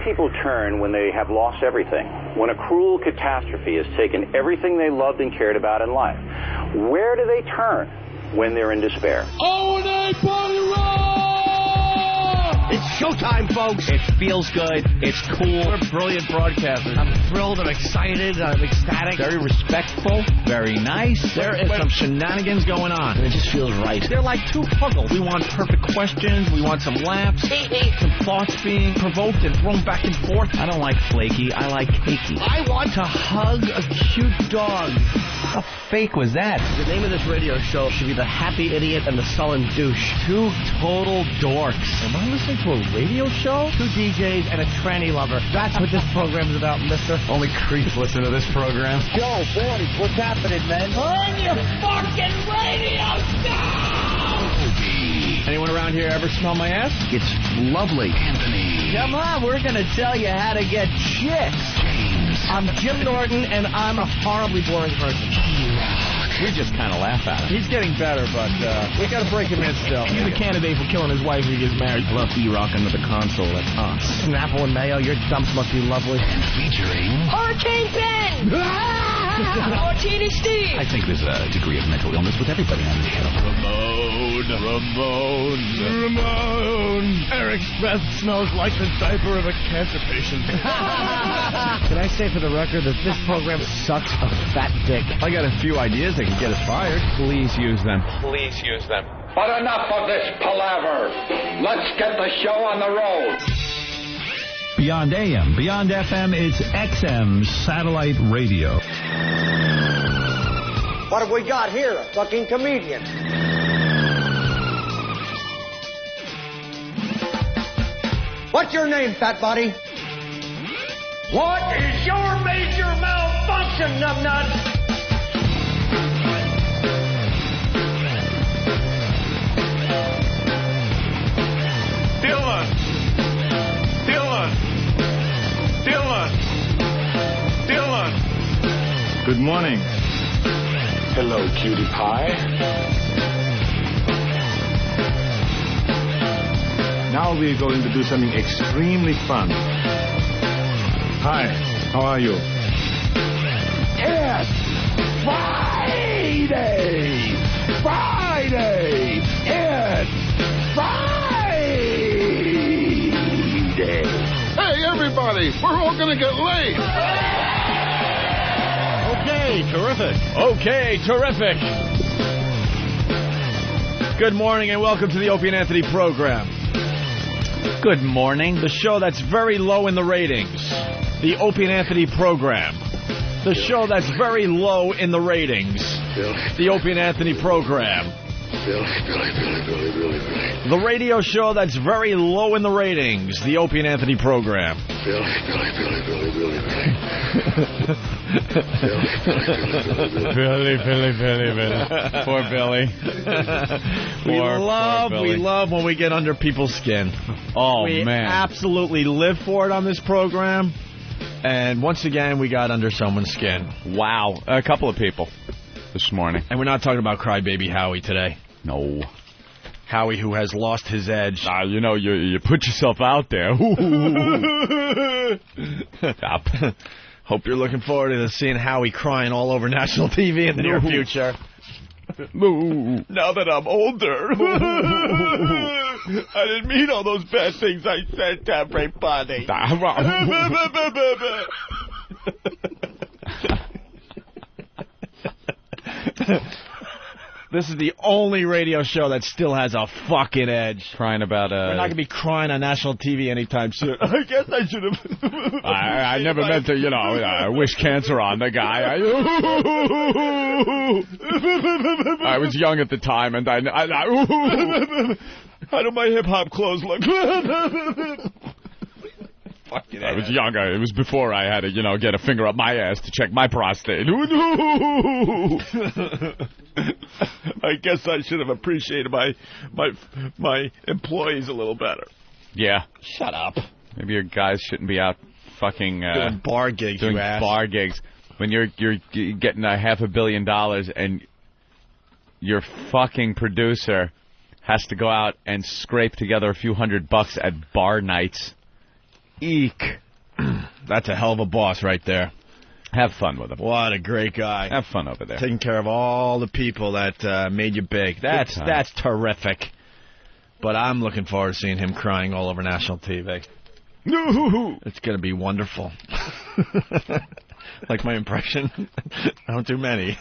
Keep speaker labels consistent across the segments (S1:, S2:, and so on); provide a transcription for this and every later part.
S1: people turn when they have lost everything? When a cruel catastrophe has taken everything they loved and cared about in life? Where do they turn when they're in despair?
S2: O&A Party Rock!
S3: It's showtime, folks.
S4: It feels good. It's cool.
S3: We're brilliant broadcasters.
S4: I'm thrilled. I'm excited. I'm ecstatic.
S3: Very respectful.
S4: Very nice.
S3: There is some shenanigans going on.
S4: And it just feels right.
S3: They're like two puzzles. We want perfect questions. We want some laughs. Some thoughts being provoked and thrown back and forth.
S4: I don't like flaky. I like cakey.
S3: I want to hug a cute dog.
S4: How fake was that?
S3: The name of this radio show should be The Happy Idiot and the Sullen Douche. Two total dorks. Am I listening to a radio show? Two DJs and a tranny lover. That's what this program is about, mister.
S4: Only creeps listen to this program.
S3: Yo, boys, what's happening, man? Turn your fucking radio down! Anyone around here ever smell my ass?
S4: It's lovely.
S2: Anthony.
S3: Come on, we're gonna tell you how to get chicks.
S2: James.
S3: I'm Jim Norton, and I'm a horribly boring person.
S4: We just kind of laugh at him.
S3: He's getting better, but we gotta break him in still. He's a candidate for killing his wife if he gets married.
S4: I love E-Rock under the console. That's us.
S3: Snapple and mayo, your dumps must be lovely.
S2: And featuring...
S5: Hurricane Ben! Martini Steve!
S4: I think there's a degree of mental illness with everybody on the show.
S3: Ramon. Eric's breath smells like the diaper of a cancer patient. Can I say for the record that this program sucks a fat dick?
S4: I got a few ideas that could get us fired. Please use them.
S6: Please use them.
S7: But enough of this palaver. Let's get the show on the road.
S8: Beyond AM, beyond FM, it's XM satellite radio.
S3: What have we got here? A fucking comedian. What's your name, fat body? What is your major malfunction, numbnuts?
S7: Dylan.
S8: Good morning.
S7: Hello, cutie pie.
S8: Now we're going to do something extremely fun. Hi, how are you?
S7: It's Friday! Friday! It's Friday!
S8: Hey, everybody, we're all going to get late.
S3: Okay, terrific. Good morning and welcome to the Opie and Anthony program.
S4: Good morning.
S3: The show that's very low in the ratings. The Opie and Anthony program. The show that's very low in the ratings. The Opie and Anthony program.
S7: Billy.
S3: The radio show that's very low in the ratings. The Opie and Anthony program.
S7: Billy.
S4: Poor Billy.
S3: We love when we get under people's skin.
S4: Man.
S3: We absolutely live for it on this program. And once again, we got under someone's skin.
S4: Wow. A couple of people this morning.
S3: And we're not talking about crybaby Howie today.
S4: No.
S3: Howie, who has lost his edge.
S4: You put yourself out there.
S3: Stop. Hope you're looking forward to seeing Howie crying all over national TV in the near future.
S4: Now that I'm older.
S3: I didn't mean all those bad things I said to everybody. This is the only radio show that still has a fucking edge.
S4: Crying about
S3: We're not going to be crying on national TV anytime soon. I guess I should have.
S4: I never meant to, wish cancer on the guy. I was young at the time, and
S3: How do my hip-hop clothes look?
S4: I was young. It was before I had to, get a finger up my ass to check my prostate.
S3: I guess I should have appreciated my employees a little better.
S4: Yeah.
S3: Shut up.
S4: Maybe your guys shouldn't be out fucking
S3: doing bar gigs.
S4: Doing bar gigs when you're getting $500 million and your fucking producer has to go out and scrape together a few $100 at bar nights. Eek.
S6: That's a hell of a boss right there.
S4: Have fun with him.
S6: What a great guy.
S4: Have fun over there.
S6: Taking care of all the people that made you big. That's terrific. But I'm looking forward to seeing him crying all over national TV. It's going to be wonderful. Like my impression? I don't do many.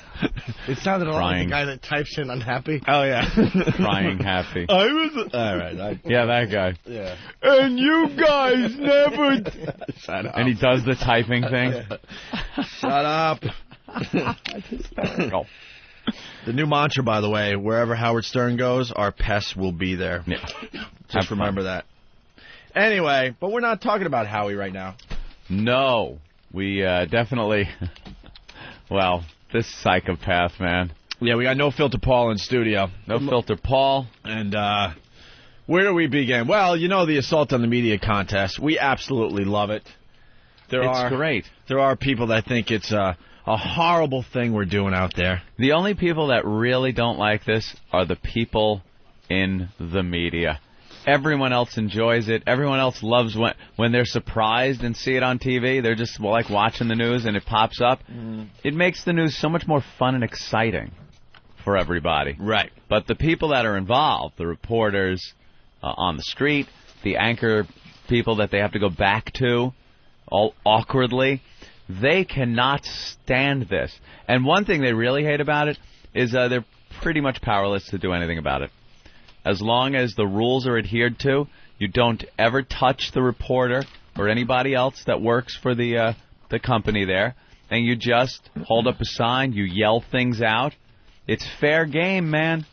S3: It sounded a lot like
S4: Crying.
S3: the guy that types in unhappy.
S6: Oh, yeah.
S4: Crying happy.
S6: I was... All right.
S4: Yeah, that guy.
S6: Yeah.
S4: And you guys never...
S6: Shut up.
S4: And he does the typing thing.
S6: Shut up.
S4: Go.
S6: The new mantra, by the way, wherever Howard Stern goes, our pests will be there.
S4: Yeah.
S6: Just remember that. Anyway, but we're not talking about Howie right now.
S4: No. We definitely... Well, this psychopath, man.
S6: Yeah, we got No Filter Paul in studio.
S4: No Filter Paul.
S6: And where do we begin? Well, you know the Assault on the Media contest. We absolutely love it.
S4: It's great.
S6: There are people that think it's a horrible thing we're doing out there.
S4: The only people that really don't like this are the people in the media. Everyone else enjoys it. Everyone else loves when they're surprised and see it on TV. They're just like watching the news and it pops up. It makes the news so much more fun and exciting for everybody.
S6: Right.
S4: But the people that are involved, the reporters on the street, the anchor people that they have to go back to all awkwardly, they cannot stand this. And one thing they really hate about it is they're pretty much powerless to do anything about it. As long as the rules are adhered to, you don't ever touch the reporter or anybody else that works for the company there, and you just hold up a sign, you yell things out. It's fair game, man.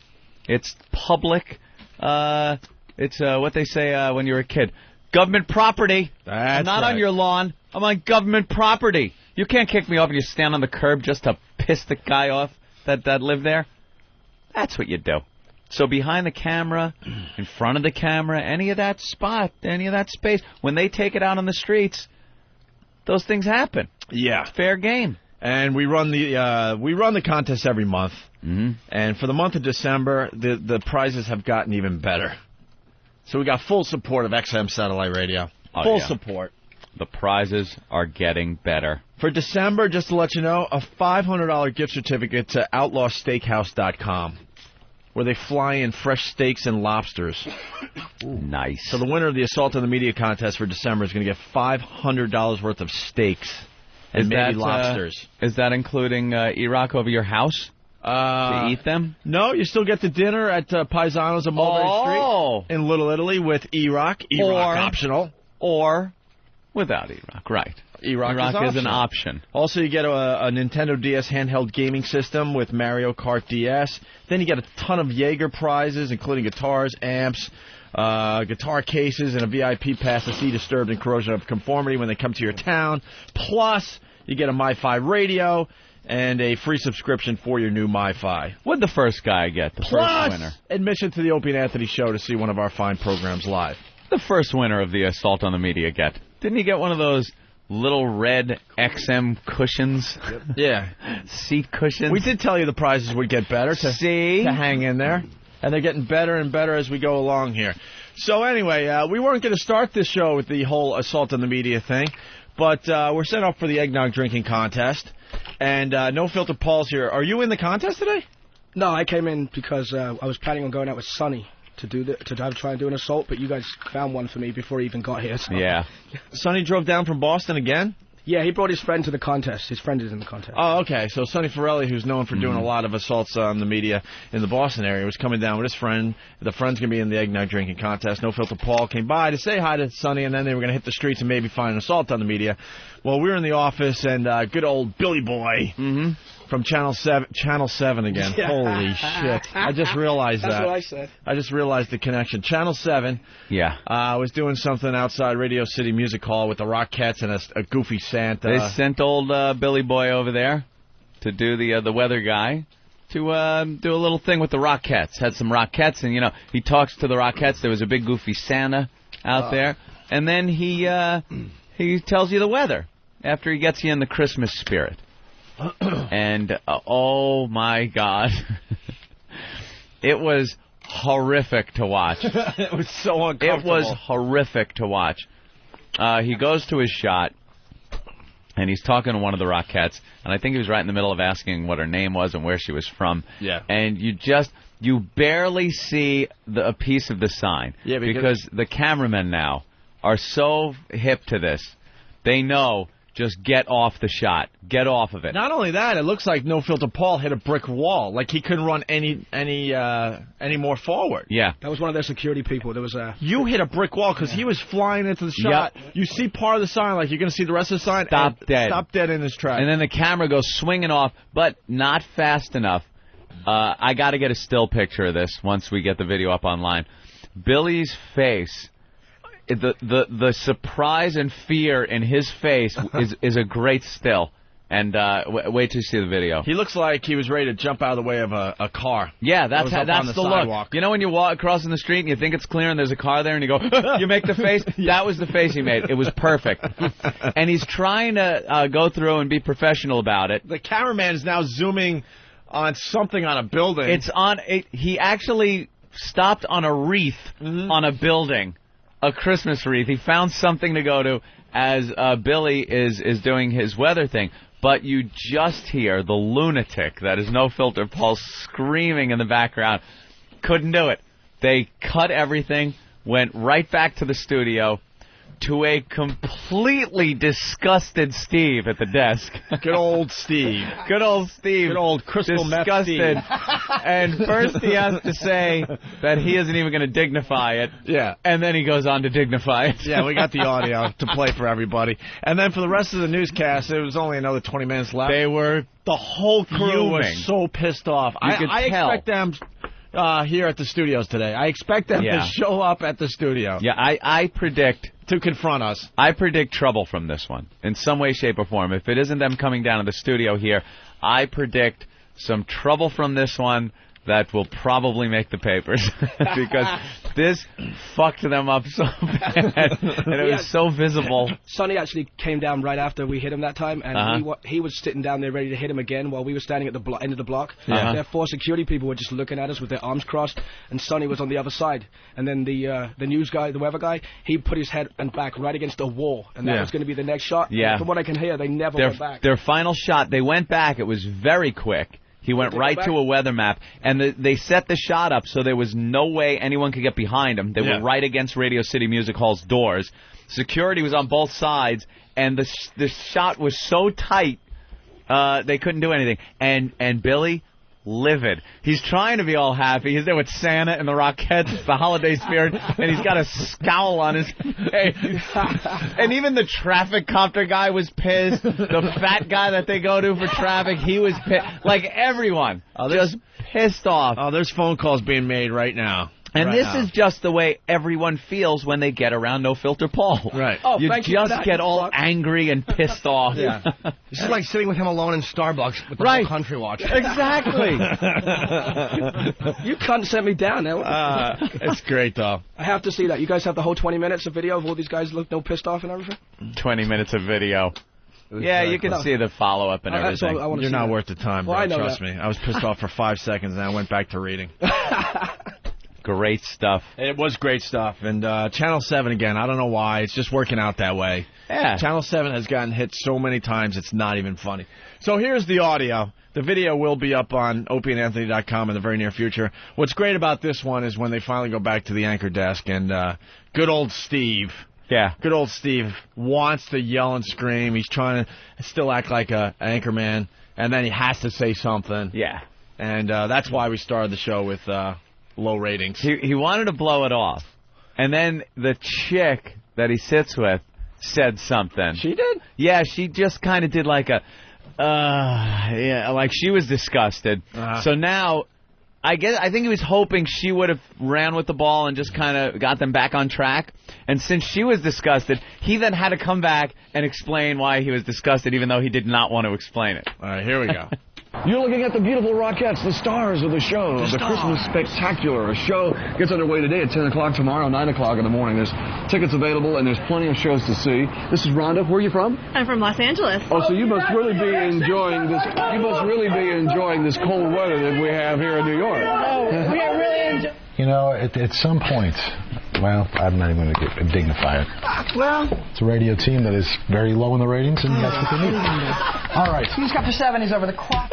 S4: It's public. It's what they say when you're a kid. Government property. I'm not on your lawn. I'm on government property. You can't kick me off and you stand on the curb just to piss the guy off that lived there. That's what you do. So behind the camera, in front of the camera, any of that spot, any of that space, when they take it out on the streets, those things happen.
S6: Yeah.
S4: It's fair game.
S6: And we run the contest every month. Mm-hmm. And for the month of December, the prizes have gotten even better. So we got full support of XM Satellite Radio. Full support.
S4: The prizes are getting better.
S6: For December, just to let you know, a $500 gift certificate to OutlawSteakhouse.com, where they fly in fresh steaks and lobsters.
S4: Ooh, nice.
S6: So the winner of the Assault on the Media contest for December is going to get $500 worth of steaks and maybe lobsters.
S4: Is that including E-Rock over your house? To eat them?
S6: No, you still get the dinner at Paisano's on Mulberry Street in Little Italy with E-Rock. E-Rock optional.
S4: Or without E-Rock, right.
S6: E-Rock
S4: is an option.
S6: Also, you get a Nintendo DS handheld gaming system with Mario Kart DS. Then you get a ton of Jaeger prizes, including guitars, amps, guitar cases, and a VIP pass to see Disturbed and Corrosion of Conformity when they come to your town. Plus, you get a MiFi radio and a free subscription for your new MiFi.
S4: What'd the first guy get, the first winner?
S6: Admission to the Opie and Anthony show to see one of our fine programs live.
S4: The first winner of the Assault on the Media get? Didn't he get one of those little red XM cushions?
S6: Yep. Yeah.
S4: Seat cushions?
S6: We did tell you the prizes would get better to hang in there. And they're getting better and better as we go along here. So anyway, we weren't going to start this show with the whole Assault on the Media thing, but we're set up for the eggnog drinking contest. And No Filter Paul's here. Are you in the contest today?
S9: No, I came in because I was planning on going out with Sonny to try and do an assault, but you guys found one for me before he even got here. So.
S4: Yeah.
S6: Sonny drove down from Boston again?
S9: Yeah, he brought his friend to the contest. His friend is in the contest.
S6: Oh, okay. So Sonny Forelli, who's known for doing a lot of assaults on the media in the Boston area, was coming down with his friend. The friend's going to be in the eggnog drinking contest. No Filter Paul came by to say hi to Sonny, and then they were going to hit the streets and maybe find an assault on the media. Well, we were in the office, and good old Billy Boy from Channel 7 again.
S9: Yeah.
S6: Holy shit. I just realized
S9: That's
S6: that.
S9: what I said.
S6: I just realized the connection. Channel 7 was doing something outside Radio City Music Hall with the Rockettes and a goofy Santa.
S4: They sent old Billy Boy over there to do the weather guy to do a little thing with the Rockettes. Had some Rockettes, and, he talks to the Rockettes. There was a big goofy Santa out there. And then he tells you the weather after he gets you in the Christmas spirit. And, oh, my God. It was horrific to watch.
S6: It was so uncomfortable.
S4: It was horrific to watch. He goes to his shot, and he's talking to one of the Rockettes, and I think he was right in the middle of asking what her name was and where she was from.
S6: Yeah.
S4: And you barely see a piece of the sign.
S6: Yeah,
S4: because the cameramen now are so hip to this. They know, just get off the shot. Get off of it.
S6: Not only that, it looks like No Filter Paul hit a brick wall. Like he couldn't run any more forward.
S4: Yeah.
S9: That was one of their security people. There was
S6: You hit a brick wall because he was flying into the shot.
S4: Yep.
S6: You see part of the sign, like you're going to see the rest of the sign.
S4: Stop dead.
S6: Stop dead in his track.
S4: And then the camera goes swinging off, but not fast enough. I got to get a still picture of this once we get the video up online. Billy's face, the surprise and fear in his face is a great still. And wait till you see the video.
S6: He looks like he was ready to jump out of the way of a car.
S4: Yeah, that's the
S6: sidewalk.
S4: look. You know when you walk crossing the street and you think it's clear and there's a car there and you go, you make the face? That was the face he made. It was perfect. And he's trying to go through and be professional about it.
S6: The cameraman is now zooming on something on a building.
S4: He actually stopped on a wreath on a building, a Christmas wreath. He found something to go to as Billy is doing his weather thing. But you just hear the lunatic that is No Filter Paul screaming in the background. Couldn't do it. They cut everything, went right back to the studio, to a completely disgusted Steve at the desk.
S6: Good old Steve.
S4: Good old Steve.
S6: Good old crystal meth Steve.
S4: And first he has to say that he isn't even going to dignify it.
S6: Yeah.
S4: And then he goes on to dignify it.
S6: Yeah, we got the audio to play for everybody. And then for the rest of the newscast, there was only another 20 minutes left. The whole crew was so pissed off. I expect them here at the studios today. I expect them to show up at the studio.
S4: Yeah, I predict...
S6: to confront us.
S4: I predict trouble from this one, in some way, shape, or form. If it isn't them coming down to the studio here, I predict some trouble from this one that will probably make the papers. Because this fucked them up so bad, and it was so visible.
S9: Sonny actually came down right after we hit him that time, and he was sitting down there ready to hit him again while we were standing at the end of the block. Their 4 security people were just looking at us with their arms crossed, and Sonny was on the other side. And then the news guy, the weather guy, he put his head and back right against a wall, and that was going to be the next shot.
S4: Yeah.
S9: And from what I can hear, they never went back.
S4: Their final shot, they went back. It was very quick. He went right to a weather map, and they set the shot up so there was no way anyone could get behind them. They were right against Radio City Music Hall's doors. Security was on both sides, and the shot was so tight they couldn't do anything. And Billy, livid. He's trying to be all happy. He's there with Santa and the Rockettes, the holiday spirit, and he's got a scowl on his face. And even the traffic copter guy was pissed. The fat guy that they go to for traffic, he was pissed. Like everyone, just pissed off.
S6: Oh, there's phone calls being made right now.
S4: And this is just the way everyone feels when they get around No Filter Paul.
S6: Right.
S9: Oh,
S4: you
S9: thank
S4: just
S9: you
S4: get all angry and pissed off.
S9: Yeah.
S10: This is like sitting with him alone in Starbucks with the whole country watching.
S4: Exactly.
S9: You can't set me down now.
S6: It's great, though.
S9: I have to see that. You guys have the whole 20 minutes of video of all these guys look no pissed off and everything?
S4: 20 minutes of video. Yeah, you can see the follow-up and everything.
S6: You're not worth the time, bro.
S9: Well, I know
S6: Trust me. I was pissed off for 5 seconds, and I went back to reading.
S4: Great stuff.
S6: It was great stuff. And Channel 7, again, I don't know why. It's just working out that way.
S4: Yeah.
S6: Channel 7 has gotten hit so many times, it's not even funny. So here's the audio. The video will be up on opieandanthony.com in the very near future. What's great about this one is when they finally go back to the anchor desk, and good old Steve...
S4: Yeah.
S6: Good old Steve wants to yell and scream. He's trying to still act like an anchor man, and then he has to say something.
S4: Yeah.
S6: And that's why we started the show with low ratings.
S4: He wanted to blow it off. And then the chick that he sits with said something.
S6: She did?
S4: Yeah, she just kind of did like a, like she was disgusted. So now... I think he was hoping she would have ran with the ball and just kind of got them back on track. And since she was disgusted, he then had to come back and explain why he was disgusted, even though he did not want to explain it.
S6: All right, here we go.
S11: You're looking at the beautiful Rockettes, the stars of the show, the Christmas Spectacular. A show gets underway today at 10 o'clock, tomorrow 9 o'clock in the morning. There's tickets available, and there's plenty of shows to see. This is Rhonda. Where are you from?
S12: I'm from Los Angeles.
S11: Oh, so you must really be enjoying this. You must really be enjoying this cold weather that we have here in New York.
S12: Oh, we are really enjoying.
S13: You know, at some point,
S12: Well, I'm not even going to dignify it.
S5: Well,
S12: It's a radio team that is very low in the ratings, and that's what they need.
S5: all right. He's got the 70s over the quad.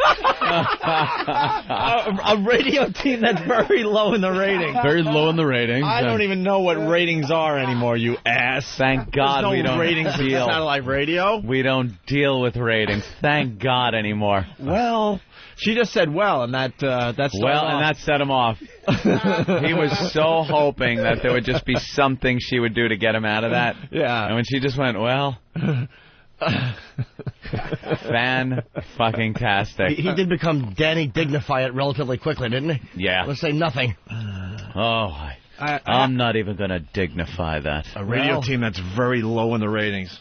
S6: A radio team that's very low in the ratings.
S4: Very low in the ratings.
S6: I don't even know what ratings are anymore, you ass.
S4: Thank God
S6: There's no
S4: we don't
S6: ratings in
S4: deal.
S6: satellite radio.
S4: We don't deal with ratings. Thank God anymore.
S6: Well, she just said well, and that's
S4: and that set him off. He was so hoping that there would just be something she would do to get him out of that.
S6: Yeah.
S4: And when she just went, well, fan-fucking-tastic.
S10: He did become Danny Dignify it relatively quickly, didn't he?
S4: Yeah.
S10: Let's say nothing.
S4: I'm not even going to dignify that.
S6: A radio team that's very low in the ratings.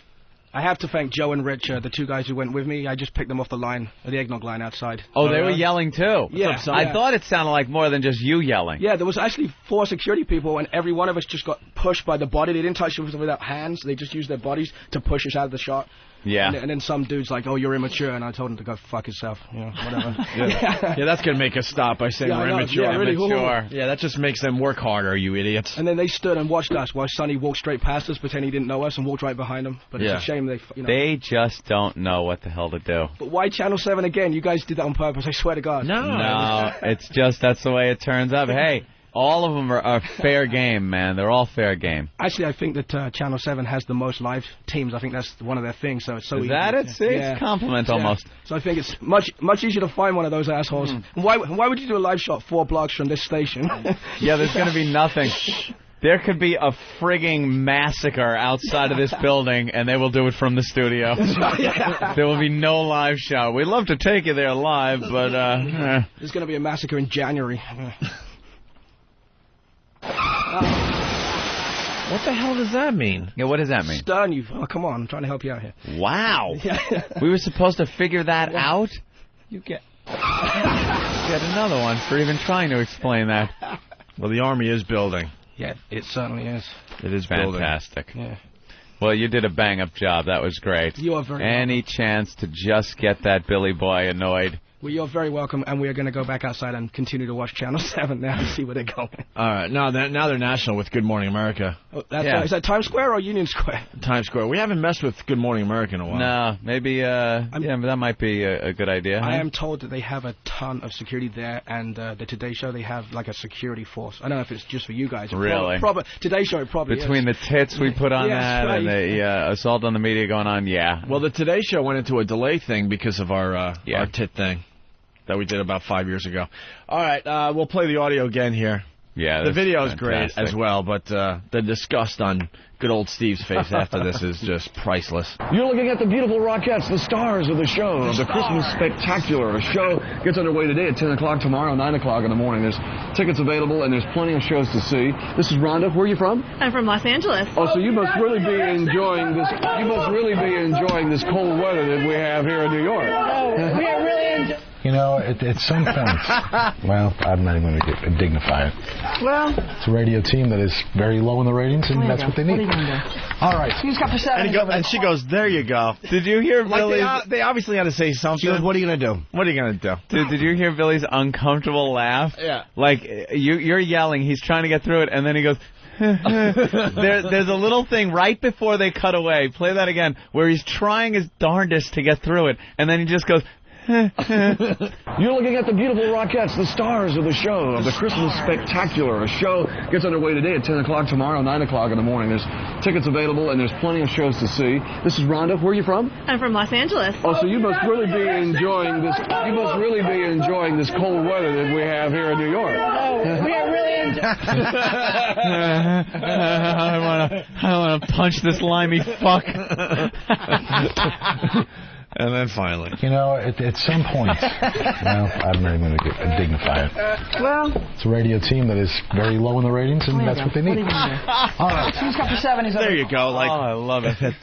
S9: I have to thank Joe and Rich, the two guys who went with me. I just picked them off the line, the eggnog line outside.
S4: Oh, they were yelling too?
S9: Yeah.
S4: I thought it sounded like more than just you yelling.
S9: Yeah, there was actually 4 security people, and every one of us just got pushed by the body. They didn't touch us without hands. They just used their bodies to push us out of the shot.
S4: Yeah.
S9: And then some dude's like, oh, you're immature, and I told him to go fuck himself. You know, whatever.
S6: Yeah, that's going to make us stop by saying
S9: Yeah, I
S6: we're
S9: know.
S6: immature.
S9: Yeah, really,
S6: immature. Yeah, that just makes them work harder, you idiots.
S9: And then they stood and watched us while Sonny walked straight past us, pretending he didn't know us, and walked right behind him. But it's a shame
S4: They just don't know what the hell to do.
S9: But why Channel 7 again? You guys did that on purpose, I swear to God.
S4: No, it's just that's the way it turns up. Hey, all of them are fair game, man. They're all fair game.
S9: Actually, I think that Channel 7 has the most live teams. I think that's one of their things, so it's so
S4: Is
S9: easy.
S4: that it? See, it's a compliment almost.
S9: So I think it's much easier to find one of those assholes. And why would you do a live shot 4 blocks from this station?
S4: Yeah, there's going to be nothing. There could be a frigging massacre outside of this building, and they will do it from the studio. There will be no live show. We'd love to take you there live, but...
S9: There's going to be a massacre in January.
S6: What the hell does that mean?
S4: Yeah, what does that mean?
S9: Stern, you... Oh, come on. I'm trying to help you out here.
S4: Wow. We were supposed to figure that out?
S9: You get
S4: another one for even trying to explain that.
S6: Well, the Army is building.
S9: Yeah, it certainly is.
S6: It is
S4: fantastic.
S9: Yeah.
S4: Well, you did a bang-up job. That was great.
S9: You are very
S4: Any chance to just get that Billy boy annoyed?
S9: Well, you're very welcome, and we are going to go back outside and continue to watch Channel 7 now and see where they're going.
S6: All right. Now they're national with Good Morning America.
S9: Oh, is that Times Square or Union Square?
S6: Times Square. We haven't messed with Good Morning America in a while.
S4: No, maybe, but that might be a good idea.
S9: I am told that they have a ton of security there, and the Today Show, they have like a security force. I don't know if it's just for you guys.
S4: Really?
S9: Today Show, it probably
S4: Between the tits we put on that
S9: right.
S4: and the assault on the media going on, yeah.
S6: Well, the Today Show went into a delay thing because of our tit thing that we did about 5 years ago. All right, we'll play the audio again here.
S4: Yeah,
S6: the video is great as well, but the disgust on good old Steve's face after this is just priceless.
S11: You're looking at the beautiful Rockettes, the stars of the show, the Christmas Spectacular. A show gets underway today at 10 o'clock, tomorrow 9 o'clock in the morning. There's tickets available, and there's plenty of shows to see. This is Rhonda. Where are you from?
S13: I'm from Los Angeles.
S11: Oh, so you must really be enjoying this. You must really be enjoying this cold weather that we have here in New York.
S13: Oh, we are really enjoying.
S12: You know, at some point, well, I'm not even going to dignify it.
S13: Well,
S12: It's a radio team that is very low in the ratings, and that's what they need.
S10: All right.
S13: he's got the 70s over
S6: And she goes, there you go.
S4: Did you hear Billy's...
S6: They obviously had to say something.
S10: She goes, what are you going to do?
S6: What are you going to do?
S4: Did you hear Billy's uncomfortable laugh?
S6: Yeah.
S4: Like, you're yelling, he's trying to get through it, and then he goes... There's a little thing right before they cut away. Play that again, where he's trying his darndest to get through it, and then he just goes...
S11: You're looking at the beautiful Rockettes, the stars of the show, the Christmas Spectacular. A show gets underway today at 10 o'clock, tomorrow 9 o'clock in the morning. There's tickets available, and there's plenty of shows to see. This is Rhonda. Where are you from?
S13: I'm from Los Angeles.
S11: Oh, so you must really be enjoying this. You must really be enjoying this cold weather that we have here in New York.
S13: Oh, we are really enjoying.
S4: I want to punch this limey fuck.
S6: And then finally.
S12: You know, at some point, well, I'm not even going to dignify it.
S13: Well,
S12: It's a radio team that is very low in the ratings, and that's what they need.
S10: All right.
S13: he's got the 70s over
S6: There you go. Like,
S4: I love it.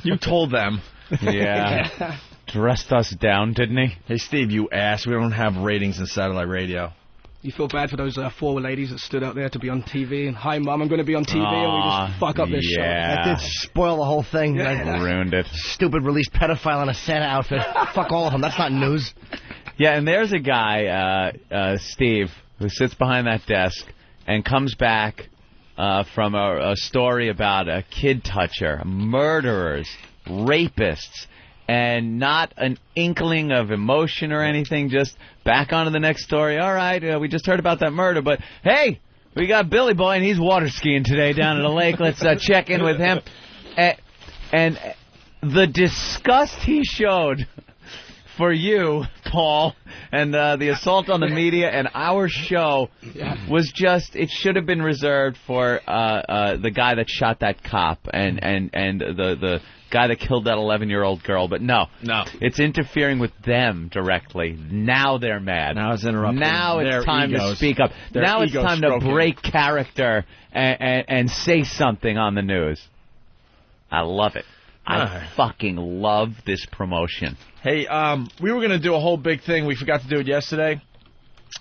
S6: you told them.
S4: Yeah. Dressed us down, didn't he?
S6: Hey, Steve, you ass. We don't have ratings in satellite radio.
S9: You feel bad for those 4 ladies that stood out there to be on TV, and hi, Mom, I'm going to be on TV, and we just fuck up this show.
S10: That did spoil the whole thing.
S4: Ruined it.
S10: Stupid released pedophile in a Santa outfit. Fuck all of them. That's not news.
S4: Yeah, and there's a guy, Steve, who sits behind that desk and comes back from a story about a kid toucher, murderers, rapists, and not an inkling of emotion or anything, just back onto the next story. All right, we just heard about that murder, but hey, we got Billy Boy, and he's water skiing today down at the lake. Let's check in with him. And the disgust he showed for you, Paul, and the assault on the media and our show was just, it should have been reserved for the guy that shot that cop and the guy that killed that 11-year-old girl. But no. It's interfering with them directly. Now they're mad.
S6: Now it's interrupting.
S4: Now it's time to speak up. Now it's time to break character and say something on the news. I love it. I fucking love this promotion.
S6: Hey, we were going to do a whole big thing. We forgot to do it yesterday.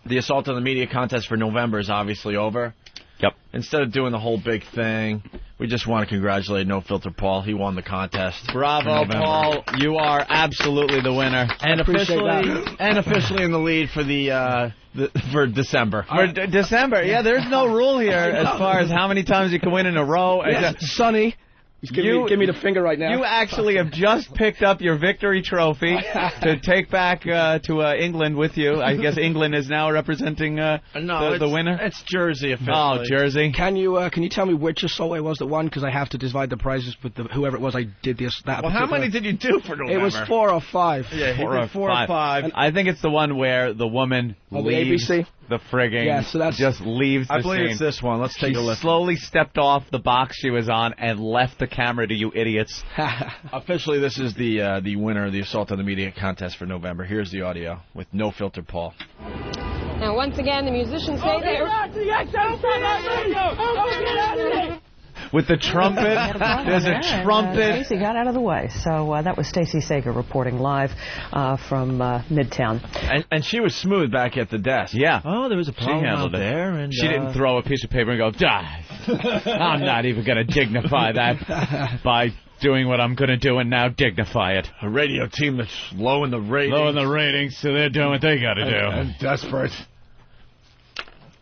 S6: The Assault on the Media contest for November is obviously over.
S4: Yep.
S6: Instead of doing the whole big thing, we just want to congratulate No Filter Paul. He won the contest.
S4: Bravo, Paul. You are absolutely the winner.
S6: And officially in the lead for for December.
S4: For December, yeah, there's no rule here as far as how many times you can win in a row.
S9: Yeah, Sonny. Give me the finger right now.
S4: You actually have just picked up your victory trophy to take back to England with you. I guess England is now representing the winner.
S6: It's Jersey officially.
S4: Oh, Jersey.
S9: Can you tell me which assault it was that won? Because I have to divide the prizes with whoever it was I did that.
S6: Well, how many did you do for November?
S9: It was 4 or 5.
S6: Yeah,
S4: 4 or 5. I think it's the one where the woman leaves
S9: the ABC?
S4: The frigging.
S9: Yeah, so that's
S4: just leaves the scene.
S6: I believe it's this one. Let's take a look.
S4: She slowly stepped off the box she was on and left the camera to you idiots.
S6: Officially, this is the winner of the Assault on the Media contest for November. Here's the audio with No Filter Paul.
S14: Now, once again, the musicians say they're...
S4: With the trumpet, there's a trumpet.
S15: Stacey got out of the way, so that was Stacey Sager reporting live from Midtown.
S6: And she was smooth back at the desk.
S4: Yeah.
S6: Oh, there was a problem out there. And,
S4: she didn't throw a piece of paper and go, die. I'm not even going to dignify that by doing what I'm going to do and now dignify it.
S6: A radio team that's low in the ratings.
S4: Low in the ratings, so they're doing what they got to do.
S6: And desperate.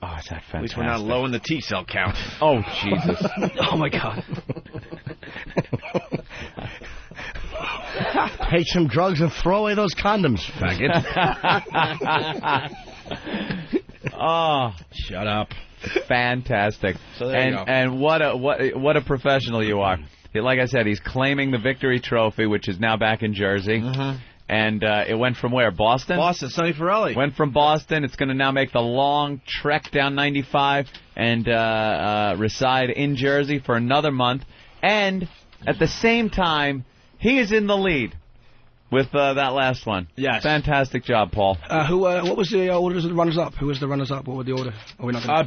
S4: Oh, is that fantastic?
S6: At least we're not low in the T-cell count.
S4: Oh, Jesus.
S9: Oh, my God.
S10: Take some drugs and throw away those condoms, faggot.
S4: Oh,
S6: shut up.
S4: Fantastic.
S6: So there you go.
S4: And what a professional you are. Like I said, he's claiming the victory trophy, which is now back in Jersey.
S6: Mm-hmm.
S4: And it went from where? Boston?
S6: Boston, Sonny Forelli.
S4: Went from Boston. It's going to now make the long trek down 95 and reside in Jersey for another month. And at the same time, he is in the lead with that last one.
S6: Yes.
S4: Fantastic job, Paul.
S9: What was the orders of the runners-up? Who was the runners-up? What were the order?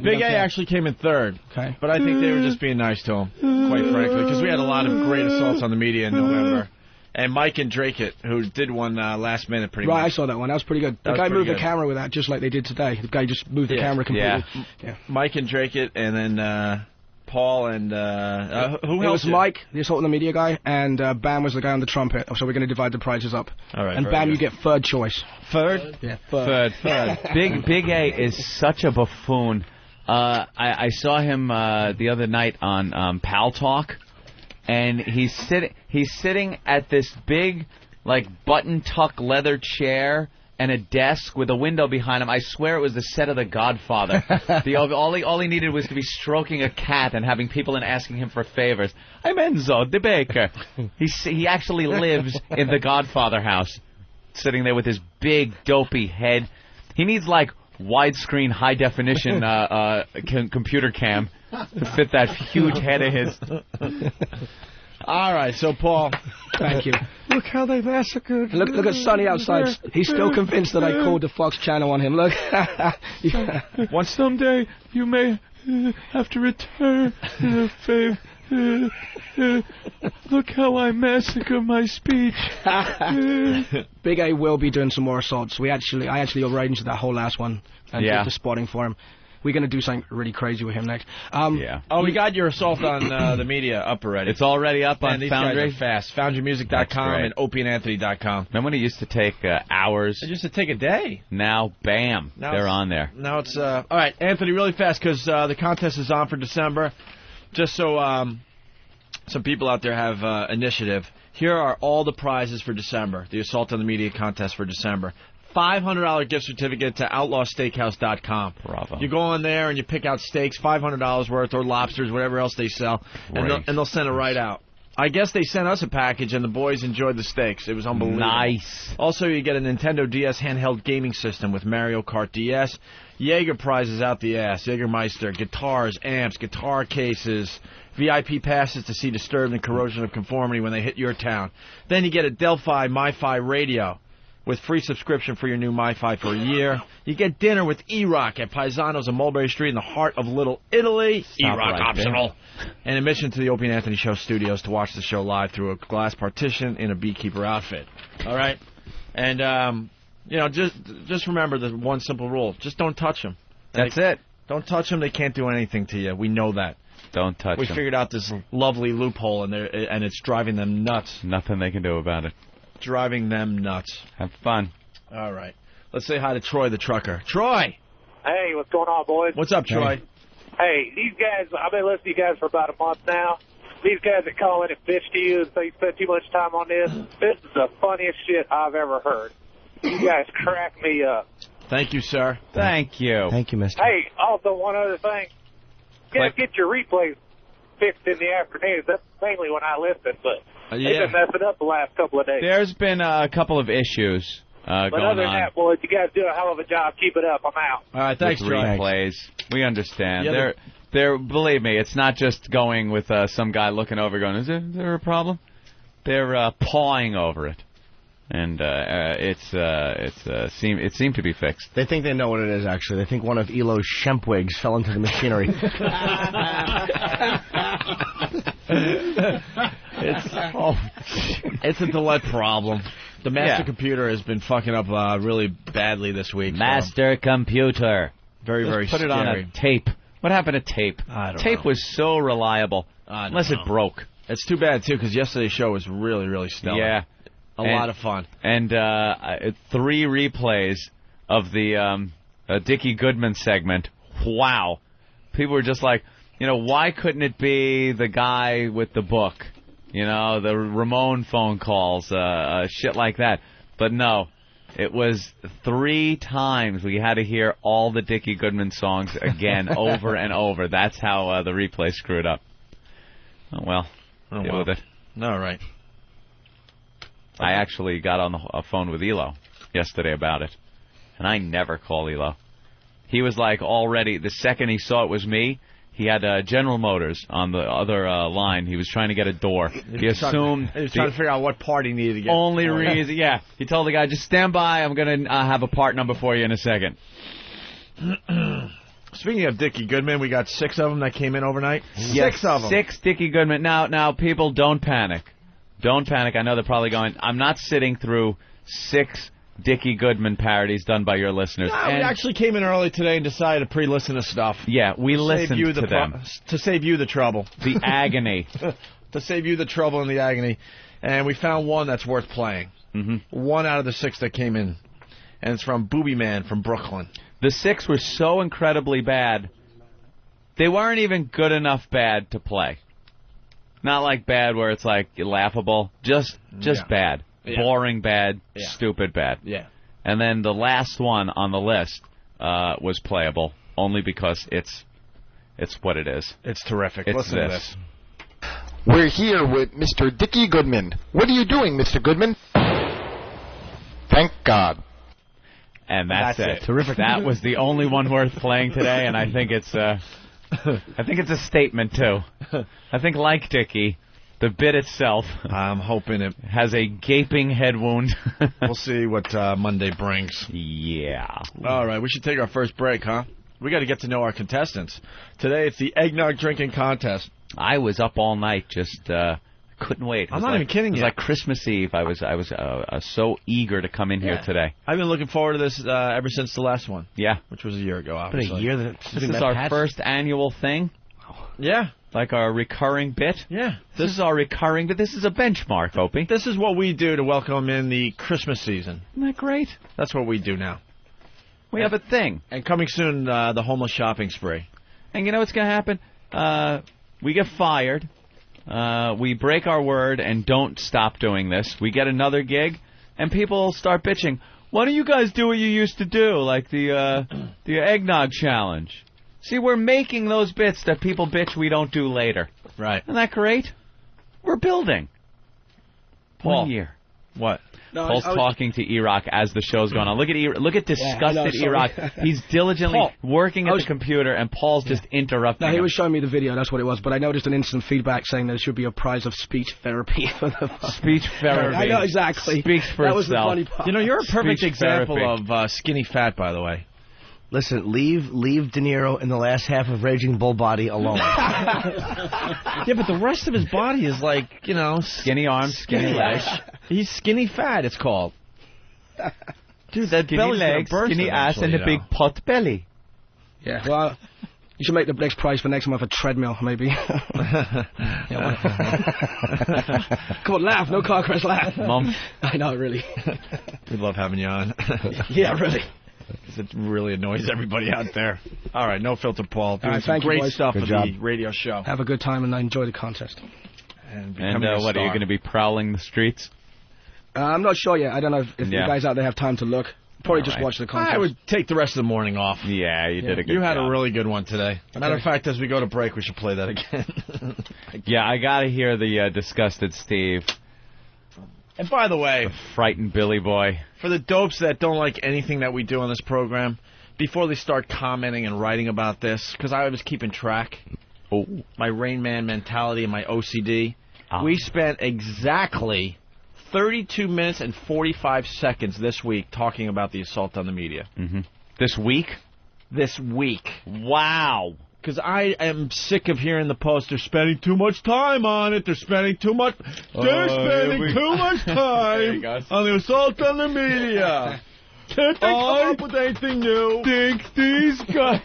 S6: Big A actually came in third.
S9: Okay.
S6: But I think they were just being nice to him, quite frankly, because we had a lot of great assaults on the media in November. And Mike and Drakett, who did one last minute pretty much.
S9: Right, I saw that one. That was pretty good. The guy moved the camera with that just like they did today. The guy just moved the camera completely.
S6: Yeah. Mike and Drakett, and then Paul and who else?
S9: It was Mike, the Assault on the Media guy, and Bam was the guy on the trumpet. So we're going to divide the prizes up.
S6: All right.
S9: And Bam, you get third choice.
S6: Third?
S9: Yeah,
S4: third. Big A is such a buffoon. I saw him the other night on Pal Talk. And he's sitting at this big, like, button-tuck leather chair and a desk with a window behind him. I swear it was the set of The Godfather. All he needed was to be stroking a cat and having people in asking him for favors. I'm Enzo, the baker. He actually lives in The Godfather house, sitting there with his big, dopey head. He needs, like, widescreen, high-definition computer cam to fit that huge head of his.
S6: All right, so Paul,
S9: thank you.
S10: Look how they massacred.
S9: Look at Sonny outside. He's still convinced that I called the Fox channel on him. Look.
S2: Once someday you may have to return the favor. Look how I massacre my speech.
S9: Big A will be doing some more assaults. I actually arranged that whole last one and did the spotting for him. we're going to do something really crazy with him next.
S4: Yeah.
S6: Oh, we got your assault on the media up already.
S4: It's already up on
S6: these
S4: Foundry.
S6: Guys are fast. FoundryMusic.com and OpieandAnthony.com.
S4: Remember when it used to take hours?
S6: It used to take a day.
S4: Now, bam, they're on there.
S6: Now it's all right, Anthony. Really fast because the contest is on for December. Just so some people out there have initiative. Here are all the prizes for December. The Assault on the Media contest for December. $500 gift certificate to OutlawSteakhouse.com.
S4: Bravo.
S6: You go on there and you pick out steaks, $500 worth, or lobsters, whatever else they sell, and they'll send it right out. I guess they sent us a package, and the boys enjoyed the steaks. It was unbelievable.
S4: Nice.
S6: Also, you get a Nintendo DS handheld gaming system with Mario Kart DS. Jaeger prizes out the ass. Jägermeister, guitars, amps, guitar cases, VIP passes to see Disturbed and Corrosion of Conformity when they hit your town. Then you get a Delphi MiFi radio with free subscription for your new MiFi for a year. You get dinner with E-Rock at Paisano's on Mulberry Street in the heart of Little Italy. E-Rock optional. And admission to the Opie and Anthony Show studios to watch the show live through a glass partition in a beekeeper outfit. All right? And, just remember the one simple rule. Just don't touch them.
S4: That's it.
S6: Don't touch them. They can't do anything to you. We know that.
S4: Don't touch them.
S6: We figured out this lovely loophole, and it's driving them nuts.
S4: Nothing they can do about it.
S6: Driving them nuts.
S4: Have fun.
S6: All right. Let's say hi to Troy the trucker. Troy!
S16: Hey, what's going on, boys?
S6: What's up, Troy?
S16: Hey, these guys, I've been listening to you guys for about a month now. These guys that call in and bitch to you and say you spend too much time on this is the funniest shit I've ever heard. You guys crack me up.
S6: Thank you, sir.
S4: Thank you.
S10: Thank you, mister.
S16: Hey, also one other thing. You gotta get your replays fixed in the afternoons. That's mainly when I listen, but they've been messing up the last couple of days.
S4: There's been a couple of issues
S16: but
S4: going
S16: other than
S4: on.
S16: that, boys, you guys do a hell of a job. Keep it up. I'm out.
S6: All right, thanks,
S4: with
S6: Troy.
S4: replays. We understand.
S6: Yeah,
S4: They're believe me, it's not just going with some guy looking over going, is there a problem? They're pawing over it. And it seemed to be fixed.
S10: They think they know what it is, actually. They think one of Elo's Shempwigs fell into the machinery.
S6: It's a Gillette problem. The master computer has been fucking up really badly this week.
S4: Master computer.
S6: Very, very
S4: Put
S6: scary.
S4: it on a tape. What happened to tape?
S6: I don't
S4: Tape
S6: know.
S4: was so reliable, unless it broke.
S6: It's too bad, too, because yesterday's show was really, really stellar.
S4: Yeah.
S6: A lot of fun.
S4: And 3 replays of the Dickie Goodman segment. Wow. People were just like, why couldn't it be the guy with the book? The Ramon phone calls, shit like that. But no, it was 3 times we had to hear all the Dickie Goodman songs again over and over. That's how the replay screwed up. Oh, well. Deal with it.
S6: All right.
S4: I actually got on the phone with Elo yesterday about it, and I never call Elo. He was like already, the second he saw it was me, he had General Motors on the other line. He was trying to get a door. He assumed...
S6: He was trying to figure out what part he needed to get.
S4: Only reason, yeah. He told the guy, just stand by, I'm going to have a part number for you in a second.
S6: Speaking of Dickie Goodman, we got 6 of them that came in overnight.
S4: Yes,
S6: 6 of them.
S4: 6 Dickie Goodman. Now, people, don't panic. Don't panic. I know they're probably going, I'm not sitting through 6 Dickie Goodman parodies done by your listeners.
S6: No, we actually came in early today and decided to pre-listen to stuff.
S4: Yeah, we listened to them.
S6: To save you the trouble.
S4: The agony.
S6: To save you the trouble and the agony. And we found one that's worth playing.
S4: Mm-hmm.
S6: 1 out of the 6 that came in. And it's from Booby Man from Brooklyn.
S4: The 6 were so incredibly bad, they weren't even good enough bad to play. Not like bad where it's like laughable, just bad.
S6: Yeah.
S4: Boring bad, stupid bad.
S6: Yeah.
S4: And then the last one on the list was playable, only because it's what it is.
S6: It's terrific.
S4: It's
S6: Listen to this.
S17: We're here with Mr. Dickie Goodman. What are you doing, Mr. Goodman? Thank God.
S4: And that's it.
S10: Terrific.
S4: That was the only one worth playing today, and I think it's a statement too. I think, like Dickie, the bit itself,
S6: I'm hoping it
S4: has a gaping head wound.
S6: We'll see what Monday brings.
S4: Yeah.
S6: All right, we should take our first break, huh? We got to get to know our contestants. Today it's the eggnog drinking contest.
S4: I was up all night just couldn't wait.
S6: I'm not even kidding you.
S4: It was like Christmas Eve. I was so eager to come in here today.
S6: I've been looking forward to this ever since the last one.
S4: Yeah.
S6: Which was a year ago,
S10: But
S6: obviously.
S10: a year
S4: This is our first annual thing.
S6: Yeah.
S4: Like our recurring bit.
S6: Yeah.
S4: This is our recurring bit. This is a benchmark, Opie.
S6: This is what we do to welcome in the Christmas season.
S4: Isn't that great?
S6: That's what we do now.
S4: We have a thing.
S6: And coming soon, the homeless shopping spree.
S4: And you know what's going to happen? We get fired. We break our word and don't stop doing this. We get another gig, and people start bitching. Why don't you guys do what you used to do, like the eggnog challenge? See, we're making those bits that people bitch we don't do later.
S6: Right.
S4: Isn't that great? We're building.
S6: Paul.
S4: 1 year.
S6: What?
S9: No,
S4: Paul's talking to Iraq as the show's going on. Look at disgusted
S9: sorry.
S4: Iraq. He's diligently
S9: Paul,
S4: working at the computer, and Paul's just interrupting
S9: No, he
S4: him.
S9: was showing me the video, that's what it was, but I noticed an instant feedback saying there should be a prize of speech therapy for the
S4: Speech therapy.
S9: I know, exactly.
S4: Speaks for
S9: that was
S4: itself.
S9: the funny part.
S6: You know, you're a perfect
S4: Speech
S6: example
S4: therapy.
S6: of skinny fat, by the way.
S10: Listen, leave De Niro in the last half of Raging Bull Body alone.
S6: Yeah, but the rest of his body is like, you know...
S4: Skinny arms, skinny legs.
S6: He's skinny fat, it's called. Dude, that
S4: Skinny
S6: belly's gonna
S4: legs,
S6: burst
S4: skinny ass, and a
S6: eventually,
S4: big pot belly.
S9: Yeah, well, you should make the next prize for next month a treadmill, maybe. Come on, laugh. No car crash, laugh.
S4: Mom.
S9: I know, really.
S6: We love having you on.
S9: Yeah, really.
S6: It really annoys everybody out there. All right, No Filter Paul. Doing
S9: right,
S6: some
S9: thank you,
S6: great
S9: boys.
S6: stuff
S9: Good
S6: for
S9: job.
S6: the radio show.
S9: Have a good time and enjoy the contest.
S6: And
S4: what, are you going to be prowling the streets?
S9: I'm not sure yet. I don't know if
S4: Yeah.
S9: you guys out there have time to look. Probably
S4: All
S9: just
S4: right.
S9: watch the contest.
S6: I would take the rest of the morning off.
S4: Yeah, you did a good
S6: You had
S4: job.
S6: a really good one today. Matter of fact, as we go to break, we should play that again.
S4: Yeah, I got to hear the disgusted Steve.
S6: And by the way,
S4: The frightened Billy Boy.
S6: for the dopes that don't like anything that we do on this program, before they start commenting and writing about this, because I was keeping track, my Rain Man mentality and my OCD, we spent exactly 32 minutes and 45 seconds this week talking about the assault on the media.
S4: Mm-hmm. This week?
S6: This week.
S4: Wow.
S6: Because I am sick of hearing the post, they're spending too much time on it, they're spending too much... They're spending too much time on the assault on the media. Can't they come up with anything new?
S4: Think these guys...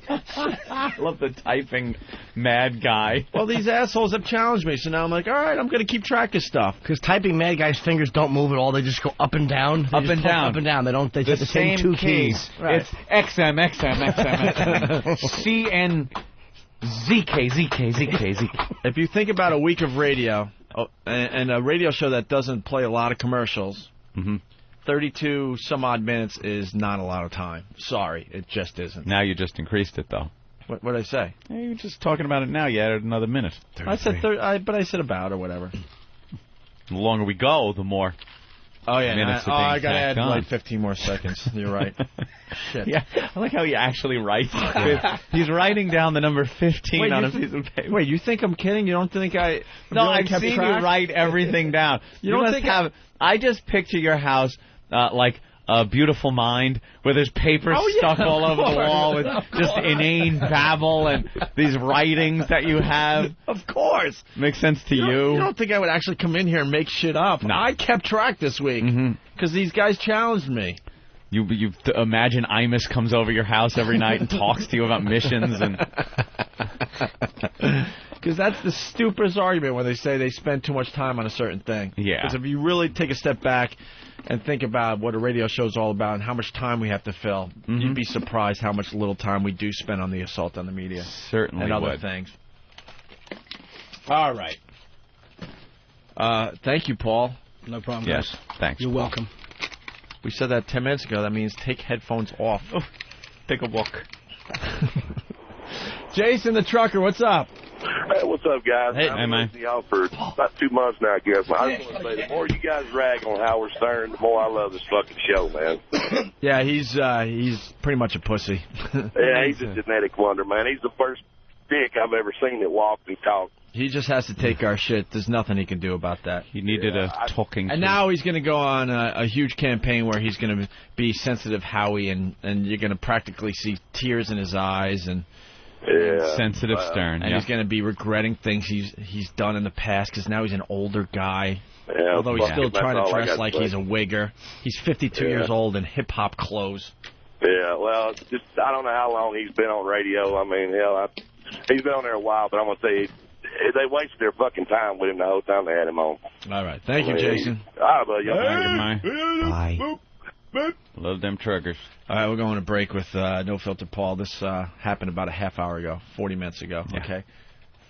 S4: I love the typing mad guy.
S6: Well, these assholes have challenged me, so now I'm like, all right, I'm going to keep track of stuff.
S10: Because typing mad guy's fingers don't move at all. They just go up and down. They
S4: Up
S10: just
S4: and
S10: pull
S4: down.
S10: Up and down. They don't. They
S4: The
S10: hit the same two keys. Right.
S4: It's XM, XM, XM, XM. CN... ZK, ZK, ZK, ZK.
S6: If you think about a week of radio, and a radio show that doesn't play a lot of commercials, 32 some odd minutes is not a lot of time. Sorry, it just isn't.
S4: Now you just increased it, though.
S6: What did I say?
S4: Hey, you're just talking about it now. You added another minute.
S6: I said but I said about or whatever.
S4: The longer we go, the more
S6: Oh, yeah.
S4: minutes are being
S6: I got to add
S4: tacked on.
S6: like 15 more seconds. You're right. Shit.
S4: Yeah, I like how he actually writes. He's writing down the number 15
S6: Wait,
S4: on
S6: you
S4: a piece of paper.
S6: Wait, you think I'm kidding? You don't think I
S4: No,
S6: really
S4: I've
S6: kept
S4: seen
S6: track?
S4: you write everything down.
S6: You don't
S4: must
S6: think
S4: have? I just picture your house like a beautiful mind where there's paper stuck
S6: of
S4: all over the
S6: course.
S4: wall with just inane babble and these writings that you have.
S6: Of course.
S4: Makes sense to you.
S6: You don't think I would actually come in here and make shit up?
S4: No.
S6: I kept track this week because these guys challenged me.
S4: You imagine Imus comes over your house every night and talks to you about missions and.
S6: Because that's the stupidest argument when they say they spend too much time on a certain thing.
S4: Yeah.
S6: Because if you really take a step back and think about what a radio show is all about and how much time we have to fill, you'd be surprised how much little time we do spend on the assault on the media.
S4: Certainly
S6: and other
S4: would.
S6: things. All right. Thank you, Paul.
S9: No problem,
S4: Yes,
S9: guys.
S4: thanks.
S9: You're welcome.
S6: We said that 10 minutes ago. That means take headphones off.
S4: Oh, take a walk.
S6: Jason the trucker, what's up?
S18: Hey, what's up, guys?
S6: Hey,
S18: I've
S6: man.
S18: been listening to y'all for about 2 months now, I guess. I just want to say, the more you guys rag on Howard Stern, the more I love this fucking show, man.
S6: Yeah, he's pretty much a pussy.
S18: Yeah, he's a genetic wonder, man. He's the first dick I've ever seen that walked and talked.
S6: He just has to take our shit. There's nothing he can do about that.
S4: He needed a talking.
S6: And now he's going to go on a huge campaign where he's going to be sensitive Howie, and you're going to practically see tears in his eyes, and
S18: Yeah.
S4: Sensitive Stern.
S6: And he's going to be regretting things he's done in the past because now he's an older guy.
S18: Yeah,
S6: although he's still
S18: that's
S6: trying to
S18: all I
S6: dress
S18: got
S6: like
S18: to say.
S6: he's a wigger. He's 52 years old in hip-hop clothes.
S18: Yeah, well, I don't know how long he's been on radio. I mean, hell, he's been on there a while, but I'm going to say they wasted their fucking time with him the whole time they had him on.
S6: All right. Thank you, Jason.
S18: All right, buddy.
S6: Bye.
S4: Love them triggers.
S6: All right, we're going to break with No Filter Paul. This happened about a half hour ago, 40 minutes ago.
S4: Yeah.
S6: Okay.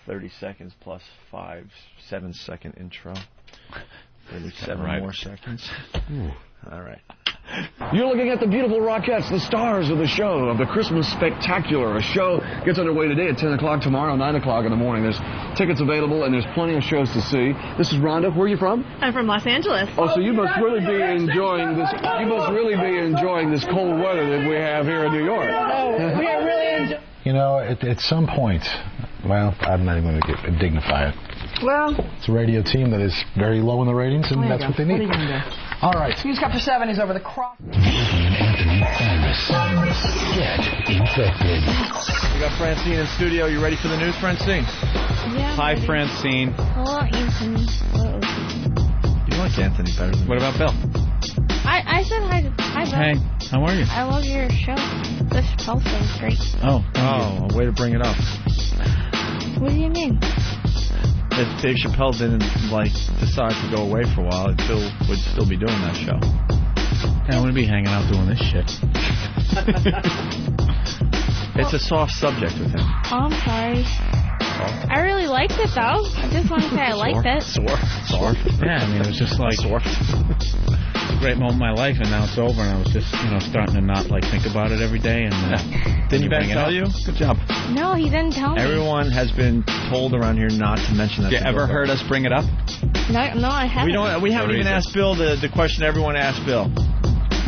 S6: 30 seconds plus 5 7-second intro. 37 more seconds. All right.
S11: You're looking at the beautiful Rockettes, the stars of the show, of the Christmas Spectacular. A show gets underway today at 10 o'clock, tomorrow 9 o'clock in the morning. There's tickets available, and there's plenty of shows to see. This is Rhonda. Where are you from?
S13: I'm from Los Angeles.
S11: Oh, so you must really be enjoying this. You must really be enjoying this cold weather that we have here in New York.
S13: Oh, we are really enjoying.
S12: You know, at some point, well, I'm not even going to dignify it.
S13: Well,
S12: It's a radio team that is very low in the ratings, and that's what they need.
S13: What are you going to do?
S12: All right.
S5: He's got for 7. He's over the cross.
S12: Anthony Get infected.
S6: We got Francine in studio. You ready for the news, Francine?
S14: Yeah.
S4: Hi, Francine.
S14: Hello, Anthony. Whoa.
S6: You like Anthony better than
S4: What about Bill?
S14: I said hi to Bill.
S2: Hey, how are you?
S14: I love your show. The Chappelle show is great.
S6: Oh, way to bring it up.
S14: What do you mean?
S6: If Dave Chappelle didn't, decide to go away for a while, Bill would still be doing that show.
S2: Yeah, I'm going to be hanging out doing this shit.
S6: It's a soft subject with him.
S14: Oh, I'm sorry. I really liked it, though. I just want to say I liked it.
S6: Sore.
S2: Yeah, I mean, it was just like...
S6: Sore.
S2: It's a great moment in my life, and now it's over, and I was just, starting to not, think about it every day, and...
S6: Didn't Ben tell you? Good job.
S14: No, he didn't tell me.
S6: Everyone has been told around here not to mention that.
S4: You ever heard us bring it up?
S14: No, I haven't.
S6: We haven't even asked Bill the question everyone asked Bill.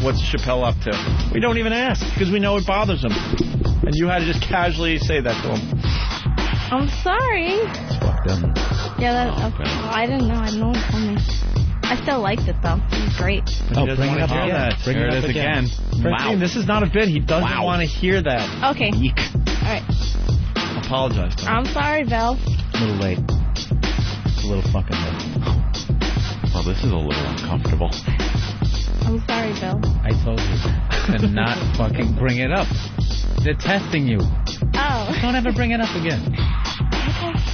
S6: What's Chappelle up to? We don't even ask, because we know it bothers him. And you had to just casually say that to him.
S14: I'm sorry.
S2: Fuck them.
S14: Yeah, I didn't know. I didn't know what told me. I still liked it, though. It was great.
S2: Bring it up again.
S6: That.
S2: Bring
S4: There
S2: it
S4: it
S2: up
S4: is again.
S6: Francine,
S4: Wow.
S6: this is not a bit. He doesn't want to hear that.
S14: Okay.
S6: Eek.
S14: All right.
S6: Apologize to him.
S14: I'm sorry, Bill.
S2: A little late. It's a little fucking late.
S4: Well, this is a little uncomfortable.
S14: I'm sorry, Bill.
S2: I told you to not fucking bring it up. They're testing you.
S14: Oh.
S2: Don't ever bring it up again.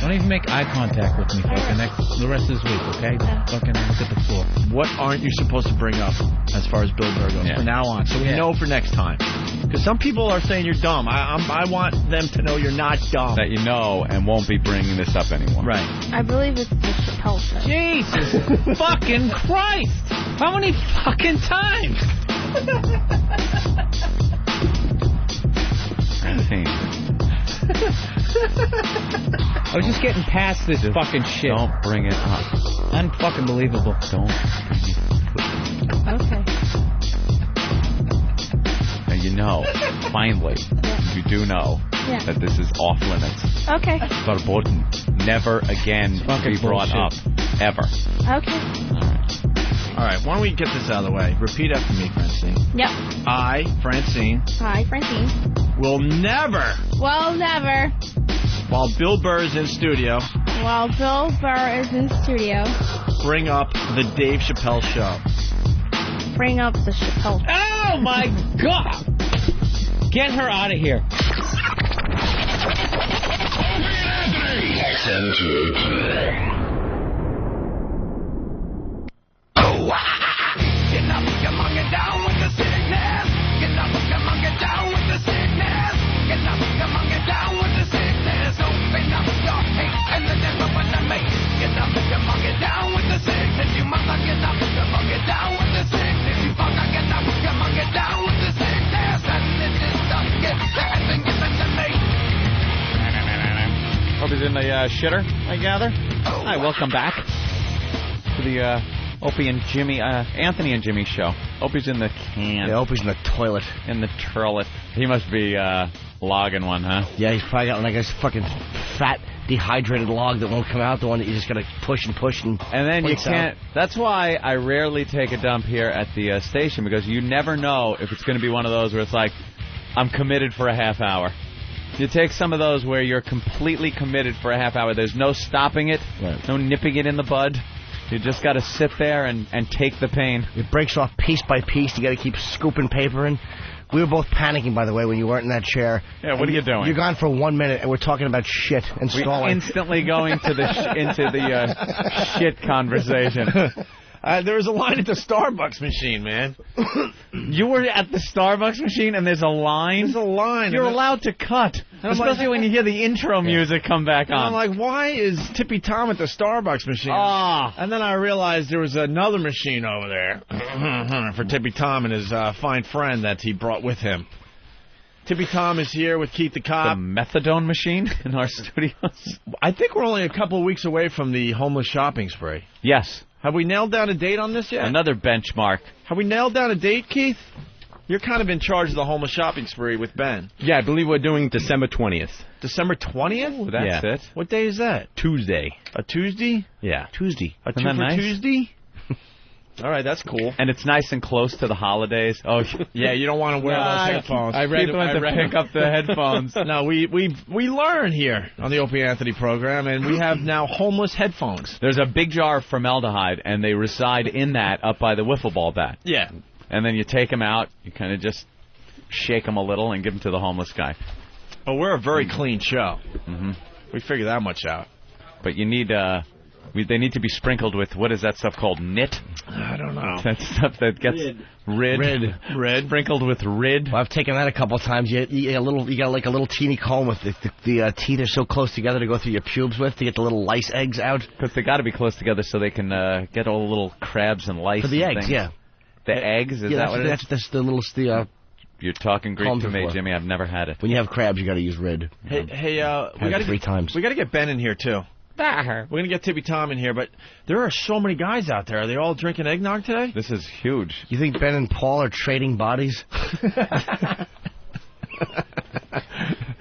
S2: Don't even make eye contact with me for the rest of this week, okay? Fucking look at the floor.
S6: What aren't you supposed to bring up as far as Bill Burr goes from now on? So we know for next time. Because some people are saying you're dumb. I want them to know you're not dumb.
S4: That you know and won't be bringing this up anymore.
S6: Right.
S14: I believe it's the Chappelle show.
S2: Jesus fucking Christ! How many fucking times? I was just getting past this fucking shit.
S4: Don't bring it up.
S2: Unfucking believable.
S4: Don't bring it up.
S14: Okay.
S4: Now you know, finally, you do know that this is off limits.
S14: Okay.
S4: Verboten. Never again be brought up. Ever.
S14: Okay.
S6: All right, why don't we get this out of the way? Repeat after me, Francine.
S14: Yep.
S6: I, Francine,
S14: Hi, Francine.
S6: will never,
S14: Well, never.
S6: while Bill Burr is in studio,
S14: While Bill Burr is in studio,
S6: bring up the Dave Chappelle show.
S14: bring up the Chappelle show.
S2: Oh, my God! Get her out of here.
S4: Hope he's in the shitter, I gather. Hi, welcome back to the Opie and Jimmy, Anthony and Jimmy show. Opie's in the can.
S10: Yeah, Opie's in the toilet.
S4: In the turlet. He must be logging one, huh?
S10: Yeah, he's probably got like a fucking fat, dehydrated log that won't come out, the one that you just gotta push and push and
S4: then you
S10: points
S4: can't.
S10: out.
S4: That's why I rarely take a dump here at the station, because you never know if it's going to be one of those where it's like, I'm committed for a half hour. You take some of those where you're completely committed for a half hour. There's no stopping it, no nipping it in the bud. You just got to sit there and take the pain.
S10: It breaks off piece by piece. You got to keep scooping paper in. We were both panicking, by the way, when you weren't in that chair.
S4: Yeah, what are you doing?
S10: You're gone for 1 minute, and we're talking about shit and stalling.
S4: We're instantly going to into the shit conversation.
S6: There was a line at the Starbucks machine, man.
S4: You were at the Starbucks machine, and there's a line?
S6: There's a line.
S4: You're allowed to cut, especially when you hear the intro music come back on.
S6: I'm like, why is Tippy Tom at the Starbucks machine? And then I realized there was another machine over there for Tippy Tom and his fine friend that he brought with him. Tippy Tom is here with Keith the Cop.
S4: The methadone machine in our studios?
S6: I think we're only a couple of weeks away from the homeless shopping spree.
S4: Yes.
S6: Have we nailed down a date on this yet?
S4: Another benchmark.
S6: Have we nailed down a date, Keith? You're kind of in charge of the homeless shopping spree with Ben.
S19: Yeah, I believe we're doing December 20th.
S6: December 20th?
S4: Ooh, that's it.
S6: What day is that?
S19: Tuesday.
S6: A Tuesday?
S19: Yeah.
S10: Tuesday.
S6: A
S4: Isn't that nice?
S6: Tuesday? All right, that's cool.
S4: And it's nice and close to the holidays. Oh,
S6: yeah, you don't want to wear those headphones.
S4: People have to pick up the headphones.
S6: No, we learn here on the Opie Anthony program, and we have now homeless headphones.
S4: There's a big jar of formaldehyde, and they reside in that up by the wiffle ball bat.
S6: Yeah.
S4: And then you take them out, you kind of just shake them a little and give them to the homeless guy.
S6: Oh, we're a very clean show.
S4: Mm-hmm.
S6: We figure that much out.
S4: But you need... they need to be sprinkled with, what is that stuff called? Nit?
S6: I don't know.
S4: That stuff that gets rid. Sprinkled with rid.
S10: Well, I've taken that a couple of times. You got like a little teeny comb with the teeth are so close together to go through your pubes with to get the little lice eggs out.
S4: Because they got to be close together so they can get all the little crabs and lice.
S10: For the eggs,
S4: things.
S10: yeah.
S4: The eggs? Is that what it is?
S10: That's the little...
S4: You're talking Greek to me, Jimmy. I've never had it.
S10: When you have crabs, you got to use rid.
S6: Hey, we got
S10: 3 times.
S6: We got to get Ben in here too. We're going to get Tippy Tom in here, but there are so many guys out there. Are they all drinking eggnog today?
S4: This is huge.
S10: You think Ben and Paul are trading bodies?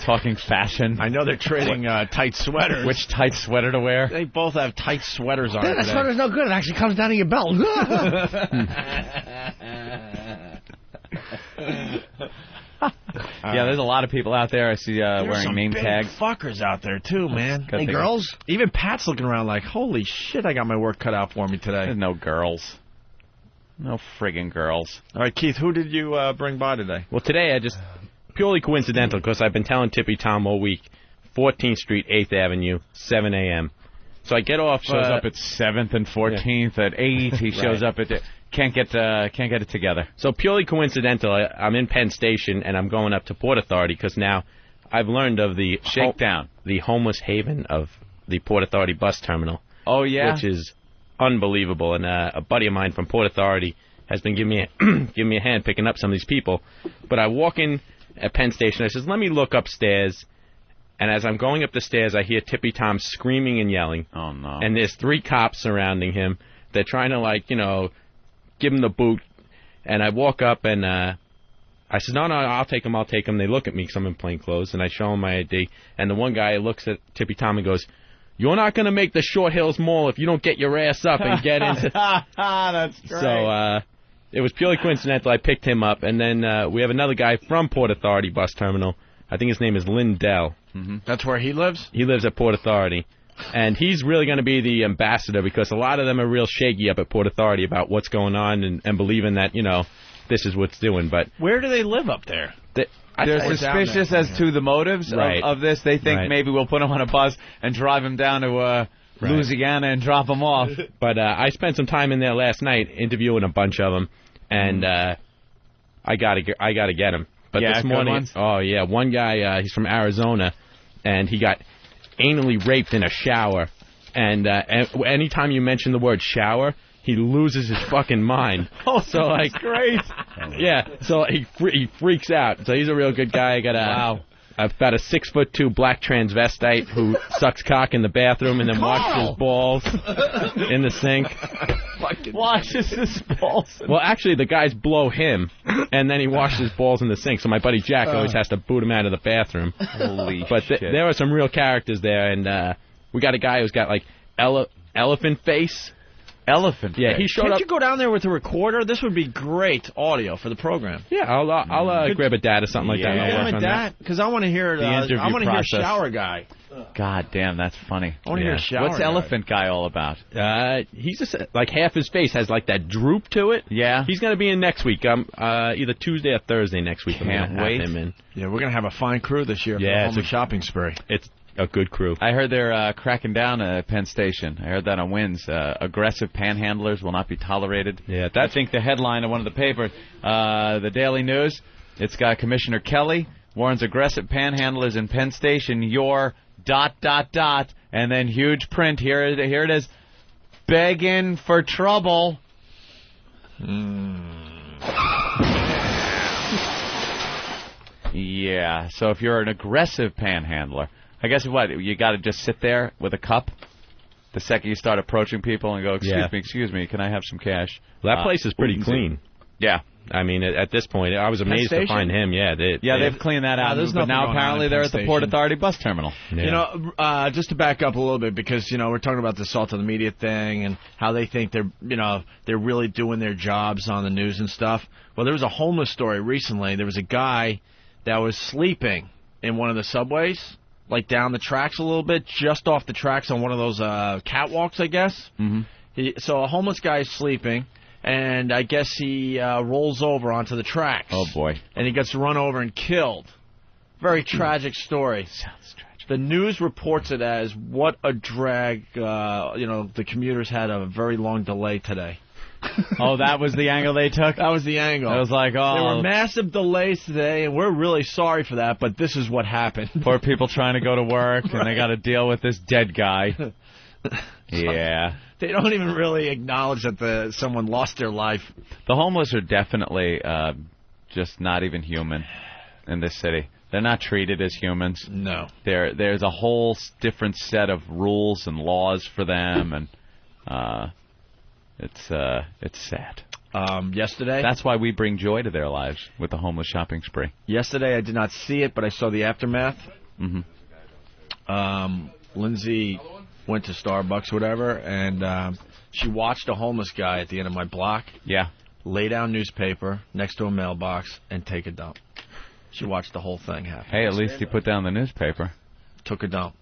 S4: Talking fashion.
S6: I know they're trading tight sweaters.
S4: Which tight sweater to wear?
S6: They both have tight sweaters on.
S10: That sweater's no good. It actually comes down to your belt.
S4: Yeah, there's a lot of people out there I see wearing name tags.
S6: Fuckers out there too, man.
S10: Hey, girls?
S6: Even Pat's looking around like, holy shit, I got my work cut out for me today.
S4: There's no girls. No friggin' girls.
S6: All right, Keith, who did you bring by today?
S19: Well, today I just, purely coincidental, because I've been telling Tippy Tom all week, 14th Street, 8th Avenue, 7 a.m. So I get off...
S4: Shows up at 7th and 14th at 8. He shows up at... Can't get it together.
S19: So purely coincidental, I'm in Penn Station, and I'm going up to Port Authority, because now I've learned of the...
S4: Shakedown.
S19: The homeless haven of the Port Authority bus terminal.
S4: Oh, yeah?
S19: Which is unbelievable. And a buddy of mine from Port Authority has been giving me a hand picking up some of these people. But I walk in at Penn Station, I says, let me look upstairs. And as I'm going up the stairs, I hear Tippy Tom screaming and yelling.
S4: Oh, no.
S19: And there's 3 cops surrounding him. They're trying to, give him the boot. And I walk up and I said, no, I'll take him. They look at me because I'm in plain clothes. And I show him my ID. And the one guy looks at Tippy Tom and goes, you're not going to make the Short Hills Mall if you don't get your ass up and get into...
S4: That's great.
S19: So it was purely coincidental. I picked him up. And then we have another guy from Port Authority bus terminal. I think his name is Lindell.
S6: Mm-hmm. That's where he lives?
S19: He lives at Port Authority. And he's really going to be the ambassador because a lot of them are real shaky up at Port Authority about what's going on and believing that, this is what's doing. But
S6: where do they live up there?
S4: They're suspicious as to the motives of this. They think maybe we'll put him on a bus and drive him down to Louisiana and drop him off.
S19: But I spent some time in there last night interviewing a bunch of them, and I gotta get him. But this morning, one guy, he's from Arizona, and he got anally raped in a shower. And anytime you mention the word shower, he loses his fucking mind.
S4: Oh, so like great.
S19: Yeah, so he freaks out. So he's a real good guy. I've got a 6'2" black transvestite who sucks cock in the bathroom and then washes his balls in the sink.
S4: Washes his balls.
S19: Well, actually, the guys blow him, and then he washes his balls in the sink. So my buddy Jack always has to boot him out of the bathroom.
S4: Holy
S19: but
S4: shit.
S19: There are some real characters there, and we got a guy who's got like elephant face.
S4: Elephant.
S19: Yeah, he showed
S6: Can't
S19: up.
S6: you go down there with a recorder? This would be great audio for the program.
S19: Yeah, I'll grab a dad or something like that. And I'll work on that.
S6: Because I want to hear
S4: The interview
S6: I want to hear
S4: process.
S6: Shower Guy.
S4: God damn, that's funny.
S6: I want to hear Shower
S4: What's
S6: Guy.
S4: Elephant Guy all about?
S19: He's just like half his face has like that droop to it.
S4: Yeah.
S19: He's gonna be in next week. Either Tuesday or Thursday next week.
S4: Can't wait.
S19: Him in.
S6: Yeah, we're gonna have a fine crew this year.
S19: Yeah,
S6: for the shopping spree.
S19: It's a good crew.
S4: I heard they're cracking down at Penn Station. I heard that on Winds. Aggressive panhandlers will not be tolerated.
S19: Yeah,
S4: I think the headline of one of the papers, the Daily News, it's got Commissioner Kelly warns aggressive panhandlers in Penn Station, your ... and then huge print. Here it is. Begging for trouble. Yeah, so if you're an aggressive panhandler, I guess what, you got to just sit there with a cup the second you start approaching people and go, excuse me, can I have some cash?
S19: Well, that place is pretty clean.
S4: Yeah.
S19: I mean, at this point, I was amazed to find him. Yeah,
S4: they've cleaned that out.
S6: there's
S4: But
S6: nothing
S4: now
S6: going
S4: apparently
S6: on
S4: they're
S6: at
S4: at the
S6: Penn
S4: Port
S6: Station.
S4: Authority bus terminal.
S19: Yeah.
S6: You know, just to back up a little bit, because we're talking about the Salt of the Media thing and how they think they're really doing their jobs on the news and stuff. Well, there was a homeless story recently. There was a guy that was sleeping in one of the subways, like down the tracks a little bit, just off the tracks on one of those catwalks, I guess.
S4: Mm-hmm.
S6: So a homeless guy is sleeping, and I guess he rolls over onto the tracks.
S4: Oh, boy.
S6: And he gets run over and killed. Very tragic story.
S4: Sounds tragic.
S6: The news reports it as, what a drag. The commuters had a very long delay today.
S4: Oh, that was the angle they took?
S6: That was the angle.
S4: I was like,
S6: There were massive delays today, and we're really sorry for that, but this is what happened.
S4: Poor people trying to go to work, and they got to deal with this dead guy. Yeah.
S6: They don't even really acknowledge that someone lost their life.
S4: The homeless are definitely just not even human in this city. They're not treated as humans.
S6: No.
S4: There's a whole different set of rules and laws for them, and it's sad.
S6: Yesterday?
S4: That's why we bring joy to their lives with the homeless shopping spree.
S6: Yesterday I did not see it, but I saw the aftermath.
S4: Mm-hmm.
S6: Lindsay went to Starbucks, whatever, and she watched a homeless guy at the end of my block.
S4: Yeah.
S6: Lay down newspaper next to a mailbox and take a dump. She watched the whole thing happen.
S4: Hey, at least he put down the newspaper.
S6: Took a dump.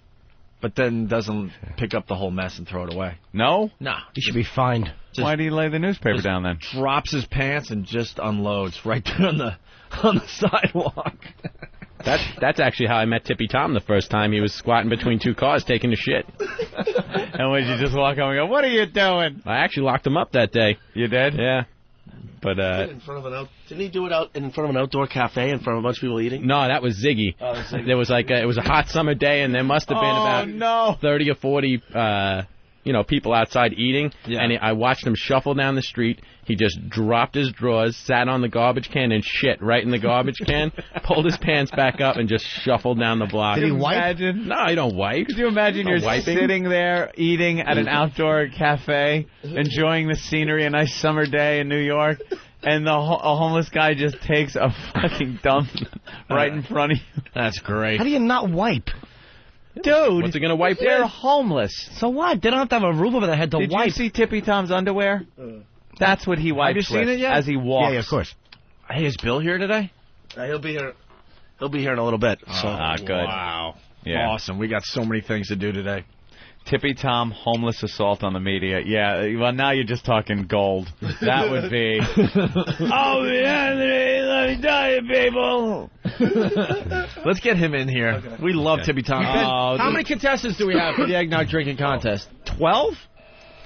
S6: But then doesn't pick up the whole mess and throw it away.
S4: No?
S6: No.
S10: He should be fined.
S4: Why do you lay the newspaper down then?
S6: Drops his pants and just unloads right there on the sidewalk.
S19: That's actually how I met Tippy Tom the first time. He was squatting between two cars taking a shit.
S4: And would you just walk over and go, what are you doing?
S19: I actually locked him up that day.
S4: You did?
S19: Yeah. But
S10: in front of didn't he do it out in front of an outdoor cafe in front of a bunch of people eating?
S19: No, that was Ziggy.
S10: Oh, Ziggy.
S19: There was it was a hot summer day, and there must have been about 30 or 40 people outside eating.
S6: Yeah.
S19: And I watched him shuffle down the street. He just dropped his drawers, sat on the garbage can, and shit right in the garbage can. Pulled his pants back up and just shuffled down the block.
S10: Did he wipe?
S4: Imagine?
S19: No, I don't wipe.
S4: Could you imagine you're sitting there eating at an outdoor cafe, enjoying the scenery, a nice summer day in New York, and a homeless guy just takes a fucking dump right in front of you?
S6: That's great.
S10: How do you not wipe?
S4: Dude,
S19: what's it gonna wipe?
S4: They're homeless.
S10: So what? They don't have to have a roof over their head to
S4: Did
S10: wipe.
S4: you see Tippy Tom's underwear? That's what he wipes
S6: Have you seen
S4: with
S6: it yet?
S4: as he walks.
S10: Yeah, of course.
S6: Hey, is Bill here today?
S10: He'll be here. He'll be here in a little bit. So.
S4: Good.
S6: Wow.
S4: Yeah.
S6: Awesome. We got so many things to do today.
S4: Tippy Tom, homeless assault on the media. Yeah, well, now you're just talking gold. That would be... Oh, Anthony, let me tell you, people.
S6: Let's get him in here. Okay. We love Tippy Tom. How many contestants do we have for the eggnog drinking contest? 12?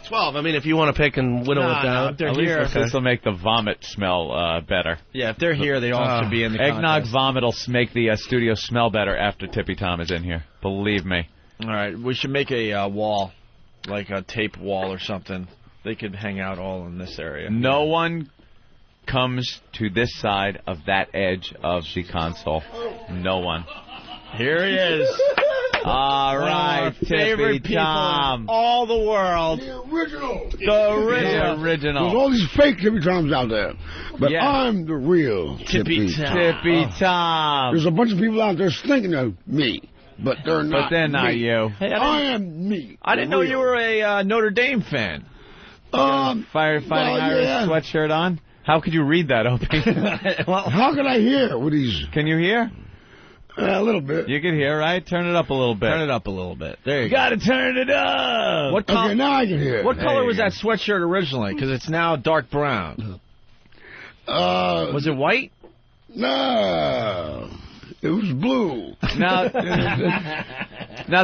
S10: 12. I mean, if you want to pick and whittle it down.
S6: if they're
S4: At
S6: here.
S4: least this will make the vomit smell better.
S6: Yeah, if they're here, they all should be in the
S4: Eggnog
S6: contest.
S4: vomit will make the studio smell better after Tippy Tom is in here. Believe me.
S6: All right, we should make a wall, like a tape wall or something. They could hang out all in this area.
S4: No one comes to this side of that edge of the console. No one.
S6: Here he is.
S4: All right, Tippy Tom.
S6: All the world.
S20: The original.
S4: The original.
S20: There's all these fake Tippy Toms out there. But
S4: Yeah.
S20: I'm the real Tippy Tom.
S4: Tippy Tom.
S20: There's a bunch of people out there thinking of me. But they're not
S4: But they're not
S20: me.
S4: you.
S6: Hey,
S20: I am me.
S6: I didn't know you were a Notre Dame fan.
S4: Firefighting Irish sweatshirt on? How could you read that, Opie?
S20: How can I hear what he's...
S4: Can you hear?
S20: A little bit.
S4: You can hear, right? Turn it up a little bit.
S6: Turn it up a little bit. There you go.
S4: Gotta turn it up!
S20: Okay, now I can hear.
S6: What color was that sweatshirt originally? Because it's now dark brown. Was it white?
S20: No. It was blue.
S4: Now,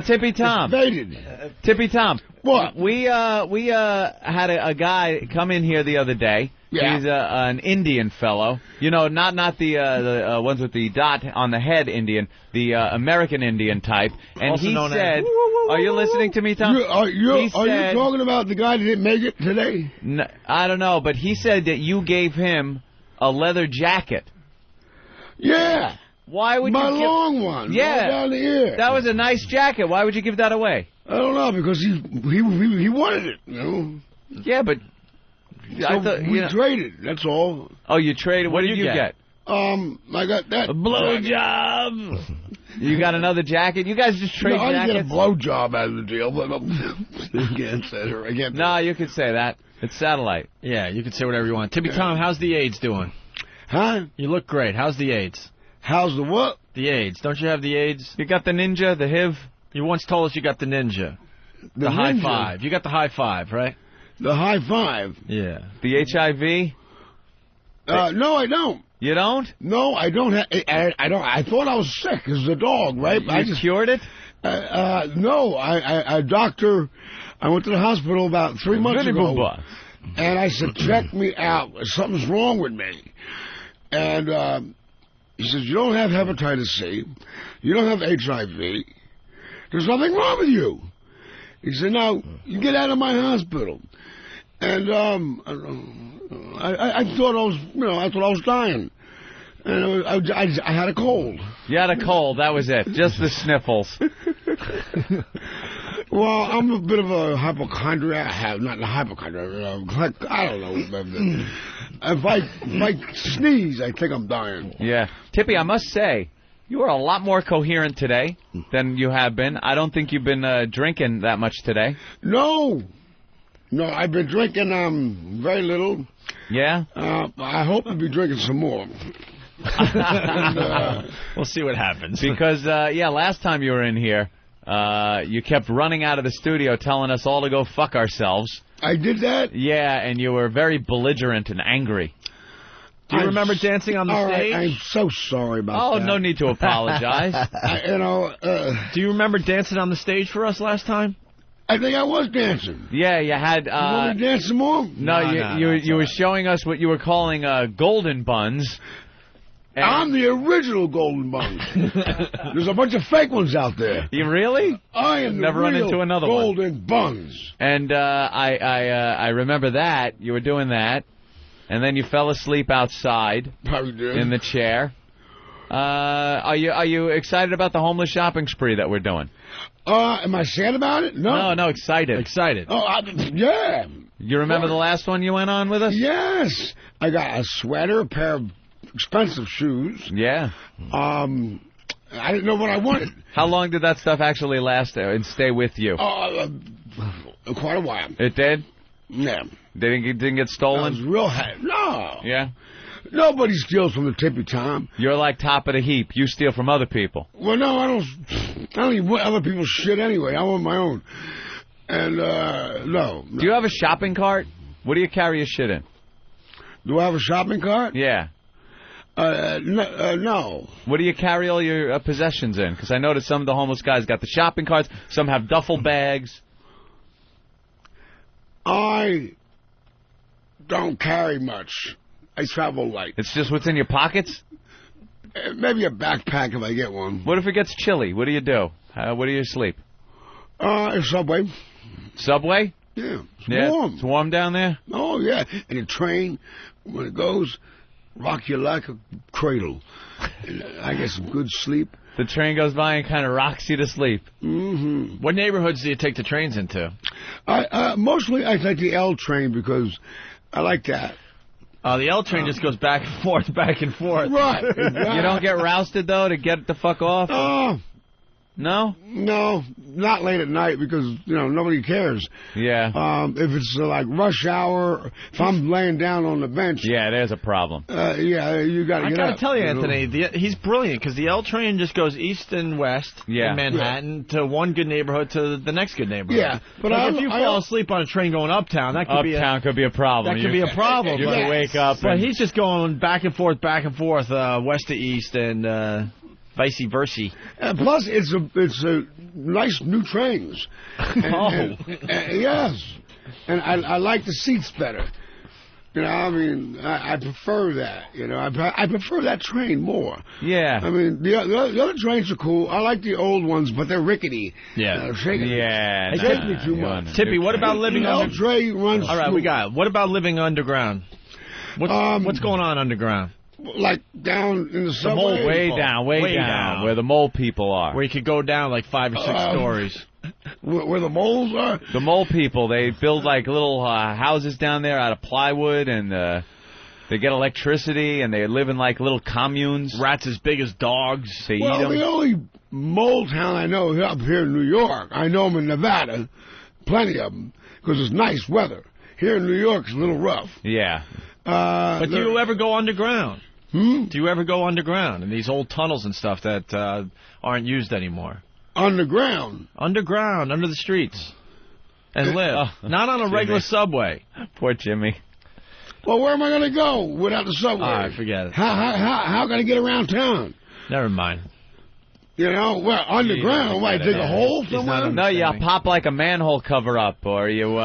S4: Tippy Tom.
S20: It's faded.
S4: Tippy Tom.
S20: What?
S4: We had a guy come in here the other day.
S20: Yeah.
S4: He's an Indian fellow. You know, not the ones with the dot on the head Indian, the American Indian type. And
S6: Also
S4: he
S6: known
S4: said, are you listening to me, Tom?
S20: Are you talking about the guy that didn't make it today?
S4: No, I don't know, but he said that you gave him a leather jacket.
S20: Yeah.
S4: Why would
S20: My
S4: you give...
S20: long one.
S4: Yeah.
S20: Right down the ear.
S4: That was a nice jacket. Why would you give that away?
S20: I don't know, because he wanted it, you know.
S4: Yeah, but...
S20: So
S4: I thought,
S20: we traded, that's all.
S4: Oh, you traded? What did you get?
S20: I got that.
S4: A blowjob. You got another jacket? You guys just trade
S20: I
S4: jackets?
S20: didn't get a blowjob out of the deal, but I can't.
S4: No, you could say that. It's satellite.
S6: Yeah, you can say whatever you want. Tippy Tom, how's the AIDS doing?
S20: Huh?
S6: You look great. How's the AIDS?
S20: How's the what?
S6: The AIDS. Don't you have the AIDS?
S4: You got the ninja, the HIV?
S6: You once told us you got the ninja. The high
S20: ninja?
S6: five. You got the high five, right?
S20: The high five.
S6: Yeah.
S4: The HIV?
S20: No, I don't.
S4: You don't?
S20: No, I don't. I don't. I thought I was sick as a dog, right?
S4: I just cured it?
S20: No, a doctor. I went to the hospital about 3 months ago, and I said, "Check me out. Something's wrong with me." And he says, "You don't have hepatitis C. You don't have HIV. There's nothing wrong with you." He said, "Now you get out of my hospital." And I thought I was dying, and I had a cold.
S4: You had a cold. That was it. Just the sniffles.
S20: Well, I'm a bit of a hypochondriac. Not a hypochondriac. I don't know. If I sneeze, I think I'm dying.
S4: Yeah. Tippy, I must say, you are a lot more coherent today than you have been. I don't think you've been drinking that much today.
S20: No, I've been drinking very little.
S4: Yeah?
S20: I hope to be drinking some more.
S6: We'll see what happens.
S4: Because, last time you were in here, you kept running out of the studio telling us all to go fuck ourselves.
S20: I did that?
S4: Yeah, and you were very belligerent and angry.
S6: Do you remember dancing on the stage?
S20: I'm so sorry about that.
S4: Oh, no need to apologize.
S6: Do you remember dancing on the stage for us last time?
S20: I think I was dancing.
S4: Yeah, you had...
S20: you want me to dance some more?
S4: No, you were showing us what you were calling golden buns.
S20: I'm the original golden buns. There's a bunch of fake ones out there.
S4: You really?
S20: I am the
S4: Never run into another
S20: golden buns.
S4: And I remember that. You were doing that. And then you fell asleep outside in the chair. Are you excited about the homeless shopping spree that we're doing?
S20: Am I sad about it? No.
S4: No, excited.
S6: Excited.
S20: Oh, yeah.
S4: You remember the last one you went on with us?
S20: Yes. I got a sweater, a pair of expensive shoes.
S4: Yeah.
S20: I didn't know what I wanted.
S4: How long did that stuff actually last and stay with you?
S20: Quite a while.
S4: It did?
S20: Yeah.
S4: Didn't get stolen?
S20: I was real happy. No.
S4: Yeah?
S20: Nobody steals from the Tippy Tom.
S4: You're like top of the heap. You steal from other people.
S20: Well, no, I don't even want other people's shit anyway. I want my own. And, no.
S4: Do you have a shopping cart? What do you carry your shit in?
S20: Do I have a shopping cart?
S4: Yeah.
S20: No.
S4: What do you carry all your possessions in? Because I noticed some of the homeless guys got the shopping carts. Some have duffel bags.
S20: I don't carry much. I travel light.
S4: It's just what's in your pockets?
S20: Maybe a backpack if I get one.
S4: What if it gets chilly? What do you do? Where do you sleep?
S20: Subway.
S4: Subway?
S20: Yeah. It's warm.
S4: It's warm down there?
S20: Oh, yeah. And the train, when it goes, rock you like a cradle. And I get some good sleep.
S4: The train goes by and kind of rocks you to sleep.
S20: Mm-hmm.
S6: What neighborhoods do you take the trains into?
S20: Mostly I take the L train because I like that.
S6: The L train just goes back and forth, back and forth.
S20: Right.
S4: You don't get rousted, though, to get the fuck off? No?
S20: No, not late at night because, nobody cares.
S4: Yeah.
S20: If it's like rush hour, if I'm laying down on the bench.
S4: Yeah, there's a problem.
S20: You got to
S6: I
S20: get
S6: gotta
S20: up,
S6: tell you, Anthony, he's brilliant because the L train just goes east and west in Manhattan to one good neighborhood to the next good neighborhood.
S20: Yeah, but
S6: if you fall asleep on a train going uptown, that could
S4: could be a problem.
S6: That could be a problem.
S4: You could wake up.
S6: But he's just going back and forth, west to east, and vice versa.
S20: And plus, it's a nice new trains. Yes, and I like the seats better. I prefer that. I prefer that train more.
S4: Yeah.
S20: I mean, the other trains are cool. I like the old ones, but they're rickety.
S6: Yeah.
S20: They take me too much.
S6: Tippy, what about living
S20: underground? Train runs.
S6: All right, we got it. What about living underground? What's going on underground?
S20: Like down in the subway?
S4: Way down, where the mole people are.
S6: Where you could go down like 5 or 6 stories.
S20: Where the moles are?
S4: The mole people, they build like little houses down there out of plywood, and they get electricity, and they live in like little communes.
S6: Rats as big as dogs.
S4: They eat them.
S20: The only mole town I know is up here in New York. I know them in Nevada, plenty of them, because it's nice weather. Here in New York, it's a little rough.
S4: Yeah.
S6: But do you ever go underground? Do you ever go underground in these old tunnels and stuff that aren't used anymore?
S20: Underground?
S6: Underground, under the streets. And live. Not on a regular subway.
S4: Poor Jimmy.
S20: Well, where am I going to go without the subway?
S6: All right, forget it.
S20: How can I get around town?
S6: Never mind.
S20: Underground, why, dig a hole somewhere?
S4: No, you pop like a manhole cover up, or you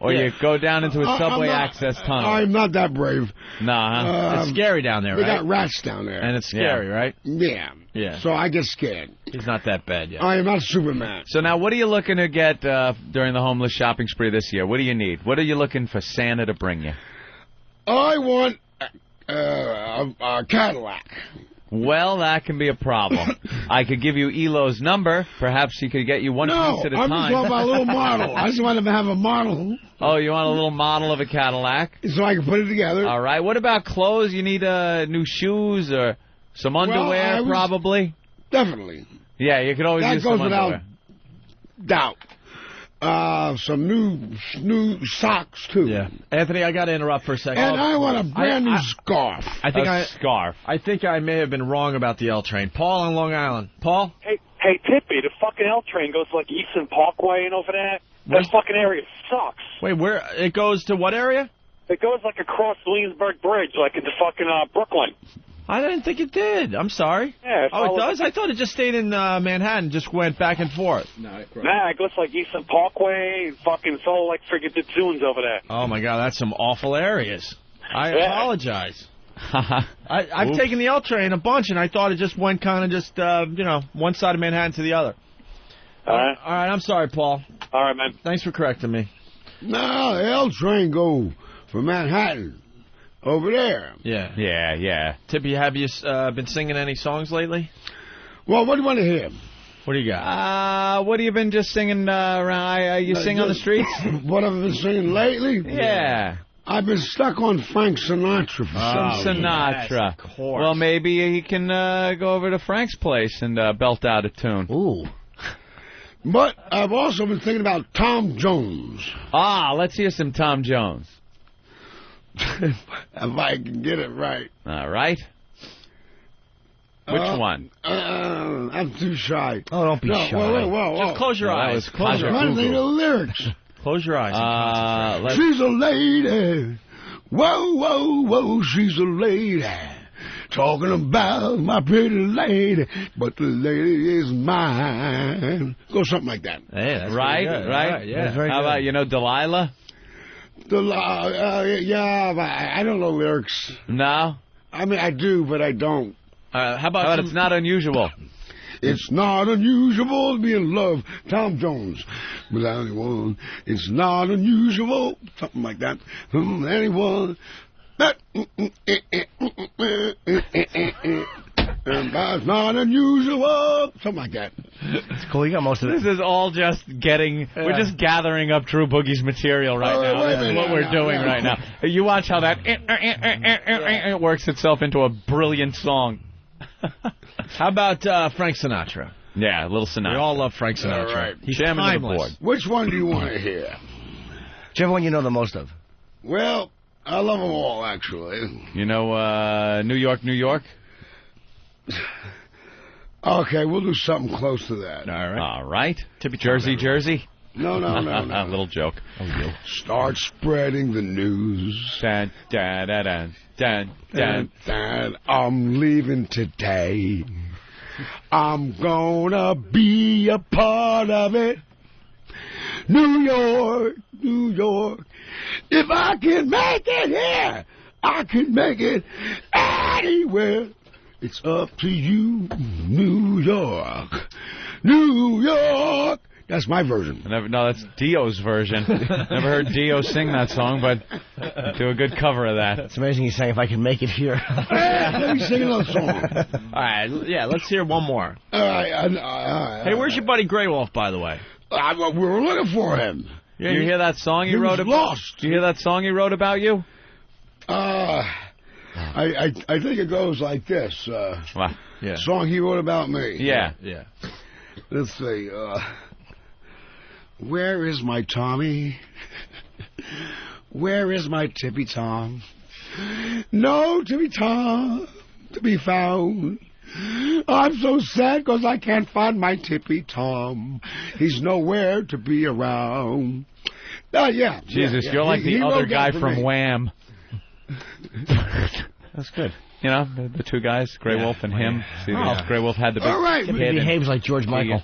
S4: you go down into a subway access tunnel.
S20: I'm not that brave.
S4: Nah,
S6: it's scary down there, right?
S20: They got rats down there.
S6: And it's scary, right?
S20: Yeah.
S6: Yeah.
S20: So I get scared.
S6: He's not that bad yet.
S20: I am not Superman.
S4: So now, what are you looking to get during the homeless shopping spree this year? What do you need? What are you looking for Santa to bring you?
S20: I want a Cadillac.
S4: Well, that can be a problem. I could give you Elo's number. Perhaps he could get you one piece at a time.
S20: No, I'm just talking about a little model. I just want to have a model.
S4: Oh, you want a little model of a Cadillac?
S20: So I can put it together.
S4: All right. What about clothes? You need new shoes or some underwear, probably?
S20: Definitely.
S4: Yeah, you could always use some underwear.
S20: Doubt. Some new socks, too.
S6: Yeah. Anthony, I got to interrupt for a second.
S20: And I want a brand new scarf.
S4: Scarf.
S6: I think I may have been wrong about the L train. Paul on Long Island. Paul?
S16: Hey, Tippy, the fucking L train goes like Eastern Parkway and over there. That fucking area sucks.
S6: Wait, where? It goes to what area?
S16: It goes like across Williamsburg Bridge, like into fucking Brooklyn.
S6: I didn't think it did. I'm sorry.
S16: Yeah.
S6: Oh, it does? I thought it just stayed in Manhattan, just went back and forth.
S16: Nah, it goes like Eastern Parkway, fucking it's all like friggin' the tunes over there.
S6: Oh, my God, that's some awful areas. I apologize. I've taken the L train a bunch, and I thought it just went kind of just, one side of Manhattan to the other.
S16: All right.
S6: All right, I'm sorry, Paul.
S16: All right, man.
S6: Thanks for correcting me.
S20: No, the L train go from Manhattan. Over there.
S6: Yeah. Tippy, have you been singing any songs lately?
S20: Well, what do you want to hear?
S6: What do you got?
S4: What have you been just singing around? You sing on the streets?
S20: What have I been singing lately?
S4: Yeah.
S20: I've been stuck on Frank Sinatra for
S4: some Sinatra.
S6: Yes, of course.
S4: Well, maybe he can go over to Frank's place and belt out a tune.
S6: Ooh.
S20: But I've also been thinking about Tom Jones.
S4: Let's hear some Tom Jones.
S20: If I can get it right.
S4: All right. Which one?
S20: I'm too shy.
S6: Oh, don't be shy.
S20: Whoa.
S6: Just close your eyes.
S20: Close your eyes. I'm trying to think of the lyrics.
S6: Close your eyes.
S20: She's a lady. Whoa, she's a lady. Talking about my pretty lady, but the lady is mine. Go something like that.
S6: Hey, that's
S4: right.
S6: Yeah.
S4: How about, Delilah?
S20: Yeah, but I don't know lyrics.
S4: No?
S20: I mean, I do, but I don't.
S6: How about
S4: It's not unusual?
S20: It's not unusual to be in love. Tom Jones. With anyone. It's not unusual. Something like that. From anyone. That's not unusual. Something like that.
S10: It's cool. You got most of it.
S4: This is all just we're just gathering up True Boogie's material right now. This is what we're doing right now. You watch how that
S6: it
S4: works itself into a brilliant song.
S6: How about Frank Sinatra?
S4: Yeah, a little Sinatra.
S6: We all love Frank Sinatra.
S20: All right.
S6: He's
S4: Chairman of the
S6: timeless.
S4: board.
S20: Which one do you want to hear?
S10: Whichever one you know the most of.
S20: Well, I love them all, actually.
S4: You know, New York, New York?
S20: Okay, we'll do something close to that.
S4: All right. Jersey, Jersey?
S20: No.
S4: Little joke.
S20: Start spreading the news.
S4: Dun, dun, dun, dun, dun, dun.
S20: Dun. I'm leaving today. I'm gonna be a part of it. New York, New York. If I can make it here, I can make it anywhere. It's up to you, New York. New York. That's my version.
S4: No, that's Dio's version. Never heard Dio sing that song, but do a good cover of that.
S10: It's amazing he's saying, if I can make it here.
S20: Let me sing another song.
S6: All right, yeah, let's hear one more.
S20: All right.
S6: Hey, where's your buddy Grey Wolf, by the way?
S20: We were looking for him.
S4: You hear that song he wrote about?
S20: Lost.
S4: Do you hear that song he wrote about you?
S20: I think it goes like this.
S4: Yeah.
S20: Song he wrote about me.
S4: Yeah.
S20: Let's see. Where is my Tommy? Where is my Tippy Tom? No Tippy Tom to be found. I'm so sad because I can't find my Tippy Tom. He's nowhere to be around. Yeah.
S4: Jesus, you're like the other guy from Wham. That's good. You know, the two guys, Grey Wolf and him. See, Grey Wolf had the big
S20: All right.
S10: He behaves like George Michael.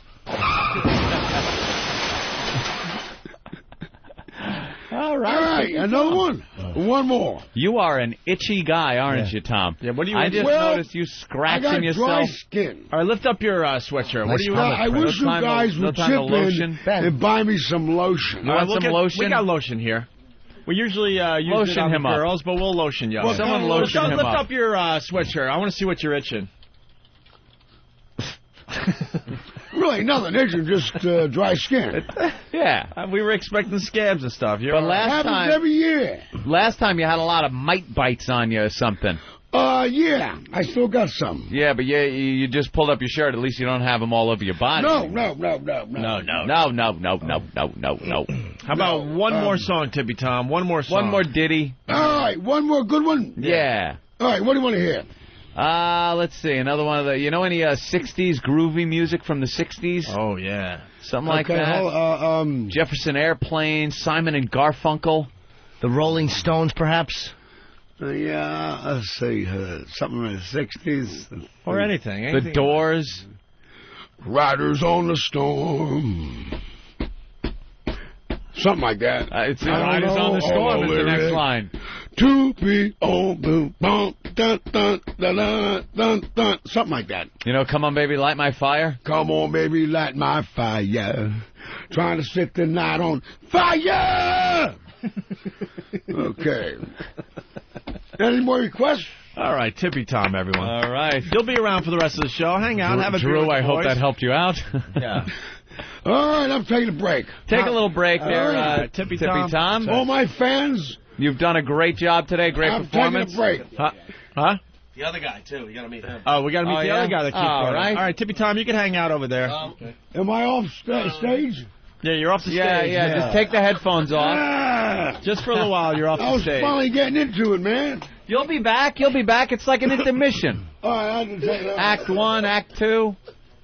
S20: All right, another one. One more.
S4: You are an itchy guy, aren't you, Tom?
S6: Yeah, what do you...
S4: I just noticed you scratching yourself.
S20: I got dry skin.
S6: All right, lift up your sweatshirt. What do you want?
S20: I wish you guys would chip in and buy me some lotion.
S4: You want some lotion?
S6: We got lotion here. We usually use
S4: lotion
S6: it on
S4: him
S6: the
S4: up.
S6: girls, but we'll lotion you.
S4: Well, someone lotion him
S6: lift
S4: up.
S6: Up your sweatshirt. I want to see what you're itching.
S20: Really, nothing. Itching, just dry skin.
S4: Yeah,
S6: we were expecting scabs and stuff.
S4: But last time,
S20: every year.
S4: Last time you had a lot of mite bites on you or something.
S20: Yeah, I still got some.
S4: Yeah, but you just pulled up your shirt. At least you don't have them all over your body.
S20: No.
S6: How about one more song, Tippy Tom? One more song.
S4: One more ditty.
S20: All right, one more good one.
S4: Yeah.
S20: All right, what do you want to hear?
S4: Let's see. Another one of the. You know any 60s groovy music from the 60s?
S6: Oh yeah,
S4: something like that. Jefferson Airplane, Simon and Garfunkel,
S10: the Rolling Stones, perhaps.
S20: Yeah, let's see, something in the 60s.
S6: Or anything.
S4: The Doors.
S20: Riders on the Storm. Something like that.
S4: It's Riders on the Storm is the next line.
S20: To be on the bump, dun, dun, dun, dun, dun, dun. Something like that.
S4: You know, Come On Baby, Light My Fire?
S20: Come on, baby, light my fire. Trying to set the night on fire! Okay. Any more requests?
S6: All right, Tippy Tom, everyone.
S4: All right.
S6: You'll be around for the rest of the show. Hang out, have a
S4: Drew,
S6: beer with
S4: I
S6: the
S4: hope
S6: boys.
S4: that helped you out.
S6: Yeah.
S20: All right, I'm taking a break.
S4: Take a little break there,
S20: right.
S6: Tippy Tom.
S20: All my fans.
S4: You've done a great job today. Great performance.
S20: I'm taking a break.
S6: Huh?
S10: The other guy, too. You got to meet him.
S6: Oh, we got to meet the other guy that keeps
S4: All
S6: going.
S4: right.
S6: All right, Tippy Tom, you can hang out over there.
S10: Okay.
S20: Am I off stage?
S6: Yeah, you're off the stage.
S4: Yeah, just take the headphones off.
S6: Just for a little while, you're off
S20: I
S6: the
S20: was
S6: stage.
S20: finally getting into it, man.
S4: You'll be back. It's like an intermission.
S20: All right, I can take that.
S4: Act 1, Act 2.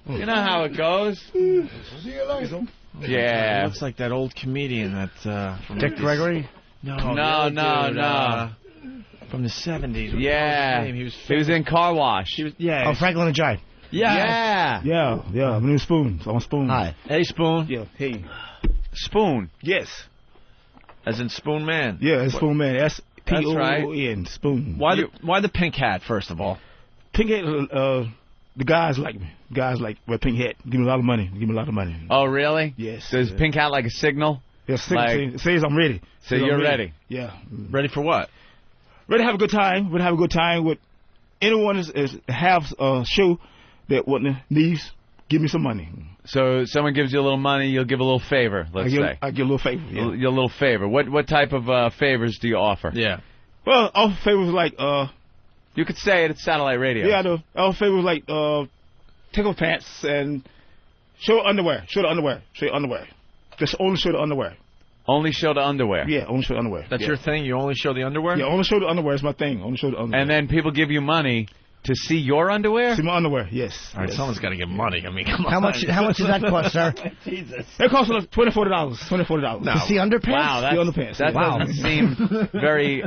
S4: You know how it goes.
S20: See you later.
S4: Yeah.
S6: Looks like that old comedian that from
S10: Dick Gregory?
S6: No. From the 70s.
S4: Yeah. He was in Car Wash.
S6: Yeah.
S10: Oh, Franklin and Jai.
S4: Yeah.
S12: Yeah. My name's Spoon. I'm Spoon.
S10: Hi.
S6: Hey, Spoon.
S12: Yeah. Hey.
S4: Spoon.
S12: Yes.
S6: As in Spoon Man.
S12: Yeah, it's Spoon Man.
S4: That's
S12: S-P-O-O-N. Spoon.
S6: Why the pink hat, first of all?
S12: Pink hat, the guys like me. Guys like wear pink hat. Give me a lot of money.
S4: Oh, really?
S12: Yes.
S4: Does Pink Hat like a signal?
S12: Yeah, it says I'm ready.
S4: So you're ready?
S12: Yeah.
S6: Ready for what?
S12: Ready to have a good time. Ready to have a good time with anyone is have a show that needs. Give me some money.
S4: So someone gives you a little money, you'll give a little favor, let's say.
S12: I give a little favor. Yeah.
S4: A little favor. What type of favors do you offer?
S12: Yeah. Well, all favors like
S4: You could say it at satellite radio.
S12: Yeah, I know. All favors like take off pants and Show underwear. Show the underwear. Show the underwear. Just only show the underwear.
S4: Only show the underwear.
S12: Yeah, only show the underwear.
S6: That's your thing? You only show the underwear?
S12: Yeah, only show the underwear is my thing. Only show the underwear.
S4: And then people give you money to see your underwear?
S12: See my underwear, yes.
S6: All right, someone's got to get money. I mean, come on.
S10: How much does that cost, sir?
S6: Jesus.
S12: It costs $24. $24.
S10: No. To see underpants?
S4: Wow,
S12: the underpants.
S4: That doesn't seem very...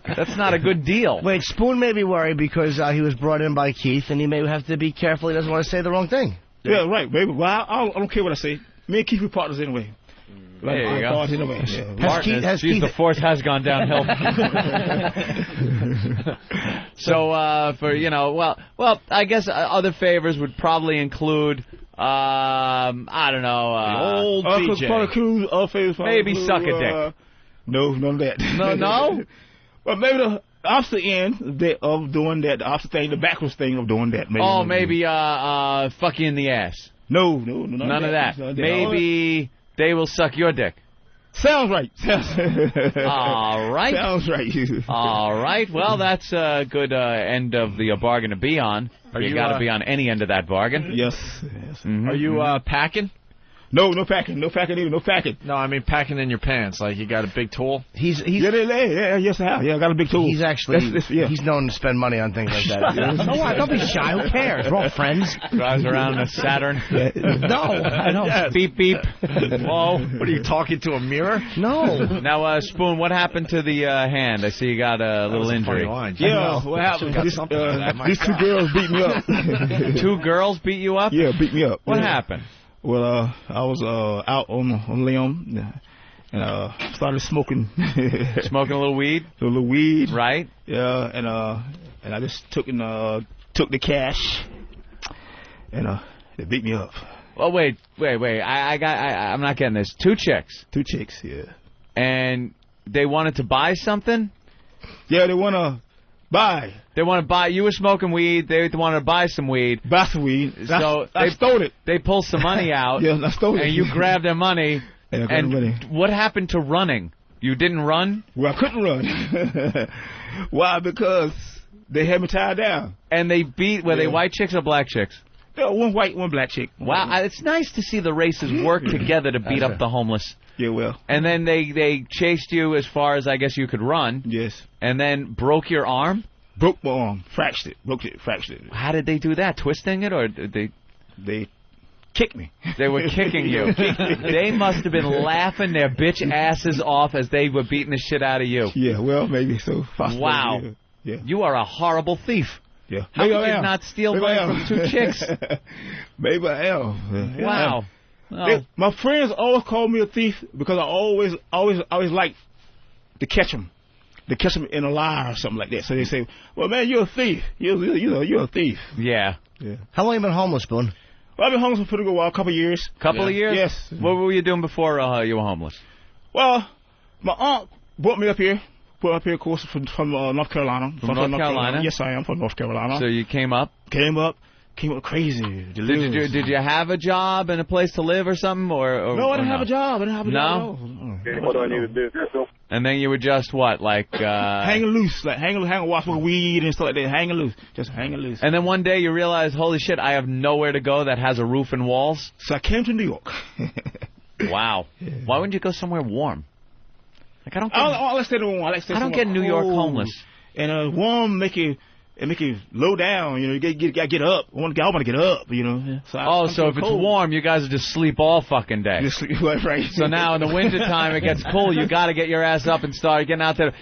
S4: That's not a good deal.
S10: Wait, Spoon may be worried because he was brought in by Keith, and he may have to be careful he doesn't want to say the wrong thing.
S12: Yeah, right, baby. Well, I don't care what I say. Me and Keith, we partners anyway.
S4: There you go.
S12: Anyway. Yeah.
S4: The force has gone downhill. So, for, well, I guess other favors would probably include, I don't know.
S6: The old BJ.
S4: Maybe suck a dick.
S12: No, none of that.
S4: No?
S12: Well, maybe the opposite end of doing that, the opposite thing, the backwards thing of doing that. Maybe,
S4: maybe fuck you in the ass.
S12: No,
S4: none of that. Maybe they will suck your dick.
S12: Sounds right.
S4: All right.
S12: Sounds right.
S4: All right. Well, that's a good end of the bargain to be on. You got to be on any end of that bargain.
S12: Yes.
S4: Mm-hmm.
S6: Are you packing?
S12: No packing. No packing either. No packing.
S6: No, I mean packing in your pants. Like you got a big tool?
S12: Yes, I have. Yeah, I got a big tool.
S10: He's actually, he's known to spend money on things like that. So what? Don't be shy. Who cares? We're all friends.
S4: Drives around in a Saturn.
S10: No, I don't.
S4: Yes. Beep, beep. Whoa.
S6: What are you, talking to a mirror?
S10: No.
S4: Now, Spoon, what happened to the hand? I see you got a little injury.
S12: Yeah, what happened? These two girls beat me up.
S4: 2 girls beat you up?
S12: Yeah, beat me up.
S4: What happened?
S12: Well, I was out on a limb and started smoking.
S4: Smoking a little weed?
S12: A little weed.
S4: Right.
S12: Yeah, and I just took the cash, and they beat me up.
S4: Oh, wait. I'm not getting this. 2 chicks?
S12: 2 chicks, yeah.
S4: And they wanted to buy something?
S12: Yeah, they want to buy.
S4: They want to buy. You were smoking weed. They wanted to buy some weed.
S12: Buy some weed.
S4: So
S12: I stole it.
S4: They pulled some money out.
S12: Yeah, I stole it.
S4: And you grabbed their money.
S12: And
S4: what happened to running? You didn't run?
S12: Well, I couldn't run. Why? Because they had me tied down.
S4: And they beat. Were they white chicks or black chicks?
S12: Yeah, one white, one black chick.
S4: Wow, it's nice to see the races work together to beat up the homeless.
S12: Yeah, well.
S4: And then they chased you as far as I guess you could run.
S12: Yes.
S4: And then broke your arm?
S12: Broke my arm. Fractured it.
S4: How did they do that? Twisting it, or did they
S12: kicked me?
S4: They were kicking you. They must have been laughing their bitch asses off as they were beating the shit out of you.
S12: Yeah, well, maybe so.
S4: Wow.
S12: Yeah.
S4: You are a horrible thief.
S12: Yeah.
S4: How could you not steal money from 2 chicks?
S12: Maybe I am. Yeah.
S4: Wow.
S12: My friends always call me a thief because I always like to catch them. To catch them in a lie or something like that. So they say, well, man, you're a thief. You're a thief.
S4: Yeah.
S10: How long have you been homeless, Spoon?
S12: Well, I've been homeless for a pretty good while, a couple of years.
S4: Couple of years?
S12: Yes.
S4: What were you doing before you were homeless?
S12: Well, my aunt brought me up here. Of course, from North Carolina.
S4: From North Carolina?
S12: Yes, I am from North Carolina.
S4: So you came up?
S12: Came up crazy.
S4: Did you have a job and a place to live or something? Or
S12: no, I didn't have a job.
S18: What do I need to do?
S4: And then you were just what, like
S12: hanging loose, like hanging watch with weed and stuff like that. Hanging loose, just hanging loose.
S4: And then one day you realized, holy shit, I have nowhere to go that has a roof and walls.
S12: So I came to New York.
S4: Wow. Yeah. Why wouldn't you go somewhere warm? Like I don't get New York homeless.
S12: And warm make you low down. You know, you gotta get up. I want to get up. You know.
S4: So if it's warm, you guys just sleep all fucking day.
S12: Right.
S4: So now in the wintertime, it gets cool. You got to get your ass up and start getting out there.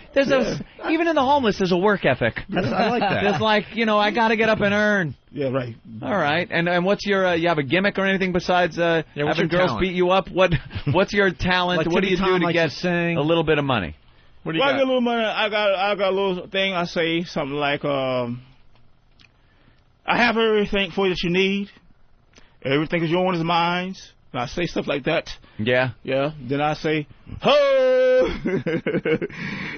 S4: Even in the homeless, there's a work ethic.
S10: I like that.
S4: There's like, I got to get up and earn.
S12: Yeah, right.
S4: All right. And what's your you have a gimmick or anything besides having girls beat you up? What's your talent?
S6: Like
S4: what do you do to get
S6: a
S4: little bit of money?
S6: What do you got?
S12: I get a little money. I got a little thing. I say something like, I have everything for you that you need. Everything is yours is mine. And I say stuff like that.
S4: Yeah.
S12: Yeah. Then I say, ho!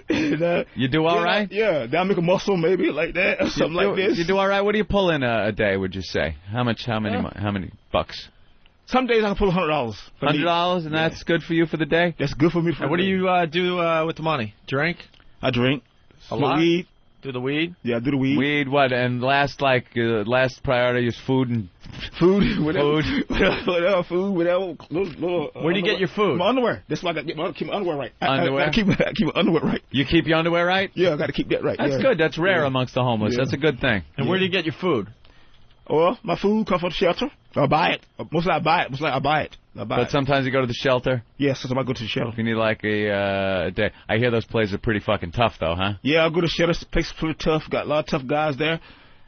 S12: And,
S4: you do all right?
S12: Yeah. Then I make a muscle maybe like that or something like this.
S4: You do all right? What do you pull in a day, would you say? How many bucks?
S12: Some days I can pull $100.
S4: $100, and that's good for you for the day?
S12: That's good for me.
S6: And what do you do with the money? Drink?
S12: I drink.
S6: A lot?
S12: Weed.
S6: Do the weed?
S12: Yeah, do the weed.
S4: Weed, what? And last priority is food and
S12: whatever, food, whatever.
S6: Where do you get your food?
S12: My underwear. That's why I got to keep my underwear right.
S4: Underwear?
S12: I keep my underwear right.
S4: You keep your underwear right?
S12: Yeah, I got to keep that right.
S4: That's good. That's rare amongst the homeless. That's a good thing.
S6: And where do you get your food?
S12: Well, my food comes from the shelter. I buy it. Mostly I buy it.
S4: But sometimes you go to the shelter?
S12: Yes, sometimes I go to the shelter.
S4: If you need like a day. I hear those places are pretty fucking tough though, huh?
S12: Yeah, I go to the shelter. The place is pretty tough. Got a lot of tough guys there.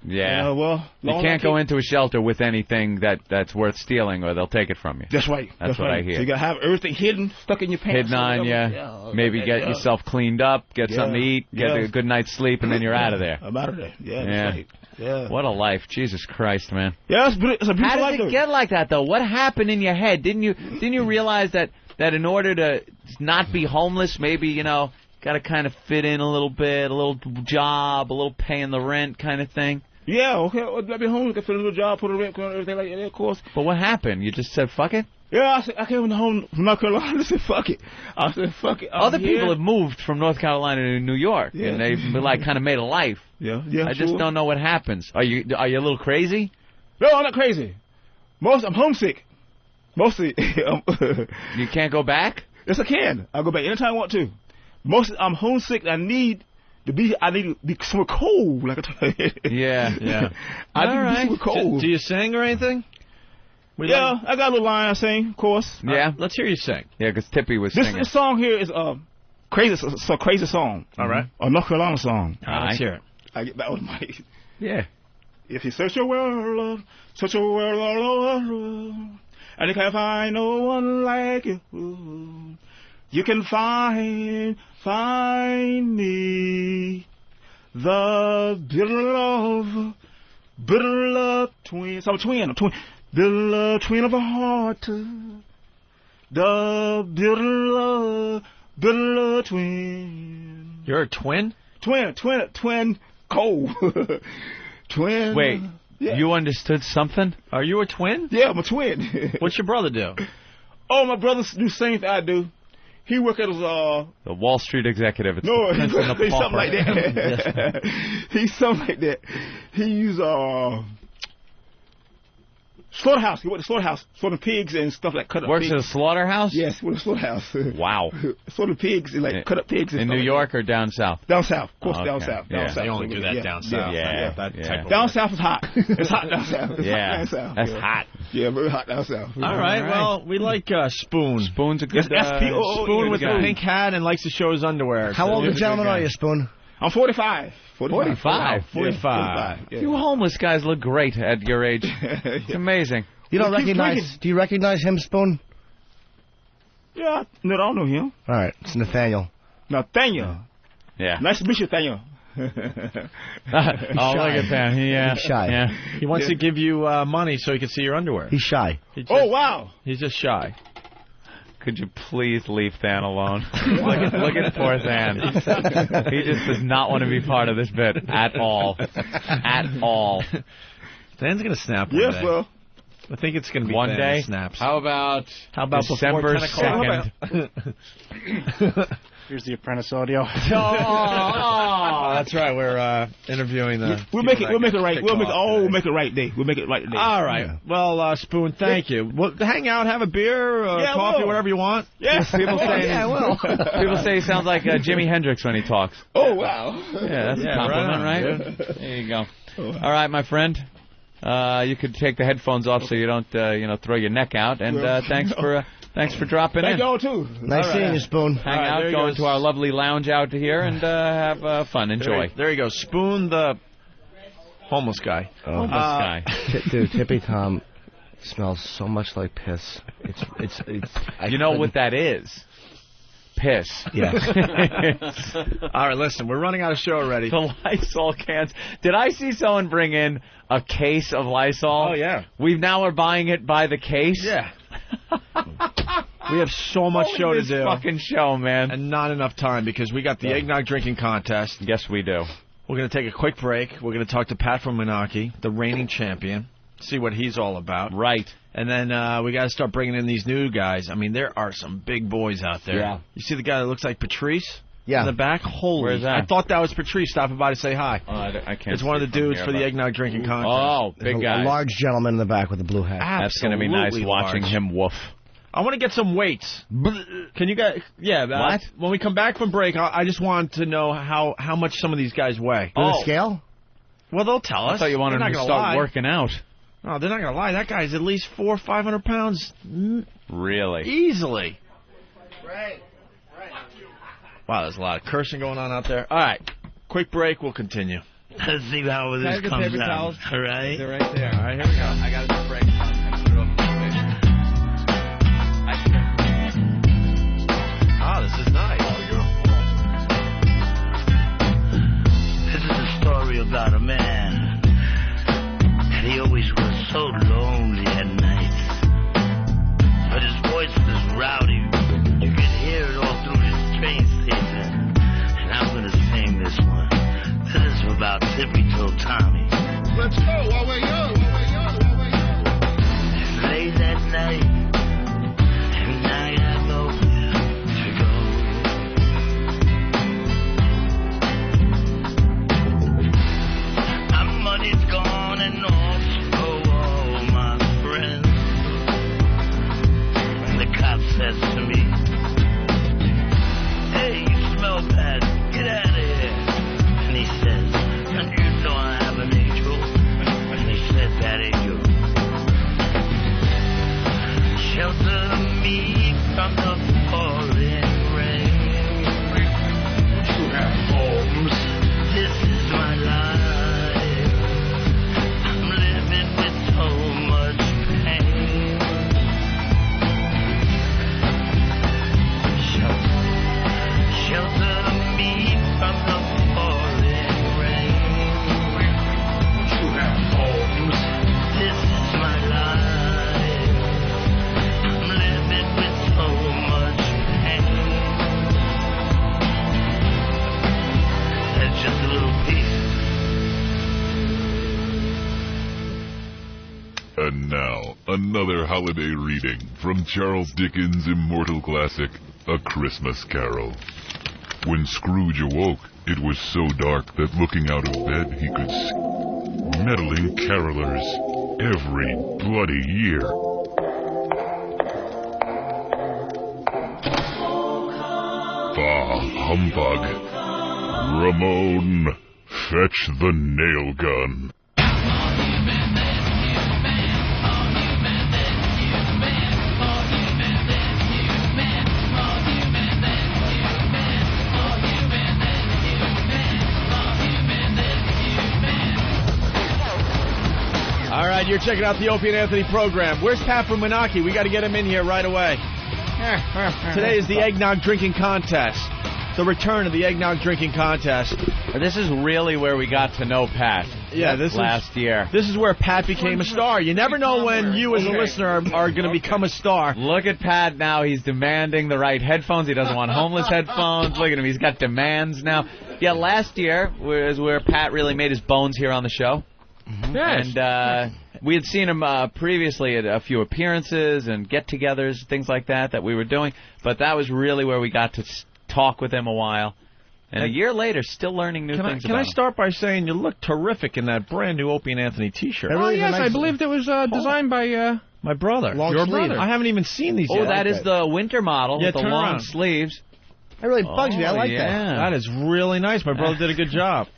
S4: Yeah.
S12: Well,
S4: you can't go into a shelter with anything that's worth stealing or they'll take it from you.
S12: That's right.
S4: That's what
S12: right.
S4: I hear.
S12: So you got to have everything hidden, stuck in your pants.
S4: Hidden on you. Maybe get yourself cleaned up, get something to eat, get a good night's sleep, and then you're out of there.
S12: I'm out of there. Yeah, that's right. Yeah.
S4: What a life. Jesus Christ, man.
S12: Yeah, it's a beautiful life.
S4: How did it get like that, though? What happened in your head? Didn't you realize that in order to not be homeless, maybe, got to kind of fit in a little bit, a little job, a little paying the rent kind of thing?
S12: Yeah, okay. Let me homeless, get a little job, put a rent, everything like that, of course.
S4: But what happened? You just said, fuck it?
S12: Yeah, I came home from North Carolina and said, fuck it. I said, fuck it.
S4: Other people have moved from North Carolina to New York, and they've kind of made a life.
S12: Yeah.
S4: I just don't know what happens. Are you a little crazy?
S12: No, I'm not crazy. I'm homesick. Mostly.
S4: You can't go back?
S12: Yes, I can. I'll go back anytime I want to. Mostly, I'm homesick. I need to be somewhere cold. Like
S4: yeah.
S12: I need to be somewhere cold.
S6: Do you sing or anything?
S12: I got a little line I sing, of course.
S4: Yeah?
S6: Let's hear you sing.
S4: Yeah, because Tippy was singing.
S12: This song here is crazy. It's a crazy song.
S6: All right.
S12: A North Carolina song.
S6: All right, let's hear it.
S12: I get that on my.
S4: Yeah.
S12: If you search your world, all over, and you can't find no one like you, you can find me. The bitter love twin. So I'm a twin. Bitter love twin of a heart. The bitter love twin.
S6: You're a twin?
S12: Twin. Cold. Twin.
S4: Wait, you understood something?
S6: Are you a twin?
S12: Yeah, I'm a twin.
S6: What's your brother do?
S12: Oh, my brother do the same thing I do. He work at
S4: the Wall Street executive. It's
S12: no, he's something like that. He's something like that. He use slaughterhouse. He went to slaughterhouse, slaughter pigs and stuff like cut up.
S4: Works
S12: pigs.
S4: at a slaughterhouse?
S12: Yes, with a slaughterhouse.
S4: Wow.
S12: Slaughter pigs and like cut up pigs. And
S4: in New York or down south?
S12: Down south, of course.
S4: Okay.
S12: Down south. Down south.
S6: They only do that down south.
S12: Down south is hot. It's hot down south. It's
S4: hot
S12: down south.
S4: That's hot.
S12: Yeah, very hot down south.
S6: All right. Well, we like Spoon.
S4: Spoon's a good
S6: Spoon with the pink hat and likes to show his underwear.
S10: How old a gentleman are you, Spoon?
S12: I'm 45.
S4: 45. You homeless guys look great at your age. It's amazing.
S10: You don't recognize? Do you recognize him, Spoon?
S12: Yeah, no, I don't know him.
S10: All right, it's Nathaniel.
S12: Nathaniel.
S4: Yeah.
S12: Nice to meet you, Nathaniel.
S4: Look at that.
S10: He's shy.
S4: Yeah.
S6: He wants to give you money so he can see your underwear.
S10: He's shy.
S12: Wow.
S6: He's just shy.
S4: Could you please leave Than alone? look at poor Than. He just does not want to be part of this bit at all. At all.
S6: Than's going to snap one day.
S12: Well.
S6: I think it's going to be
S4: one day.
S6: Snaps.
S4: How about
S6: December
S4: 2nd?
S21: Here's the Apprentice audio.
S6: That's right. We're interviewing the.
S12: We'll make it right. We'll make it right day. We'll make it right today.
S6: All right. Yeah. Well, Spoon, thank you. Well, hang out, have a beer, coffee, whatever you want.
S12: Yes.
S4: People say he sounds like Jimi Hendrix when he talks.
S12: Oh wow.
S4: Yeah, that's a compliment, right? There you go. All right, my friend. You could take the headphones off so you don't, throw your neck out. And thanks for dropping in.
S12: Thank y'all too.
S10: Nice seeing you, Spoon.
S4: Hang out, go into our lovely lounge out here, and have fun. Enjoy.
S6: There you go, Spoon, the homeless guy.
S4: Homeless guy.
S10: Dude, Tippy Tom smells so much like piss. It's.
S4: You know what that is? Piss.
S10: Yes.
S6: All right, listen, we're running out of show already.
S4: The Lysol cans. Did I see someone bring in a case of Lysol?
S6: Oh, yeah.
S4: We now are buying it by the case?
S6: Yeah. We have so much show to do.
S4: Fucking show, man.
S6: And not enough time because we got the eggnog drinking contest.
S4: Yes, we do.
S6: We're going to take a quick break. We're going to talk to Pat from Menaki, the reigning champion, see what he's all about.
S4: Right.
S6: And then we got to start bringing in these new guys. I mean, there are some big boys out there.
S10: Yeah.
S6: You see the guy that looks like Patrice?
S10: Yeah.
S6: In the back? Holy.
S4: Where's that?
S6: I thought that was Patrice stopping by to say hi.
S4: I can't.
S6: It's one of the dudes for the eggnog drinking contest.
S4: Oh, big guy.
S10: A large gentleman in the back with a blue hat.
S4: That's going to be nice watching him woof.
S6: I want to get some weights. Can you guys? Yeah.
S4: What?
S6: When we come back from break, I just want to know how much some of these guys weigh.
S10: On a scale?
S6: Well, they'll tell us.
S4: I thought you wanted
S6: They're
S4: him
S6: not
S4: to
S6: gonna
S4: start
S6: lie.
S4: working out.
S6: No, they're not going to lie. That guy's at least 400 or 500 pounds.
S4: Really?
S6: Easily. Right. Wow, there's a lot of cursing going on out there. All right. Quick break. We'll continue.
S21: Let's see how this comes out. All right.
S6: They're right there. All right, here we go. I got a break. Oh, this is nice.
S21: This is a story about a man, and he always was so lonely at night. But his voice was rowdy. You could hear it all through his train station. And I'm going to sing this one. This is about Tippy Toe Tommy.
S20: Let's go while we're young.
S21: Late at night, and I have nowhere to go. My money's gone and also all my friends. And the cop says to me, "Hey, you smell bad. Get out of here." And he says, "And you know I have an angel." And he said, "That ain't you. Shelter me from the falling rain. Holmes, this is my life. I'm living with so much pain. Shelter me from the falling rain. Holmes, this is my life. I'm living with so much pain. That's just a little piece.
S22: And now, another holiday reading from Charles Dickens' immortal classic, A Christmas Carol. When Scrooge awoke, it was so dark that looking out of bed he could see meddling carolers every bloody year. Bah, humbug. Ramon, fetch the nail gun.
S6: All right, you're checking out the Opie and Anthony program. Where's Pat from Menaki? We got to get him in here right away. Today is the eggnog drinking contest. The return of the eggnog drinking contest.
S4: This is really where we got to know Pat.
S6: Yeah, this
S4: last year.
S6: This is where Pat became a star. You never know when you as a listener are going to become a star.
S4: Look at Pat now. He's demanding the right headphones. He doesn't want homeless headphones. Look at him. He's got demands now. Yeah, last year was where Pat really made his bones here on the show.
S19: Yes.
S4: And we had seen him previously at a few appearances and get-togethers, things like that we were doing. But that was really where we got to talk with him a while. And a year later, still learning new things
S6: Can I start by saying you look terrific in that brand new Opie and Anthony T-shirt?
S19: Oh, yes, I believe it was designed by
S6: my brother.
S19: Your brother.
S6: I haven't even seen these yet.
S4: Oh, that is the winter model with the
S6: turn
S4: long
S6: around.
S4: sleeves.
S10: That really bugs me. I like that.
S6: That is really nice. My brother did a good job.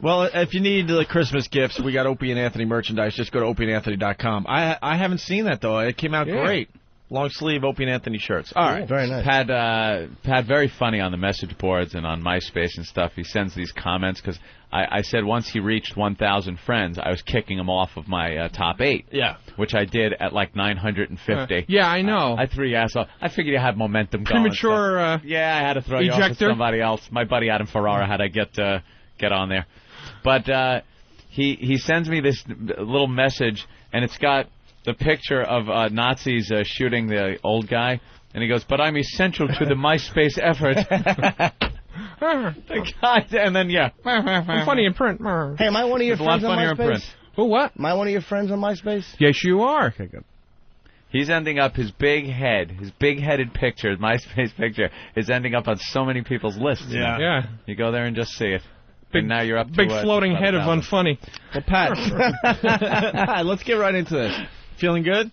S6: Well, if you need the Christmas gifts, we got Opie and Anthony merchandise. Just go to opieandanthony.com. I haven't seen that, though. It came out great. Long sleeve Opie and Anthony shirts. All right.
S10: Very nice.
S4: Pat, very funny on the message boards and on MySpace and stuff. He sends these comments because I said once he reached 1,000 friends, I was kicking him off of my top 8.
S6: Yeah.
S4: Which I did at like 950.
S19: Yeah, I know.
S4: I threw you ass off. I figured you had momentum going.
S19: Premature.
S4: Yeah, I had to throw you off with somebody else. My buddy Adam Ferrara had to get on there. But he sends me this little message, and it's got the picture of Nazis shooting the old guy, and he goes, "But I'm essential to the MySpace effort." The guy, and then
S19: I'm funny in print.
S10: Hey, am I one of your
S4: It's a lot
S10: friends on
S4: funnier in
S10: MySpace?
S4: print.
S19: Oh, what?
S10: Am I one of your friends on MySpace?
S19: Yes, you are.
S10: Okay, good.
S4: He's ending up, his big-headed picture, his MySpace picture, is ending up on so many people's lists.
S1: Yeah.
S4: You know?
S1: Yeah.
S4: You go there and just see it.
S1: Big,
S4: and now you're up to
S1: big floating head of unfunny.
S6: Well, Pat, let's get right into this. Feeling good?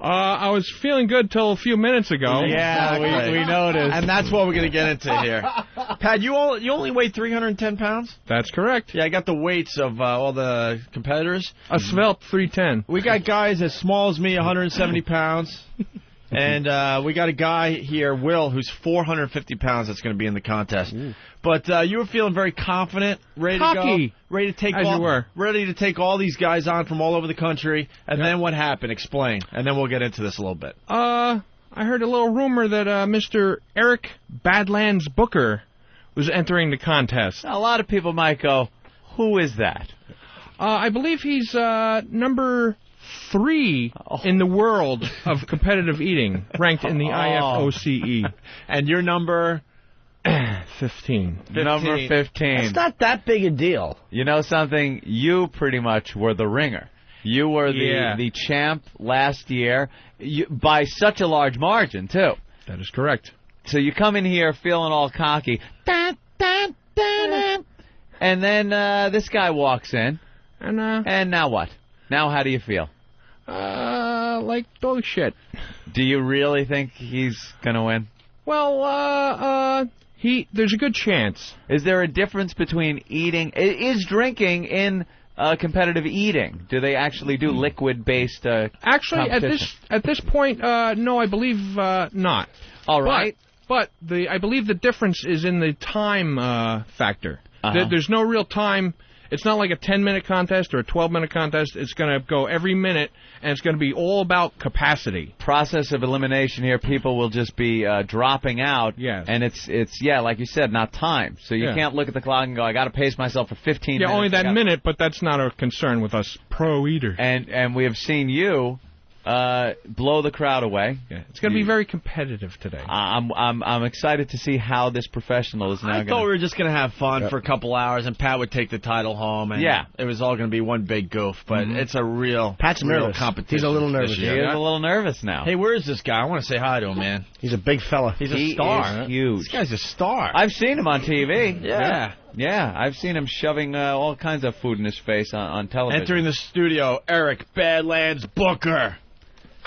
S1: I was feeling good till a few minutes ago.
S6: Yeah, we noticed. And that's what we're going to get into here. Pat, you only weigh 310 pounds?
S1: That's correct.
S6: Yeah, I got the weights of all the competitors.
S1: A svelte 310.
S6: We got guys as small as me, 170 pounds. And we got a guy here, Will, who's 450 pounds that's going to be in the contest. Ooh. But you were feeling very confident, ready to go, ready to take all these guys on from all over the country. And then what happened? Explain. And then we'll get into this a little bit.
S1: I heard a little rumor that Mr. Eric Badlands Booker was entering the contest.
S4: A lot of people might go, who is that?
S1: I believe he's number 3 in the world of competitive eating, ranked in the IFOCE.
S6: And your number?
S1: 15.
S4: Number 15.
S10: It's not that big a deal.
S4: You know something? You pretty much were the ringer. You were the champ last year by such a large margin, too.
S1: That is correct.
S4: So you come in here feeling all cocky. And then this guy walks in. And now what? Now how do you feel?
S1: Like dog shit.
S4: Do you really think he's going to win?
S1: Well, there's a good chance.
S4: Is there a difference between eating? Is drinking in competitive eating? Do they actually do liquid-based
S1: Actually, at this point, no, I believe not.
S4: All right.
S1: But I believe the difference is in the time factor. There's no real time. It's not like a 10-minute contest or a 12-minute contest. It's going to go every minute, and it's going to be all about capacity.
S4: Process of elimination here, people will just be dropping out.
S1: Yes.
S4: And it's like you said, not time. So you can't look at the clock and go, I got to pace myself for 15 minutes.
S1: Yeah, only that minute, but that's not a concern with us pro eaters.
S4: And we have seen you blow the crowd away.
S1: Yeah, it's going to be very competitive today.
S4: I'm excited to see how this professional is now going to...
S6: I thought we were just going to have fun for a couple hours, and Pat would take the title home, and it was all going to be one big goof, but it's a real competition.
S10: He's a little nervous.
S4: He is a little nervous now.
S6: Hey, where is this guy? I want to say hi to him, man.
S10: He's a big fella.
S6: He's a star.
S4: Is huge.
S6: This guy's a star.
S4: I've seen him on TV.
S6: Yeah,
S4: I've seen him shoving all kinds of food in his face on television.
S6: Entering the studio, Eric Badlands Booker.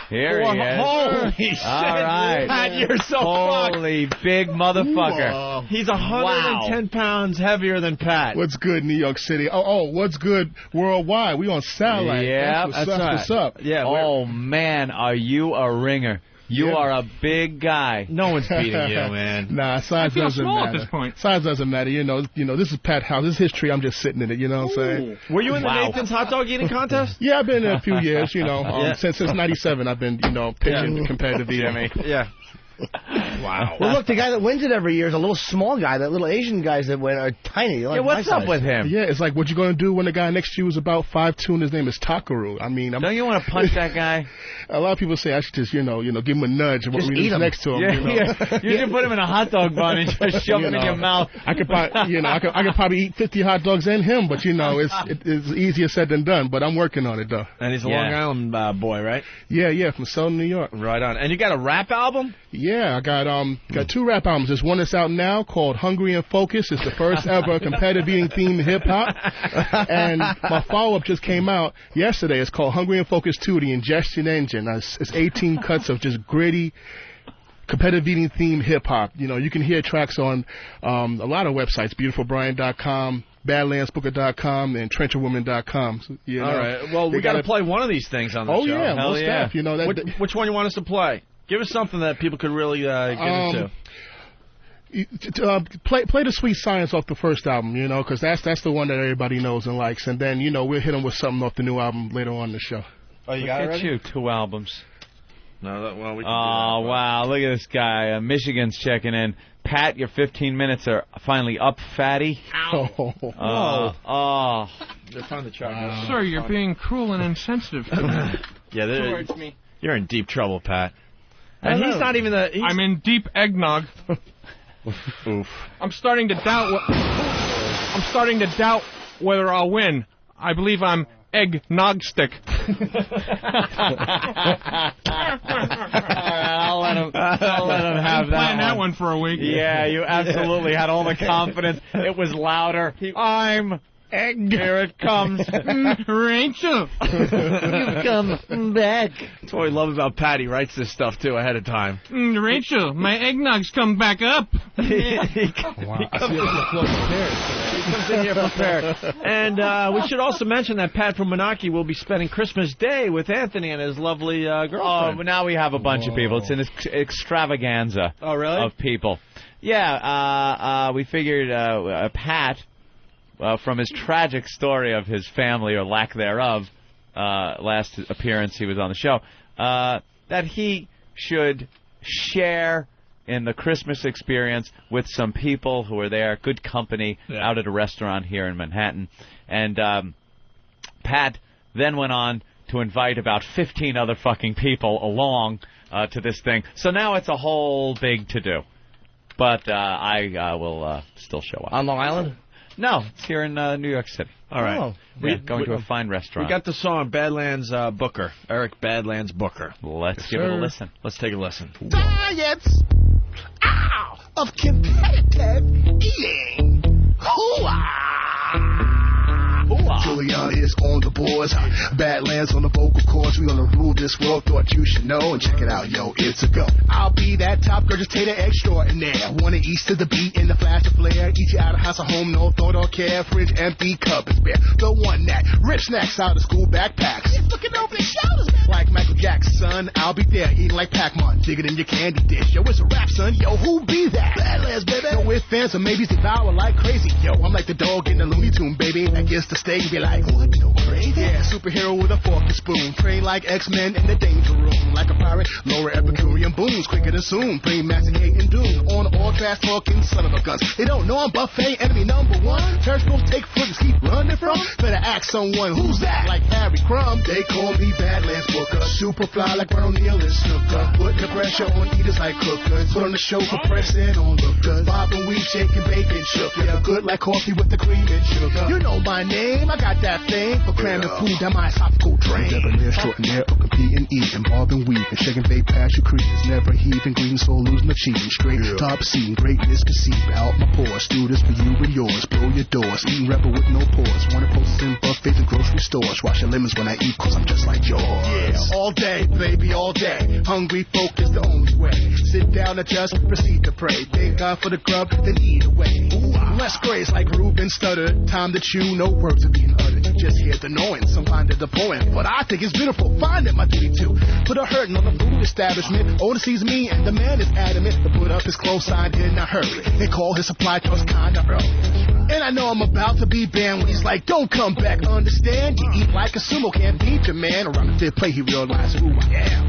S4: Here he is.
S6: Holy shit.
S4: All right.
S6: Pat, you're so
S4: Holy big motherfucker.
S6: He's 110 pounds heavier than Pat.
S8: What's good, New York City? Oh, what's good worldwide? We on satellite.
S4: Yeah,
S8: that's what's up.
S4: Yeah. Oh, man, are you a ringer. You are a big guy.
S6: No one's beating you, man.
S8: Nah, size doesn't matter.
S1: At this point.
S8: Size doesn't matter. You know, this is Pat's house. This is his tree. I'm just sitting in it. You know what I'm saying?
S6: Were you in the Nathan's hot dog eating contest?
S8: Yeah, I've been in a few years. You know, since '97, I've been pitching competitive eating.
S6: Yeah.
S10: Wow. Well, look, the guy that wins it every year is a little small guy. That little Asian guys that win are tiny. Like
S4: what's up with him?
S8: Yeah, it's like, what you going to do when the guy next to you is about 5'2" and his name is Takaru? I mean,
S4: don't you want to punch that guy?
S8: A lot of people say I should just, give him a nudge and
S10: just eat him
S8: next to him.
S4: You should put him in a hot dog bun and just shove him in your mouth.
S8: I could probably eat 50 hot dogs and him, but it's easier said than done. But I'm working on it though.
S6: And he's a Long Island boy, right?
S8: Yeah, from Southern New York.
S6: Right on. And you got a rap album?
S8: Yeah, I got 2 rap albums. There's one that's out now called Hungry and Focused. It's the first ever competitive eating themed hip hop. And my follow-up just came out yesterday. It's called Hungry and Focused 2, The Ingestion Engine. It's 18 cuts of just gritty competitive eating themed hip hop. You can hear tracks on a lot of websites, beautifulbrian.com, badlandsbooker.com, and trencherwoman.com. So,
S6: all right. Well, we got to play one of these things on the show.
S8: Oh, yeah. Most stuff.
S6: Which one you want us to play? Give us something that people could really get into.
S8: Play the Sweet Science off the first album, because that's the one that everybody knows and likes. And then, we'll hit them with something off the new album later on in the show.
S6: Oh, you got it already?
S4: 2 albums.
S6: No, we can
S4: do that. Wow, look at this guy. Michigan's checking in. Pat, your 15 minutes are finally up, fatty.
S6: Ow.
S4: Oh.
S6: They're trying to charge
S1: Sir, you're being cruel and insensitive to me.
S6: Towards me. You're in deep trouble, Pat. And he's not even the...
S1: I'm in deep eggnog.
S6: Oof.
S1: I'm starting to doubt whether I'll win. I believe I'm eggnog stick.
S4: I'll let him have
S1: Plan that one for a week.
S4: Yeah, you absolutely had all the confidence. It was louder. I'm egg. Here it comes.
S1: Rachel.
S6: You've come back. That's what we love about Pat. He writes this stuff, too, ahead of time.
S1: Rachel, my eggnog's come back up.
S6: He comes in here prepared. And we should also mention that Pat from Menaki will be spending Christmas Day with Anthony and his lovely girlfriend.
S4: Oh, now we have a bunch of people. It's an extravaganza of people. Yeah, we figured Pat... from his tragic story of his family, or lack thereof, last appearance he was on the show, that he should share in the Christmas experience with some people who are there, good company, out at a restaurant here in Manhattan. And Pat then went on to invite about 15 other fucking people along to this thing. So now it's a whole big to-do. But I will still show up.
S6: On Long Island?
S4: No, it's here in New York City.
S6: All right.
S4: Oh. We're going to a fine restaurant.
S6: We got the song Badlands Booker, Eric Badlands Booker.
S4: Let's give it a listen.
S6: Let's take a listen.
S3: Science of competitive eating. Hoo-ah! Juliana is on the boards. Badlands on the vocal cords. We gonna rule this world. Thought you should know. And check it out, yo, it's a go. I'll be that top gorgeous tater extraordinaire. Wanna east to the beat in the flash of flare. Eat you out of house or home, no thought or care. Fridge empty, cup is bare. The one that rich snacks out of school backpacks. He's looking over his shoulders, man. Like Michael Jackson, I'll be there eating like Pac-Man. Dig it in your candy dish. Yo, it's a rap, son. Yo, who be that? Badlands, baby. No ifs, fans, or maybe devour like crazy. Yo, I'm like the dog in the Looney Tune, baby. That gets the steak and be like, what, no crazy? Yeah, superhero with a fork and spoon. Train like X-Men in the danger room. Like a pirate, lower Epicurean booms. Quicker than soon. Brain masticating doom. On all fast talking son of a guns. They don't know I'm buffet enemy number one. Terrestrials take footage, keep running from. Better ask someone who's that? Like Harry Crumb. They call me Badlands Booker. Super fly like Ron O'Neal and Snooker. Put the pressure on eaters like cookers. Put on the show for pressing on lookers. Bobbing weed, shaking bacon, shook. Yeah, good like coffee with the cream and sugar. You know my name. I got that thing for cramming food down my esophageal drain. Debonair, shortenair, of competing, eating, bobbing, weaving, shaking, bake, past your creatures, never heaving, green soul, losing, achieving, straight top scene, greatness conceived out my pores. Do this for you and yours, blow your doors, eating rebel with no pause. Wanna post in buffets and grocery stores, wash your lemons when I eat, cause I'm just like yours. Yeah, all day, baby, all day. Hungry folk is the only way. Sit down and just proceed to pray. Thank God for the grub, then eat away. Less grace like Reuben stuttered. Time to chew, no words are being uttered. Just hear the knowing, some find it the poem. But I think it's beautiful, find it my duty too. Put a hurting on the food establishment. Owner sees me and the man is adamant to put up his clothes sign in a hurry. And call his supply trucks kinda early. And I know I'm about to be banned when he's like, don't come back, understand? You eat like a sumo, can't beat your man. Around the fifth plate he realized who I am.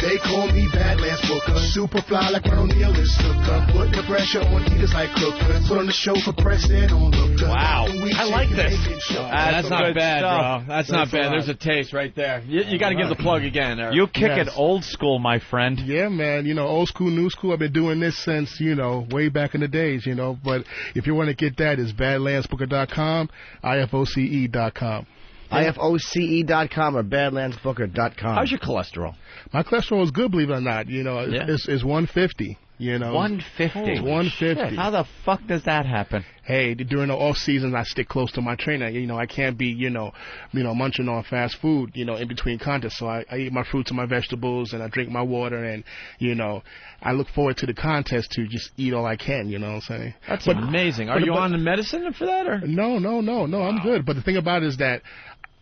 S3: They call me Badlands Booker. Super fly like Ron O'Neal and Snooker. Put the pressure on eaters like cookers. Put on the show for pressing on lookers.
S6: Wow, I like this. That's not bad,
S4: stuff.
S6: bro. That's not bad. There's a taste right there. You got to give the plug again, Eric.
S4: You kick it old school, my friend.
S8: Yeah, man. You know, old school, new school. I've been doing this since, you know, way back in the days, you know. But if you want to get that, it's badlandsbooker.com, IFOCE.com.
S10: IFOCE.com or badlandsbooker.com.
S6: How's your cholesterol?
S8: My cholesterol is good, believe it or not. You know, it's 150. You know,
S4: 150.
S8: It's 150.
S4: Shit. How the fuck does that happen?
S8: Hey, during the off season, I stick close to my trainer. You know, I can't be, you know, munching on fast food, you know, in between contests. So I eat my fruits and my vegetables, and I drink my water, and you know, I look forward to the contest to just eat all I can. You know what I'm saying?
S6: That's amazing. Are you on the medicine for that, or
S8: no? I'm good. But the thing about it is that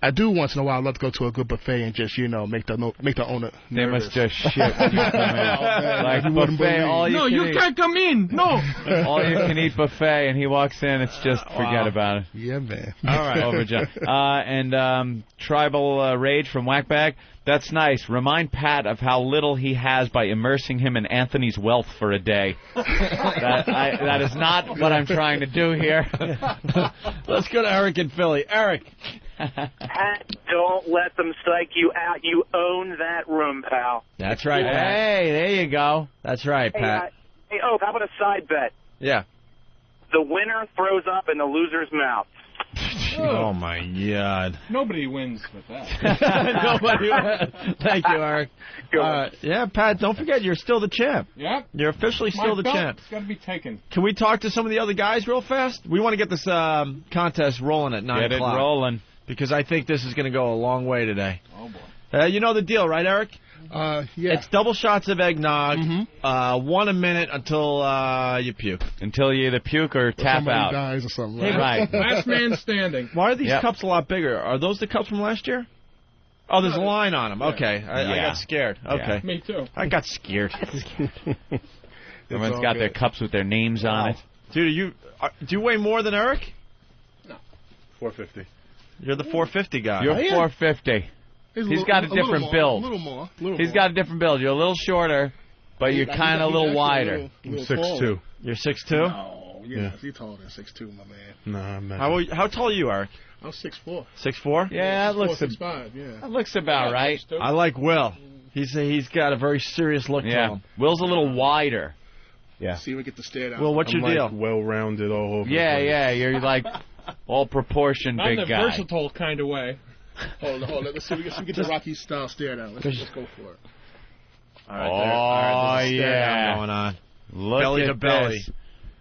S8: I do once in a while love to go to a good buffet and just, you know, make the owner nervous.
S4: They must just shit when you come in. Like buffet, all you can eat.
S1: Can't come in. No.
S4: All you can eat buffet, and he walks in. It's just forget about it.
S8: Yeah, man.
S4: All right, over John. And Tribal Rage from Whackbag. That's nice. Remind Pat of how little he has by immersing him in Anthony's wealth for a day. That is not what I'm trying to do here.
S6: Let's go to Eric in Philly. Eric.
S7: Pat, don't let them psych you out. You own that room, pal.
S6: That's right, Pat.
S4: Hey, there you go.
S6: That's right, Pat.
S7: Hey, how about a side bet?
S6: Yeah.
S7: The winner throws up in the loser's mouth.
S6: Oh, my God.
S1: Nobody wins with that.
S6: Nobody wins. Thank you, Eric. Yeah, Pat, don't forget, you're still the champ.
S1: Yep.
S6: You're officially still the champ.
S1: It's got to be taken.
S6: Can we talk to some of the other guys real fast? We want to get this contest rolling at 9 o'clock.
S4: Get it rolling.
S6: Because I think this is going to go a long way today.
S1: Oh, boy.
S6: You know the deal, right, Eric?
S8: Yeah.
S6: It's double shots of eggnog, 1 a minute until you puke.
S4: Until you either puke or tap
S8: somebody
S4: out.
S8: dies or something.
S6: Hey,
S8: Right?
S1: Last man standing.
S6: Why are these cups a lot bigger? Are those the cups from last year? Oh, there's a line on them.
S1: Yeah.
S6: Okay. I got scared. Okay.
S4: Yeah.
S1: Me too.
S6: I got scared.
S4: Everyone's got their cups with their names on it.
S6: Dude, do you weigh more than Eric?
S2: No. 450.
S6: You're the 450 guy.
S4: You're 450. He's got a different build.
S8: A little more.
S4: He's got a different build. You're a little shorter, but you're kind of a little wider.
S2: I'm 6'2".
S6: You're 6'2"?
S8: No, he's taller than 6'2", my man.
S2: Nah,
S6: How tall are you, Eric?
S8: I'm 6'4".
S6: 6'4"?
S4: Yeah, that looks
S8: 6'5", yeah.
S4: That looks about right.
S6: I like Will. He's got a very serious look to him.
S4: Will's a little wider.
S2: Yeah.
S8: See if we get the stare down.
S6: Well, what's your deal?
S2: Well-rounded all over.
S4: Yeah, you're like all proportioned
S1: Not
S4: big
S1: in a
S4: guy.
S1: versatile kind of way.
S8: Hold on. Let's see if we get the Rocky style stare down. Let's go for it.
S6: All right, there's a stare down going on.
S4: Look
S6: belly
S4: at
S6: to belly.
S4: this.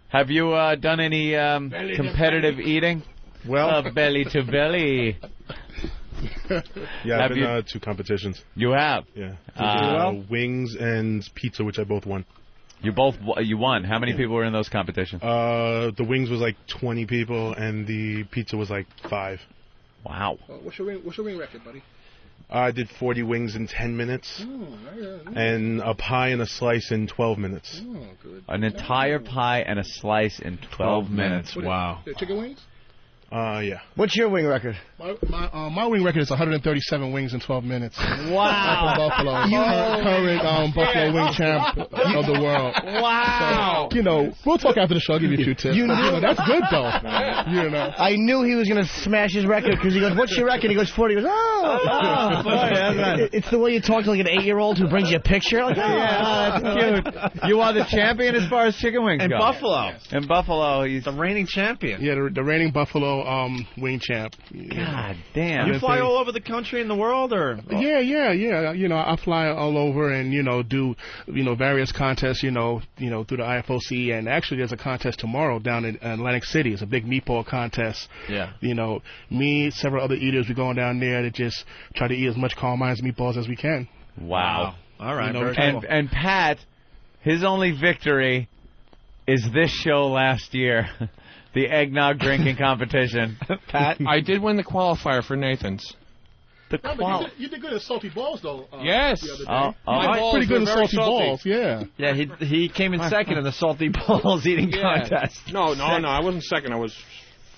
S4: Have you done any competitive eating?
S6: Well,
S4: belly to belly.
S2: Yeah, I've been to competitions.
S4: You have?
S2: Yeah. Wings and pizza, which I both won.
S4: You won. How many people were in those competitions?
S2: The wings was like 20 people, and the pizza was like 5.
S4: Wow.
S8: What's your ring record, buddy?
S2: I did 40 wings in 10 minutes, and a pie and a slice in 12 minutes.
S8: Oh, good.
S4: An entire pie and a slice in 12 minutes.
S6: Wow.
S8: Chicken wings?
S2: Yeah.
S10: What's your wing record?
S8: My wing record is 137 wings in 12 minutes.
S4: Wow.
S8: From Buffalo. Current Buffalo wing champ of the world.
S4: Wow.
S8: So, we'll talk after the show. I'll give you a few tips.
S10: You knew
S8: that's good, though.
S10: I knew he was going to smash his record because he goes, "What's your record?" He goes, 40. He goes, "Oh." It's the way you talk to like an 8-year-old who brings you a picture. Like,
S4: yeah, that's cute. You are the champion as far as chicken wings go.
S6: Buffalo.
S4: In Buffalo, he's
S6: the reigning champion.
S8: Yeah, the reigning Buffalo wing champ.
S4: God damn.
S6: You fly all over the country and the world, or?
S8: Yeah. I fly all over and do various contests. Through the IFOC, and actually there's a contest tomorrow down in Atlantic City. It's a big meatball contest.
S6: Yeah.
S8: Me, several other eaters, we're going down there to just try to eat as much Karl Maynes meatballs as we can.
S4: Wow.
S6: All right.
S4: And Pat, his only victory is this show last year. The eggnog drinking competition.
S1: Pat? I did win the qualifier for Nathan's.
S8: You did good at salty balls, though.
S1: Yes.
S8: The other day.
S1: Pretty good
S8: at salty balls, yeah.
S6: Yeah, he came in second in the salty balls eating contest.
S1: No, I wasn't second. I was...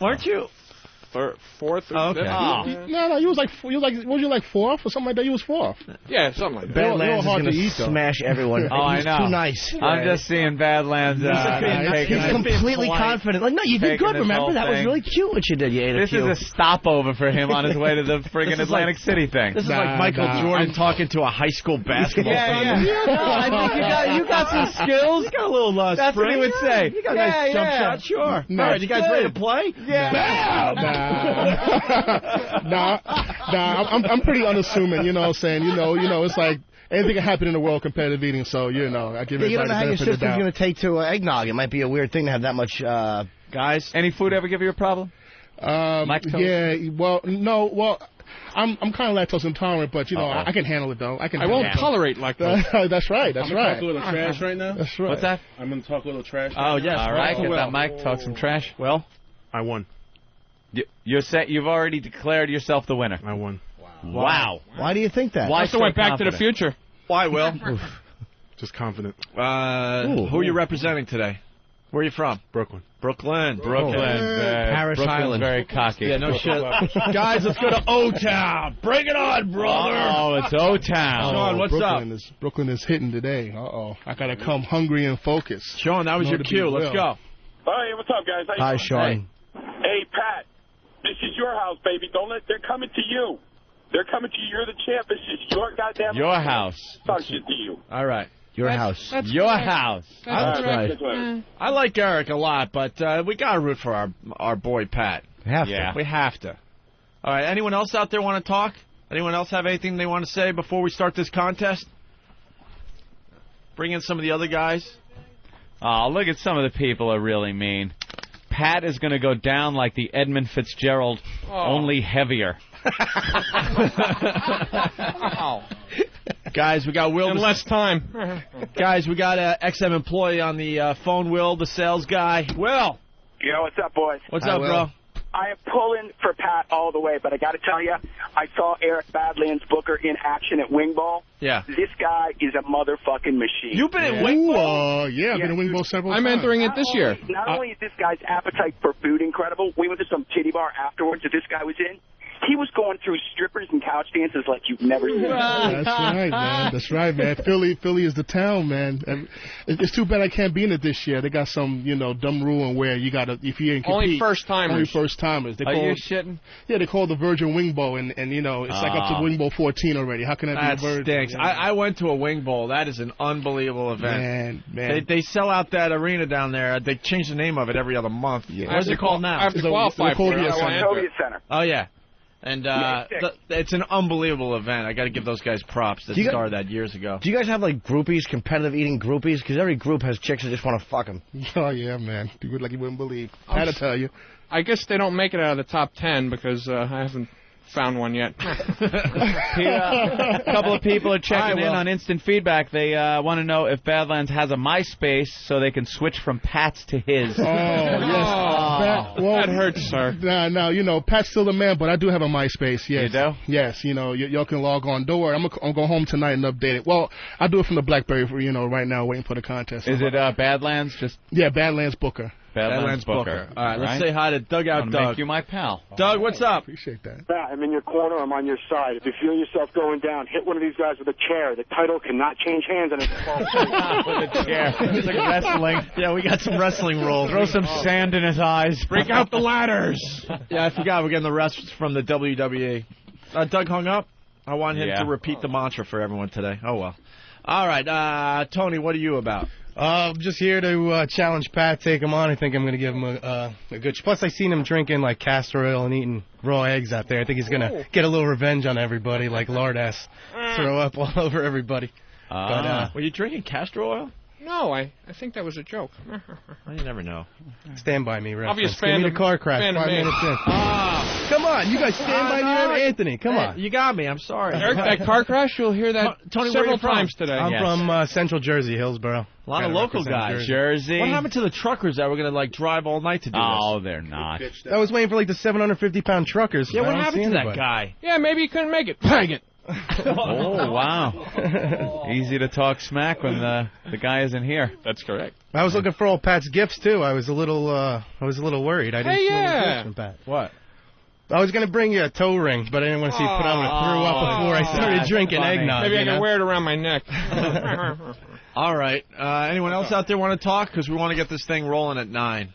S6: Weren't you?
S1: Fourth or
S6: okay.
S8: No, you was like fourth or something like that. You was fourth.
S1: Yeah, something like that.
S10: Badlands is going to smash everyone.
S4: Oh,
S10: He's
S4: I know.
S10: too nice.
S4: I'm just seeing Badlands.
S10: He's completely confident. Like, no, you did good. Remember that was really cute what you did. You ate
S4: This is a stopover for him on his way to the friggin' Atlantic City thing.
S6: This is like Michael Jordan talking to a high school basketball
S4: fan. I think you got some skills.
S6: You got a little
S4: That's what he would say.
S6: You got a nice jump shot. Sure. All right, you guys ready to play?
S4: Yeah.
S8: I'm pretty unassuming, you know what I'm saying? It's like anything can happen in the world competitive eating, so, I give everybody
S10: you don't know how your system's going to take to eggnog. It might be a weird thing to have that much...
S4: Guys, any food ever give you a problem?
S8: Yeah, well, I'm kind of lactose intolerant, but, I can handle it, though. I won't tolerate lactose. That's right.
S2: I'm going to talk a little trash right now.
S8: That's right.
S4: What's that?
S2: I'm going to talk a little trash.
S6: Oh, yes.
S4: All right, get that mic, talk some trash.
S6: Well,
S2: I won.
S4: You're set. You've already declared yourself the winner.
S2: I won.
S4: Wow.
S10: Why do you think that?
S4: Why
S1: so went Back to the Future?
S6: Why, Will?
S2: Just confident.
S6: Who are you representing today? Where are you from?
S2: Brooklyn.
S6: Brooklyn.
S10: Paris
S4: Brooklyn's
S10: Highland.
S4: Very cocky.
S6: Yeah, no shit. Guys, let's go to O-Town. Bring it on, brother.
S4: Oh, it's O-Town.
S6: Sean, what's
S8: Brooklyn
S6: up?
S8: Brooklyn is hitting today. I got to come hungry and focused.
S6: Sean, that was your cue. Let's go.
S18: Hey, what's up, guys?
S10: Hi, Sean.
S18: Hey, Pat. This is your house, baby. They're coming to you. They're coming to you. You're the champ. This is your goddamn
S4: Your house.
S18: Talk shit to you.
S6: All right.
S10: Your house.
S4: Your house.
S10: That's right.
S6: I like Eric a lot, but we got to root for our boy, Pat. We have to. All right. Anyone else out there want to talk? Anyone else have anything they want to say before we start this contest? Bring in some of the other guys.
S4: Oh, look at some of the people are really mean. Pat is going to go down like the Edmund Fitzgerald, only heavier.
S6: Guys, we got Will.
S1: In less time.
S6: Guys, we got an XM employee on the phone, Will, the sales guy. Will.
S15: Yo, what's up, boys?
S6: What's up, bro?
S15: I am pulling for Pat all the way, but I got to tell you, I saw Eric Badlands Booker in action at Wing Ball.
S6: Yeah.
S15: This guy is a motherfucking machine.
S6: You've been at Wing Ball?
S8: Yeah, I've been at Wing Ball several times.
S1: I'm entering it this year.
S15: Not only is this guy's appetite for food incredible, we went to some titty bar afterwards that this guy was in. He was going through strippers and couch dances like you've never seen.
S8: That's right, man. That's right, man. Philly is the town, man. And it's too bad I can't be in it this year. They got some, dumb rule and where you got to, if you ain't compete.
S1: Only first-timers.
S8: Only first-timers.
S6: Are you shitting?
S8: Yeah, they call it the Virgin Wing Bowl, and it's like up to Wing Bowl 14 already. How can that be a Virgin?
S6: Stinks. I went to a Wing Bowl. That is an unbelievable event.
S8: Man.
S6: They sell out that arena down there. They change the name of it every other month.
S8: Yeah.
S6: What's it called now?
S1: I have to qualify for it.
S15: Soviet Center.
S6: Oh, yeah. And it's an unbelievable event. I got to give those guys props that started that years ago.
S10: Do you guys have like groupies, competitive eating groupies? Because every group has chicks that just want to fuck them.
S8: Oh yeah, man. Do it like you wouldn't believe. I had to tell you.
S1: I guess they don't make it out of the top 10 because I haven't found one yet.
S4: A couple of people are checking in on instant feedback. They want to know if Badlands has a MySpace so they can switch from Pat's to his.
S8: Oh, yes.
S1: That hurts, sir.
S8: No, Pat's still the man, but I do have a MySpace, yes.
S4: You do?
S8: Yes, y'all can log on. Don't worry, I'm going to go home tonight and update it. Well, I do it from the BlackBerry, right now, waiting for the contest.
S4: Is it Badlands?
S8: Yeah, Badlands Booker.
S4: Badlands Booker.
S6: All right, let's say hi to Dugout Doug.
S4: Make you my pal.
S6: Doug, what's up?
S8: Appreciate that.
S17: I'm in your corner. I'm on your side. If you feel yourself going down, hit one of these guys with a chair. The title cannot change hands on it.
S4: With a chair. It's like wrestling.
S6: Yeah, we got some wrestling rules.
S4: Throw some sand in his eyes.
S1: Break out the ladders.
S6: Yeah, I forgot we're getting the rest from the WWE. Doug hung up. I want him to repeat the mantra for everyone today. Oh, well. All right, Tony, what are you about?
S23: I'm just here to challenge Pat, take him on. I think I'm going to give him a good... Plus, I seen him drinking, like, castor oil and eating raw eggs out there. I think he's going to get a little revenge on everybody, like lard ass. Throw up all over everybody.
S6: Were you drinking castor oil?
S1: No, I think that was a joke.
S6: You never know.
S23: Stand By Me reference.
S1: Obvious
S23: Give me the car crash 5 minutes in. Come on, you guys Stand By Me, Anthony. Come on.
S6: You got me. I'm sorry.
S1: Eric, that car crash, you'll hear that
S6: Tony,
S1: several times today.
S23: I'm from Central Jersey, Hillsborough.
S6: A lot of local guys.
S4: Jersey.
S6: What happened to the truckers that were going to, drive all night to do this?
S4: Oh, they're not.
S23: I was waiting for, the 750-pound truckers.
S6: Yeah, what happened to that guy?
S1: Yeah, maybe he couldn't make it. Bang it.
S4: Oh, wow. Easy to talk smack when the guy isn't here.
S1: That's correct.
S23: I was looking for all Pat's gifts, too. I was a little worried. I didn't see any gifts from Pat.
S6: What?
S23: I was going to bring you a toe ring, but I didn't want to see you put on. I threw up before I started drinking eggnog.
S1: Maybe I can wear it around my neck.
S6: All right. Anyone else out there want to talk? Because we want to get this thing rolling at 9.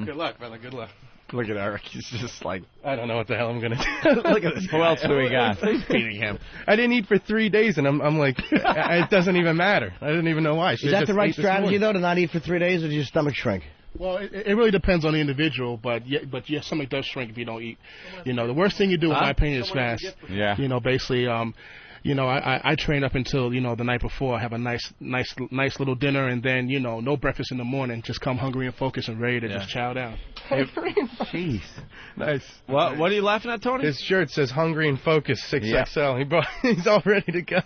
S23: Good luck, fella. Good luck.
S6: Look at Eric. He's just like...
S23: I don't know what the hell I'm going to do.
S6: Look at this.
S4: Who else do we got?
S6: He's beating him.
S23: I didn't eat for 3 days, and I'm like, it doesn't even matter. I didn't even know why.
S10: Is that the right strategy, though, to not eat for 3 days, or does your stomach shrink?
S8: Well, it really depends on the individual, but your stomach does shrink if you don't eat. The worst thing you do, in my opinion, is fast.
S4: Yeah.
S8: Basically, I train up until, the night before. I have a nice little dinner, and then, no breakfast in the morning. Just come hungry and focused and ready to just chow down.
S23: Jeez. Nice.
S6: What are you laughing at, Tony?
S23: His shirt says "Hungry and Focused 6XL." He's all ready to go.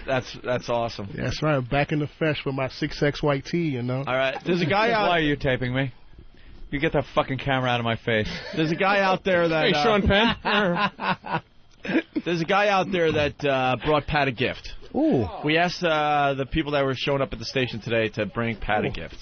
S6: That's awesome.
S8: Yeah, that's right. I'm back in the flesh with my 6X white tee,
S6: All right. There's a guy out.
S4: Why are you taping me? You get that fucking camera out of my face.
S6: There's a guy out there that...
S1: Hey, Sean Penn.
S6: There's a guy out there that brought Pat a gift.
S10: Ooh.
S6: We asked the people that were showing up at the station today to bring Pat a gift.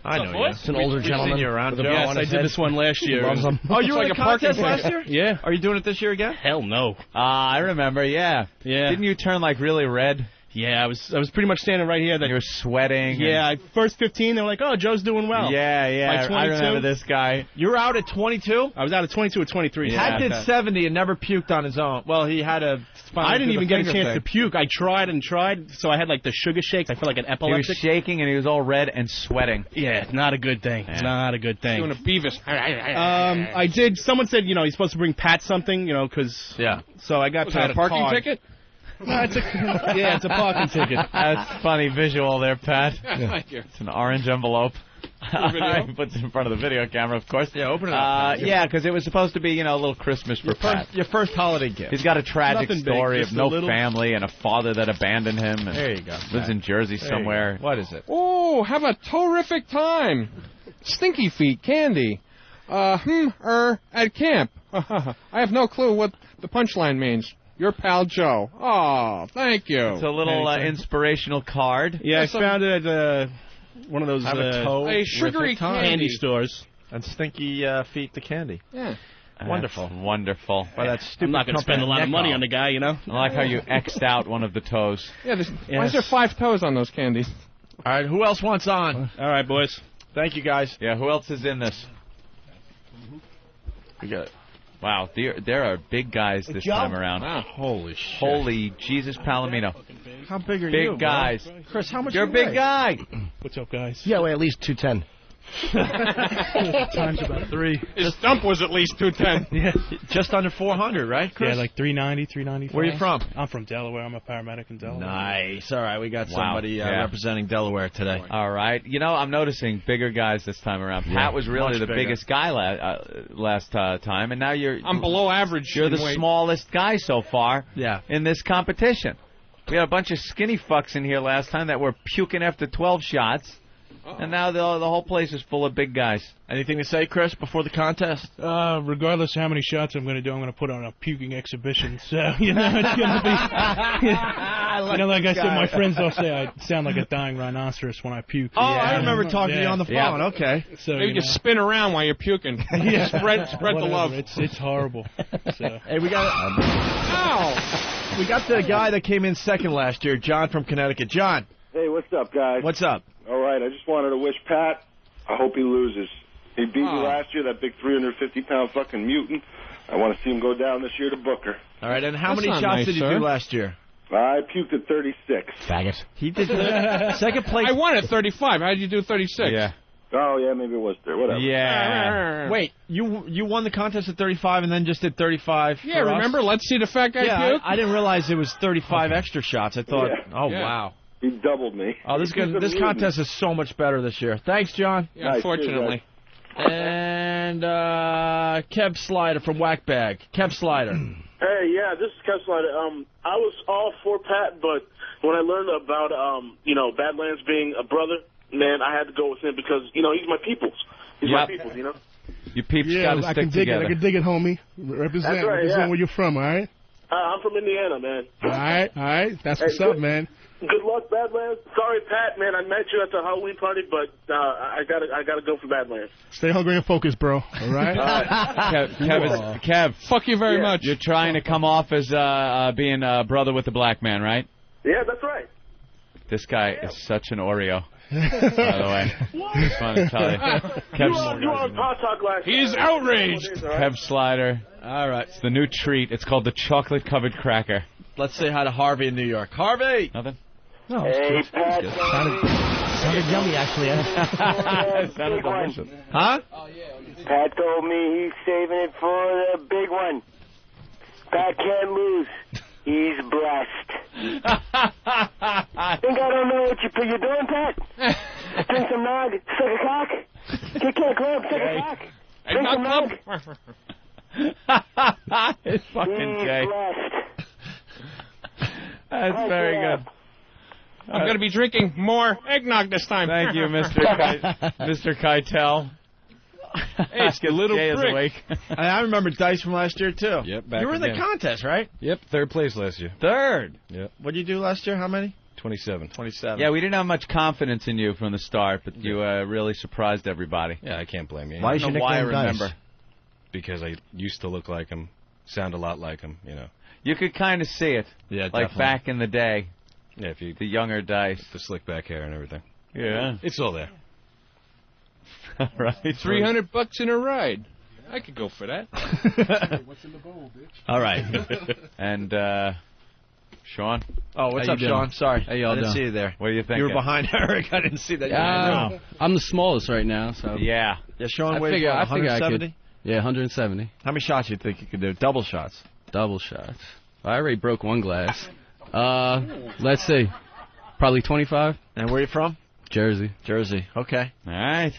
S6: I know you.
S10: It's an older gentleman.
S6: Seen you around.
S19: Yes, I did this one last year.
S6: Oh, you were in a contest last year?
S19: Yeah.
S6: Are you doing it this year again?
S19: Hell no.
S4: I remember, yeah.
S19: Yeah.
S4: Didn't you turn, really red?
S9: Yeah, I was pretty much standing right here.
S4: You were sweating.
S9: Yeah, first 15, they were like, "Oh, Joe's doing well."
S4: Yeah.
S9: By
S4: I remember this guy.
S6: You were out at 22?
S9: I was out at 22 or 23.
S6: Pat did 70 and never puked on his own. Well, he had a...
S9: I didn't even get a chance to puke. I tried and tried, so I had like the sugar shakes. I felt like an epileptic.
S4: He was shaking and he was all red and sweating.
S9: Yeah, not a good thing.
S4: Yeah.
S9: Not a good thing.
S1: Doing a Beavis.
S9: I did. Someone said, he's supposed to bring Pat something, because...
S6: Yeah.
S9: So I got
S1: Was
S9: Pat
S1: that a parking
S9: card.
S1: ticket?
S9: No, it's a parking ticket.
S4: That's funny visual there, Pat.
S1: Thank you.
S4: It's an orange envelope. He puts it in front of the video camera, of course.
S6: Yeah, open it up.
S4: Yeah, because it was supposed to be, a little Christmas for Pat.
S6: Your first holiday gift.
S4: He's got a tragic
S9: Nothing big,
S4: story of
S9: just
S4: no
S9: a little-
S4: family and a father that abandoned him. And
S6: There you go.
S4: lives in Jersey somewhere.
S6: What is it?
S1: Oh, have a terrific time. Stinky Feet candy. At camp. I have no clue what the punchline means. Your pal Joe. Oh, thank you.
S4: It's a little inspirational card.
S9: Yeah, I found it at one of those
S6: Have a toe
S1: a
S6: with
S1: sugary
S6: a tongue.
S9: candy stores.
S6: And Stinky Feet the candy.
S1: Yeah.
S6: Wonderful.
S4: That's wonderful.
S6: By that stupid
S9: I'm not going to spend a lot of money on the guy,
S4: I like how you X'd out one of the toes.
S1: Yeah, why is there 5 toes on those candies?
S6: All right, who else wants on?
S9: All right, boys.
S6: Thank you, guys.
S4: Yeah, who else is in this?
S6: We got it.
S4: Wow, there are big guys this time around.
S1: Wow.
S6: Holy shit.
S4: Holy Jesus Palomino.
S6: How big are you,
S4: Big guys.
S6: bro? Chris, how much
S4: You're a
S6: you
S4: big
S6: weigh?
S4: guy.
S9: What's up, guys?
S10: Yeah, weigh at least 210.
S23: Times about 3.
S1: His stump was at least 210.
S23: Yeah.
S6: Just under 400, right, Chris?
S23: Yeah, like 390, 395.
S6: Where you from?
S23: I'm from Delaware. I'm a paramedic in Delaware.
S6: Nice. All right, we got
S4: Wow.
S6: somebody
S4: Yeah.
S6: representing Delaware today.
S4: All right. I'm noticing bigger guys this time around.
S6: Yeah,
S4: Pat was really
S6: much
S4: the
S6: bigger.
S4: biggest guy last time, and now
S1: I'm below average.
S4: You're
S1: in
S4: the
S1: weight.
S4: smallest guy so far
S6: Yeah.
S4: in this competition. We had a bunch of skinny fucks in here last time that were puking after 12 shots. And now the whole place is full of big guys.
S6: Anything to say, Chris, before the contest?
S23: Regardless of how many shots I'm going to do, I'm going to put on a puking exhibition. So, it's going to be... like I said, my friends all say I sound like a dying rhinoceros when I puke.
S6: Oh, I remember talking to you on the phone.
S4: Yeah.
S6: Okay.
S23: So,
S1: Maybe you can spin around while you're puking. Spread the
S23: whatever.
S1: love.
S23: It's horrible. So.
S6: Hey, we got
S1: Ow!
S6: we got the guy that came in second last year, John from Connecticut. John,
S17: Hey, what's up, guys?
S6: what's up?
S17: All right, I just wanted to wish Pat, I hope he loses. He beat me last year, that big 350-pound fucking mutant. I want to see him go down this year to Booker.
S6: All right, and how
S1: That's
S6: many
S1: not
S6: shots
S1: nice,
S6: did you
S1: sir.
S6: do last year?
S17: I puked at 36.
S10: Faggot.
S6: He did second place.
S1: I won at 35. How did you do 36?
S4: Yeah.
S17: Oh, yeah, maybe it was there. Whatever.
S4: Yeah.
S6: Wait, you won the contest at 35 and then just did 35
S1: Yeah,
S6: for us?
S1: remember? Let's see the fat guy
S6: Yeah,
S1: puke.
S6: I didn't realize it was 35 extra shots. I thought,
S17: Yeah.
S6: oh,
S1: Yeah.
S6: wow.
S17: He doubled me.
S6: Oh, this contest is so much better this year. Thanks, John.
S1: Yeah,
S17: Nice,
S1: unfortunately.
S6: And Kev Slider from Whackbag. Kev Slider.
S11: Hey, yeah, this is Kev Slider. I was all for Pat, but when I learned about, Badlands being a brother, man, I had to go with him because, he's my peoples. He's my peoples,
S4: You peeps
S8: Yeah,
S4: got to
S8: I
S4: stick
S8: can dig
S4: together.
S8: it. I can dig it, homie. Represent.
S11: That's right,
S8: represent
S11: yeah.
S8: where you're from, all right?
S11: I'm from Indiana, man.
S8: All right. That's what's
S11: Hey,
S8: up, man.
S11: Good luck, Badlands. Sorry, Pat, man, I met you at the Halloween party, but I gotta go for Badlands.
S8: Stay hungry and focused, bro. All right?
S4: Kev,
S1: fuck you very much.
S4: You're trying to come off as being a brother with the black man, right?
S11: Yeah, that's right.
S4: This guy is such an Oreo. By the way, just want to tell you,
S11: You were on Pot Talk last
S1: He's
S11: night.
S1: outraged.
S4: Kev Slider.
S6: All right.
S4: It's the new treat. It's called the chocolate-covered cracker.
S6: Let's say hi to Harvey in New York. Harvey!
S4: Nothing?
S10: No,
S11: Hey, Pat.
S10: sounded yummy, actually.
S4: It sounded delicious.
S6: Huh?
S11: Pat told me he's saving it for the big one. Pat can't lose. He's blessed. Think I don't know what you're doing, Pat? Drink some nog, suck a cock. Kick a club, suck a cock. Drink some nog.
S4: It's fucking
S11: He's
S4: gay.
S11: blessed.
S4: That's very good.
S1: I'm going to be drinking more eggnog this time.
S4: Thank you, Mr. Mr. Keitel.
S1: Hey, it's the little
S4: Jay is
S1: prick.
S4: awake.
S6: I remember Dice from last year, too.
S2: Yep, back
S6: You were in the
S2: again.
S6: contest, right?
S2: Yep, third place last year.
S4: Third.
S2: Yep,
S6: What did you do last year? How many?
S2: 27.
S6: 27.
S4: Yeah, we didn't have much confidence in you from the start, but you really surprised everybody.
S2: Yeah, I can't blame you.
S10: Why is
S4: I
S10: your
S4: don't know why I
S10: nickname Dice?
S4: remember.
S2: Because I used to look like him, sound a lot like him,
S4: You could kind of see it.
S2: Yeah,
S4: Like
S2: definitely.
S4: back in the day.
S5: Yeah, if you
S4: the younger dice,
S5: the slick back hair and everything.
S4: Yeah,
S5: it's all there.
S4: All right,
S1: $300 in a ride. I could go for that.
S8: What's in the bowl, bitch?
S6: All right.
S4: And Sean.
S6: Oh, what's up, Sean? Sorry,
S13: Hey, y'all
S6: I didn't
S13: doing?
S6: see you there.
S4: What do you think?
S6: You were behind Eric. I didn't see that.
S13: I'm the smallest right now, so
S4: Yeah.
S6: Sean weighs what,
S13: I figure I
S6: 170?
S13: could. Yeah, 170.
S6: How many shots you think you could do? Double shots.
S13: Double shots. I already broke one glass. Let's see. Probably 25.
S6: And where you from?
S13: Jersey.
S6: Jersey. Okay.
S4: All right.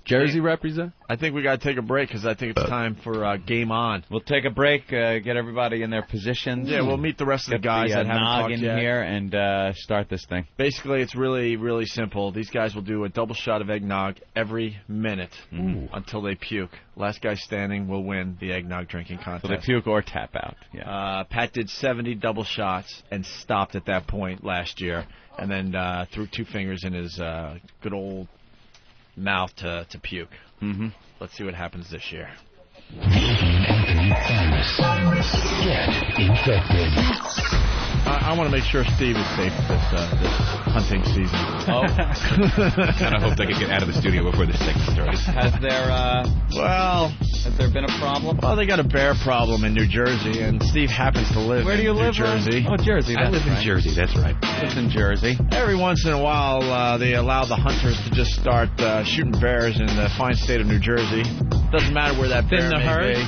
S13: Jersey represent?
S6: I think we got to take a break because I think it's time for Game On.
S4: We'll take a break, get everybody in their positions.
S6: Yeah, we'll meet the rest of the guys that haven't talked
S4: in
S6: yet.
S4: here and start this thing.
S6: Basically, it's really, really simple. These guys will do a double shot of eggnog every minute until they puke. Last guy standing will win the eggnog drinking contest.
S4: So they puke or tap out.
S6: Yeah. Pat did 70 double shots and stopped at that point last year, and then threw 2 fingers in his good old mouth to puke.
S4: Mm-hmm.
S6: Let's see what happens this year. I want to make sure Steve is safe this hunting season.
S5: Oh. Kind of hoped I could get out of the studio before this segment starts.
S4: Has there been a problem?
S6: Well, they got a bear problem in New Jersey, and Steve happens to live
S4: Where do you
S6: in New
S4: live,
S6: Jersey.
S4: Oh, Jersey.
S5: I live in Jersey, that's right.
S4: Lives in Jersey.
S6: Every once in a while, they allow the hunters to just start shooting bears in the fine state of New Jersey. Doesn't matter where that bear may be.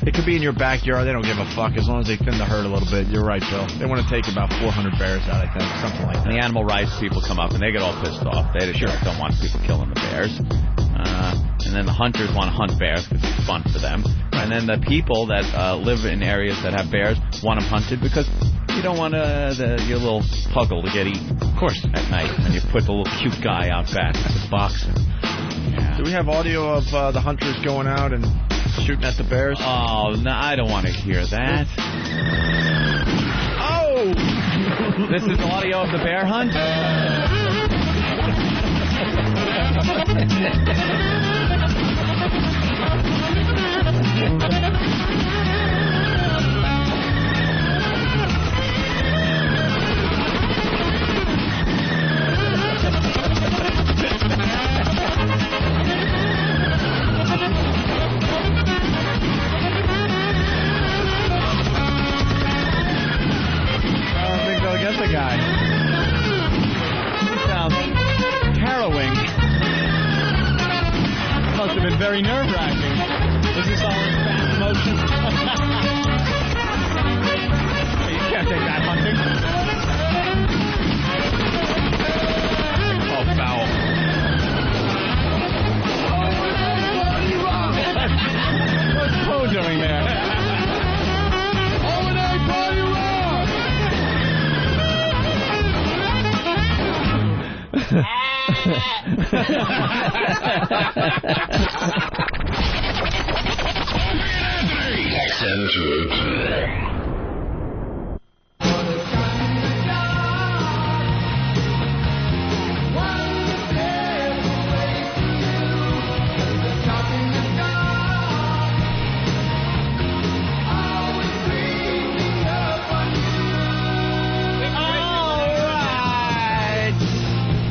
S6: It could be in your backyard. They don't give a fuck as long as they thin the herd a little bit. You're right, Bill. They want to take about 400 bears out, I think, something like that.
S4: And the animal rights people come up and they get all pissed off. They just don't want people killing the bears. And then the hunters want to hunt bears because it's fun for them. And then the people that live in areas that have bears want them hunted because you don't want your little puggle to get eaten. Of course. At night. And you put the little cute guy out back. It's a boxer. Yeah.
S6: Do we have audio of the hunters going out and shooting at the bears?
S4: Oh, no, I don't want to hear that.
S6: Oh!
S4: This is audio of the bear hunt?
S6: Get the guy.
S4: This sounds harrowing. Must have been very nerve-wracking. Is this all in fast motion? You can't take that hunting.
S6: Oh, foul.
S4: What's Poe doing there?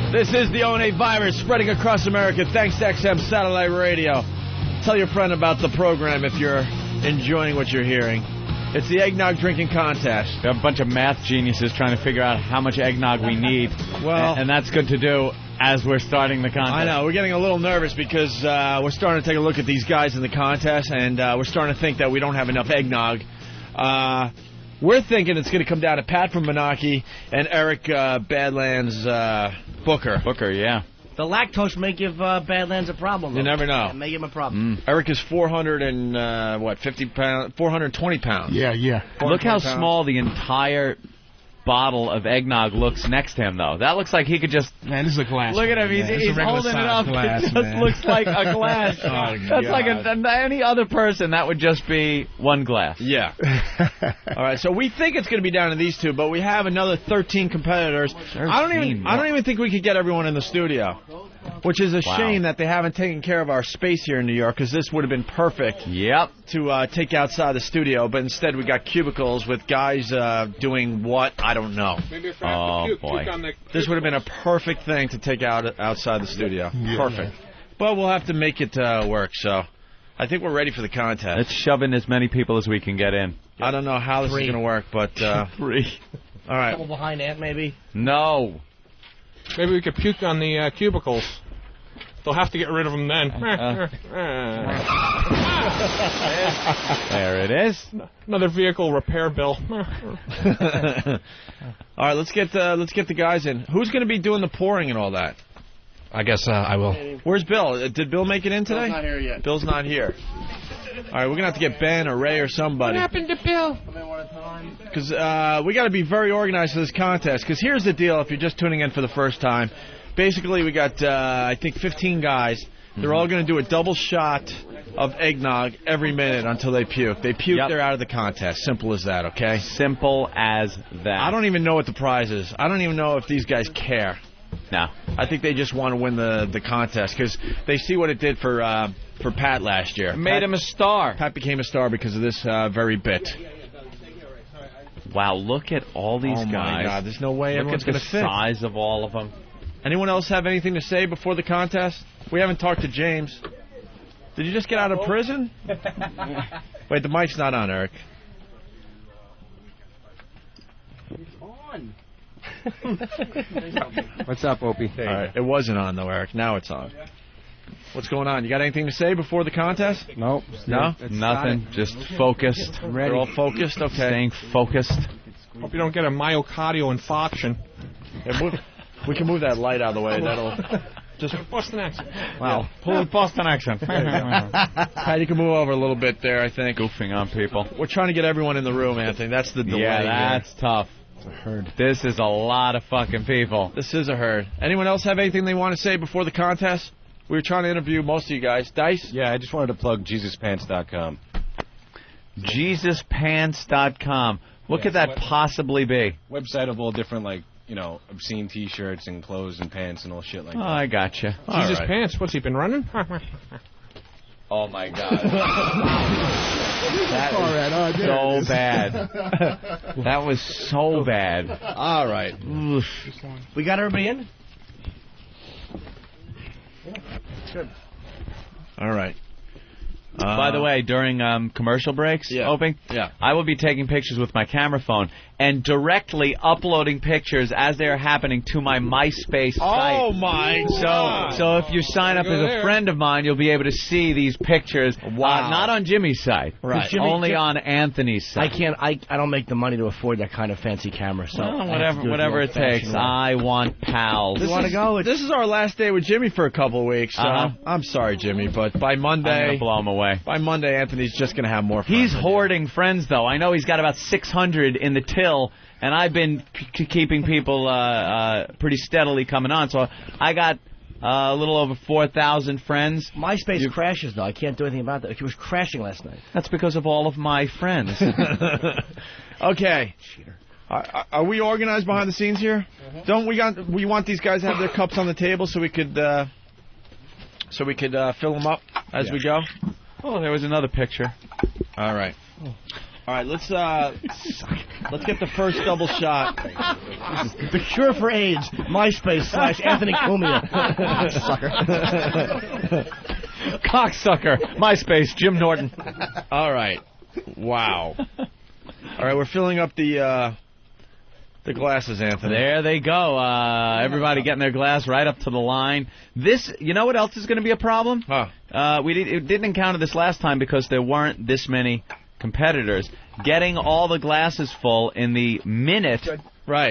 S6: This is the O&A virus spreading across America thanks to XM Satellite Radio. Tell your friend about the program if you're enjoying what you're hearing. It's the eggnog drinking contest.
S4: We have a bunch of math geniuses trying to figure out how much eggnog we need.
S6: Well,
S4: and that's good to do as we're starting the contest.
S6: I know. We're getting a little nervous because we're starting to take a look at these guys in the contest, and we're starting to think that we don't have enough eggnog. We're thinking it's going to come down to Pat from Menaki and Eric Badlands Booker.
S4: Booker, yeah.
S10: The lactose may give Badlands a problem.
S6: You never know.
S10: It may give him a problem.
S6: Eric is 420 pounds.
S8: Yeah.
S4: Look how
S6: 420 pounds.
S4: small the entire bottle of eggnog looks next to him, though. That looks like he could just...
S9: Man, this is a glass.
S4: Look at him. He's holding it up.
S9: Glass,
S4: it just
S9: man.
S4: looks like a glass. That's like any other person, that would just be one glass.
S6: Yeah. All right, so we think it's going to be down to these two, but we have another 13 competitors. I don't even think we could get everyone in the studio. Which is a shame that they haven't taken care of our space here in New York, because this would have been perfect to take outside the studio. But instead we got cubicles with guys doing what? I don't know.
S1: Maybe if I have to puke on the
S6: This would have been a perfect thing to take out outside the studio.
S4: Yeah.
S6: Perfect. But we'll have to make it work, so I think we're ready for the contest.
S4: Let's shove in as many people as we can get in.
S6: I don't know how this is going to work, but...
S4: 3.
S6: All right.
S10: Couple behind Ant, maybe.
S4: No.
S1: Maybe we could puke on the cubicles. They'll have to get rid of them then.
S4: There it is.
S1: Another vehicle repair bill.
S6: All right, let's get the guys in. Who's going to be doing the pouring and all that?
S23: I guess I will.
S6: Where's Bill? Did Bill make it in today?
S10: Bill's not here yet.
S6: Bill's not here. All right, we're going to have to get Ben or Ray or somebody.
S1: What happened to Bill?
S6: Because we got to be very organized for this contest. Because here's the deal, if you're just tuning in for the first time. Basically, we got, I think, 15 guys. They're all going to do a double shot of eggnog every minute until they puke. They puke, they're out of the contest. Simple as that, okay?
S4: Simple as that.
S6: I don't even know what the prize is. I don't even know if these guys care.
S4: No.
S6: I think they just want to win the contest because they see what it did for Pat last year.
S4: Made him a star.
S6: Pat became a star because of this very bit.
S4: Wow, look at all these guys.
S6: Oh, my God. There's no way everyone's going to fit.
S4: Look at the size of all of them.
S6: Anyone else have anything to say before the contest? We haven't talked to James. Did you just get out of prison? Wait, the mic's not on, Eric.
S10: It's on.
S23: What's up, Opie?
S6: All right, it wasn't on, though, Eric. Now it's on. What's going on? You got anything to say before the contest?
S23: Nope.
S6: No?
S4: Nothing. Just focused.
S6: They're all focused? Okay.
S4: Staying focused.
S1: Hope you don't get a myocardial infarction.
S6: Yeah, we can move that light out of the way. That'll just
S1: Boston accent.
S6: Wow.
S4: Pull a Boston accent.
S6: Pat, you can move over a little bit there, I think.
S4: Goofing on people.
S6: We're trying to get everyone in the room, Anthony. That's the delay.
S4: Yeah, that's tough.
S23: It's a herd.
S4: This is a lot of fucking people.
S6: This is a herd. Anyone else have anything they want to say before the contest? We were trying to interview most of you guys. Dice?
S5: Yeah, I just wanted to plug JesusPants.com.
S4: JesusPants.com. What could that possibly be?
S5: Website of all different, obscene T-shirts and clothes and pants and all shit like that.
S4: Oh, I gotcha.
S1: Jesus Pants. What's he been running?
S4: Oh, my God. That was so bad. That was so bad.
S6: All right.
S10: We got everybody in? Good.
S6: All right.
S4: By the way, during commercial breaks, I will be taking pictures with my camera phone and directly uploading pictures as they are happening to my MySpace site.
S6: Oh, my God.
S4: So if you sign up as a friend of mine, you'll be able to see these pictures.
S6: Wow.
S4: Not on Jimmy's site.
S10: Right.
S4: Only on Anthony's site.
S10: I don't make the money to afford that kind of fancy camera, so
S4: whatever it takes. I want pals.
S10: You want to go?
S6: This is our last day with Jimmy for a couple of weeks. I'm sorry, Jimmy, but by Monday...
S4: I'm going to blow him away.
S6: By Monday, Anthony's just going to have more friends.
S4: He's hoarding friends, though. I know he's got about 600 in the till, and I've been keeping people pretty steadily coming on. So I got a little over 4,000 friends.
S10: MySpace crashes, though. I can't do anything about that. It was crashing last night.
S4: That's because of all of my friends.
S6: Okay. Are we organized behind the scenes here? Don't we want these guys to have their cups on the table so we could fill them up as we go?
S4: Oh, there was another picture.
S6: All right. All right, let's get the first double shot.
S10: The cure for AIDS, MySpace/Anthony Cumia.
S4: Cocksucker. MySpace, Jim Norton.
S6: All right. Wow. All right, we're filling up the glasses, Anthony.
S4: There they go. Everybody getting their glass right up to the line. This, you know what else is going to be a problem? We didn't encounter this last time because there weren't this many competitors. Getting all the glasses full in the minute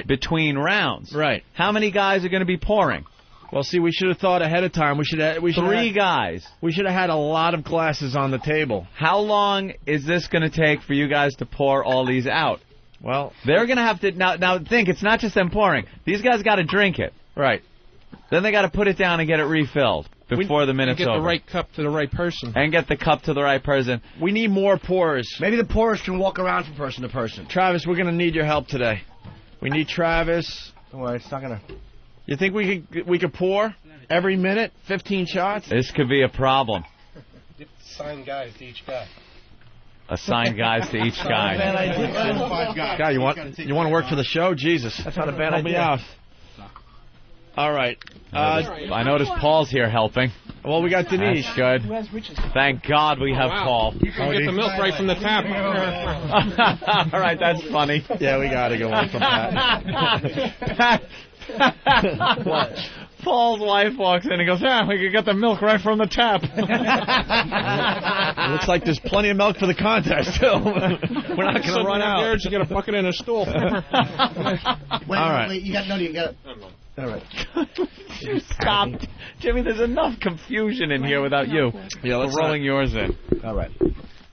S4: between rounds.
S6: Right.
S4: How many guys are going to be pouring?
S6: Well, see, we should have thought ahead of time. We should
S4: 3 guys.
S6: We should have had a lot of glasses on the table.
S4: How long is this going to take for you guys to pour all these out?
S6: Well,
S4: they're going to have to now think it's not just them pouring. These guys got to drink it.
S6: Right.
S4: Then they got to put it down and get it refilled before the minute's over.
S1: And get the right cup to the right person.
S4: And get the cup to the right person.
S6: We need more pourers.
S10: Maybe the pourers can walk around from person to person.
S6: Travis, we're going to need your help today. We need Travis.
S10: Don't worry, it's not going to...
S6: You think we could pour? every minute, 15 shots.
S4: This could be a problem.
S23: Assign guys to each guy.
S4: Assign guys to each guy.
S6: Guy, you want to work for the show? Jesus, that's not a bad idea. Help me out. All right.
S4: I noticed Paul's here helping.
S6: Well, we got Denise.
S4: That's good. Thank God we have Paul.
S1: You can get the milk right from the tap.
S4: All right, that's funny.
S6: Yeah, we got to go on from that.
S4: What? Paul's wife walks in and goes, we can get the milk right from the tap.
S6: Looks like there's plenty of milk for the contest, too. We're not going to run out.
S1: There, you get a bucket and a stool.
S10: Wait, you got it. All right.
S4: Stop. Jimmy, there's enough confusion in here without you.
S6: Yeah, let's
S4: rolling yours in.
S10: All right.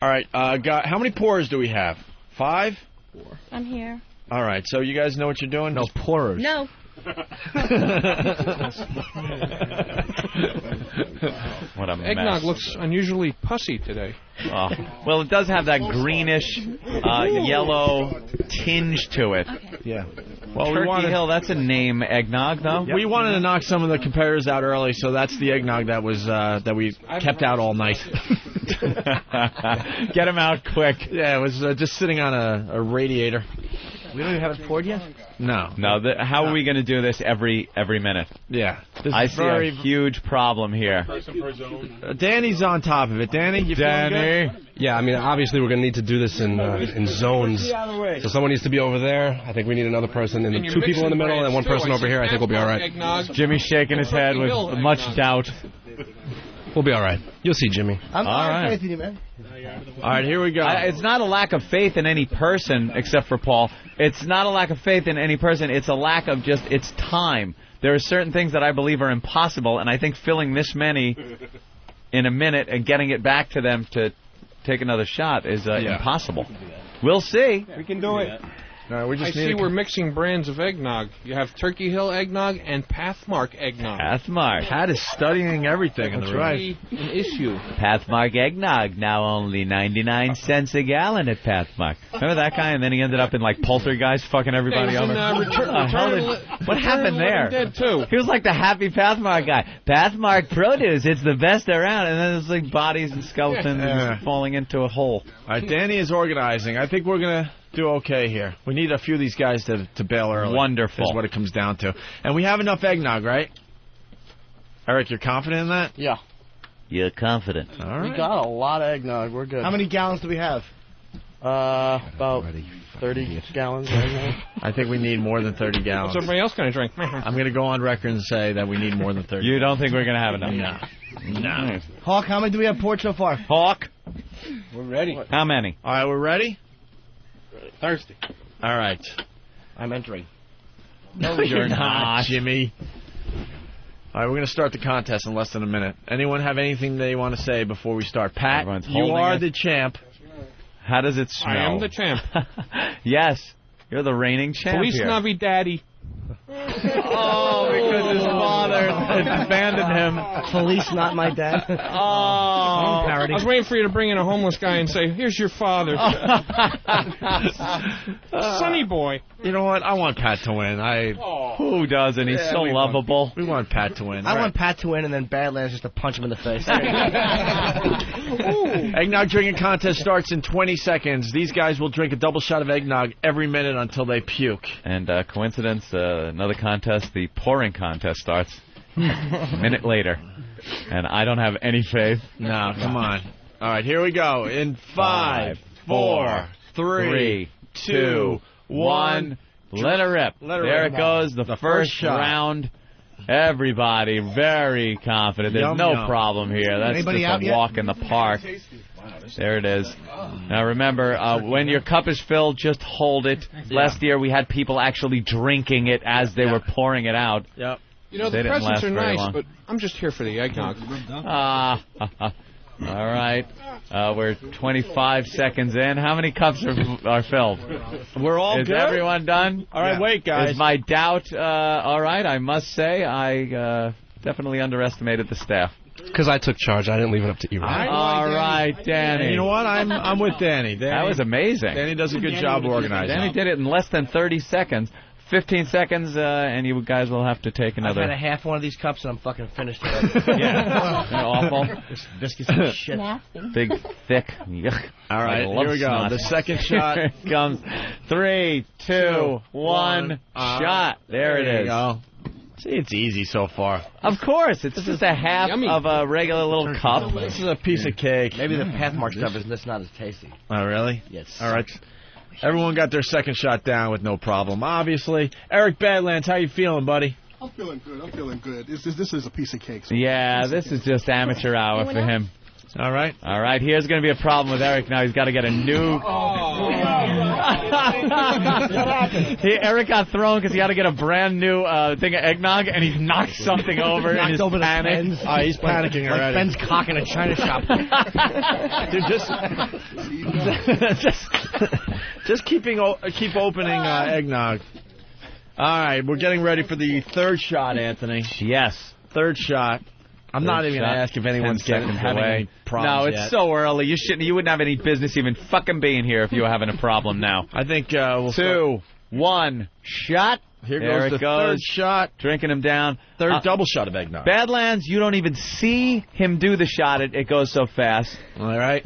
S6: All right. How many pourers do we have? 5?
S12: 4. I'm here.
S6: All right. So you guys know what you're doing?
S10: No, pourers.
S12: No.
S4: What a mess.
S1: Eggnog looks unusually pussy today.
S4: Oh. Well, it does have that greenish, yellow tinge to it.
S12: Okay.
S6: Yeah.
S4: Well, Turkey Hill, that's a name eggnog, though.
S6: Yep. We wanted to knock some of the competitors out early, so that's the eggnog that was that we kept out all night.
S4: Get them out quick.
S6: Yeah, it was just sitting on a radiator.
S10: We don't even have it poured yet?
S6: No.
S4: How are we going to do this every minute?
S6: Yeah.
S4: I see a huge problem here.
S6: Danny's on top of it. Danny, you feeling good?
S9: Yeah, I mean, obviously we're going to need to do this in zones. So someone needs to be over there. I think we need another person, and 2 people in the middle, and 1 person over here. I think we'll be all right.
S4: Jimmy's shaking his head with much doubt.
S9: We'll be all right. You'll see, Jimmy.
S10: I'm all right. You, man.
S6: All right, here we go.
S4: It's not a lack of faith in any person, except for Paul. It's not a lack of faith in any person. It's a lack of just its time. There are certain things that I believe are impossible, and I think filling this many in a minute and getting it back to them to take another shot is impossible. We'll see.
S1: We can do it.
S6: No, we just
S1: we're mixing brands of eggnog. You have Turkey Hill eggnog and Pathmark eggnog.
S4: Pathmark.
S6: Pat is studying everything in the room.
S1: Right. An issue.
S4: Pathmark eggnog, now only 99 cents a gallon at Pathmark. Remember that guy? And then he ended up in like Poltergeist fucking everybody over. What happened there?
S1: Dead too.
S4: He was like the happy Pathmark guy. Pathmark produce, it's the best around. And then there's like bodies and skeletons falling into a hole.
S6: All right, Danny is organizing. I think we're going to do okay here. We need a few of these guys to bail early.
S4: Wonderful.
S6: Is what it comes down to. And we have enough eggnog, right? Eric, you're confident in that?
S10: Yeah.
S4: You're confident.
S6: All right.
S10: We got a lot of eggnog. We're good. How many gallons do we have? About 30 gallons of eggnog.
S6: I think we need more than 30 gallons.
S1: What's everybody else going to drink?
S6: I'm going to go on record and say that we need more than 30.
S4: You don't think we're going to have enough?
S6: No.
S10: Hawk, how many do we have poured so far?
S4: Hawk?
S9: We're ready.
S4: How many?
S6: All right, we're ready?
S9: Thirsty.
S6: All right.
S10: I'm entering.
S6: No, you're not, Jimmy. All right, we're going to start the contest in less than a minute. Anyone have anything they want to say before we start? Pat, you are the champ.
S4: How does it smell?
S1: I am the champ.
S4: Yes, you're the reigning champ.
S1: Police Navi Daddy.
S4: Oh, because his father abandoned him.
S10: Police, not my dad.
S4: Oh,
S1: I was waiting for you to bring in a homeless guy and say, "Here's your father." Sonny boy.
S6: You know what? I want Pat to win.
S4: Who doesn't? He's so lovable.
S6: We want Pat to win.
S10: I want Pat to win, and then Badlands just to punch him in the face.
S6: Eggnog drinking contest starts in 20 seconds. These guys will drink a double shot of eggnog every minute until they puke.
S4: And coincidence, another contest, the pouring contest starts a minute later. And I don't have any faith.
S6: No, come on. All right, here we go. In 5, 4, 3, 2, 1.
S4: Let it rip. There it goes, the first round. Everybody very confident. There's no problem here. That's
S10: Anybody
S4: just a walk in the park. There it is. Now remember, when your cup is filled, just hold it. Last year we had people actually drinking it as they were pouring it out.
S6: Yep.
S1: You know, the presents are nice, but I'm just here for the eggnog.
S4: All right. We're 25 seconds in. How many cups are filled?
S6: We're all
S4: good?
S6: Is everyone done? All right, wait, guys.
S4: Is my doubt all right? I must say I definitely underestimated the staff.
S9: Because I took charge. I didn't leave it up to you.
S4: All right, Danny.
S6: And you know what? I'm with Danny.
S4: That was amazing.
S6: Danny does a good job organizing.
S4: Danny did it in less than 30 seconds. 15 seconds, and you guys will have to take
S10: I've
S4: another.
S10: had a half one of these cups and I'm fucking finished already.
S4: Yeah. They're awful.
S10: This biscuits are shit.
S4: Big, thick. Yuck.
S6: All right,
S4: I love
S6: here we go.
S4: snot.
S6: The second shot
S4: Here it comes. 3, 2, 1. Shot. There it is.
S6: Go. See, it's easy so far.
S4: Of course, it's just a half of a regular little cup.
S6: This is a piece of cake.
S10: Maybe the Pathmark stuff is not as tasty.
S6: Oh, really?
S10: Yes.
S6: All right. Everyone got their second shot down with no problem, obviously. Eric Badlands, how you feeling, buddy?
S8: I'm feeling good. This is a piece of cake. So
S4: Yeah, this is just amateur hour for him.
S6: All right.
S4: All right, here's going to be a problem with Eric now. He's got to get a new... Eric got thrown because he had to get a brand new thing of eggnog, and he knocked something over in his panic.
S6: He's panicking
S10: like
S6: already.
S10: Ben's cock in a china shop.
S6: Dude, just keep opening eggnog. All right, we're getting ready for the third shot, Anthony.
S4: Yes.
S6: Third shot. I'm not even going to ask if anyone's having any problems
S4: No, it's
S6: yet.
S4: so early. You wouldn't have any business even fucking being here if you were having a problem now.
S6: I think we'll
S4: 2, 1, shot.
S6: Here
S4: there
S6: goes
S4: it
S6: the
S4: goes.
S6: third shot.
S4: Drinking him down.
S6: Third double shot of eggnog.
S4: Badlands, you don't even see him do the shot. It goes so fast.
S6: All right.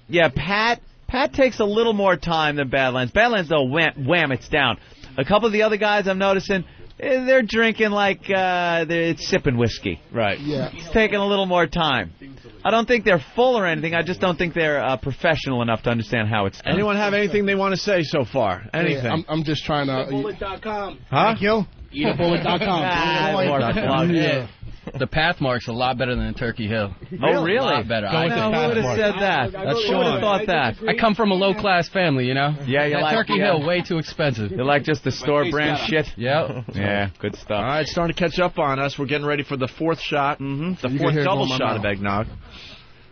S4: Yeah, Pat takes a little more time than Badlands. Badlands, though, wham, it's down. A couple of the other guys I'm noticing, they're drinking like they're sipping whiskey.
S6: Right.
S8: Yeah.
S4: It's taking a little more time. I don't think they're full or anything. I just don't think they're professional enough to understand how it's done.
S6: Anyone have anything they want to say so far? Anything?
S8: Yeah, I'm just trying to.
S10: Eatabullet.com.
S6: Huh?
S10: Thank you. Eatabullet.com.
S13: Yeah. The Pathmark's a lot better than Turkey Hill.
S4: Oh, really?
S13: A lot better.
S4: Who would have said that? Who would have thought that?
S13: I come from a low-class family, you know?
S4: Yeah, you
S13: that
S4: like
S13: Turkey Hill, way too expensive.
S4: You like just the store brand shit?
S13: Yep.
S4: Yeah, good stuff.
S6: All right, it's starting to catch up on us. We're getting ready for the fourth shot. The fourth double shot of eggnog.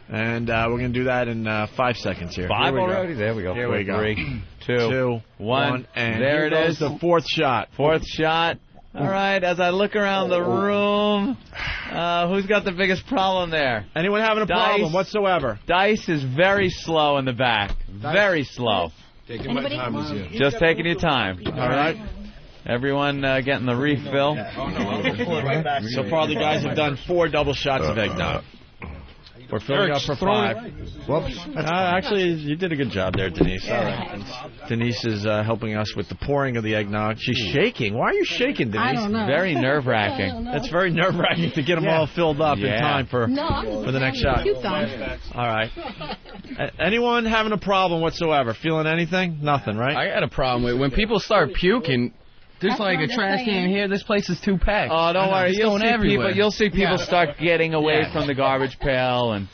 S6: And we're going to do that in 5 seconds here.
S4: 5 already? There we go.
S6: Here we go.
S4: 3, 2, 1.
S6: And
S4: there
S6: it
S4: it
S6: is.
S4: is.
S6: The fourth shot.
S4: Fourth shot. All right, as I look around the room, who's got the biggest problem there?
S6: Anyone having a problem whatsoever?
S4: Dice is very slow in the back. Very slow.
S9: Taking my time as you.
S4: Just taking your time.
S6: All right.
S4: Everyone getting the refill.
S6: So far, the guys have done 4 double shots of eggnog. We're filling up for 5. Whoops. Actually, you did a good job there, Denise. All right. Denise is helping us with the pouring of the eggnog. She's shaking. Why are you shaking, Denise?
S12: I don't know.
S4: Very nerve-wracking.
S6: It's very nerve-wracking to get them all filled up in time for the next shot. All right. Anyone having a problem whatsoever? Feeling anything? Nothing, right?
S13: I got a problem with when people start puking. There's like a trash can here. This place is too packed.
S4: Oh, don't worry. You'll see people
S13: Yeah.
S4: start getting away from the garbage pail, and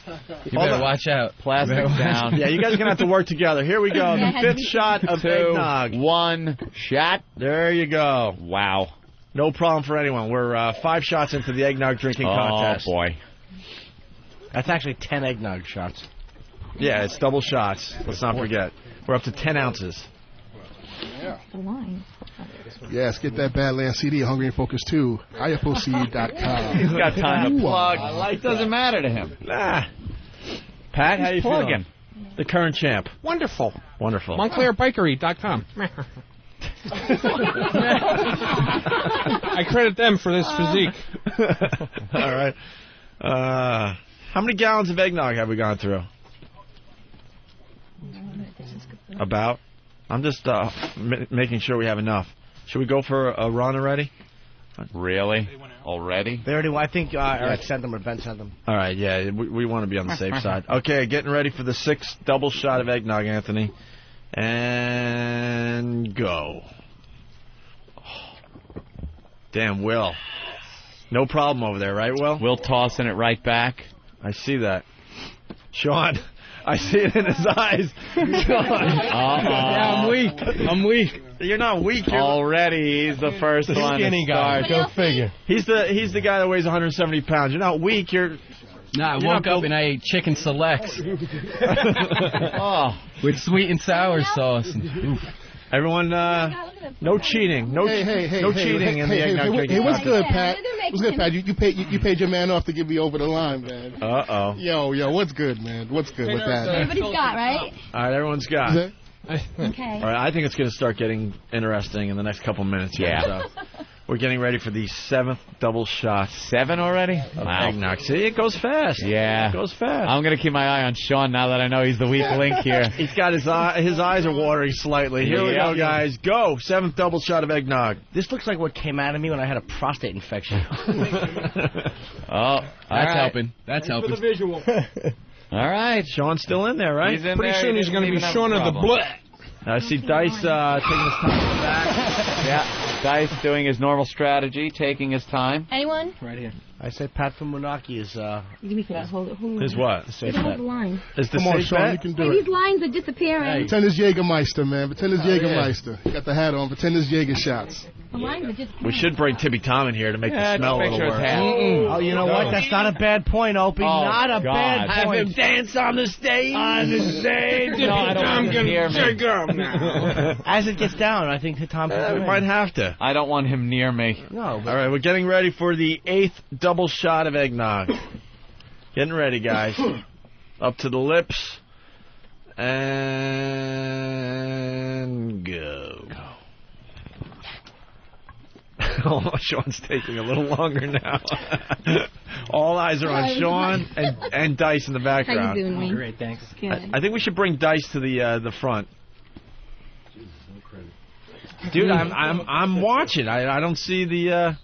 S13: you better watch out.
S4: Plastic down.
S6: Yeah, you guys are going to have to work together. Here we go. The 5th shot of
S4: 2,
S6: eggnog.
S4: 1, shot.
S6: There you go.
S4: Wow.
S6: No problem for anyone. We're 5 shots into the eggnog drinking contest.
S4: Oh, boy.
S10: That's actually 10 eggnog shots.
S6: Yeah, it's double shots. Let's not forget. We're up to 10 ounces.
S12: The wine.
S8: Yes, get that Badlands CD, Hungry and Focused 2, IFOC.com.
S4: He's got time to plug.
S6: It
S4: doesn't matter to him.
S6: Nah. Pat, how you
S4: plugging.
S6: feeling? The current champ.
S1: Wonderful.
S6: Wonderful.
S1: MontclairBakery.com. I credit them for this physique.
S6: All right. How many gallons of eggnog have we gone through? About? I'm just making sure we have enough. Should we go for a run already?
S4: Really? Already?
S10: They already. I think Eric sent them or Ben sent them.
S6: All right, yeah, we want to be on the safe side. Okay, getting ready for the 6th double shot of eggnog, Anthony. And go. Oh. Damn, Will. No problem over there, right, Will?
S4: Will tossing it right back.
S6: I see that. Sean, I see it in his eyes. Sean.
S13: Yeah, I'm weak. I'm weak.
S6: You're not weak. You're
S4: Already, he's the first
S13: The
S4: one
S13: skinny
S4: to
S13: guy.
S4: start.
S13: Go figure.
S6: He's the guy that weighs 170 pounds. You're not weak. You're.
S13: Nah, I
S6: You're
S13: woke
S6: not
S13: up and I ate chicken selects
S4: Oh.
S13: with sweet and sour sauce. And,
S6: Everyone, no cheating. No cheating in the eggnog drinking
S8: Hey, what's
S6: contest.
S8: good, Pat? What's good, Pat? You paid your man off to get me over the line, man.
S6: Uh-oh.
S8: Yo, what's good, man? What's good with that?
S12: Everybody's got, right?
S6: All right, everyone's got.
S12: Okay.
S6: All right, I think it's going to start getting interesting in the next couple minutes here.
S4: Yeah.
S6: So we're getting ready for the 7th double shot.
S4: 7 already?
S6: Wow. Eggnog. See, it goes fast.
S4: Yeah.
S6: It goes fast.
S4: I'm going to keep my eye on Sean now that I know he's the weak link here.
S6: He's got his eyes are watering slightly. Here we go, guys. Go. 7th double shot of eggnog.
S10: This looks like what came out of me when I had a prostate infection.
S13: That's helping. That's helping.
S1: For the visual.
S4: All right.
S6: Sean's still in there, right?
S4: He's in
S1: Pretty
S4: there.
S1: soon he's going to be Sean of the Blood.
S6: I see Dice taking his time in the back.
S4: Yeah, Dice doing his normal strategy, taking his time.
S12: Anyone?
S10: Right here. I said Pat from Monarchy is...
S12: Give me that. Hold it. Hold
S6: Is what?
S12: The safe bet. Line.
S6: Is the
S8: Come on,
S6: safe
S8: Sean,
S6: bet?
S8: you can do
S12: Hey,
S8: it.
S12: these lines are disappearing.
S8: Pretend it's Jägermeister, man. Pretend it's Jägermeister. You got the hat on. Pretend it's Jäger shots.
S12: The lines are disappearing.
S6: We should bring Tibby Tom in here to make the smell a little worse.
S10: Oh, you know what? That's not a bad point, Opie. Not a bad point.
S6: Have him dance on the stage.
S10: On the stage.
S4: No, I don't want him near me.
S10: As it gets down, I think Tom can
S6: We might have to.
S4: I don't want him near me.
S10: No.
S6: All right, we're getting ready for the 8th double shot of eggnog. Getting ready, guys. Up to the lips. And go. Oh, Sean's taking a little longer now. All eyes are on Sean and Dice in the background.
S12: How you doing, man?
S10: Great, thanks.
S12: Good.
S6: I think we should bring Dice to the front. Dude, I'm watching. I don't see the.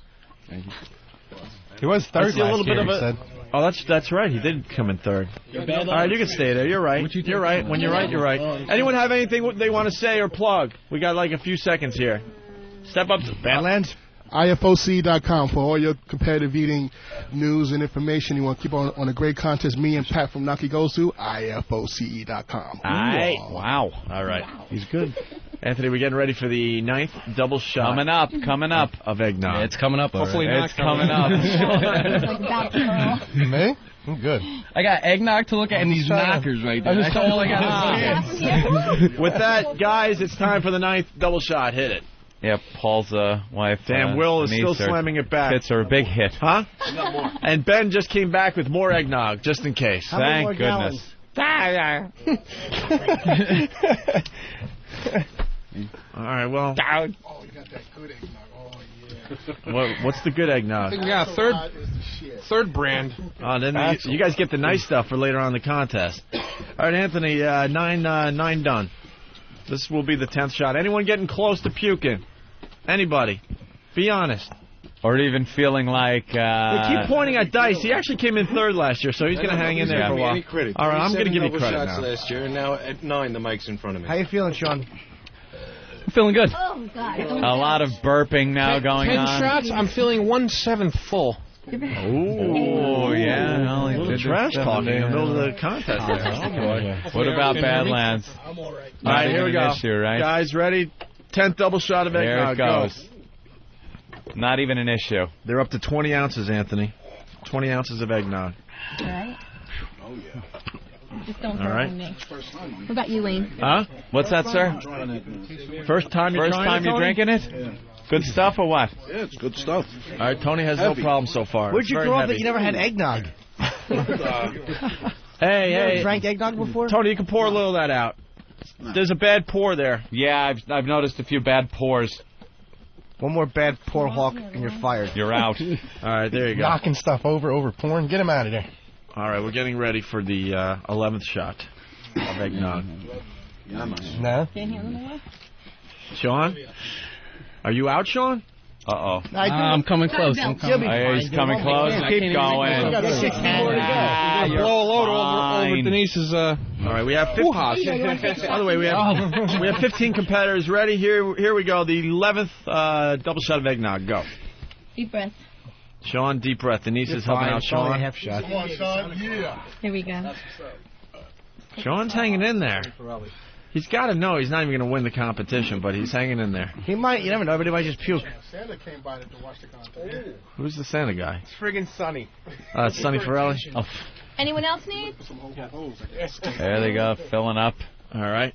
S23: He was
S6: I
S23: third
S6: see a
S23: last
S6: little bit
S23: year,
S6: of
S23: he
S6: a.
S23: said.
S6: Oh, that's right. He did come in third. All right, you can stay there. You're right. You're right. When you're right, you're right. Anyone have anything they want to say or plug? We got like a few seconds here. Step up to
S8: Badlands. IFOC.com for all your competitive eating news and information. You want to keep on a great contest. Me and Pat from Naki goes to IFOCE.com.
S6: All right. Wow. All right. He's good. Anthony, we're getting ready for the 9th double shot.
S4: Coming up.
S6: Of eggnog.
S13: It's coming up.
S1: Hopefully
S13: already.
S1: not
S4: It's coming up.
S23: Me? I'm good.
S13: I got eggnog to look at and these knockers right there. That's all I got.
S6: With that, guys, it's time for the 9th double shot. Hit it.
S4: Yeah, Paul's wife.
S6: Damn, Will is still
S4: Denise,
S6: slamming it back.
S4: Hits her a big hit.
S6: Huh? And Ben just came back with more eggnog, just in case.
S4: Thank goodness.
S6: All right, well.
S8: Oh, you got that good eggnog. Oh, yeah.
S6: What's the good eggnog?
S1: Yeah, third brand.
S6: Oh, then you guys get the nice stuff for later on in the contest. All right, Anthony, 9 done. This will be the 10th shot. Anyone getting close to puking? Anybody? Be honest.
S4: Or even feeling like...
S6: We keep pointing at Dice. He actually came in third last year, so he's going to hang in there for a while. All right, I'm going to give you credit now.
S5: Last year, and now at 9, the mic's in front of me.
S10: How you feeling, Sean?
S13: I'm feeling good.
S12: Oh, God.
S4: a lot of burping now going
S1: 10
S4: on.
S1: shots, I'm feeling 1/7 full.
S4: Oh, yeah. Well,
S6: A little trash talking in the middle of the contest.
S4: Oh, boy. What about Badlands?
S8: I'm all right.
S6: All right, here we go.
S4: Issue, right?
S6: Guys, ready? 10th double shot of eggnog.
S4: There it goes. Not even an issue.
S6: They're up to 20 ounces, Anthony. 20 ounces of eggnog.
S12: All right.
S6: Oh, yeah.
S12: Just don't
S6: All right.
S12: me. What about you, Wayne?
S6: Huh?
S4: What's that, sir?
S6: First time you're
S4: drinking it? Yeah. Good stuff or what?
S9: Yeah, it's good stuff.
S6: All right, Tony has no problem so far.
S10: Where'd you grow up that you never had eggnog?
S6: Hey,
S10: You never drank eggnog before?
S6: Tony, you can pour a little of that out. There's a bad pour there.
S4: Yeah, I've noticed a few bad pours.
S10: One more bad pour, Hawk, and you're fired.
S4: You're out.
S6: All right, there you go.
S23: Knocking stuff over porn. Get him out of there.
S6: All right, we're getting ready for the 11th shot of eggnog.
S23: No.
S12: Can't handle the way?
S6: Sean? Are you out, Sean?
S4: Uh-oh.
S13: I'm coming close.
S4: He's coming close. Keep going.
S1: Blow a load over Denise's.
S6: All right, we have 15. By the way, we have 15 competitors ready. Here we go. The 11th double shot of eggnog. Go.
S12: Deep breath.
S6: Sean, deep breath. Denise is helping out Sean.
S10: Half shot.
S8: Come on, Sean. Yeah.
S12: Here we go.
S6: Sean's hanging in there. He's got to know he's not even going to win the competition, but he's hanging in there.
S10: He might. You never know. Everybody might just puke.
S8: Santa came by to watch the contest.
S6: Who's the Santa guy?
S23: It's friggin' sunny.
S6: It's Sonny Farrelly. Oh.
S12: Anyone else need?
S4: There they go, filling up.
S6: All right.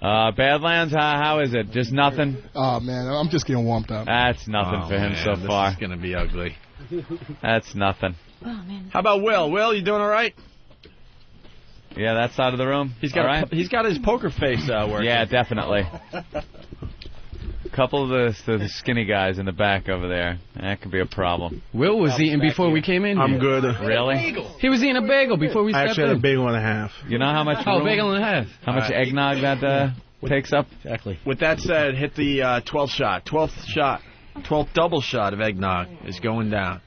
S4: Badlands, how is it? Just nothing?
S8: Oh, man, I'm just getting warmed up.
S4: That's nothing for him so far.
S6: This is going to be ugly.
S4: That's nothing.
S12: Oh, man.
S6: How about Will? Will, you doing all right?
S4: Yeah, that side of the room.
S6: He's got he's got his poker face working.
S4: Yeah, definitely. Couple of the skinny guys in the back over there. That could be a problem.
S13: Will was eating before we came in.
S9: I'm good.
S4: Really?
S13: He was eating a bagel before we
S9: I
S13: stepped
S9: actually had
S13: in.
S9: a bagel and a half.
S4: You know how much?
S13: Oh, bagel and a half.
S4: How much eggnog that takes up?
S6: Exactly. With that said, hit the 12th shot. 12th double shot of eggnog is going down.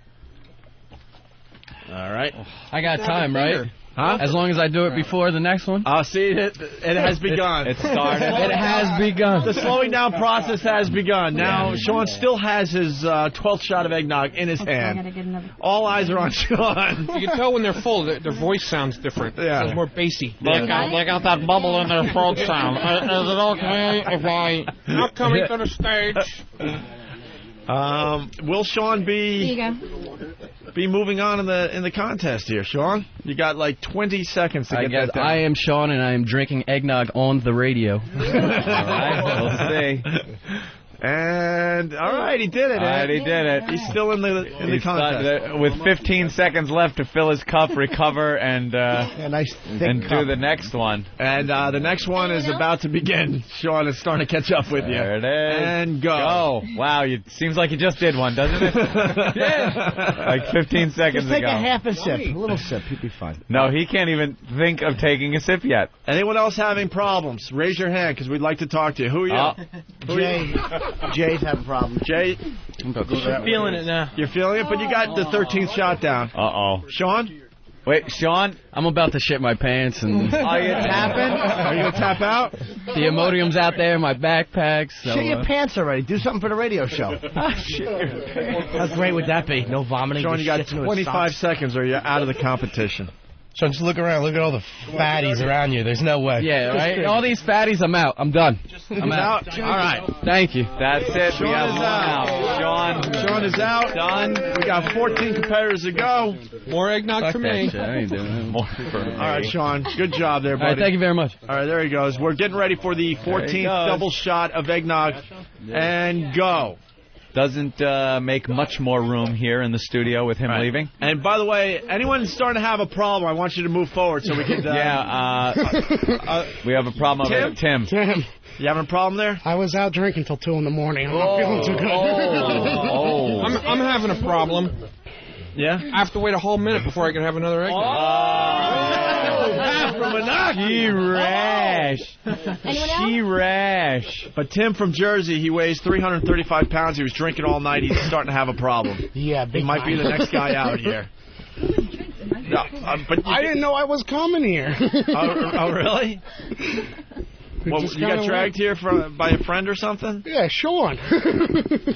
S6: All right.
S13: I got time, right?
S6: Huh?
S13: As long as I do it before the next one?
S6: See, it has begun.
S4: It started.
S13: It has begun.
S6: The slowing down process has begun. Now, Sean still has his 12th shot of eggnog in his hand. All eyes are on Sean.
S1: You can tell when they're full, their voice sounds different.
S6: Yeah.
S1: It sounds more bassy.
S14: They got that bubble in their throat sound. Is it okay if I...
S1: Not coming to the stage.
S6: Will Sean be
S12: There you
S6: be moving on in the contest here, Sean? You got like 20 seconds to get that done.
S13: I am Sean, and I am drinking eggnog on the radio.
S4: All right, we'll see.
S6: And all right, he did it.
S4: All right, he did it.
S6: He's still in the contest
S4: with 15 seconds left to fill his cup, recover, and
S10: nice
S4: and do the next one.
S6: And the next one is about to begin. Sean is starting to catch up with you.
S4: There it is.
S6: And go.
S4: Go. Wow, seems like you just did one, doesn't it? Yeah. Like 15 seconds
S10: Just take
S4: ago.
S10: a half a sip, a little sip. You'll be fine.
S4: No, he can't even think of taking a sip yet.
S6: Anyone else having problems? Raise your hand because we'd like to talk to you. Who are you?
S10: Jay's having problems.
S6: Jay,
S1: I'm feeling it now.
S6: you're feeling it, but you got the 13th shot down.
S4: Uh-oh.
S6: Sean?
S4: Wait, Sean?
S13: I'm about to shit my pants, and
S4: Are you tapping?
S6: Are you going to tap out?
S13: the Imodium's out there in my backpack. So,
S10: Shit your pants already. Do something for the radio show. How great would that be? No vomiting.
S6: Sean,
S10: just
S6: you got
S10: shits into his
S6: 25
S10: socks.
S6: seconds or you're out of the competition.
S23: So just look around. Look at all the fatties around you. There's no way.
S13: yeah, right? All these fatties, I'm out. I'm done. I'm out.
S6: All right.
S13: Thank you.
S4: That's it. We have one out.
S6: Sean is out.
S4: Done.
S6: We got 14 competitors to go.
S1: More eggnog
S13: Fuck
S1: for
S13: that
S1: me.
S13: shit. I ain't doing that.
S4: More for me.
S6: All right, Sean. Good job there,
S13: All right,
S6: buddy.
S13: thank you very much.
S6: All right, there he goes. We're getting ready for the 14th double shot of eggnog. And go.
S4: Doesn't make much more room here in the studio with him leaving.
S6: And by the way, anyone starting to have a problem, I want you to move forward so we can...
S4: we have a problem over
S6: Tim?
S4: Tim.
S6: You having a problem there?
S16: I was out drinking till 2 in the morning. I'm not feeling too good.
S1: I'm having a problem.
S6: Yeah?
S1: I have to wait a whole minute before I can have another
S6: She rash.
S12: She
S4: rash.
S6: But Tim from Jersey, he weighs 335 pounds. He was drinking all night. He's starting to have a problem.
S16: Yeah,
S6: He might be the next guy out here. No, but
S16: I didn't know I was coming here.
S6: Oh, really? Well,
S16: just
S6: you got
S16: kinda
S6: dragged here by a friend or something?
S16: Yeah, Sean.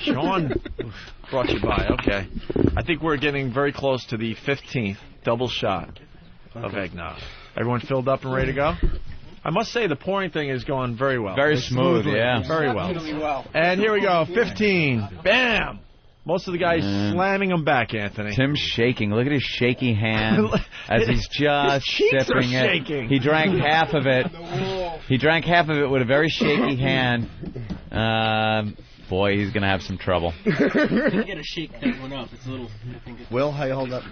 S6: Sean brought you by. Okay. I think we're getting very close to the 15th double shot of eggnog. Everyone filled up and ready to go? I must say the pouring thing is going very well.
S4: Very smooth, yeah.
S6: Very well. And here we go. 15. Bam! Most of the guys slamming them back, Anthony.
S4: Tim's shaking. Look at his shaky hand as he's just
S6: His cheeks are
S4: sipping it.
S6: shaking.
S4: He drank half of it. He drank half of it with a very shaky hand. Boy, he's going to have some trouble.
S20: You gotta shake that one up. It's a little.
S10: Will, how you hold up?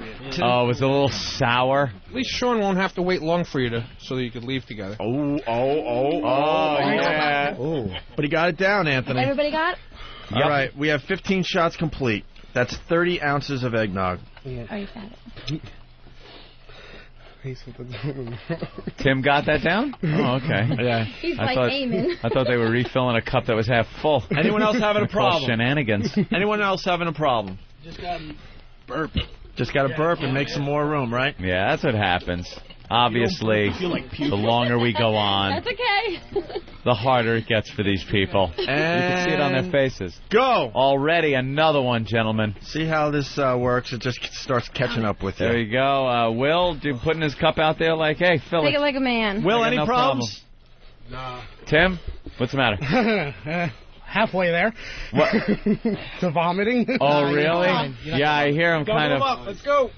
S4: Oh, it was a little sour.
S1: At least Sean won't have to wait long for you so that you could leave together.
S6: Oh, yeah.
S10: Oh.
S6: But he got it down, Anthony.
S12: Everybody got it?
S6: All right, we have 15 shots complete. That's 30 ounces of eggnog.
S12: Oh, you got it.
S4: Tim got that down? Oh, okay. Yeah.
S12: He's like aiming.
S4: I thought they were refilling a cup that was half full.
S6: Anyone else having a problem?
S4: Shenanigans.
S6: Anyone else having a problem?
S20: Just got burp.
S6: Just got to burp and make some more room, right?
S4: Yeah, that's what happens. Obviously, the longer we go on,
S12: That's okay.
S4: the harder it gets for these people. You can see it on their faces.
S6: Go!
S4: Already another one, gentlemen.
S6: See how this works? It just starts catching up with you.
S4: There you go. Will putting his cup out there like, hey, fill
S12: Take
S4: it.
S12: it like a man.
S6: Will,
S4: I got
S6: any
S4: no
S6: problems?
S16: No.
S4: Tim, what's the matter?
S16: Halfway there.
S4: What?
S16: To vomiting.
S4: Oh, really? Yeah, I hear him kind of.
S16: Let's go.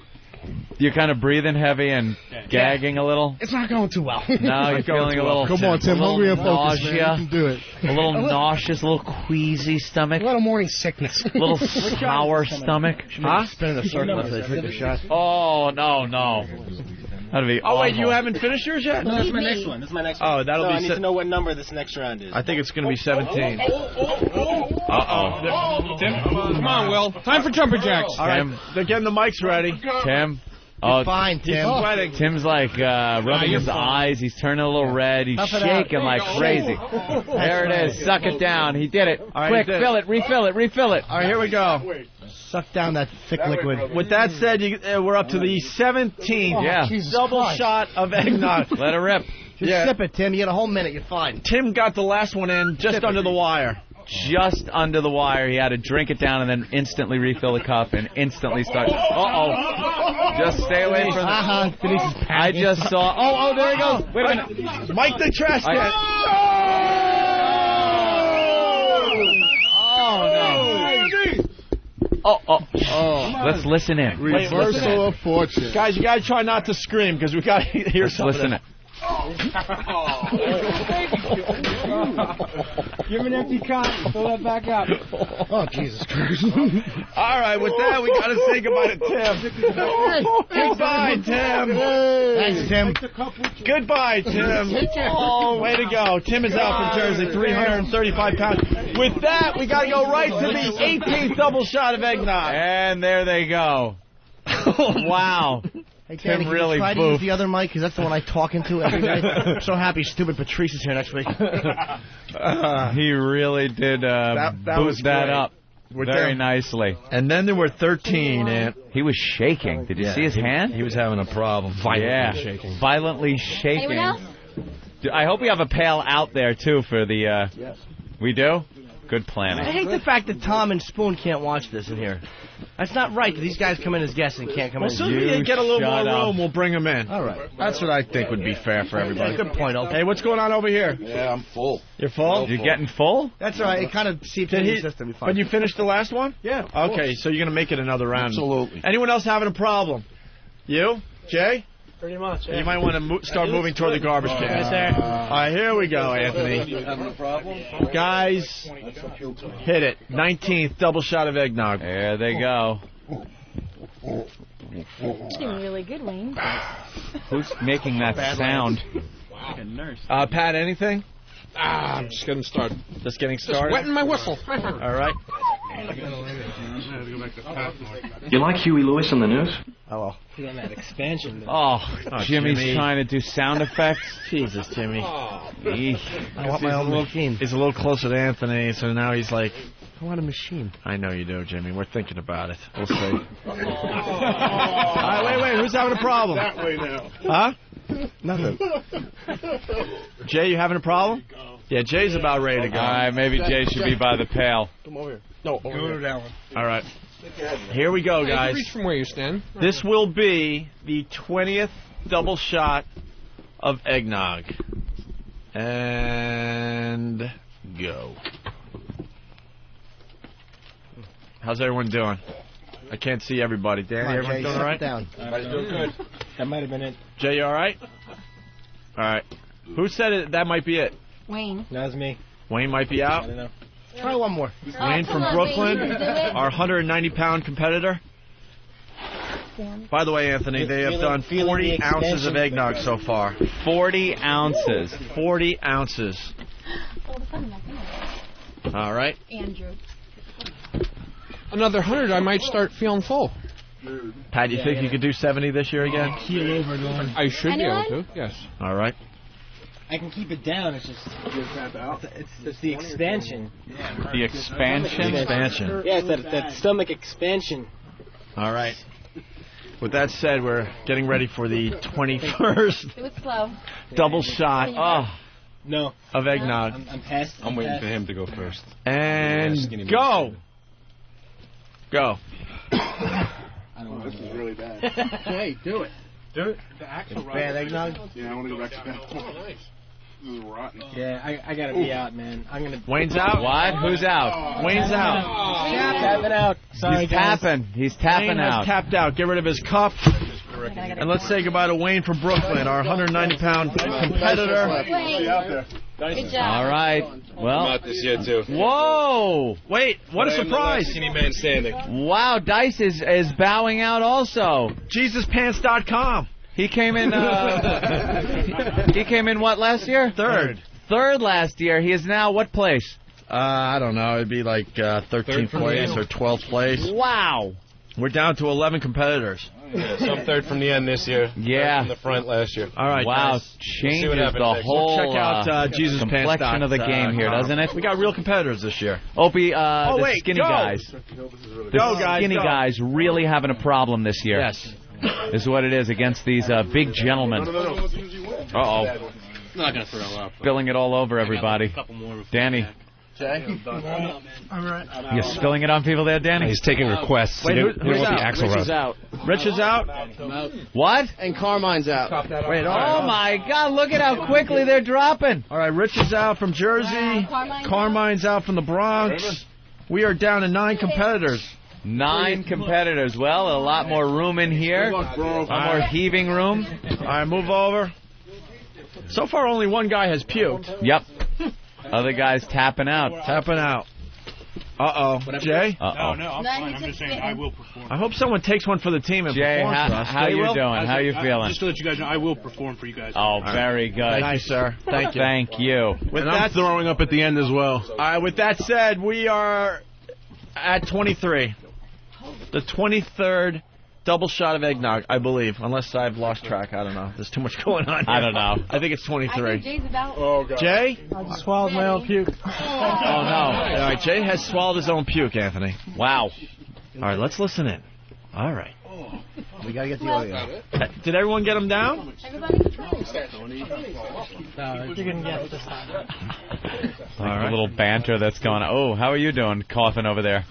S4: You're kind of breathing heavy and gagging a little.
S16: It's not going too well.
S4: No, you're feeling a little.
S8: Come on, Tim. Hungry and focused, man.
S4: nausea.
S8: You can do it.
S4: A little nauseous, a little queasy stomach.
S16: A little morning sickness.
S4: A little sour stomach.
S10: Huh? Spin in a circle after they drink the shot.
S4: Oh, no. That'd be
S6: Oh, wait,
S4: awful.
S6: you haven't finished yours yet?
S20: No, that's my next one. That's my next one.
S6: Oh, that'll
S20: no,
S6: be
S20: I need to know what number this next round is.
S6: I think it's going to be 17.
S4: Uh-oh.
S1: Tim, come on, Will. Time for jumper jacks.
S6: All right, they're getting the mics ready.
S4: Tim.
S10: Fine,
S6: He's
S10: Tim.
S6: sweating.
S4: Tim's like rubbing his eyes. He's turning a little red. He's
S10: Tough it
S4: shaking
S10: out.
S4: like crazy. There it is. Suck it down. He did it.
S6: All right,
S4: Quick,
S6: he did.
S4: fill it. Refill it. Refill it.
S6: All right, here we go.
S10: Suck down that thick liquid.
S6: With that said, we're up to the 17th
S4: Yeah.
S6: double shot of eggnog.
S4: Let it rip.
S10: Just sip it, Tim. You get a whole minute. You're fine.
S6: Tim got the last one in just under the wire.
S4: Just under the wire. He had to drink it down and then instantly refill the cup and instantly start. Uh-oh. Just stay away from the... I just saw... Oh, there he goes. Wait a minute.
S6: Mike the trash can.
S4: Oh, let's listen in.
S8: Reversal of fortune.
S6: Guys, you got to try not to scream because we got to hear
S4: Let's
S6: something.
S4: listen in.
S20: Give him an empty cup. Fill that back up.
S10: Oh, Jesus Christ.
S6: All right, with that, we got to say goodbye to Tim. Goodbye, Tim.
S10: Thanks, Tim.
S6: Goodbye, Tim. Oh, way to go. Tim is out from Jersey, 335 pounds. With that, we got to go right to the 18th double shot of eggnog.
S4: And there they go. Wow.
S10: Hey,
S4: Tim
S10: Danny, can
S4: really
S10: you try to
S4: boofed.
S10: use the other mic? Because that's the one I talk into every day. I'm so happy stupid Patrice is here next week.
S4: He really did
S6: that was
S4: boost that
S6: great.
S4: up very
S6: them.
S4: nicely.
S6: And then there were 13, and
S4: he was shaking. Did you see his hand?
S6: He was having a problem. Violently shaking.
S4: Violently shaking.
S12: Anyone else?
S4: I hope we have a pail out there, too, for the...
S10: Yes.
S4: We do? Good planning.
S10: I hate the fact that Tom and Spoon can't watch this in here. That's not right. These guys come in as guests and can't come
S6: Well,
S10: in.
S6: as soon as we get a little more room, we'll bring them in.
S10: All right.
S6: That's what I think would be fair for everybody.
S10: Good point, Oak.
S6: Hey, what's going on over here?
S17: Yeah, I'm full.
S6: You're full?
S4: You're getting full?
S10: That's all right. It kind of seeps
S6: Did
S10: into
S6: he?
S10: the system. You're fine.
S6: But you finished the last one?
S10: Yeah. of
S6: Okay,
S10: course.
S6: so you're going to make it another round.
S17: Absolutely.
S6: Anyone else having a problem? You? Jay?
S20: Pretty much.
S6: You might want to start moving toward the garbage can.
S20: Yes, sir.
S6: All right, here we go, Anthony.
S17: Having a problem?
S6: Guys, hit it. 19th double shot of eggnog.
S4: There they go.
S12: Doing really good, Wayne.
S4: Who's making that sound?
S20: Like a nurse.
S6: Pat, anything?
S1: I'm just getting started.
S6: Just getting
S1: Just
S6: started?
S1: wetting my whistle.
S6: All right.
S3: You like Huey Lewis on the news?
S10: Oh, well.
S20: He's on that expansion.
S4: Oh, Jimmy's
S6: Jimmy.
S4: trying to do sound effects.
S6: Jesus, Jimmy.
S4: Eesh.
S10: I want my own machine.
S6: He's a little closer to Anthony, so now he's like,
S10: I want a machine.
S6: I know you do, Jimmy. We're thinking about it. We'll see. All right, wait. Who's having a problem?
S17: That way now.
S6: Huh?
S10: Nothing.
S6: Jay, you having a problem? Yeah, Jay's about ready to go.
S4: All right, maybe Jay should be by the pail.
S8: Come over here. No, over
S20: Go
S8: here.
S20: to that one.
S6: All right. Here we go,
S1: You can
S6: guys.
S1: reach from where you stand.
S6: This will be the 20th double shot of eggnog. And go. How's everyone doing? I can't see everybody. Danny,
S10: Come on,
S6: everyone
S10: Jay,
S6: doing
S10: suck
S6: all
S10: it
S6: right?
S10: down.
S20: Everybody's doing good. That might have been it.
S6: Jay, you all right? All right. Who said it? That might be it.
S12: Wayne.
S20: That was me.
S6: Wayne might be
S20: I
S6: out.
S20: don't know.
S10: Try one more.
S6: Wayne from
S12: come on,
S6: Brooklyn,
S12: Wayne, you can do it.
S6: our 190-pound competitor. By the way, Anthony, they have done 40 ounces of eggnog so far.
S4: 40 ounces.
S6: 40 ounces. All right.
S12: Andrew.
S1: Another 100, I might start feeling full.
S6: Pat, you think you could do 70 this year again?
S20: Keel over going.
S1: I should
S12: Anyone?
S1: be able to, yes.
S6: All right.
S20: I can keep it down. It's just it's the expansion.
S4: The expansion?
S6: Expansion.
S20: Yeah, it's that stomach expansion.
S6: All right. With that said, we're getting ready for the 21st
S12: Do it slow.
S6: double shot
S20: No.
S6: of eggnog.
S20: I'm past.
S5: I'm waiting for him to go first.
S6: And
S5: Skinny
S6: go. Go.
S17: This is really bad.
S20: Hey, do it.
S8: Do it. The actual
S10: Bad eggnog?
S17: Yeah, I want to go back to bed. This is rotten.
S20: Yeah, I gotta be out, man. I'm gonna.
S6: Wayne's out?
S4: What? Who's out?
S6: Wayne's out.
S20: Tapping out. Sorry,
S4: He's
S20: guys.
S4: tapping. He's tapping
S6: Wayne
S4: out.
S6: has tapped out. Get rid of his cup. And let's say goodbye to Wayne from Brooklyn, our 190-pound competitor.
S12: Wayne. Good job.
S4: All right.
S5: I'm
S4: Well.
S5: out this year, too.
S4: Whoa!
S6: Wait, what a
S5: I am the last
S6: surprise.
S5: skinny man standing.
S4: Wow, Dice is bowing out also.
S6: JesusPants.com.
S4: He came in. He came in what last year?
S6: Third.
S4: Third last year. He is now what place?
S6: I don't know. It'd be like 13th place or 12th place.
S4: Wow.
S6: We're down to 11 competitors.
S9: Yeah, some third from the end this year.
S4: Yeah.
S9: From the front last year.
S6: All right.
S4: Wow.
S6: Guys.
S4: Changes
S9: We'll
S4: the whole
S6: check out
S4: complexion of the game here, doesn't it?
S6: We got real competitors this year.
S4: Opie, the skinny
S6: go.
S4: guys. The skinny guys really having a problem this year.
S6: Yes.
S4: Is what it is against these big gentlemen. Uh-oh.
S13: Not going to throw up.
S4: Spilling it all over everybody. Danny.
S6: Jay?
S10: All right.
S4: You spilling it on people there, Danny?
S9: He's taking requests.
S6: Wait, who's
S9: the
S6: out?
S9: axle
S10: Rich is out.
S6: Rich is out?
S4: What?
S10: And Carmine's out.
S6: Wait,
S4: Oh, my God. Look at how quickly they're dropping.
S6: All right, Rich is out from Jersey.
S12: Carmine's
S6: out from the Bronx. We are down to 9 competitors.
S4: 9 competitors. Well, a lot more room in here. A lot more heaving room.
S6: All right, move over. So far, only one guy has puked.
S4: Yep. Other guys tapping out.
S6: Tapping out. Uh-oh. Jay?
S4: Uh-oh.
S12: No, I'm fine. I'm just saying I will perform.
S6: I hope someone takes one for the team and
S4: Jay,
S6: performs for us.
S4: how you doing? How you feeling?
S12: Just to let you guys know, I will perform for you guys.
S4: Oh, very good.
S6: Nice, sir. Thank you.
S4: Thank you.
S6: And I'm
S9: throwing up at the end as well.
S6: All right, with that said, we are at 23. The 23rd double shot of eggnog, I believe. Unless I've lost track. I don't know. There's too much going on here.
S4: I don't know.
S6: I think it's 23.
S12: I think Jay's about.
S6: Oh, God. Jay?
S10: I just swallowed my own puke.
S6: Oh, no. All right, Jay has swallowed his own puke, Anthony.
S4: Wow.
S6: All right, let's listen in. All right.
S10: We got to get the audio.
S6: Did everyone get him down?
S12: Everybody?
S10: You can get this time.
S4: All right. A little banter that's going on. Oh, how are you doing coughing over there?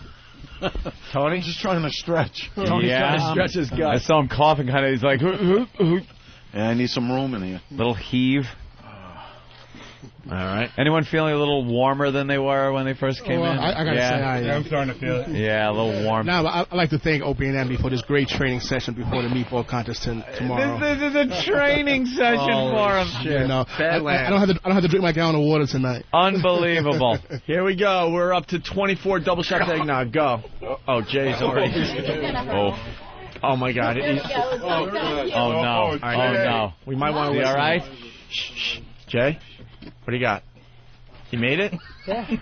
S6: Tony?
S10: Just trying to stretch.
S6: Tony's trying to stretch his gut.
S4: I saw him coughing kind of. He's like,
S7: Yeah, I need some room in here.
S4: Little heave.
S6: All right.
S4: Anyone feeling a little warmer than they were when they first came in?
S8: I gotta say I am.
S12: I'm starting to feel it.
S4: Yeah, a little warm.
S8: Now, I'd like to thank Opie and Andy for this great training session before the meatball contest tomorrow.
S4: This is a training session for him.
S8: You know, I don't have to drink my gallon of water tonight.
S4: Unbelievable.
S6: Here we go. We're up to 24 double shots of eggnog. Go. Oh, Jay's already. Oh my God.
S4: Oh no.
S6: Right,
S4: Oh no.
S6: We might want to.
S4: All right.
S6: Shh. Jay, what do you got? He made it?
S10: Yeah.
S6: He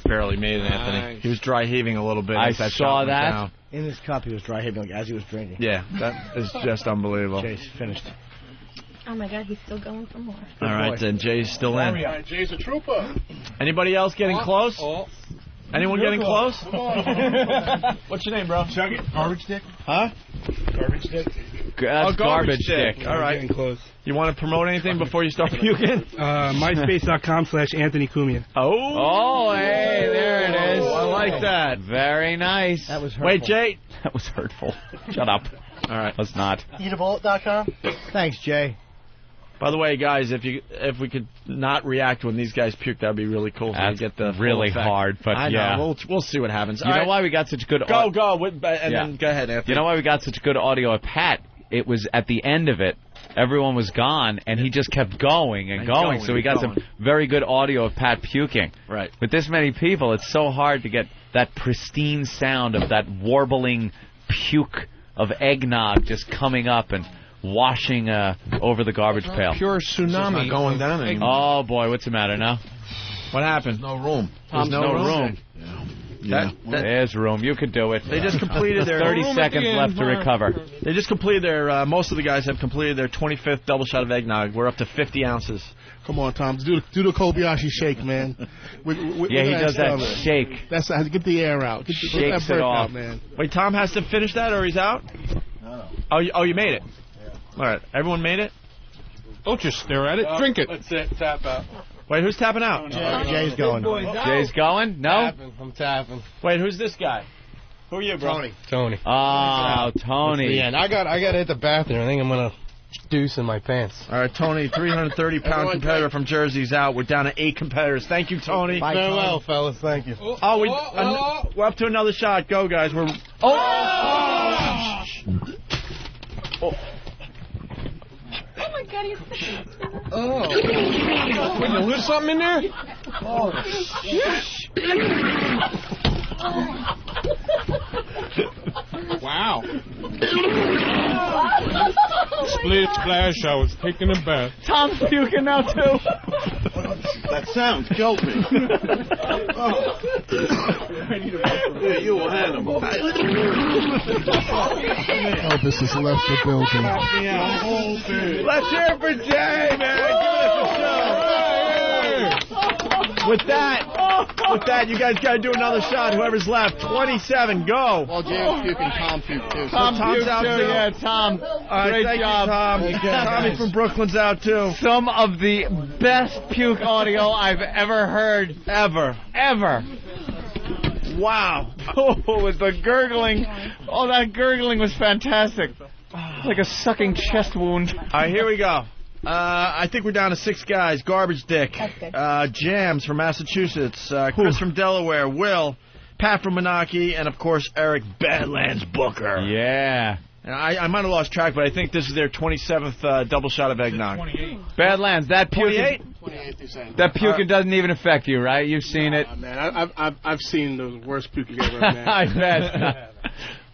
S6: barely made it, Anthony. He was dry heaving a little bit.
S4: I
S6: as that
S4: saw
S6: shot went
S4: that.
S6: down.
S10: In his cup, he was dry heaving like, as he was drinking.
S6: Yeah, that is just unbelievable.
S10: Jay's finished.
S12: Oh my God, he's still going for more.
S6: All right, then Jay's still in.
S8: Jay's a trooper.
S6: Anybody else getting close? Anyone getting close?
S8: What's your name, bro? Chug it. Garbage dick.
S6: Huh?
S8: Garbage dick.
S4: That's garbage dick.
S6: All right.
S8: Getting close.
S6: You want to promote anything before you start puking?
S8: MySpace.com/Anthony Cumia.
S6: Oh,
S4: hey, there it is.
S6: I like that.
S4: Very nice.
S10: That was hurtful.
S6: Wait, Jay.
S4: That was hurtful. Shut up.
S6: All right.
S4: Let's not.
S10: Eatabolt.com? Thanks, Jay.
S6: By the way, guys, if we could not react when these guys puke, that'd be really cool.
S4: That's
S6: get the
S4: really
S6: full effect.
S4: hard, but
S6: I
S4: yeah.
S6: know. We'll see what happens.
S4: You know why we got such good
S6: Go. Then go ahead, Anthony.
S4: You know why we got such good audio of Pat? It was at the end of it. Everyone was gone, and he just kept going and going. So we got some very good audio of Pat puking.
S6: Right.
S4: With this many people, it's so hard to get that pristine sound of that warbling puke of eggnog just coming up and washing over the garbage pail.
S1: Pure tsunami.
S7: Going down anymore.
S4: Oh, boy, what's the matter now?
S6: What happened?
S7: No room.
S4: There's no room.
S7: Yeah.
S4: There's room. You could do it.
S6: They just completed their
S4: 30 seconds left to recover.
S6: They just completed their. Most of the guys have completed their 25th double shot of eggnog. We're up to 50 ounces.
S8: Come on, Tom. Do the Kobayashi shake, man.
S4: Yeah, he does that shake.
S8: That's get the air out. Get
S4: Shakes
S8: that
S4: it off,
S8: out, man.
S6: Wait, Tom has to finish that, or he's out?
S7: No.
S6: Oh, you made it. Yeah. All right, everyone made it.
S1: Don't just stare at it. Drink it.
S9: That's it. Tap out.
S6: Wait, who's tapping out?
S10: Jay's going.
S4: Jay's going? No?
S23: I'm tapping.
S6: Wait, who's this guy? Who are you, bro?
S23: Tony.
S4: Oh, Tony.
S23: Yeah, I got to hit the bathroom. I think I'm going to deuce in my pants.
S6: All right, Tony, 330-pound competitor from Jersey's out. We're down to 8 competitors. Thank you, Tony.
S23: Farewell, fellas. Thank you.
S6: We're up to another shot. Go, guys. We're.
S12: Oh my God, he's
S1: Oh. Wait, you lose something in there?
S12: Oh,
S1: Wow.
S12: Oh my
S2: Split splash, I was taking a bath.
S4: Tom's puking now, too.
S7: That sound killed me. Yeah, you will handle
S8: Elvis has left the building.
S6: Let's hear it for Jay, man. Give us a show. With that, you guys got to do another shot. Whoever's left, 27, go.
S8: Well, Jay's puking, Tom puked too.
S4: Tom
S6: Tom's
S4: puked
S6: out
S4: too.
S6: too.
S4: Yeah, Tom.
S6: All right,
S4: Great
S6: thank
S4: job.
S6: you, Tom. Tommy from Brooklyn's out too.
S4: Some of the best puke audio I've ever heard.
S6: Ever. Wow.
S4: Oh, with the gurgling. Oh, that gurgling was fantastic. Like a sucking chest wound.
S6: All right, here we go. I think we're down to 6 guys. Garbage Dick, Jams from Massachusetts, Chris from Delaware, Will, Pat from Menaki, and of course Eric Badlands Booker.
S4: Yeah.
S6: I might have lost track, but I think this is their 27th double shot of eggnog.
S4: 28. Badlands, that puking.
S8: 28%.
S4: That puking doesn't even affect you, right? You've seen it.
S8: Man, I've seen the worst puking ever, man.
S4: I bet.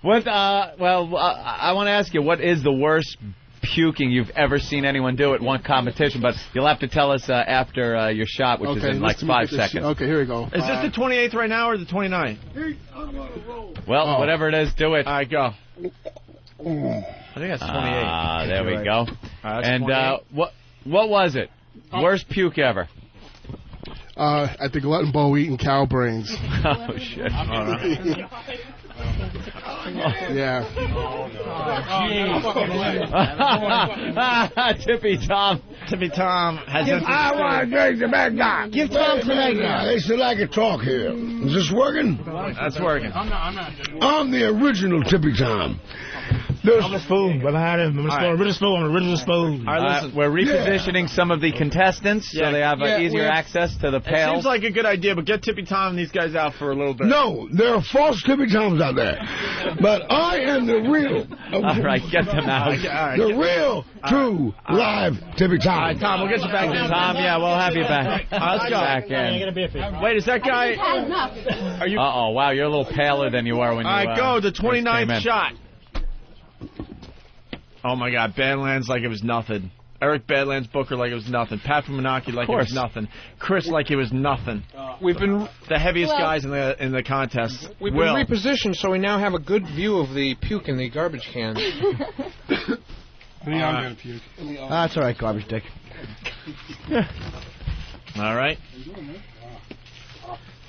S4: What? I want to ask you, what is the worst puking you've ever seen anyone do at one competition? But you'll have to tell us after your shot, which is in like 5 seconds.
S8: Okay, here we go.
S6: Is this the 28th right now or the 29th?
S4: Well, whatever it is, do it.
S6: All right, go. I think that's 28.
S4: There we go.
S6: And
S4: what was it? Worst puke ever?
S8: At the Glutton Bowl eating cow brains.
S4: Oh, shit.
S6: All right.
S8: Yeah.
S4: Tippy Tom
S6: has
S16: I want to drink the eggnog.
S10: Give Tom some eggnog.
S16: They still like to talk here. Is this working?
S6: That's working.
S16: I'm the original Tippy Tom.
S10: On the spoon, behind him. Original spoon.
S6: All right, listen.
S4: We're repositioning some of the contestants so they have easier access to the
S6: It
S4: pails.
S6: seems like a good idea, but get Tippy Tom and these guys out for a little bit.
S16: No, there are false Tippy Toms out there. But I am the real.
S4: All right, get them out.
S16: The real, true, live Tippy Tom.
S6: All right, Tom, we'll get you back in.
S4: Tom, yeah, we'll have you back.
S6: Let's go.
S4: Back in.
S6: Wait, is that guy... Are you...
S4: Uh-oh, wow, you're a little paler than you were when you...
S6: All right, go, the
S4: first came
S6: 29th
S4: in.
S6: shot. Oh, my God, Badlands like it was nothing. Eric Badlands Booker like it was nothing. Pat from Menaki like it was nothing. Chris like it was nothing.
S1: We've been
S6: the heaviest guys in the contest.
S1: We've been repositioned so we now have a good view of the puke in the garbage can.
S8: I'm gonna puke.
S10: That's all right, Garbage Dick.
S6: All right.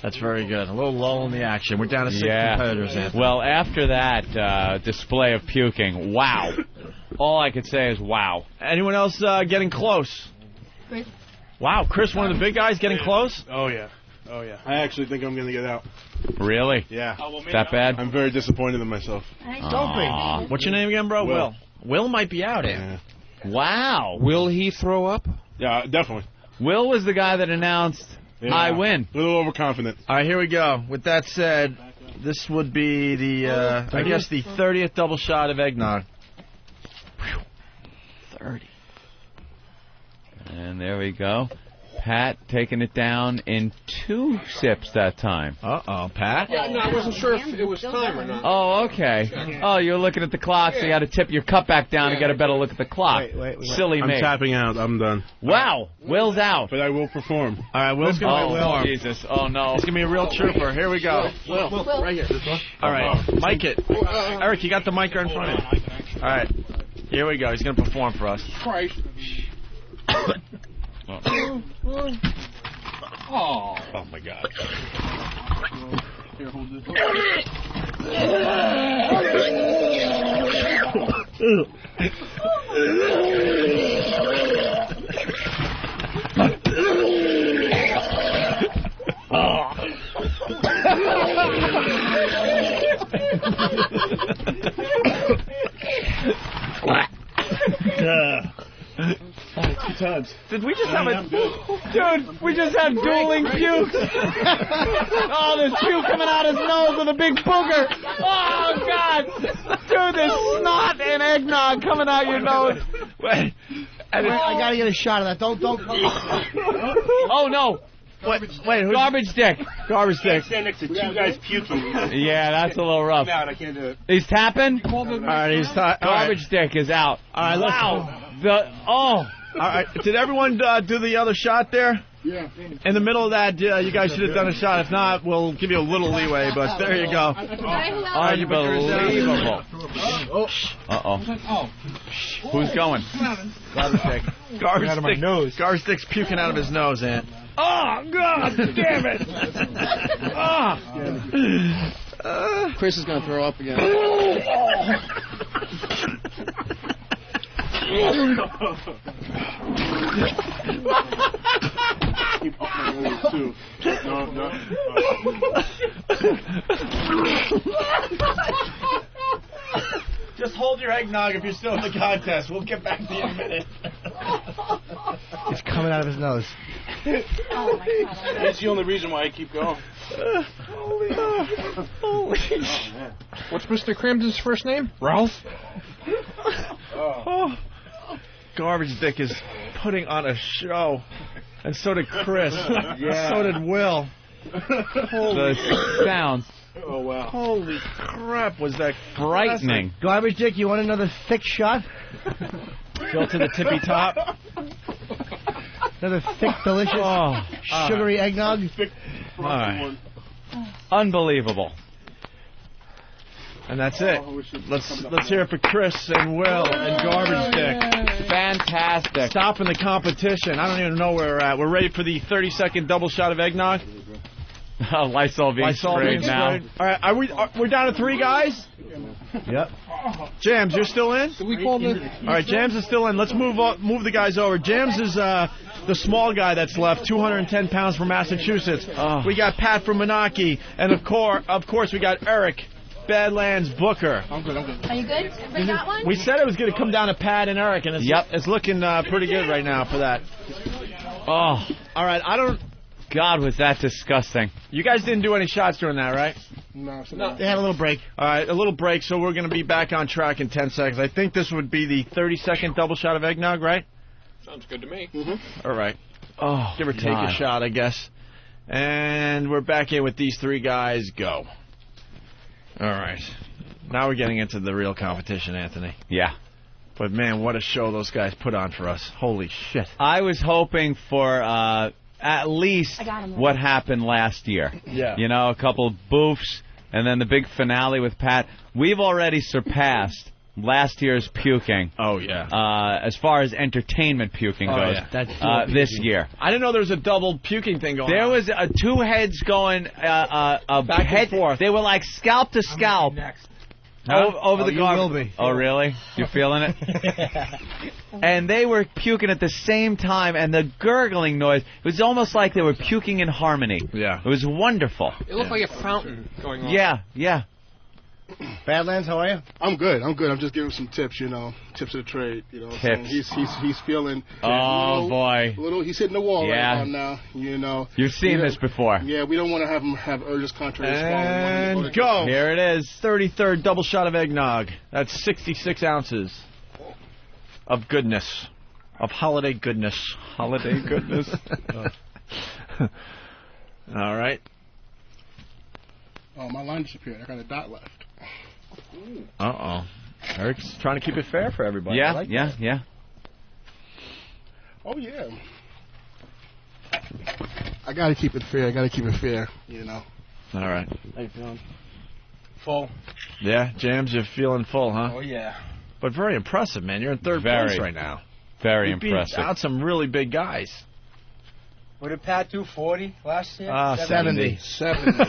S6: That's very good. A little lull in the action. We're down to 6 competitors, Anthony.
S4: Well, after that display of puking, wow. All I could say is wow.
S6: Anyone else getting close?
S12: Chris.
S6: Wow, Chris, one of the big guys getting close?
S2: Oh, yeah. I actually think I'm going to get out.
S4: Really?
S2: Yeah.
S4: That bad?
S2: I'm very disappointed in myself.
S10: Don't be.
S6: What's your name again, bro?
S2: Will.
S6: Will might be out,
S4: Wow.
S1: Will he throw up?
S2: Yeah, definitely.
S4: Will was the guy that announced, I win.
S2: A little overconfident.
S6: All right, here we go. With that said, this would be the, I guess, the 30th double shot of eggnog.
S4: 30. And there we go. Pat taking it down in 2 sips that time.
S6: Uh-oh, Pat?
S1: Yeah, no, I wasn't sure if it was time or not.
S4: Oh, okay. Oh, you're looking at the clock, so you got to tip your cup back down and get a better look at the clock.
S10: Wait.
S4: Silly me.
S2: I'm tapping out. I'm done.
S4: Wow. Will's out.
S2: But I will perform.
S6: All right, Will's going to perform.
S4: Jesus. Oh, no.
S6: It's going to be a real trooper. Here we go.
S8: Will, right here. This one.
S6: All right, mic it. Eric, you got the mic right in front of you. All right, here we go. He's going to perform for us.
S8: Christ.
S1: Oh,
S6: my God.
S8: Here, hold this.
S2: Times.
S4: Did we just have Dude, we just had dueling pukes. Oh, there's puke coming out his nose with a big booger. Oh, God. Dude, there's snot and eggnog coming out your nose.
S10: Wait, I gotta get a shot of that. Don't.
S4: Oh, no.
S6: Wait,
S4: Garbage Dick.
S6: Garbage Dick.
S15: Stand next to two guys puking.
S4: Yeah, that's a little rough.
S15: No, I can't do it.
S4: He's tapping?
S6: All right, he's
S4: Garbage Dick is out.
S6: All right,
S4: Wow.
S6: All right, did everyone do the other shot there?
S8: Yeah.
S6: In the middle of that, you guys should have done a shot. If not, we'll give you a little leeway, but there you go.
S4: Unbelievable. Uh-oh. Who's going?
S6: Garbage Dick. Garbage Dick's puking out of his nose, Ant.
S14: Oh, God damn it!
S20: Chris is going to throw up again.
S17: Keep up my nose, too. No.
S6: Just hold your eggnog if you're still in the contest. We'll get back to you in a minute.
S10: It's coming out of his nose.
S17: That's the only reason why I keep going.
S1: Holy What's Mr. Cramden's first name? Ralph?
S6: Garbage Dick is putting on a show. And so did Chris.
S4: Yeah.
S6: So did Will.
S4: The sounds.
S17: Oh, wow.
S6: Holy crap, was that
S4: frightening.
S10: Garbage Dick, you want another thick shot?
S6: Go to the tippy top.
S10: Another thick, delicious, sugary eggnog?
S6: All right.
S4: Unbelievable.
S6: And that's it. Let's hear it for Chris and Will and Garbage Dick.
S4: Fantastic.
S6: Stopping the competition. I don't even know where we're at. We're ready for the 30-second double shot of eggnog.
S4: Lysol being sprayed now.
S6: All right, we're down to 3 guys?
S10: Yep.
S6: Jams, you're still in?
S1: Do we call this?
S6: All right, Jams is still in. Let's move the guys over. Jams is the small guy that's left, 210 pounds from Massachusetts. We got Pat from Menaki, and of course we got Eric Badlands Booker.
S8: I'm good.
S12: Are you good for that one?
S6: We said it was going to come down to Pat and Eric, and it's looking pretty good right now for that.
S4: Oh.
S6: All right,
S4: God, was that disgusting.
S6: You guys didn't do any shots during that, right?
S8: No.
S10: They had a little break.
S6: All right, a little break, so we're going to be back on track in 10 seconds. I think this would be the 30-second double shot of eggnog, right?
S1: Sounds good to me.
S6: Mm-hmm. All right.
S4: Oh,
S6: give or take a shot, I guess. And we're back in with these 3 guys. Go. All right. Now we're getting into the real competition, Anthony.
S4: Yeah.
S6: But, man, what a show those guys put on for us. Holy shit.
S4: I was hoping for at least what happened last year.
S6: Yeah.
S4: You know, a couple boofs, and then the big finale with Pat. We've already surpassed last year's puking.
S6: Oh, yeah.
S4: As far as entertainment puking goes.
S6: Yeah.
S4: This year.
S6: I didn't know there was a double puking thing going
S4: there
S6: on.
S4: There was 2 heads going
S6: back and forth.
S4: They were like scalp to scalp. Over the garbage.
S10: Will be.
S4: Oh, really? You're feeling it? And they were puking at the same time, and the gurgling noise, it was almost like they were puking in harmony.
S6: Yeah.
S4: It was wonderful.
S1: It looked like a fountain going on.
S4: Yeah.
S10: Badlands, how are you?
S8: I'm good. I'm just giving some tips, tips of the trade.
S4: Tips.
S8: He's feeling.
S4: Oh, boy.
S8: He's hitting the wall
S4: yeah.
S8: right now.
S4: You've seen this before.
S8: Yeah, we don't want to have him have urges contrary.
S6: And go.
S4: Here it is.
S6: 33rd double shot of eggnog. That's 66 ounces of goodness, of holiday goodness.
S4: Holiday goodness.
S6: All right.
S8: Oh, my line disappeared. I got a dot left.
S6: Uh-oh. Eric's trying to keep it fair for everybody.
S4: Yeah,
S6: like
S4: yeah.
S8: Oh, yeah. I got to keep it fair.
S6: All right.
S20: How you feeling? Full.
S6: Yeah, Jams, you're feeling full, huh?
S20: Oh, yeah.
S6: But very impressive, man. You're in third place right now.
S4: Very
S6: you
S4: impressive.
S6: Beat out some really big guys.
S20: What did Pat do, 40 last year?
S10: 70.
S4: 70.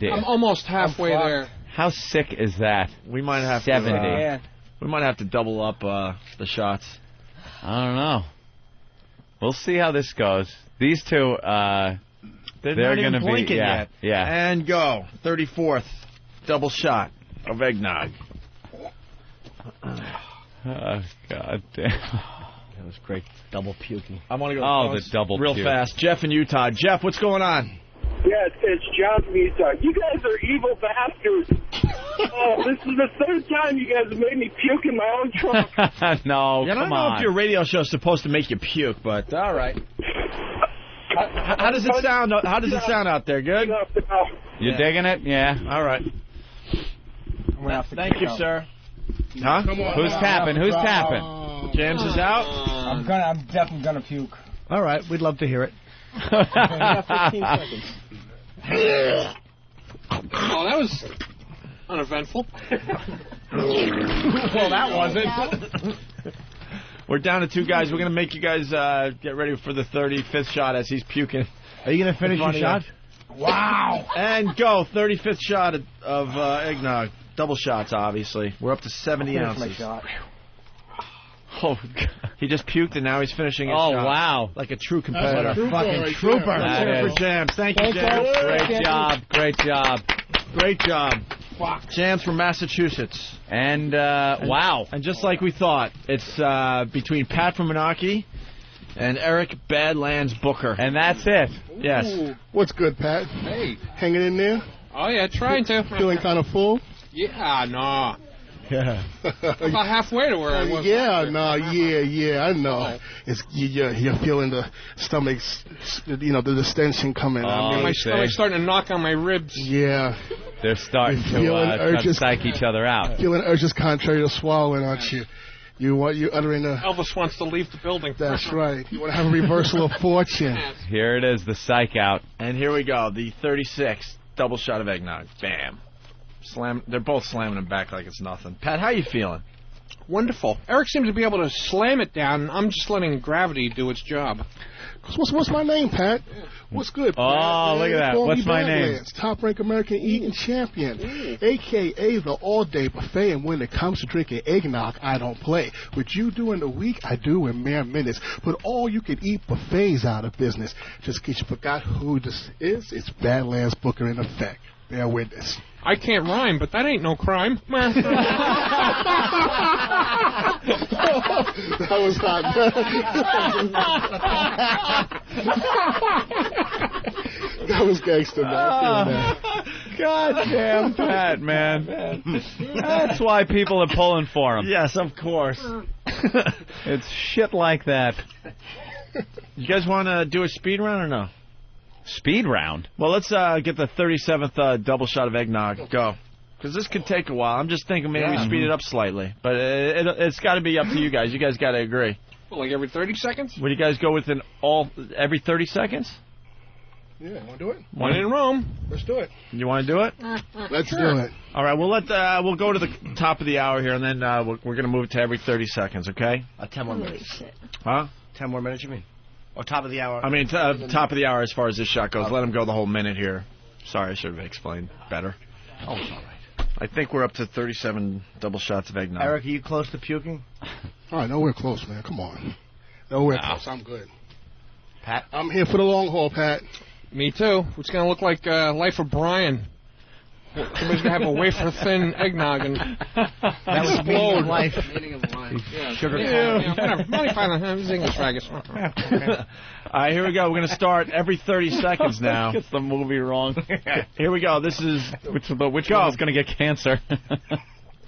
S1: I'm almost halfway there.
S4: How sick is that?
S6: We might have
S4: 70.
S6: To, we might have to double up the shots.
S4: I don't know. We'll see how this goes. These two, they're
S6: going to be
S4: yet. Yeah.
S6: And go. 34th double shot of eggnog.
S4: Oh, God damn.
S10: That was great. Double puking.
S6: I want to go.
S4: Oh, the double
S6: real
S4: puke.
S6: fast. Jeff in Utah. Jeff, what's going on?
S15: Yeah, it's John from Utah. You guys are evil bastards. Oh, this is the 3rd time you guys have made me puke in my own trunk.
S4: No,
S6: I don't know if your radio show is supposed to make you puke, but all right. How does it sound? How does it sound out there? Good.
S4: You digging it? Yeah.
S6: All right. Thank you, sir. Huh?
S4: Who's tapping? Who's tapping?
S6: James is out.
S20: I'm definitely gonna puke.
S10: All right, we'd love to hear it.
S1: Oh, that was uneventful.
S6: Well, that wasn't. We're down to 2 guys. We're going to make you guys get ready for the 35th shot as he's puking.
S10: Are you going to finish your shot?
S6: Wow. And go. 35th shot of eggnog. Double shots, obviously. We're up to 70 ounces. Oh, God. He just puked, and now he's finishing his shot.
S4: Oh, wow.
S6: Like a true competitor.
S10: What a fucking trooper.
S6: That is. For Jams. Thank you, Jams.
S4: Great job. Great job.
S6: Great job. Jams from Massachusetts.
S4: And, wow.
S6: And just like we thought, it's between Pat from Menaki and Eric Badlands Booker.
S4: And that's it.
S6: Yes.
S8: Ooh. What's good, Pat?
S1: Hey.
S8: Hanging in there?
S1: Oh, yeah, trying to.
S8: Feeling kind of full?
S1: Yeah, no.
S6: Yeah.
S1: About halfway to where I was.
S8: Yeah, I know. It's you're feeling the stomach's, the distension coming.
S4: Oh,
S1: my stomach's starting to knock on my ribs.
S8: Yeah.
S4: They're starting to psych each other out.
S8: Feeling urges contrary to swallowing, aren't you? You uttering a...
S1: Elvis wants to leave the building.
S8: That's right. You want to have a reversal of fortune.
S4: Here it is, the psych out.
S6: And here we go, the 36th double shot of eggnog. Bam. They're both slamming them back like it's nothing. Pat, how you feeling?
S1: Wonderful. Eric seems to be able to slam it down. I'm just letting gravity do its job.
S8: What's my name, Pat? What's good, Pat?
S4: Oh, look at that. What's my name?
S8: Top-ranked American eating champion, a.k.a. the all-day buffet. And when it comes to drinking eggnog, I don't play. What you do in a week, I do in mere minutes. Put all-you-can-eat buffets out of business. Just in case you forgot who this is, it's Badlands Booker in effect. Bear witness.
S1: I can't rhyme, but that ain't no crime.
S8: That was hot. That was gangster, man.
S4: God damn Pat, man. That's why people are pulling for him.
S6: Yes, of course.
S4: It's shit like that.
S6: You guys want to do a speed round or no?
S4: Speed round?
S6: Well, let's get the 37th double shot of eggnog. Go. Because this could take a while. I'm just thinking maybe we speed it up slightly. But it's got to be up to you guys. You guys got to agree.
S1: Well, like every 30 seconds?
S6: Would you guys go within every 30 seconds?
S8: Yeah, want to do it?
S1: One in Rome.
S8: Let's do it.
S6: You want to do it?
S8: Let's do it.
S6: All right, we'll go to the top of the hour here, and then we're going to move it to every 30 seconds, okay?
S10: 10 more minutes.
S6: Huh?
S10: 10 more minutes, you mean? Or top of the hour?
S6: I mean, top of the hour as far as this shot goes. Let him go the whole minute here. Sorry, I should have explained better.
S10: Oh, it's all right.
S6: I think we're up to 37 double shots of eggnog.
S10: Eric, are you close to puking?
S8: All right, nowhere close, man. Come on. Nowhere close. I'm good.
S10: Pat?
S8: I'm here for the long haul, Pat.
S1: Me too. It's going to look like Life of Brian. Somebody's going to have a wafer-thin eggnog and
S10: that was
S1: explode.
S10: Life.
S1: Yeah.
S10: Sugar
S1: whatever. This is English faggots.
S6: All right, here we go. We're going to start every 30 seconds now.
S4: Gets the movie wrong.
S6: Here we go. This is...
S4: Which one is going to get cancer?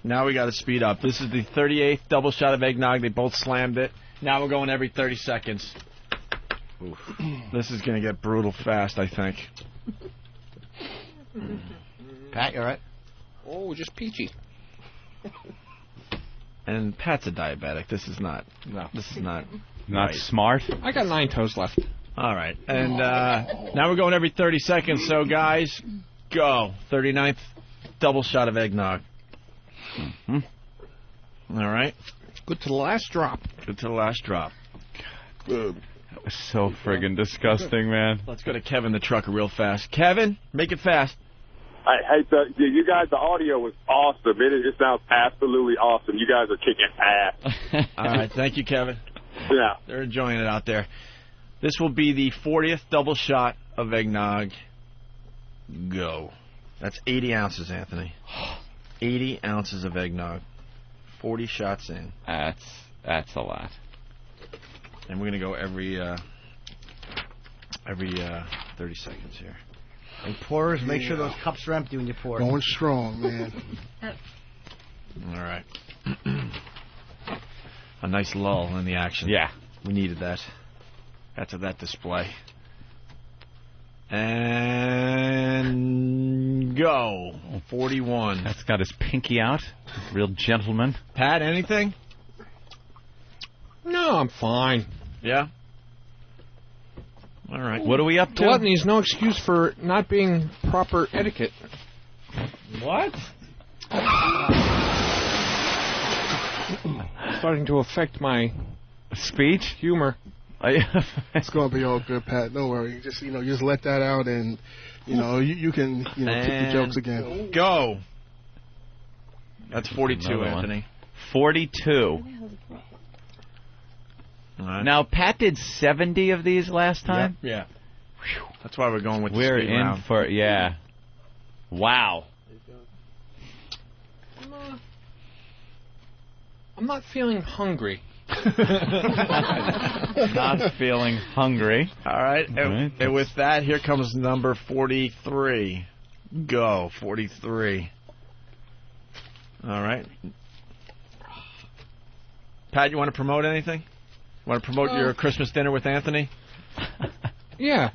S6: Now we got to speed up. This is the 38th double shot of eggnog. They both slammed it. Now we're going every 30 seconds. Oof. This is going to get brutal fast, I think.
S10: Pat, you all right?
S1: Oh, just peachy.
S6: And Pat's a diabetic. This is not. No. This is not.
S4: Not smart.
S1: I got 9 toes left.
S6: All right. And now we're going every 30 seconds. So, guys, go. 39th double shot of eggnog. Mm-hmm. All right.
S1: Good to the last drop.
S6: Good to the last drop.
S4: Good. That was so friggin' disgusting, man.
S6: Let's go to Kevin the trucker real fast. Kevin, make it fast.
S17: Hey, you guys, the audio was awesome. It sounds absolutely awesome. You guys are kicking ass.
S6: All right, thank you, Kevin.
S17: Yeah.
S6: They're enjoying it out there. This will be the 40th double shot of eggnog. Go. That's 80 ounces, Anthony. 80 ounces of eggnog. 40 shots in.
S4: That's a lot.
S6: And we're going to go every 30 seconds here.
S10: And pourers, make sure those cups are empty when you pour.
S8: Going strong, man.
S6: All right. A nice lull in the action.
S4: Yeah.
S6: We needed that. After that display. And go. 41.
S4: That's got his pinky out. Real gentleman.
S6: Pat, anything?
S1: No, I'm fine.
S6: Yeah? All right.
S4: What are we up to?
S1: Gluttony is no excuse for not being proper etiquette.
S6: What?
S1: Starting to affect my
S4: speech,
S1: humor.
S8: It's gonna be all good, Pat. Don't worry. Just just let that out, and you can kick the jokes again.
S6: Go. That's 42, Anthony.
S4: 42.
S6: Right.
S4: Now Pat did 70 of these last time.
S6: Yeah. That's why we're going with the
S4: We're
S6: speed
S4: in
S6: round.
S4: for Wow.
S1: I'm not feeling hungry.
S4: Not feeling hungry.
S6: All right. And with that, here comes number 43. Go. 43. All right. Pat, you want to promote anything? Want to promote your Christmas dinner with Anthony?
S1: Yeah.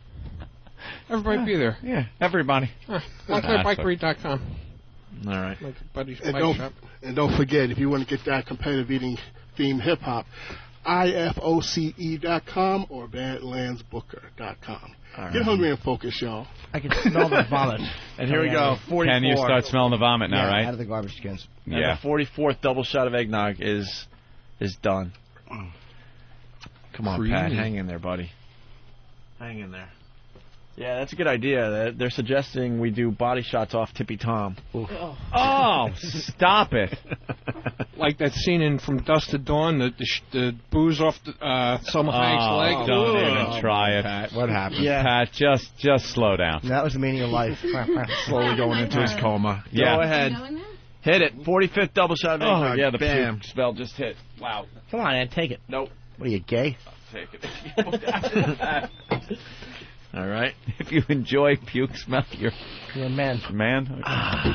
S1: Everybody be there.
S4: Yeah, everybody.
S1: OneClearBikeRead.com.
S6: All right.
S1: My buddy's
S8: And
S1: bike shop.
S8: don't forget, if you want to get that competitive eating theme hip hop, IFOCE.com or BadlandsBooker.com.
S6: Right.
S8: Get hungry and focus, y'all.
S10: I can smell the vomit.
S6: And here we go. 44.
S4: Can you start smelling the vomit now, right?
S10: Out of the garbage cans.
S6: And
S4: Yeah.
S6: the 44th double shot of eggnog is done. Come on,
S1: Creamy.
S6: Pat. Hang in there, buddy. Hang in there. Yeah, that's a good idea. They're suggesting we do body shots off Tippy Tom.
S4: Oh, stop it.
S1: Like that scene in From Dusk to Dawn, the booze off Selma Hayek's leg.
S4: Don't even try it.
S6: Pat, what happened?
S10: Yeah.
S4: Pat, just slow down.
S10: That was the meaning of life.
S6: Slowly going into his coma.
S4: Yeah.
S6: Go ahead. Hit it. 45th double shot of eggnog.
S4: yeah, the
S6: Bam.
S4: puke spell just hit. Wow.
S10: Come on, Ed, take it.
S6: Nope.
S10: What are you, gay?
S4: Take it.
S6: All right.
S4: If you enjoy puke smell, you're
S10: a man.
S4: Man? Okay.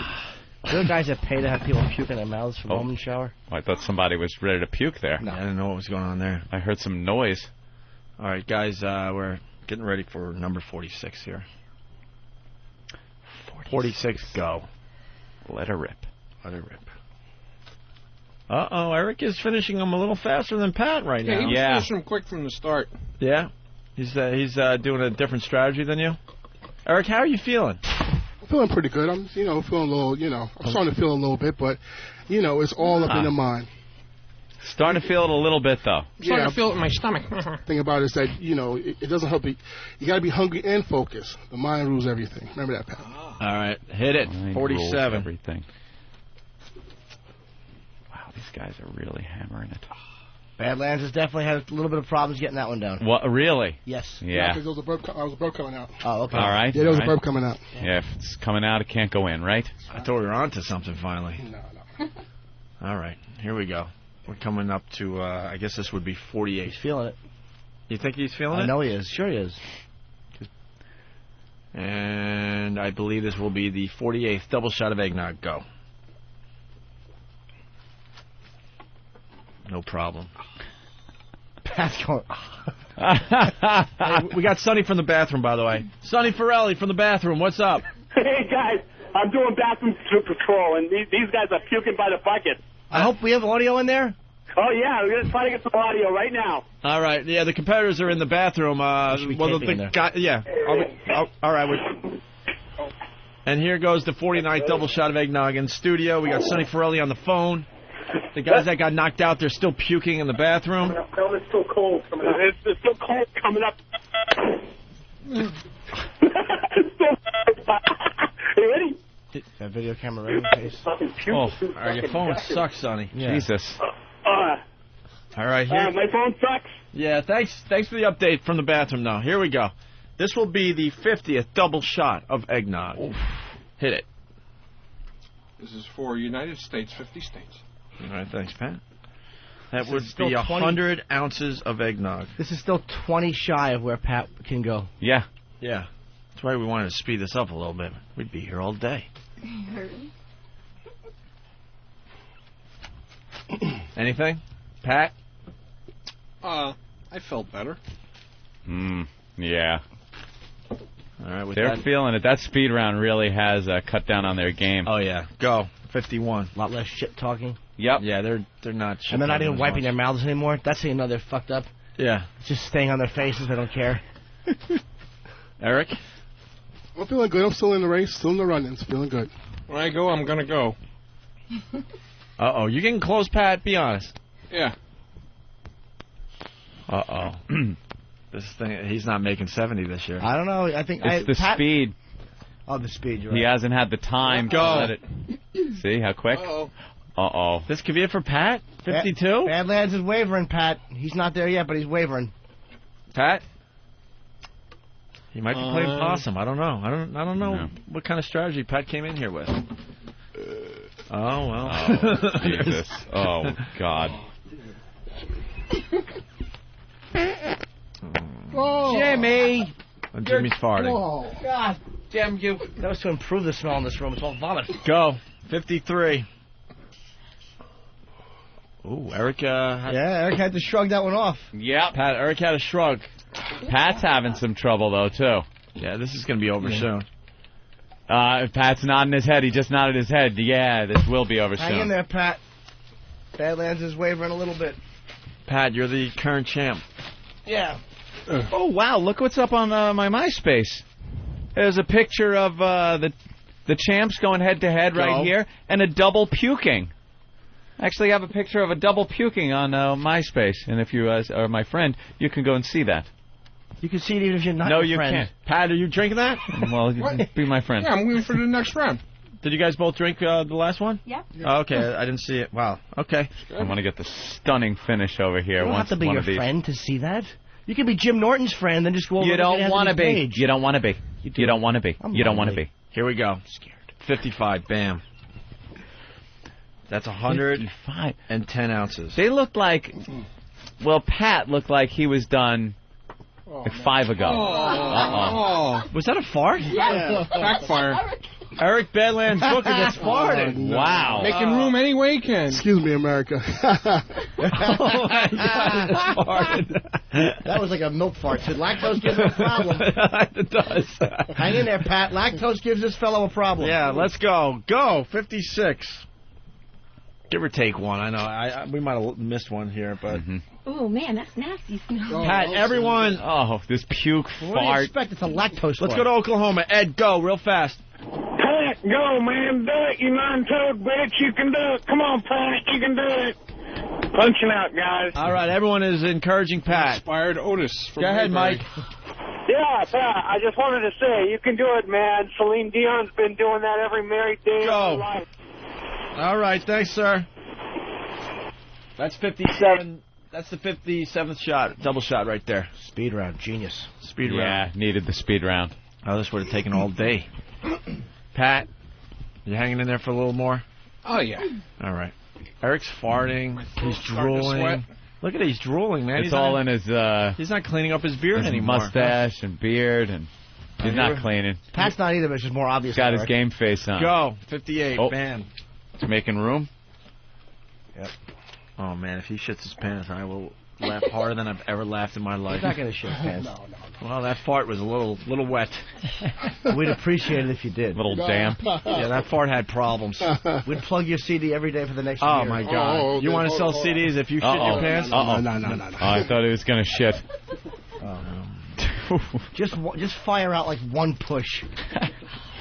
S10: There are guys that pay to have people puke in their mouths from home and shower.
S4: I thought somebody was ready to puke there.
S6: No. I didn't know what was going on there.
S4: I heard some noise.
S6: All right, guys, we're getting ready for number 46 here. 46, go.
S4: Let her rip.
S6: Let her rip. Uh-oh, Eric is finishing them a little faster than Pat right
S1: Yeah,
S6: now.
S1: he was finishing them quick from the start.
S6: Yeah? He's doing a different strategy than you? Eric, how are you feeling?
S8: I'm feeling pretty good. I'm, feeling a little, I'm starting to feel a little bit, but, it's all up in the mind.
S4: Starting to feel it a little bit, though.
S1: Starting to feel it in my stomach.
S8: Thing about it is that, it doesn't help you. You got to be hungry and focused. The mind rules everything. Remember that, Pat.
S6: All right, hit it.
S4: Mind
S6: 47.
S4: rules everything. Wow, these guys are really hammering it.
S10: Badlands has definitely had a little bit of problems getting that one down.
S4: What? Really?
S10: Yes.
S4: Yeah.
S8: Because there was a burp coming out.
S10: Oh, okay.
S4: All right.
S8: Yeah, there was
S4: all
S8: a burp coming out.
S4: Yeah, if it's coming out, it can't go in, right?
S6: I thought we were on to something finally.
S8: No.
S6: All right, here we go. We're coming up to, I guess this would be 48.
S10: He's feeling it.
S6: You think he's feeling it?
S10: I know he is. Sure he is.
S6: And I believe this will be the 48th double shot of eggnog. Go. No problem.
S10: Pat's going.
S6: Hey, we got Sonny from the bathroom, by the way. Sonny Farrelly from the bathroom. What's up?
S15: Hey, guys, I'm doing bathroom patrol, and these guys are puking by the bucket.
S10: I hope we have audio in there.
S15: Oh, yeah, we're going to try to get some audio right now.
S6: All right. Yeah, the competitors are in the bathroom.
S10: taping in there.
S6: Yeah. All right. And here goes the 49th double shot of eggnog in studio. We got Sonny Farrelly on the phone. The guys that got knocked out, they're still puking in the bathroom.
S15: No, it's still cold coming up. It's still cold coming up. It's still Hey, Eddie.
S10: That video camera ready in case.
S6: Oh, your phone sucks, Sonny.
S10: Yeah.
S4: Jesus.
S6: All right, here.
S15: My phone sucks.
S6: Yeah, thanks for the update from the bathroom now. Here we go. This will be the 50th double shot of eggnog. Oof. Hit it.
S1: This is for United States, 50 states.
S6: All right, thanks, Pat. That
S10: This
S6: would
S10: is still
S6: be
S10: 20
S6: 100 ounces of eggnog.
S10: This is still 20 shy of where Pat can go.
S4: Yeah.
S6: Yeah. That's why we wanted to speed this up a little bit. We'd be here all day. Anything? Pat?
S1: I felt better.
S4: Yeah.
S6: All All right, with
S4: They're
S6: that.
S4: feeling it. That speed round really has cut down on their game.
S6: Oh yeah, go 51.
S10: A lot less shit talking.
S4: Yep.
S6: Yeah, they're not.
S10: And they're not even wiping
S6: much.
S10: their mouths anymore. That's how you know they're fucked up.
S6: Yeah.
S10: It's just staying on their faces. They don't care.
S6: Eric?
S8: I'm feeling good. I'm still in the race, still in the run-ins. Feeling good.
S1: When I go, I'm going to go.
S6: Uh-oh. You getting close, Pat? Be honest.
S1: Yeah.
S6: Uh-oh. This thing, he's not making 70 this year.
S10: I don't know. I think
S4: It's the speed.
S10: Oh, the speed. You're
S4: He
S10: right.
S4: hasn't had the time to let it. See how quick? Uh-oh.
S6: This could be it for Pat? 52?
S10: Badlands is wavering, Pat. He's not there yet, but he's wavering.
S6: Pat? He might be playing possum. I don't know. I don't know what kind of strategy Pat came in here with. Oh, well.
S4: Oh, Jesus. Oh, God.
S10: Jimmy!
S6: Jimmy's farting.
S10: Oh, God damn you. That was to improve the smell in this room. It's all vomit.
S6: Go. 53. Ooh, Eric.
S10: Eric had to shrug that one off.
S4: Yep.
S6: Pat, Eric had a shrug.
S4: Pat's having some trouble, though, too.
S6: Yeah, this is going to be over soon.
S4: Pat's nodding his head. He just nodded his head. Yeah, this will be over
S10: Hang in
S4: soon.
S10: there, Pat. Badlands is wavering a little bit.
S6: Pat, you're the current champ.
S10: Yeah.
S4: Oh, wow. Look what's up on my MySpace. There's a picture of the champs going head-to-head right here and a double puking. I actually have a picture of a double puking on MySpace. And if you are my friend, you can go and see that.
S10: You can see it even if you're not
S4: No,
S10: your
S4: you
S10: friend.
S4: can't.
S6: Pat, are you drinking that?
S4: Well, be my friend.
S1: Yeah, I'm waiting for the next round.
S6: Did you guys both drink the last one?
S12: Yeah.
S6: Oh, okay, I didn't see it. Wow. Okay.
S4: I want to get the stunning finish over here.
S10: You don't have to be
S4: one
S10: your
S4: of these.
S10: friend to see that. You can be Jim Norton's friend and just go over
S4: You don't
S10: want to
S4: be. You don't want to be. You don't want to be.
S10: I'm
S4: You don't want to
S10: lonely.
S4: be.
S6: Here we go. Scared. 55. Bam. That's 110 ounces.
S4: They looked like. Well, Pat looked like he was done like 5 ago.
S6: Was that a fart?
S1: Yeah. Backfire.
S6: Eric Badlands Booker gets farted.
S4: Wow.
S1: Making room any way he can.
S8: Excuse me, America.
S10: That was like a milk fart. Said lactose gives him a problem.
S6: It does.
S10: Hang in there, Pat. Lactose gives this fellow a problem.
S6: Yeah, let's go. Go. 56. Give or take one. I know. We might have missed one here, but.
S12: Oh man, that's nasty smell.
S6: Pat, everyone.
S4: Oh, this puke
S10: What do you
S4: fart.
S10: expect? It's a lactose
S6: Let's
S10: fart.
S6: go to Oklahoma. Ed, go real fast.
S11: Pat, go, man. Do it, you nine-toed bitch. You can do it. Come on, Pat. You can do it. Punching out, guys.
S6: All right, everyone is encouraging Pat.
S1: Inspired Otis. From
S6: Go ahead,
S1: Mayberry.
S6: Mike.
S11: Yeah, Pat, I just wanted to say, you can do it, man. Celine Dion's been doing that every married day of her
S6: Go.
S11: life.
S6: All right, thanks, sir. That's 57. That's the 57th shot, double shot right there.
S10: Speed round, genius.
S6: Speed round.
S4: Yeah, needed the speed round.
S6: Oh, this would have taken all day. Pat, you hanging in there for a little more?
S1: Oh, yeah.
S6: All right. Eric's farting. He's
S1: starting to
S6: drooling.
S1: sweat.
S6: Look at it, he's drooling, man.
S4: It's
S6: He's
S4: all
S6: not,
S4: in his
S6: He's not cleaning up his beard
S4: his
S6: anymore.
S4: mustache and beard, and he's not cleaning.
S10: Pat's not either, but it's just more obvious.
S4: He's got his
S10: Eric.
S4: game face on.
S6: Go. 58.
S4: Oh.
S6: Bam.
S4: He's making room.
S6: Yep. Oh, man, if he shits his pants, I will laugh harder than I've ever laughed in my life.
S10: He's not going to shit pants.
S6: Well, that fart was a little wet.
S10: We'd appreciate it if you did.
S4: Little damp.
S6: Yeah, that fart had problems.
S10: We'd plug your CD every day for the next year.
S6: Oh, my God. You want to sell CDs if you shit your pants?
S8: No.
S4: Oh, I thought he was going to shit.
S10: Just fire out like one push.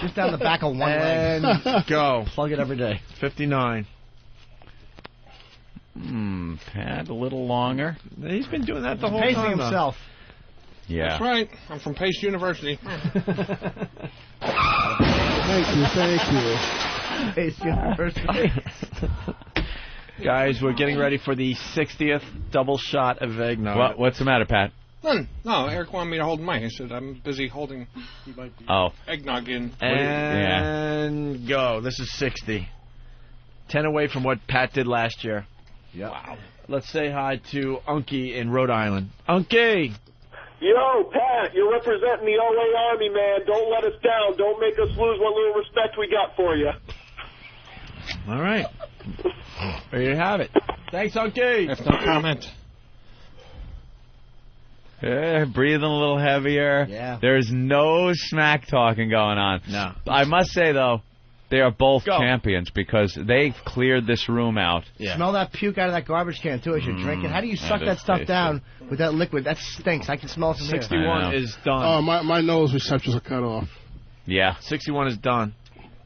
S10: Just down the back of one
S6: And
S10: leg.
S6: go.
S10: Plug it every day.
S6: 59.
S4: Pat, a little longer.
S6: He's been doing that the whole
S10: Pacing
S6: time.
S10: himself.
S4: Yeah.
S1: That's right. I'm from Pace University.
S8: Thank you.
S10: Pace University.
S6: Guys, we're getting ready for the 60th double shot of eggnog.
S4: What's the matter, Pat?
S1: No, Eric wanted me to hold Mike. I said, I'm busy holding
S4: Oh.
S1: eggnog in.
S6: And go. This is 60. 10 away from what Pat did last year.
S10: Yep.
S6: Wow. Let's say hi to Unky in Rhode Island. Unky!
S17: Yo, Pat, you're representing the LA Army, man. Don't let us down. Don't make us lose what little respect we got for you.
S6: All right. There you have it. Thanks, Unky.
S1: If no comment.
S4: Breathing a little heavier.
S6: Yeah.
S4: There's no smack talking going on.
S6: No.
S4: I must say, though, they are both champions because they cleared this room out.
S10: Yeah. Smell that puke out of that garbage can, too, as you're drinking. How do you suck that stuff down with that liquid? That stinks. I can smell it from
S6: 61
S10: here.
S6: is done.
S8: Oh, my nose receptors are cut off.
S4: Yeah.
S6: 61 is done.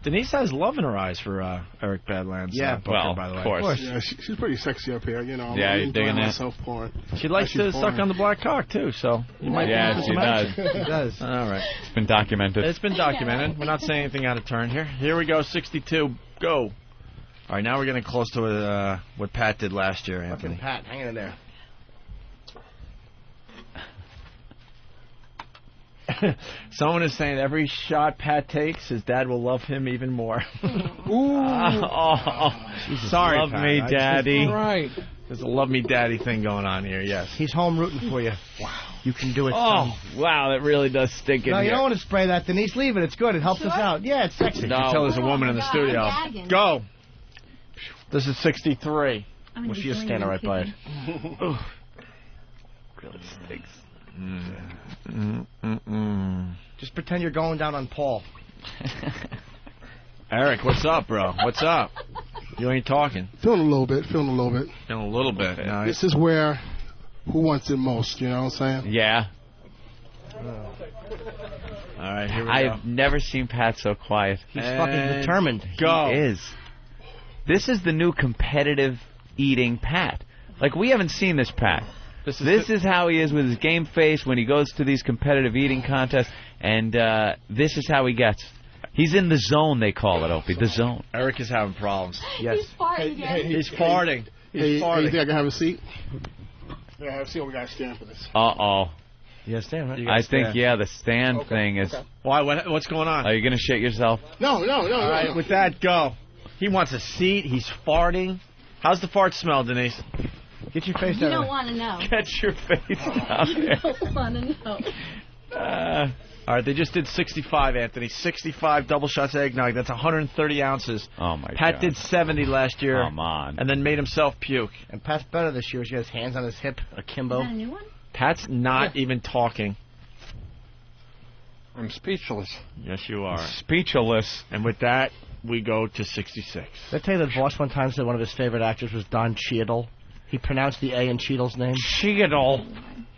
S6: Denise has love in her eyes for Eric Badlands. Booker, by the way.
S4: Of course.
S8: Yeah, she's pretty sexy up here, you know.
S4: Yeah,
S8: I'm
S4: you're digging
S8: enjoying
S4: that?
S8: myself porn.
S6: She likes to suck on the black cock, too, so you might
S4: Yeah, she does.
S10: She does.
S6: All right.
S4: It's been documented.
S6: It's been documented. We're not saying anything out of turn here. Here we go, 62. Go. All right, now we're getting close to what Pat did last year, Anthony.
S10: Fucking Pat, hang in there.
S6: Someone is saying every shot Pat takes, his dad will love him even more. Sorry,
S4: love
S6: Pat.
S4: me, Daddy.
S1: All right.
S6: There's a love me daddy thing going on here, yes.
S10: He's home rooting for you. Wow. You can do it.
S4: Oh, wow, that really does stink in
S10: No, you
S4: here.
S10: don't want to spray that, Denise. Leave it. It's good. It helps us out. Yeah, it's sexy.
S6: You can tell there's a woman in the studio. Go. This is 63.
S10: Well, she is standing right by it.
S4: Really stinks.
S10: Just pretend you're going down on Paul.
S6: Eric, what's up, bro? What's up? You ain't talking.
S8: Feeling a little bit.
S6: Feeling a little bit. No,
S8: This is where who wants it most, you know what I'm saying?
S4: Yeah.
S6: All right, here we go.
S4: I've never seen Pat so quiet.
S10: He's fucking determined.
S6: Go.
S4: He is. This is the new competitive eating Pat. Like, we haven't seen this Pat. This is how he is with his game face when he goes to these competitive eating contests, and this is how he gets. He's in the zone, they call it, Opie. The zone.
S6: Eric is having problems.
S12: Yes. He's farting again.
S6: He's farting.
S8: Hey, you think I can have a seat? Yeah, have a seat. We got to stand for this.
S4: Uh-oh.
S10: You stand, right?
S4: I think, the stand thing is...
S6: Why? What's going on?
S4: Are you going to shit yourself?
S8: No.
S6: All right, with that, go. He wants a seat. He's farting. How's the fart smell, Denise?
S10: Get your face
S12: You
S10: down
S12: don't
S10: there.
S12: want to know.
S4: Get your face down
S12: You
S4: there.
S12: don't want to know.
S6: All right, they just did 65, Anthony. 65 double shots of eggnog. That's 130 ounces.
S4: Oh, my God.
S6: Pat did 70 last year.
S4: Come on.
S6: And then made himself puke.
S10: And Pat's better this year. He has hands on his hip, akimbo.
S12: Is that a new one?
S6: Pat's not even talking.
S1: I'm speechless.
S6: Yes, you are.
S4: Speechless.
S6: And with that, we go to 66.
S10: Did I tell you that Voss one time said one of his favorite actors was Don Cheadle? He pronounced the A in Cheadle's name.
S4: Cheadle.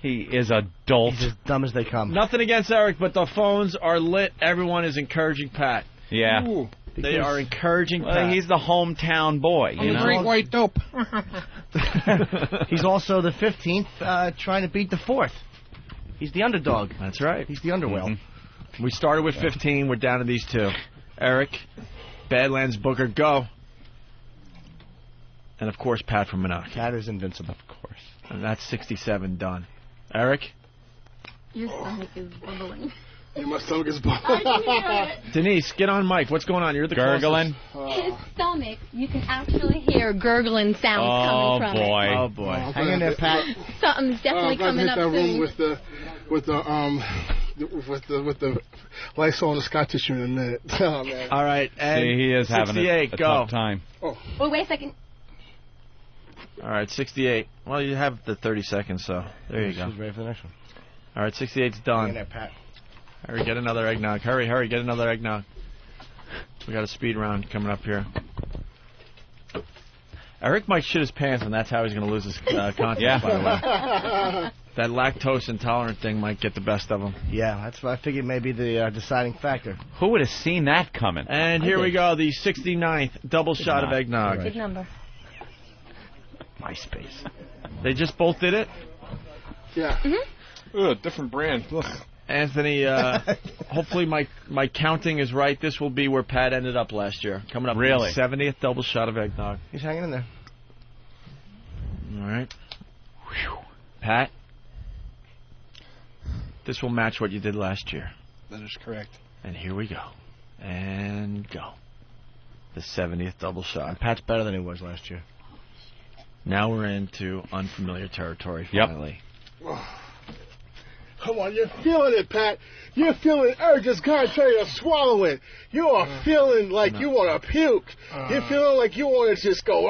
S4: He is a dolt.
S10: He's as dumb as they come.
S6: Nothing against Eric, but the phones are lit. Everyone is encouraging Pat.
S4: Yeah.
S8: Ooh.
S6: They are encouraging
S4: Well,
S6: Pat.
S4: he's the hometown boy,
S1: I'm
S4: you
S1: a
S4: know?
S1: great white dope.
S10: He's also the 15th, trying to beat the 4th. He's the underdog.
S6: That's right.
S10: He's the underwhelm.
S6: Mm-hmm. We started with 15. We're down to these two. Eric, Badlands, Booker, go. And, of course, Pat from Minot.
S10: Pat is invincible.
S6: Of course. And that's 67 done. Eric?
S12: Your stomach is bubbling.
S8: Yeah, my stomach is
S12: I can hear it.
S6: Denise, get on mic. What's going on? You're the
S4: Gurgling?
S12: His stomach, you can actually hear gurgling sounds coming from
S4: boy.
S12: it.
S6: Oh, boy.
S10: Hang in there, Pat.
S12: Something's definitely coming up
S8: that room
S12: soon.
S8: with the Lysol and the Scott tissue in a minute. Oh, man.
S6: All right. And
S4: See, he is having a
S6: go.
S4: tough time.
S12: Oh, wait a second.
S6: All right, 68. Well, you have the 30 seconds, so there you go.
S10: She's ready for the next one.
S6: All right, 68's
S10: Hang in
S6: done.
S10: there, Pat.
S6: Hurry, get another eggnog. Hurry, get another eggnog. We got a speed round coming up here. Eric might shit his pants, and that's how he's going to lose his contest, by the way. That lactose intolerant thing might get the best of him.
S10: Yeah, that's what I figured may be the deciding factor.
S4: Who would have seen that coming?
S6: And here we go, the 69th double shot of eggnog.
S12: Good number.
S6: MySpace. They just both did it?
S8: Yeah.
S12: Mm-hmm.
S1: Ugh, different brand. Ugh.
S6: Anthony, hopefully my counting is right. This will be where Pat ended up last year. Coming up,
S4: Really?
S6: the 70th double shot of eggnog.
S10: He's hanging in there.
S6: All right. Whew. Pat, this will match what you did last year.
S8: That is correct.
S6: And here we go. And go. The 70th double shot.
S10: Pat's better than he was last year.
S6: Now we're into unfamiliar territory,
S4: Yep.
S6: finally.
S8: Come on, you're feeling it, Pat. You're feeling Eric just trying to swallow it. You are feeling like you want to puke. You're feeling like you want to just go.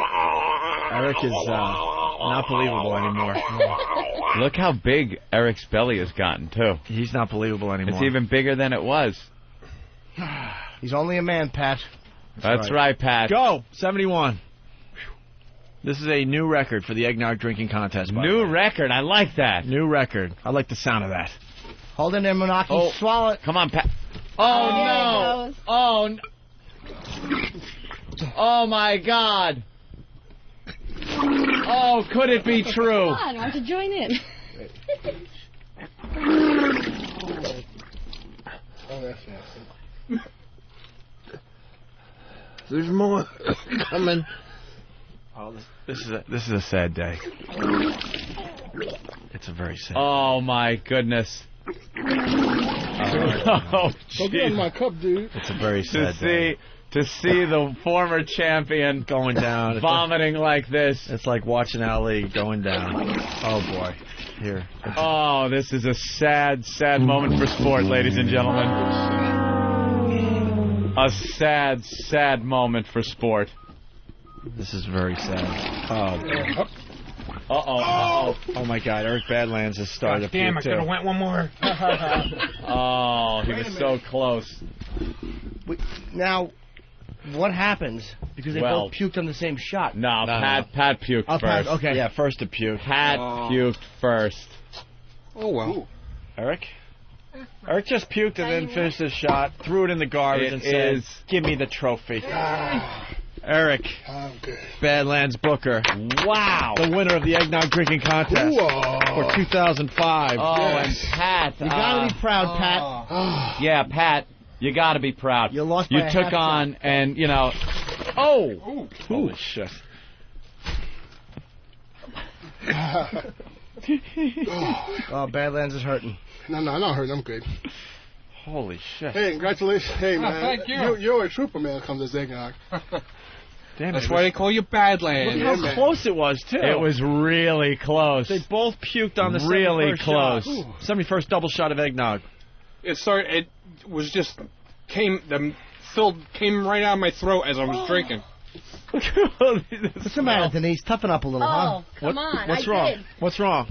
S6: Eric is Not believable anymore.
S4: Look how big Eric's belly has gotten, too.
S6: He's not believable anymore.
S4: It's even bigger than it was.
S10: He's only a man, Pat.
S4: That's right, Pat.
S6: Go! 71. This is a new record for the eggnog drinking contest.
S4: New record. I like that.
S6: New record. I like the sound of that.
S10: Hold in there, Menaki. Swallow it.
S4: Come on, Pat. Oh, no. Oh, no. Oh, my God. Oh, could it be true?
S12: Come on, why don't you join in?
S6: There's more coming. Oh, this is a sad day. It's a very sad.
S4: Oh my goodness.
S8: Oh, get in my cup, dude.
S6: It's a very sad day.
S4: To see the former champion
S6: going down,
S4: vomiting like this.
S6: It's like watching Ali going down. Oh boy. Here.
S4: Oh, this is a sad, sad moment for sport, ladies and gentlemen. A sad, sad moment for sport.
S6: This is very sad. Oh.
S4: Uh-oh.
S6: Oh, my God. Eric Badlands has started to puke,
S14: I could have went one more.
S4: Oh, he was so close.
S10: Now, what happens? Because they both puked on the same shot.
S4: No, Pat puked first.
S10: Pat, okay.
S6: Yeah, first to puke.
S4: Pat puked first.
S8: Oh, well.
S6: Eric? Eric just puked and then finished his shot, threw it in the garbage, and said, "Give me the trophy." Eric Badlands Booker.
S4: Wow.
S6: The winner of the eggnog drinking contest for 2005.
S4: Oh, and Pat.
S10: You gotta be proud, Pat.
S4: Yeah, Pat, you gotta be proud.
S10: You lost by
S4: You took on, and, you know... Oh!
S6: Holy shit.
S10: Oh, Badlands is hurting.
S8: No, I'm not hurting. I'm good.
S6: Holy shit.
S8: Hey, congratulations. Hey, man.
S14: Thank you.
S8: You're a trooper, man, when it comes to eggnog.
S6: Damn,
S14: That's why they call you Badlands.
S6: Look how close it was, too.
S4: It was really close.
S6: They both puked on the
S4: really
S6: 71st
S4: close.
S6: shot. 71st double shot of eggnog.
S14: It was just came right out of my throat as I was drinking.
S10: What's the matter, Denise? Toughen up a little, huh?
S12: Oh, come on.
S6: What's
S12: I
S6: wrong?
S12: did.
S6: What's wrong?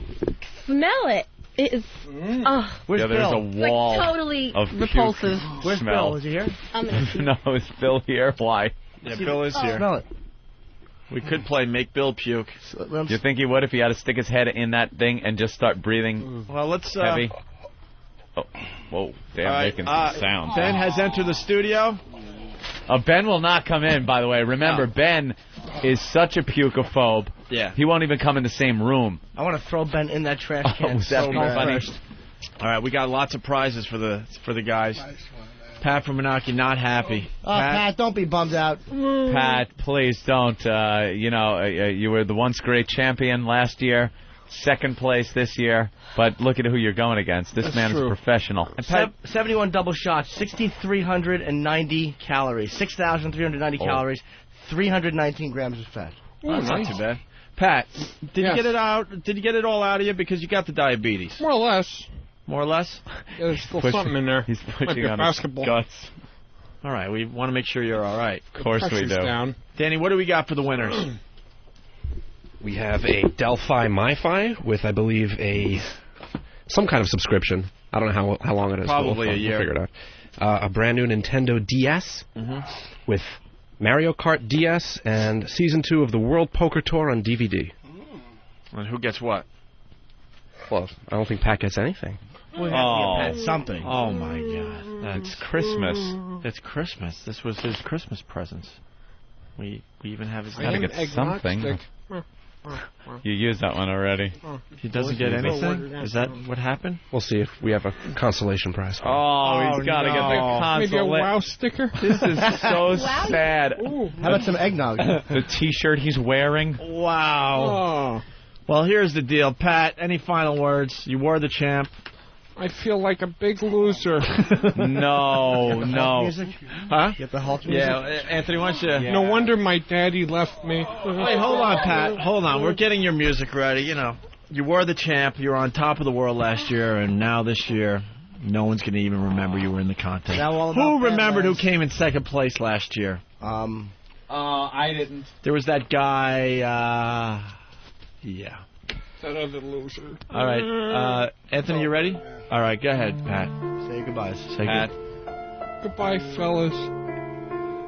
S12: Smell it. It is. Oh.
S10: Where's
S4: there's
S10: Bill?
S4: a wall
S12: Like totally
S4: of
S12: repulsive.
S10: Where's
S4: smell.
S10: Bill? Is he here?
S12: I'm gonna see.
S4: No, is Bill here? Why?
S6: Yeah, Bill is here.
S10: Smell it.
S6: We could play Make Bill Puke.
S4: You think he would if he had to stick his head in that thing and just start breathing
S6: Well, let's...
S4: heavy? Oh, whoa, damn, making some sounds.
S6: Ben has entered the studio.
S4: Ben will not come in, by the way. Remember, Ben is such a pukophobe.
S6: Yeah.
S4: He won't even come in the same room.
S10: I want to throw Ben in that trash can.
S4: Was that funny?
S6: All right, we got lots of prizes for the guys. Pat from Menaki not happy.
S10: Oh, Pat, don't be bummed out.
S4: Pat, please don't. You were the once great champion last year, second place this year, but look at who you're going against. This man's a professional.
S10: And Pat, 71 double shots, 6,390 calories, 6,390 calories, 319 grams of fat.
S6: That's not too bad. Pat, did you get it out? Did you get it all out of you because you got the diabetes?
S14: More or less.
S6: More or less?
S14: Yeah, there's still something in there.
S4: He's pushing on
S14: basketball.
S4: his guts.
S6: All right, we want to make sure you're all right.
S4: Of course we do.
S14: Down.
S6: Danny, what do we got for the winners?
S9: We have a Delphi MiFi with, I believe, some kind of subscription. I don't know how long it is.
S6: Probably a year.
S9: We'll figure it out. A brand new Nintendo DS with Mario Kart DS and Season 2 of the World Poker Tour on DVD.
S6: And who gets what?
S9: Well, I don't think Pat gets anything.
S10: Pat something.
S6: Oh, my God.
S4: That's Christmas.
S6: It's Christmas. This was his Christmas presents. We even have his...
S4: Gotta get something. You used that one already.
S6: He doesn't get anything? Is that what happened?
S9: We'll see if we have a consolation prize.
S4: Oh, he's got to get the
S14: Maybe a
S4: consolation.
S14: WoW sticker?
S4: This is so sad.
S10: How about some eggnog?
S4: The T-shirt he's wearing.
S6: Wow.
S14: Oh,
S6: Well, here's the deal. Pat, any final words? You were the champ.
S14: I feel like a big loser.
S4: No.
S10: Music?
S6: Huh?
S10: Get the Hulk music?
S6: Yeah, Anthony, why don't you...
S14: No wonder my daddy left me.
S6: Wait, hold on, Pat. Hold on. We're getting your music ready. You know, you were the champ. You were on top of the world last year, and now this year, no one's going to even remember you were in the contest.
S10: Now all about
S6: Who remembered who
S10: Badlands.
S6: came in second place last year?
S4: I didn't.
S6: There was that guy... Yeah.
S14: That other loser.
S6: All right. Anthony, you ready? All right, go ahead, Pat.
S10: Say goodbyes.
S6: Say
S4: Pat.
S14: Goodbye, fellas.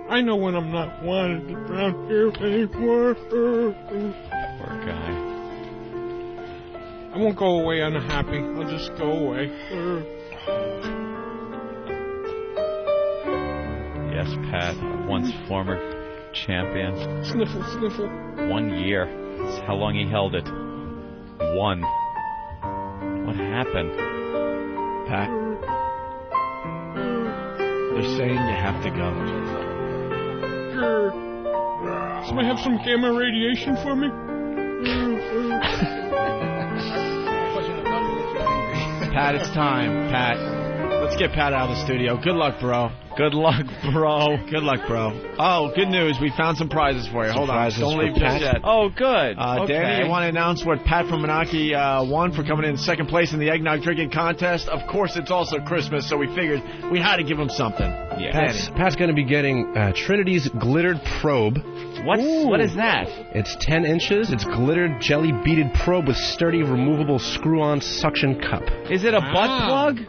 S14: I know when I'm not wanted around here anymore.
S4: Poor guy.
S14: I won't go away unhappy. I'll just go away.
S4: Yes, Pat, once former champion.
S14: Sniffle, sniffle.
S4: 1 year. That's how long he held it. 1. What happened?
S6: Pat, they're saying you have to go.
S14: Somebody have some gamma radiation for me?
S6: Pat, it's time. Pat, let's get Pat out of the studio. Good luck, bro. Good luck, bro. Good luck, bro. Oh, good news. We found some prizes for you. Hold on. Don't leave just yet.
S4: Oh, good.
S6: Okay. Danny, you want to announce what Pat from Menaki won for coming in second place in the eggnog drinking contest? Of course, it's also Christmas, so we figured we had to give him something.
S4: Yeah.
S9: Pat's going to be getting Trinity's glittered probe.
S4: What is that?
S9: It's 10 inches. It's glittered jelly beaded probe with sturdy removable screw-on suction cup.
S4: Is it a butt plug?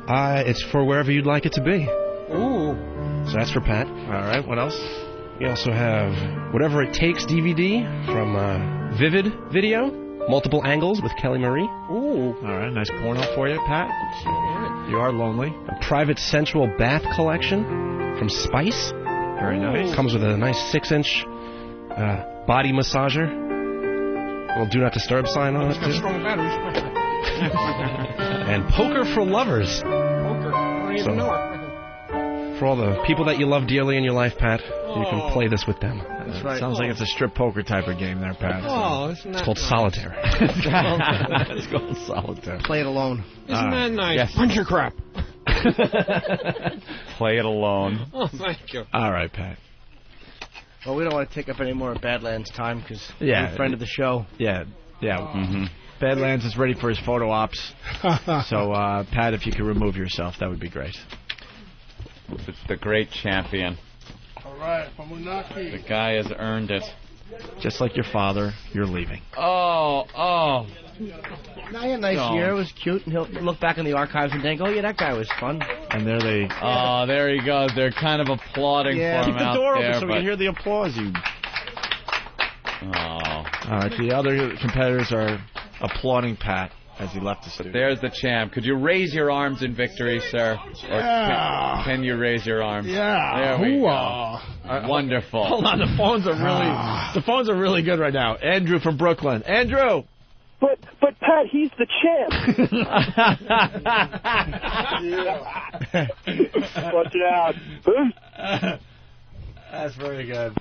S9: It's for wherever you'd like it to be.
S14: Ooh.
S9: So that's for Pat.
S6: All right, what else?
S9: We also have Whatever It Takes DVD from Vivid Video. Multiple angles with Kelly Marie.
S14: Ooh.
S6: All right, nice porno for you, Pat. You are lonely.
S9: A private sensual bath collection from Spice.
S6: Very nice.
S9: Comes with a nice 6-inch body massager. A little do not disturb sign on it, too.
S14: Strong batteries.
S9: And Poker for Lovers.
S14: Poker. I don't even know it.
S9: For all the people that you love dearly in your life, Pat, you can play this with them.
S6: That's right. Sounds like it's a strip poker type of game there, Pat.
S14: Oh, isn't that
S9: It's called
S14: nice?
S9: solitaire.
S6: It's called solitaire.
S10: Play it alone.
S14: Isn't that nice?
S4: Yes.
S14: Punch your crap.
S4: Play it alone.
S14: Oh, thank you.
S6: All right, Pat.
S10: Well, we don't want to take up any more of Badlands' time because
S6: Yeah.
S10: you're a friend of the show.
S6: Yeah.
S4: Mm-hmm.
S6: Badlands is ready for his photo ops. So, Pat, if you could remove yourself, that would be great.
S4: It's the great champion.
S8: All right, from Menaki.
S4: The guy has earned it.
S6: Just like your father, you're leaving.
S4: Oh.
S10: Now he had a nice
S4: Don't.
S10: year. It was cute. And he'll look back in the archives and think, oh, yeah, that guy was fun.
S6: And there they...
S4: Oh, there he goes. They're kind of applauding
S10: Yeah.
S4: for him
S6: Keep the
S4: out
S6: door
S4: there,
S6: open so we
S4: but-
S6: can hear the applause, you...
S4: Oh.
S6: All right, the other competitors are applauding Pat as he left the studio.
S4: There's the champ. Could you raise your arms in victory, sir? Or
S8: Yeah.
S4: can you raise your arms?
S8: Yeah.
S4: There we
S8: Hoo-ah.
S4: go. Wonderful.
S6: Hold on, the phones are really good right now. Andrew from Brooklyn. Andrew!
S15: But Pat, he's the champ. Watch it out.
S6: That's very good.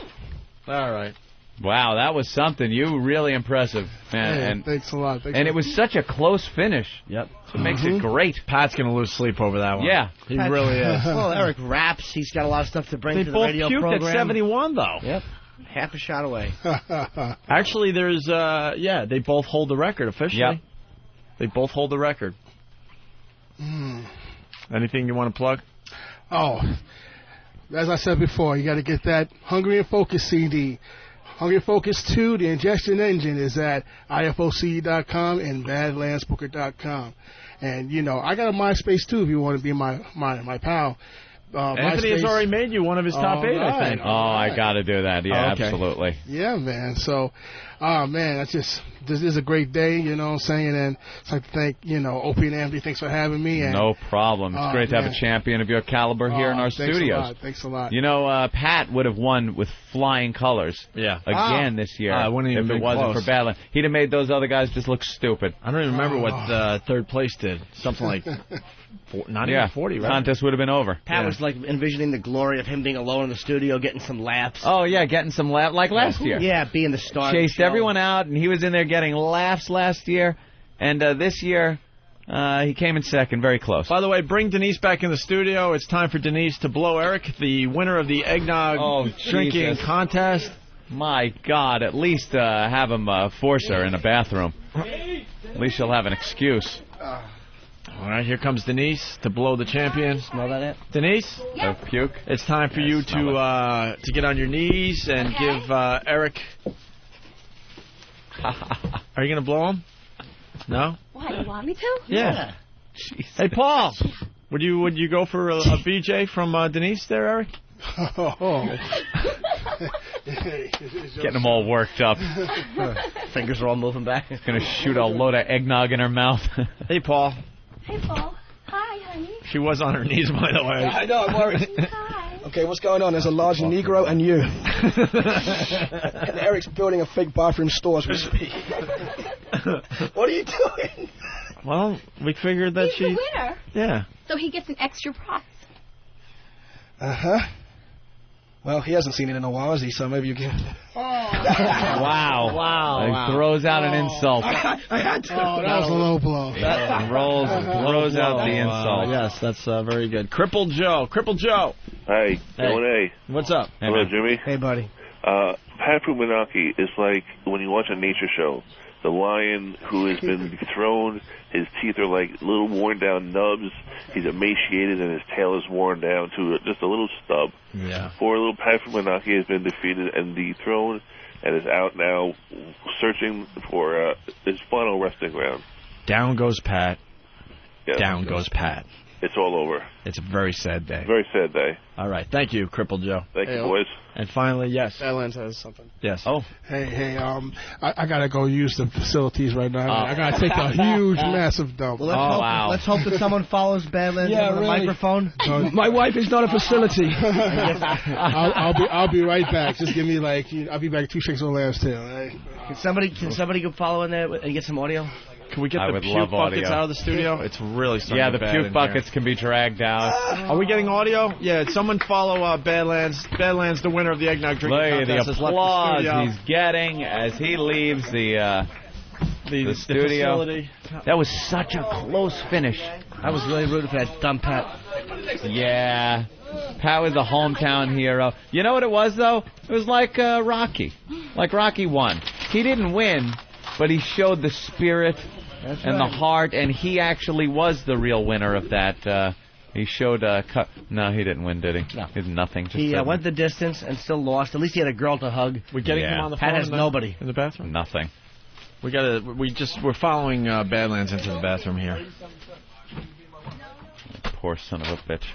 S6: All right.
S4: Wow, that was something. You really impressive, man.
S8: Yeah,
S4: and
S8: thanks a lot.
S4: and it was such a close finish.
S6: Yep.
S4: So it makes it great.
S6: Pat's going to lose sleep over that one.
S4: Yeah.
S6: He really is.
S10: Well, Eric raps. He's got a lot of stuff to bring
S6: They
S10: to the
S6: both
S10: radio
S6: puked
S10: program.
S6: at 71, though.
S10: Yep. Half a shot away.
S6: Actually, there's, they both hold the record officially.
S4: Yep.
S6: They both hold the record. Anything you want to plug?
S8: Oh, as I said before, you got to get that Hungry and Focus CD. Hungry and Focus 2, The Ingestion Engine, is at IFOCE.com and BadlandsBooker.com. And, you know, I got a MySpace, too, if you want to be my pal.
S6: Anthony has already made you one of his top 8, I think.
S4: Oh, I got to do that. Yeah,
S6: Okay.
S4: absolutely.
S8: Yeah, man. So, man, this is a great day, you know what I'm saying? And I'd like to thank, Opie and Anthony. Thanks for having me. And,
S4: No problem. It's great to have
S8: man.
S4: a champion of your caliber here in our studios.
S8: Thanks a lot.
S4: You know, Pat would have won with flying colors.
S6: Yeah.
S4: Again this year.
S6: I wouldn't even
S4: if it
S6: been
S4: wasn't
S6: close.
S4: for Badland. He'd have made those other guys just look stupid.
S6: I don't even remember what third place did. Something like not even 40, right?
S4: Contest would have been over.
S10: Pat was like envisioning the glory of him being alone in the studio, getting some laps.
S4: Oh, yeah, getting some laughs like last year.
S10: Yeah, being the star. of the
S4: Chased
S10: show.
S4: everyone out, and he was in there getting laughs last year. And this year, he came in second, very close.
S6: By the way, bring Denise back in the studio. It's time for Denise to blow Eric, the winner of the eggnog drinking
S4: Jesus.
S6: contest.
S4: My God, at least have him force her in a bathroom. At least she'll have an excuse.
S6: All right, here comes Denise to blow the champion.
S10: Smell that yet?
S6: Denise?
S4: Or puke?
S6: It's time for you to get on your knees and give Eric Are you going to blow him? No?
S12: Why, you want me to?
S6: Yeah. Hey, Paul. Would you go for a BJ from Denise there, Eric?
S4: Getting them all worked up.
S10: Fingers are all moving back.
S4: He's going to shoot a load of eggnog in her mouth.
S6: Hey, Paul.
S12: Hey, Paul. Hi, honey.
S6: She was on her knees, by the way.
S20: I know, I'm worried.
S12: Hi.
S20: Okay, what's going on? There's a large Negro and you. And Eric's building a fake bathroom store as we speak. What are you doing?
S6: Well, we figured that
S12: He's the winner.
S6: Yeah.
S12: So he gets an extra prize.
S20: Uh-huh. Well, he hasn't seen it in a while, has he? So maybe you can...
S4: Wow. He throws out an insult.
S20: I had to.
S8: Oh, that was a low blow.
S4: Throws out the insult.
S6: Yes, that's very good. Crippled Joe.
S17: Hey, L.A.
S6: What's up?
S17: Hello, Jimmy.
S10: Hey, buddy.
S17: Pat Fumanaki is like when you watch a nature show. The lion who has been dethroned, his teeth are like little worn down nubs. He's emaciated and his tail is worn down to just a little stub.
S6: Yeah.
S17: Poor little Pat Fumanaki has been defeated and dethroned and is out now searching for his final resting ground.
S6: Down goes Pat.
S17: Yes.
S6: Down goes Pat.
S17: It's all over.
S6: It's a very sad day.
S17: Very sad day.
S6: All right. Thank you, Crippled Joe.
S17: Thank you, boys.
S6: And finally, yes.
S20: Badlands has something.
S6: Yes.
S4: Oh.
S8: Hey, I gotta go use the facilities right now. I gotta take a huge, massive dump.
S10: Well, let's hope that someone follows Badlands with a microphone.
S20: My wife is not a facility.
S8: I'll be right back. Just give me I'll be back 2 6 on Lamb's Tail. Right?
S10: Can somebody go follow in there and get some audio?
S6: Can we get the puke buckets out of the studio? It's really starting to
S4: the puke buckets can be dragged out.
S6: Are we getting audio? Yeah, someone follow Badlands. Badlands, the winner of the eggnog drinking contest,
S4: the
S6: has left
S4: applause
S6: the studio.
S4: he's getting as he leaves the studio.
S6: Facility.
S4: That was such a close finish.
S10: I was really rooting for that dumb Pat.
S4: Yeah. Pat was a hometown hero. You know what it was, though? It was like Rocky. Like Rocky won. He didn't win, but he showed the spirit and the heart, and he actually was the real winner of that. He showed no, he didn't win, did he?
S10: No.
S4: He did nothing. Just
S10: He went the distance and still lost. At least he had a girl to hug.
S6: We're getting him on the phone.
S10: Pat has nobody
S6: in the bathroom.
S4: Nothing.
S6: We're following Badlands into the bathroom here.
S4: Poor son of a bitch.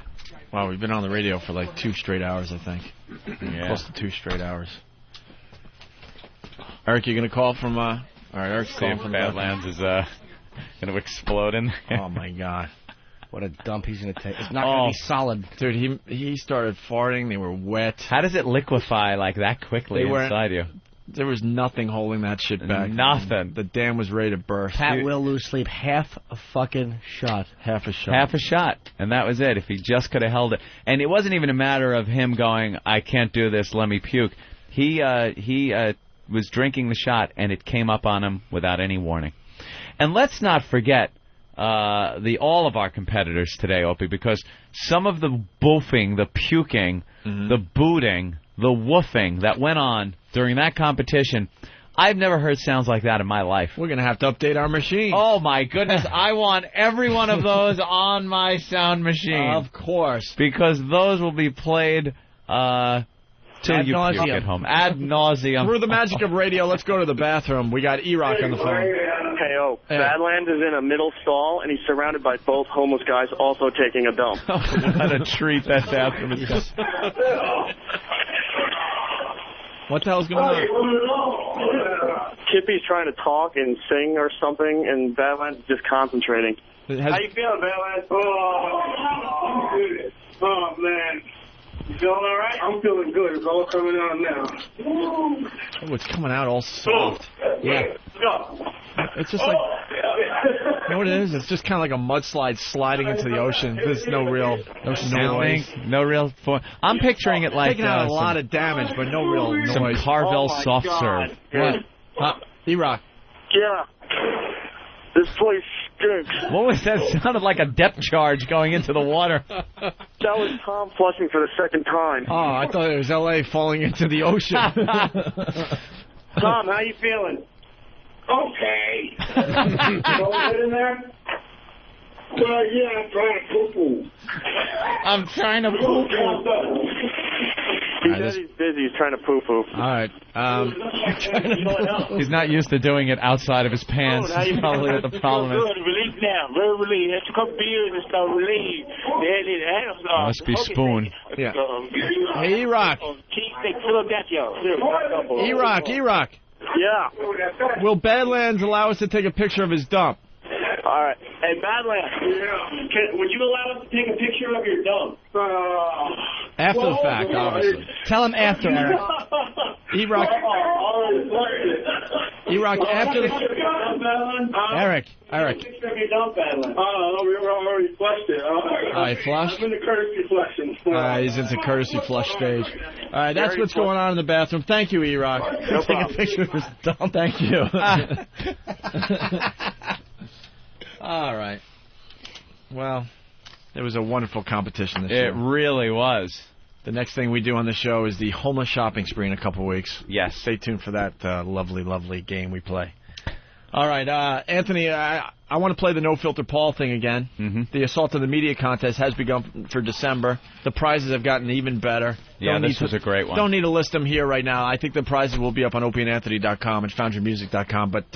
S6: Wow, we've been on the radio for 2 straight hours, I think.
S4: Yeah.
S6: Close to 2 straight hours. Eric, you gonna call from? All right, Eric's calling from
S4: Badlands is gonna explode in there.
S6: Oh my God.
S10: What a dump he's going to take. It's not going to be solid.
S6: Dude, he started farting. They were wet.
S4: How does it liquefy like that quickly inside you?
S6: There was nothing holding that shit back.
S4: Nothing.
S6: The dam was ready to burst.
S10: Pat will lose sleep. Half a fucking shot.
S6: Half a shot.
S4: Half a shot. And that was it. If he just could have held it. And it wasn't even a matter of him going, I can't do this, let me puke. He was drinking the shot, and it came up on him without any warning. And let's not forget all of our competitors today, Opie, because some of the boofing, the puking, the booting, the woofing that went on during that competition, I've never heard sounds like that in my life.
S6: We're going to have to update our machine.
S4: Oh, my goodness. I want every one of those on my sound machine.
S6: Of course.
S4: Because those will be played till you puke at home. Ad nauseum.
S6: Through the magic of radio, let's go to the bathroom. We got E-Rock on the phone.
S15: Hey. Badlands is in a middle stall, and he's surrounded by both homeless guys also taking a dump.
S4: What a treat that bathroom is.
S6: What the hell's going on?
S15: Kippy's trying to talk and sing or something, and Badlands is just concentrating. How you feeling, Badlands?
S11: Oh, man. You feeling all right? I'm feeling good. It's all coming out now.
S6: Oh, it's coming out all soft.
S11: Yeah.
S6: It's just like, you know what it is? It's just kind of like a mudslide sliding into the ocean. There's no real noise.
S4: No real fun. I'm picturing it like
S6: taking out a lot of damage, but no real noise.
S4: Some Carvel soft serve.
S6: What? E-Rock.
S15: Yeah. This place stinks.
S4: What was that? It sounded like a depth charge going into the water.
S15: That was Tom flushing for the second time.
S6: Oh, I thought it was L.A. falling into the ocean.
S15: Tom, how you feeling?
S11: Okay. Go get in there? Well, yeah, I'm trying to poo-poo.
S4: I'm trying to poo-poo.
S18: He says he's busy. He's trying to poo-poo.
S6: All right.
S4: He's not used to doing it outside of his pants. That's probably what the problem is.
S11: Good, relief now. Very relieved. Had a couple beers and stuff relieved.
S4: Must be Spoon.
S6: Yeah. Hey, E-Rock.
S11: Cheesesteak Philadelphia.
S6: E-Rock.
S18: Yeah.
S6: Will Badlands allow us to take a picture of his dump?
S18: All right. Hey, Badlands. Would you allow us to take a picture of your dump?
S6: After the fact, obviously.
S10: Tell him after, Eric.
S6: E-Rock, after the... Eric.
S18: Oh, we were already flushed it.
S6: All right, flushed?
S18: I'm in the courtesy flushing.
S6: He's into courtesy flush stage. All right, that's what's going on in the bathroom. Thank you, E-Rock.
S18: No
S6: Take a picture of his dump. Thank you. All right. Well, it was a wonderful competition this year.
S4: It really was.
S6: The next thing we do on the show is the homeless shopping spree in a couple weeks.
S4: Yes.
S6: Stay tuned for that lovely, lovely game we play. All right, Anthony, I want to play the No Filter Paul thing again.
S4: Mm-hmm.
S6: The Assault on the Media contest has begun for December. The prizes have gotten even better.
S4: Yeah, this was a great one.
S6: Don't need to list them here right now. I think the prizes will be up on opieandanthony.com and foundyourmusic.com. But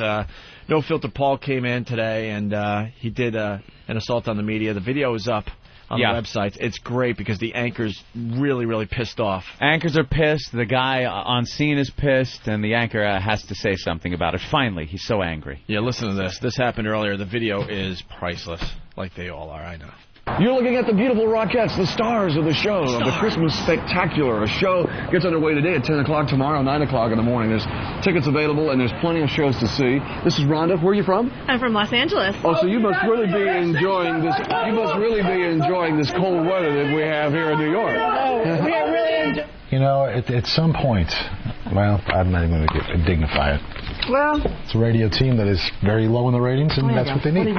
S6: No Filter Paul came in today, and he did an Assault on the Media. The video is up on the website. It's great because the anchor's really, really pissed off.
S4: Anchors are pissed. The guy on scene is pissed, and the anchor has to say something about it. Finally, he's so angry.
S6: Yeah, listen to this. This happened earlier. The video is priceless, like they all are, I know.
S21: You're looking at the beautiful Rockettes, the stars of the show, of the Christmas Spectacular. A show gets underway today at 10 o'clock, tomorrow, 9 o'clock in the morning. There's tickets available, and there's plenty of shows to see. This is Rhonda. Where are you from?
S22: I'm from Los Angeles.
S21: Oh, so you must really be enjoying this. You must really be enjoying this cold weather that we have here in New York.
S22: Oh, we are really enjoying.
S24: You know, at some point, well, I'm not even going to dignify it.
S22: Well,
S24: it's a radio team that is very low in the ratings, and that's what they need.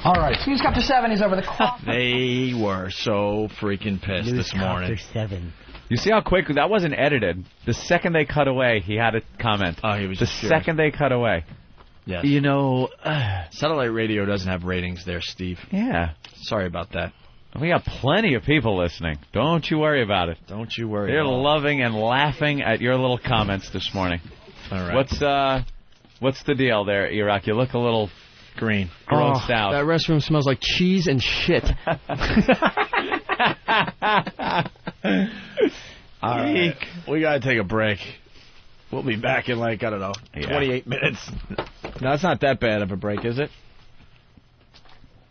S24: All right.
S22: He's got to 7. He's over the clock.
S6: They were so freaking pissed this morning.
S10: 7.
S4: You see how quick that wasn't edited. The second they cut away, he had a comment.
S6: Oh, he was
S4: the second they cut away.
S6: Yes.
S4: You know,
S6: satellite radio doesn't have ratings there, Steve.
S4: Yeah.
S6: Sorry about that.
S4: We got plenty of people listening. Don't you worry about it.
S6: Don't you worry.
S4: They're loving and laughing at your little comments this morning.
S6: All right.
S4: What's the deal there, E-Rock? You look a little
S6: green,
S4: grossed out.
S19: That restroom smells like cheese and shit.
S6: All right. We got to take a break. We'll be back in 28 minutes. No, it's not that bad of a break, is it?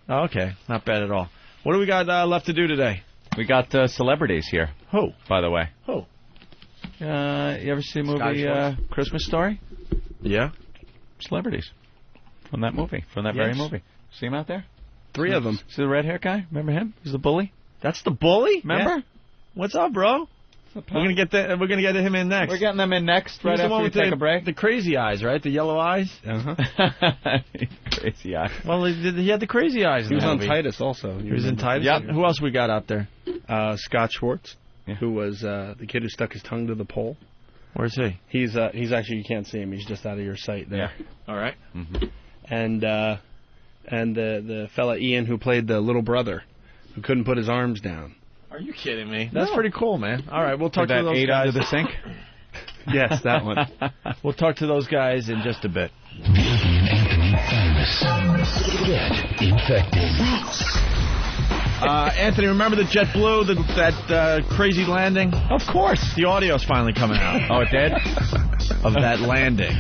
S6: Oh, okay. Not bad at all. What do we got left to do today?
S4: We got celebrities here.
S6: Who?
S4: By the way.
S6: Who?
S4: You ever see the movie Christmas Story?
S6: Yeah.
S4: Celebrities. From that movie. From that very movie. See him out there?
S19: 3 of them.
S4: See the red hair guy? Remember him? He's the bully.
S6: That's the bully?
S4: Remember?
S6: Yeah. What's up, bro? We're gonna get him in next.
S4: We're getting them in next, right after we take a break.
S6: The crazy eyes, right? The yellow eyes.
S4: Crazy eyes.
S6: Well, he had the crazy eyes.
S19: He was on Titus also.
S6: He was in Titus. Yep. Who else we got out there?
S19: Scott Schwartz, who was the kid who stuck his tongue to the pole.
S6: Where's he?
S19: He's actually, you can't see him. He's just out of your sight there.
S6: Yeah. All right.
S19: And the fella Ian who played the little brother, who couldn't put his arms down.
S6: Are you kidding me? That's pretty cool, man. All right, we'll talk to those
S4: eight
S6: guys.
S4: Under the sink?
S19: Yes, that one.
S6: We'll talk to those guys in just a bit.
S21: Anthony Famous. Get infected.
S6: Anthony, remember the JetBlue, that crazy landing?
S4: Of course.
S6: The audio's finally coming out.
S4: Oh, it did?
S6: Of that landing.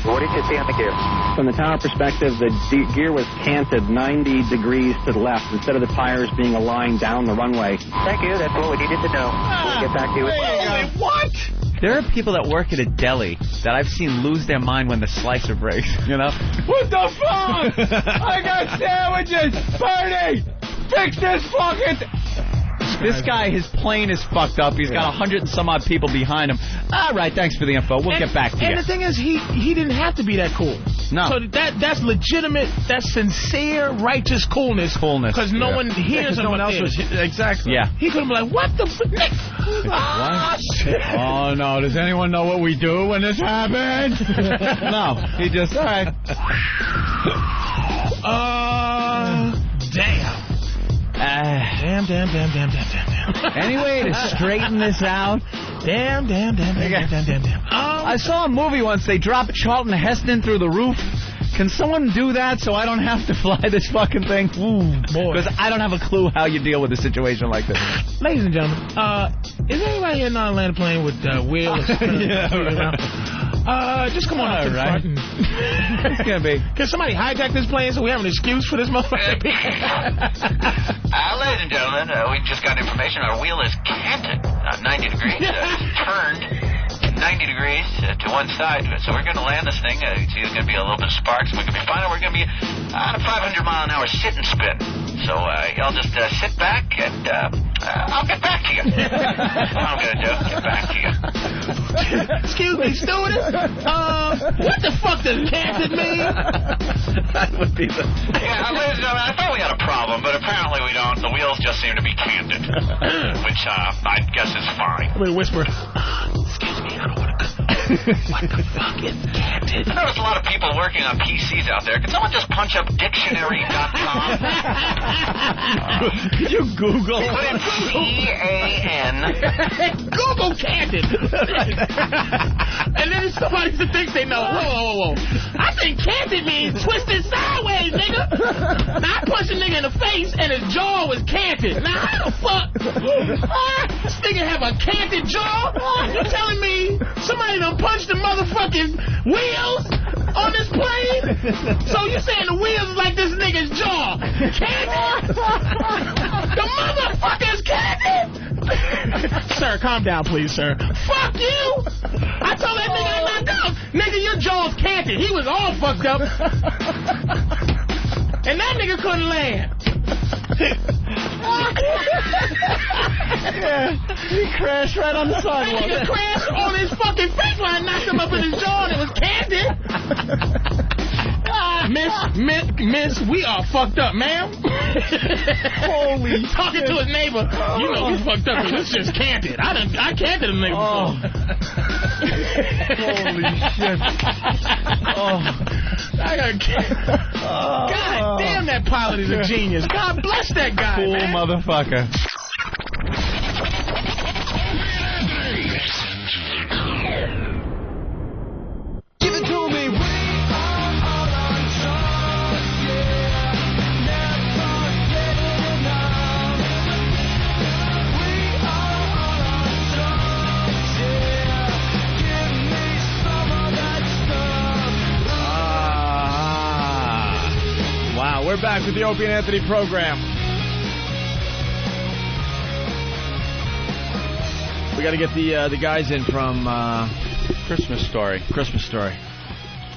S25: What did you see on the gear? From the tower perspective, the gear was canted 90 degrees to the left instead of the tires being aligned down the runway. Thank you. That's what we needed to know. We'll get back to you.
S6: What?
S4: There are people that work at a deli that I've seen lose their mind when the slicer breaks, you know?
S2: What the fuck? I got sandwiches! Bernie! Fix this fucking...
S4: This guy, his plane is fucked up. He's got 100 and some odd people behind him. All right, thanks for the info. We'll get back to you.
S10: And the thing is, he didn't have to be that cool.
S4: No.
S10: So that's legitimate, that's sincere, righteous coolness. Because no one hears him.
S6: No one else was... Exactly.
S4: Yeah.
S10: He could have been like, what the...
S2: Ah, shit. Oh, no. Does anyone know what we do when this happens?
S4: No. He just... All right.
S10: Damn. Damn.
S4: Any way to straighten this out?
S10: Damn.
S4: I saw a movie once. They dropped Charlton Heston through the roof. Can someone do that so I don't have to fly this fucking thing? Ooh, boy. Because I don't have a clue how you deal with a situation like this.
S10: Ladies and gentlemen, is anybody in Atlanta playing with Will? Just come on up to the front.
S4: It's going to be.
S10: Can somebody hijack this plane so we have an excuse for this motherfucker?
S3: Ladies and gentlemen, we just got information. Our wheel is canted 90 degrees, turned 90 degrees to one side. So we're going to land this thing. It's either going to be a little bit of sparks, and we're going to be fine, or we're going to be on a 500-mile-an-hour sit and spin. So y'all just sit back, and I'll get back to you. That's what I'm going to do. Get back to you.
S10: Excuse me, stewardess. What the fuck does canted mean?
S4: That would be the...
S3: Yeah, ladies and gentlemen, I thought we had a problem, but apparently we don't. The wheels just seem to be canted, which I guess is fine.
S10: I'm going to whisper. Excuse me, I don't want to... What the fuck is canted?
S3: I noticed a lot of people working on PCs out there. Can someone just punch up dictionary.com?
S4: Could you Google?
S3: Put in C-A-N.
S10: Google canted. And then somebody thinks they know. Whoa. I think canted means twisted sideways, nigga. Now I punched a nigga in the face and his jaw was canted. Now how the fuck? This nigga have a canted jaw? You telling me somebody done punched the motherfucking wheels on this plane? So you saying the wheels is like this nigga's jaw? Canted? The motherfucker's canted? Sir, calm down, please, sir. Fuck you! I told that nigga I knocked out. Nigga, your jaw's canted. He was all fucked up. And that nigga couldn't land.
S4: Yeah, he crashed right on the sidewalk.
S10: That nigga crashed on his fucking face when I knocked him up in his jaw and it was canted. Miss, we are fucked up, ma'am.
S4: Holy
S10: Talking
S4: shit.
S10: to his neighbor, you know we fucked up because it's just canted. I canted a nigga before.
S4: Holy shit.
S10: I got God damn, that pilot is a genius. God bless that guy,
S4: Cool
S10: man.
S4: motherfucker.
S10: Give it to me.
S6: Wow, we're back with the Opie and Anthony program. We got to get the guys in from
S4: Christmas Story.
S6: Christmas Story.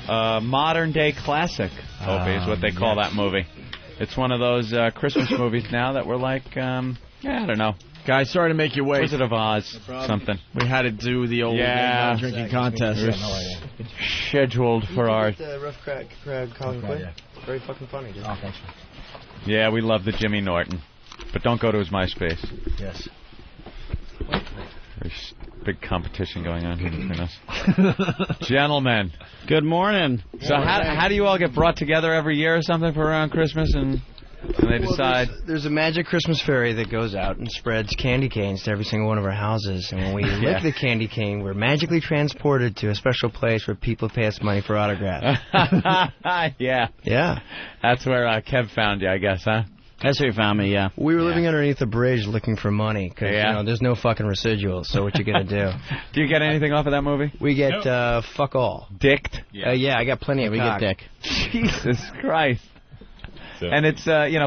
S4: Modern day classic, Opie, is what they call that movie. It's one of those Christmas movies now that we're like, I don't know.
S6: Guys, sorry to make you wait.
S4: Wizard of Oz, something.
S6: We had to do the old drinking contest.
S4: Scheduled for our...
S20: Rough Crowd Colin Quinn. Very fucking funny, dude. Oh, thanks.
S4: Yeah, we love the Jimmy Norton. But don't go to his MySpace.
S20: Yes.
S4: There's big competition going on here between us. Gentlemen.
S5: Good morning.
S4: So how do you all get brought together every year or something for around Christmas and they decide?
S5: There's a magic Christmas fairy that goes out and spreads candy canes to every single one of our houses. And when we lick the candy cane, we're magically transported to a special place where people pay us money for autographs.
S4: Yeah.
S5: Yeah.
S4: That's where Kev found you, I guess, huh?
S5: That's where you found me, yeah. We were living underneath a bridge looking for money because, you know, there's no fucking residuals, so what you gonna do?
S4: Do you get anything off of that movie?
S5: We get fuck all.
S4: Dicked?
S5: Yeah, I got plenty of cock.
S4: We get dick. Jesus Christ. And it's,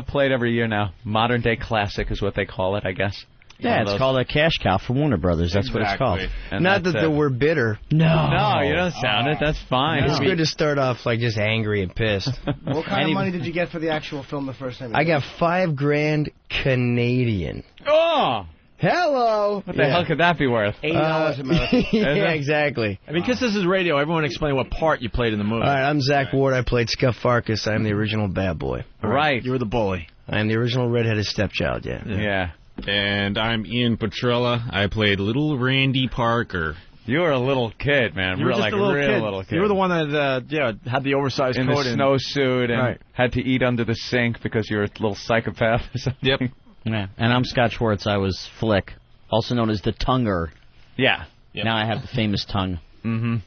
S4: played every year now. Modern day classic is what they call it, I guess.
S5: Yeah, it's called a cash cow for Warner Brothers. That's what it's called.
S4: And
S5: not that we're bitter.
S4: No, you don't sound it. That's fine.
S5: It's good to start off like just angry and pissed.
S20: What kind of money did you get for the actual film the first time?
S5: I got $5,000 Canadian.
S4: Oh!
S5: Hello!
S4: What the hell could that be worth?
S20: $80 American.
S5: Yeah, exactly.
S6: I mean, because this is radio, everyone explain what part you played in the movie.
S5: All right, I'm Zach Ward. I played Scuff Farkas. I'm the original bad boy.
S4: Right.
S6: You were the bully.
S5: I am the original redheaded stepchild,
S4: Yeah.
S7: And I'm Ian Petrella. I played Little Randy Parker.
S4: You were a little kid, man.
S6: You were just
S4: like
S6: a little
S4: little kid.
S6: You were the one that, had the oversized
S4: in
S6: coat
S4: the snowsuit and had to eat under the sink because you're a little psychopath or something.
S5: Yep.
S13: Yeah. And I'm Scott Schwartz. I was Flick, also known as the Tunger.
S4: Yeah.
S1: Now I have the famous tongue.
S4: Mm-hmm.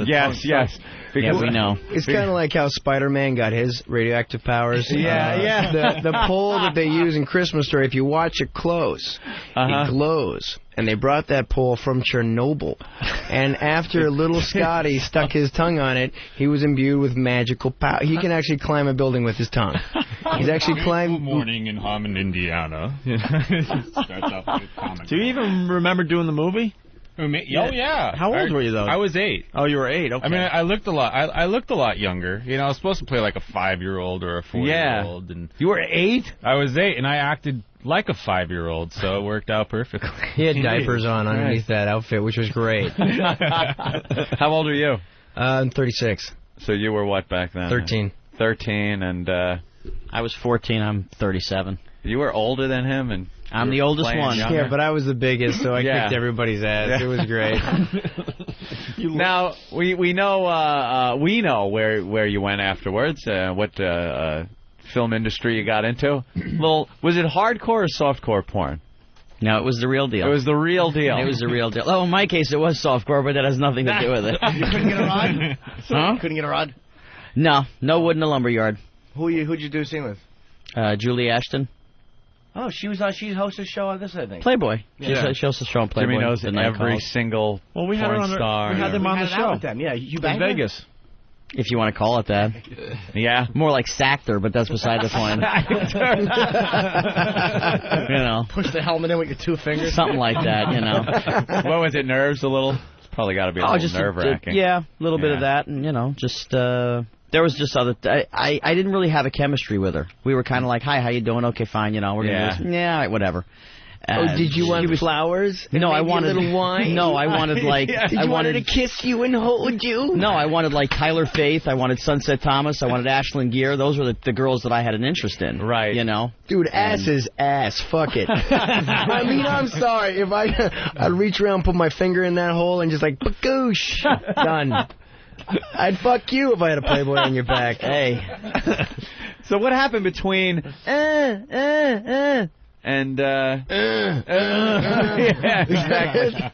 S4: Yes.
S1: Yeah, we know.
S5: It's kind of like how Spider-Man got his radioactive powers. The pole that they use in Christmas Story, if you watch it close, it glows. And they brought that pole from Chernobyl. And after little Scotty stuck his tongue on it, he was imbued with magical power. He can actually climb a building with his tongue. He's actually climbed...
S7: Morning in Hammond, Indiana. Starts off with comic.
S6: Do you even remember doing the movie?
S7: Oh yeah.
S6: How old were you though?
S7: I was 8.
S6: Oh, you were 8. Okay.
S7: I mean, I looked a lot. I looked a lot younger. You know, I was supposed to play like a 5-year-old or a 4-year-old. And
S4: you were 8?
S7: I was 8, and I acted like a 5-year-old, so it worked out perfectly.
S5: He had diapers on underneath that outfit, which was great.
S4: How old are you?
S5: I'm 36.
S4: So you were what back then?
S5: 13.
S4: 13, and
S1: I was 14. I'm 37.
S4: You were older than him, and
S1: I'm the oldest one.
S4: Younger.
S5: Yeah, but I was the biggest, so I kicked everybody's ass. It was great.
S4: Now we know where you went afterwards. What film industry you got into? Well, was it hardcore or softcore porn?
S1: No, it was the real deal.
S4: It was the real deal.
S1: It was the real deal. Oh, in my case, it was softcore, but that has nothing to do with it.
S20: You couldn't get a rod?
S1: Huh?
S20: Couldn't get a rod?
S1: No wood in the lumberyard.
S20: Who'd you do a scene with?
S1: Julie Ashton.
S20: Oh, she hosted a show on this, I think.
S1: Playboy.
S20: Yeah.
S1: She hosts a show on Playboy.
S4: Jimmy knows
S1: the
S4: every single
S6: we had
S4: porn star.
S6: We had them on the show.
S20: With them. Yeah, you
S6: in Vegas.
S1: If you want to call it that.
S4: Yeah.
S1: More like Sackter, but that's beside the point. You know.
S20: Push the helmet in with your 2 fingers.
S1: Something like that, you know.
S4: What was it, nerves a little? It's probably got to be a little nerve-wracking.
S1: Yeah, a little bit of that, and, you know, just... there was just other... I didn't really have a chemistry with her. We were kind of like, hi, how you doing? Okay, fine, you know, we're going to do this. Yeah, all right, whatever.
S5: Did you want flowers?
S1: No, I wanted
S5: a little wine.
S1: No, I wanted like.
S5: Did you want her to kiss you and hold you?
S1: No, I wanted like Tyler Faith. I wanted Sunset Thomas. I wanted Ashlyn Gear. Those were the girls that I had an interest in.
S4: Right.
S1: You know.
S5: Dude, ass is ass. Fuck it. I mean, I'm sorry if I'd reach around, put my finger in that hole, and just like bakoosh, done. I'd fuck you if I had a Playboy on your back.
S1: Hey.
S4: So what happened between and yeah, exactly.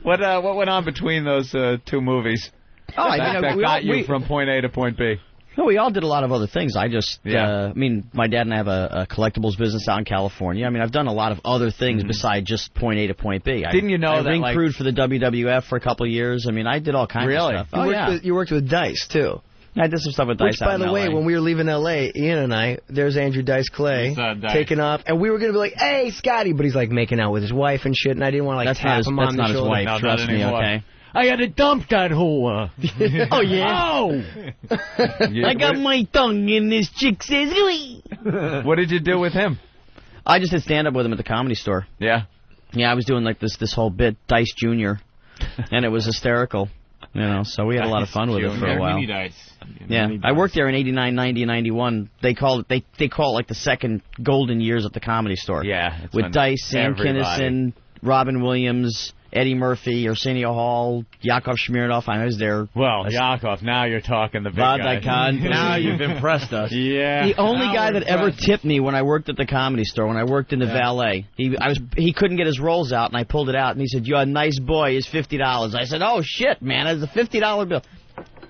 S4: What went on between those 2 movies?
S1: Oh,
S4: that got you from point A to point B.
S1: No, we all did a lot of other things. I just, I mean, my dad and I have a collectibles business out in California. I mean, I've done a lot of other things besides just point A to point B.
S4: Didn't you know
S1: I
S4: that,
S1: ring crewed for the WWF for a couple of years. I mean, I did all kinds of stuff.
S5: You worked with Dice, too.
S1: I did some stuff with Dice.
S5: Which, by the way, when we were leaving L.A., Ian and I, there's Andrew Dice Clay taking off, and we were going to be like, hey, Scotty, but he's like making out with his wife and shit, and I didn't want to like tap him on the shoulder.
S1: That's not his wife, trust me, okay?
S2: I had to dump that whore.
S1: Oh, yeah?
S2: Oh!
S1: I got my tongue in this chick says, wee.
S4: What did you do with him?
S1: I just did stand-up with him at the Comedy Store.
S4: Yeah?
S1: Yeah, I was doing like this whole bit, Dice Jr., and it was hysterical. You know, so we had a lot of fun with it for a while.
S7: Mini Dice.
S1: Yeah, I worked there in 89, 90, 91. They call it like the second golden years at the Comedy Store.
S4: Yeah.
S1: With Dice, Sam Kinison, Robin Williams, Eddie Murphy, Arsenio Hall, Yakov Smirnoff. I was there.
S4: Well, Yakov, now you're talking the big guy.
S6: Now you've impressed us.
S4: Yeah.
S1: The only guy that ever tipped me when I worked at the Comedy Store, when I worked in the valet, he couldn't get his rolls out, and I pulled it out, and he said, "You're a nice boy. It's $50." I said, "Oh shit, man! It's a $50 bill."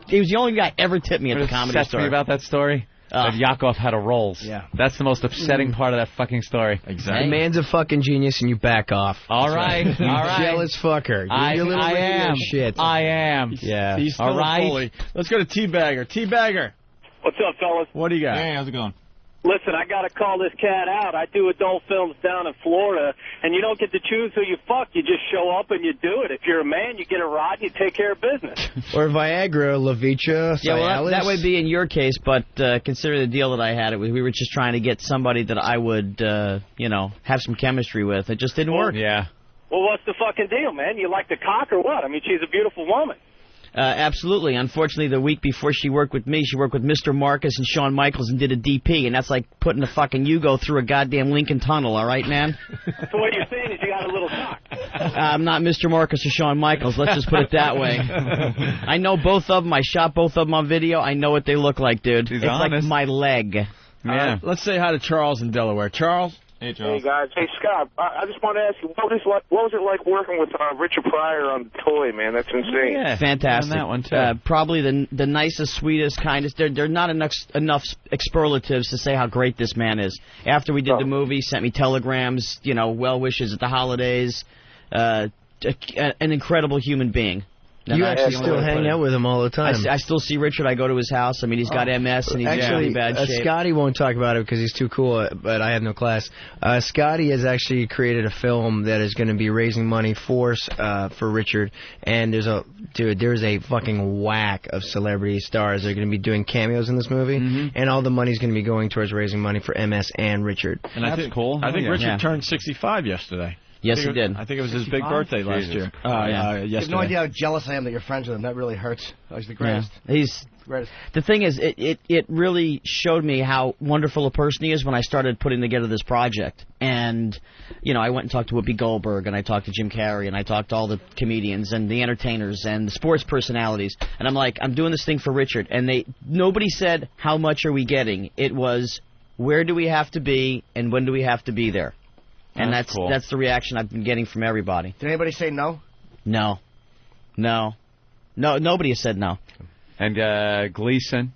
S1: He was the only guy ever tipped me at the Comedy Store.
S4: Me about that story. That Yakov had a rolls.
S5: Yeah.
S4: That's the most upsetting part of that fucking story.
S5: Exactly. The man's a fucking genius, and you back off.
S4: All right.
S5: You jealous fucker.
S4: I am.
S5: Shit.
S4: I am.
S5: Yeah.
S6: He's still
S4: all right.
S6: a bully. Let's go to Teabagger. Teabagger.
S18: What's up, fellas?
S6: What do you got?
S7: Hey, how's it going?
S18: Listen, I got to call this cat out. I do adult films down in Florida, and you don't get to choose who you fuck. You just show up and you do it. If you're a man, you get a rod and you take care of business.
S5: Or Viagra, Levicha,
S1: Yeah, well,
S5: Cialis.
S1: that would be in your case, but consider the deal that I had. We were just trying to get somebody that I would, have some chemistry with. It just didn't work.
S4: Yeah.
S18: Well, what's the fucking deal, man? You like the cock or what? I mean, she's a beautiful woman.
S1: Absolutely. Unfortunately, the week before she worked with me, she worked with Mr. Marcus and Shawn Michaels and did a DP, and that's like putting a fucking Yugo through a goddamn Lincoln Tunnel, all right, man?
S18: So what you're saying is you got a little cock.
S1: I'm not Mr. Marcus or Shawn Michaels, let's just put it that way. I know both of them. I shot both of them on video. I know what they look like, dude.
S4: He's
S1: it's
S4: honest.
S1: like my leg.
S4: Yeah.
S6: Let's say hi to Charles in Delaware. Charles?
S7: Hey, Charles.
S9: Hey, guys. Hey, Scott, I just want to ask you, what was it like working with Richard Pryor on The Toy, man? That's insane.
S1: Yeah, fantastic.
S4: That one too.
S1: Probably the nicest, sweetest, kindest. There are not enough superlatives to say how great this man is. After we did the movie, sent me telegrams, well wishes at the holidays. An incredible human being.
S5: You actually still hang out with him all the time.
S1: I still see Richard. I go to his house. I mean, he's got MS and he's in really bad shape.
S5: Scotty won't talk about it because he's too cool, but I have no class. Scotty has actually created a film that is going to be raising money for Richard, and there's a fucking whack of celebrity stars that are going to be doing cameos in this movie, and all the money's going to be going towards raising money for MS and Richard.
S6: And that's cool. I think Richard turned 65 yesterday.
S1: Yes, he did.
S6: I think it was his big birthday last year.
S20: You
S6: Yesterday.
S20: have no idea how jealous I am that you're friends with him. That really hurts. Oh, he's the greatest.
S1: Yeah. He's
S20: greatest.
S1: The thing is, it really showed me how wonderful a person he is when I started putting together this project. And, I went and talked to Whoopi Goldberg, and I talked to Jim Carrey, and I talked to all the comedians and the entertainers and the sports personalities. And I'm like, I'm doing this thing for Richard. And nobody said, how much are we getting? It was, where do we have to be, and when do we have to be there? And that's
S4: cool.
S1: That's the reaction I've been getting from everybody.
S20: Did anybody say no?
S1: No, nobody has said no.
S4: And Gleason,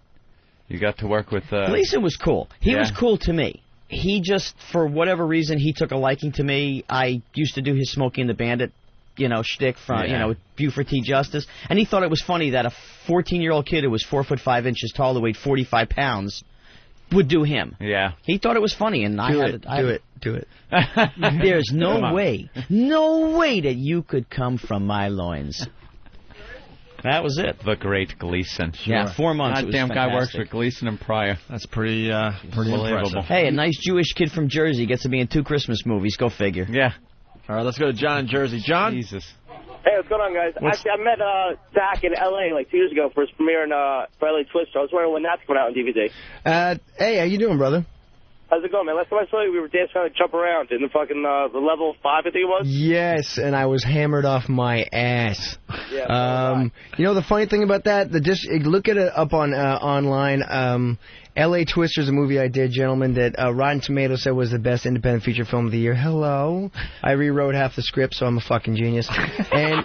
S4: you got to work with...
S1: Gleason was cool. He was cool to me. He just, for whatever reason, he took a liking to me. I used to do his Smokey and the Bandit, shtick from, Buford T. Justice. And he thought it was funny that a 14-year-old kid who was 4 foot 5 inches tall, who weighed 45 pounds, would do him.
S4: Yeah.
S1: He thought it was funny, and
S5: Do it.
S1: There's no way that you could come from my loins. That was it.
S4: The great Gleason. Sure.
S1: Yeah, 4 months.
S4: God damn guy works for Gleason and Pryor.
S6: That's pretty
S4: unbelievable.
S1: Hey, a nice Jewish kid from Jersey gets to be in 2 Christmas movies. Go figure.
S4: Yeah.
S6: All right, let's go to John in Jersey. John?
S4: Jesus.
S18: Hey, what's going on, guys? Actually, I met Zach in L.A. like 2 years ago for his premiere for L.A. Twister. I was wondering when that's coming out on DVD.
S5: Hey, how you doing, brother?
S18: How's it going, man? Last time I saw you, we were dancing around and jump around in the fucking the level 5, I think it was.
S5: Yes, and I was hammered off my ass.
S18: Yeah.
S5: The funny thing about that, look at it up on online. L.A. Twister is a movie I did, gentlemen, that Rotten Tomatoes said was the best independent feature film of the year. Hello. I rewrote half the script, so I'm a fucking genius. and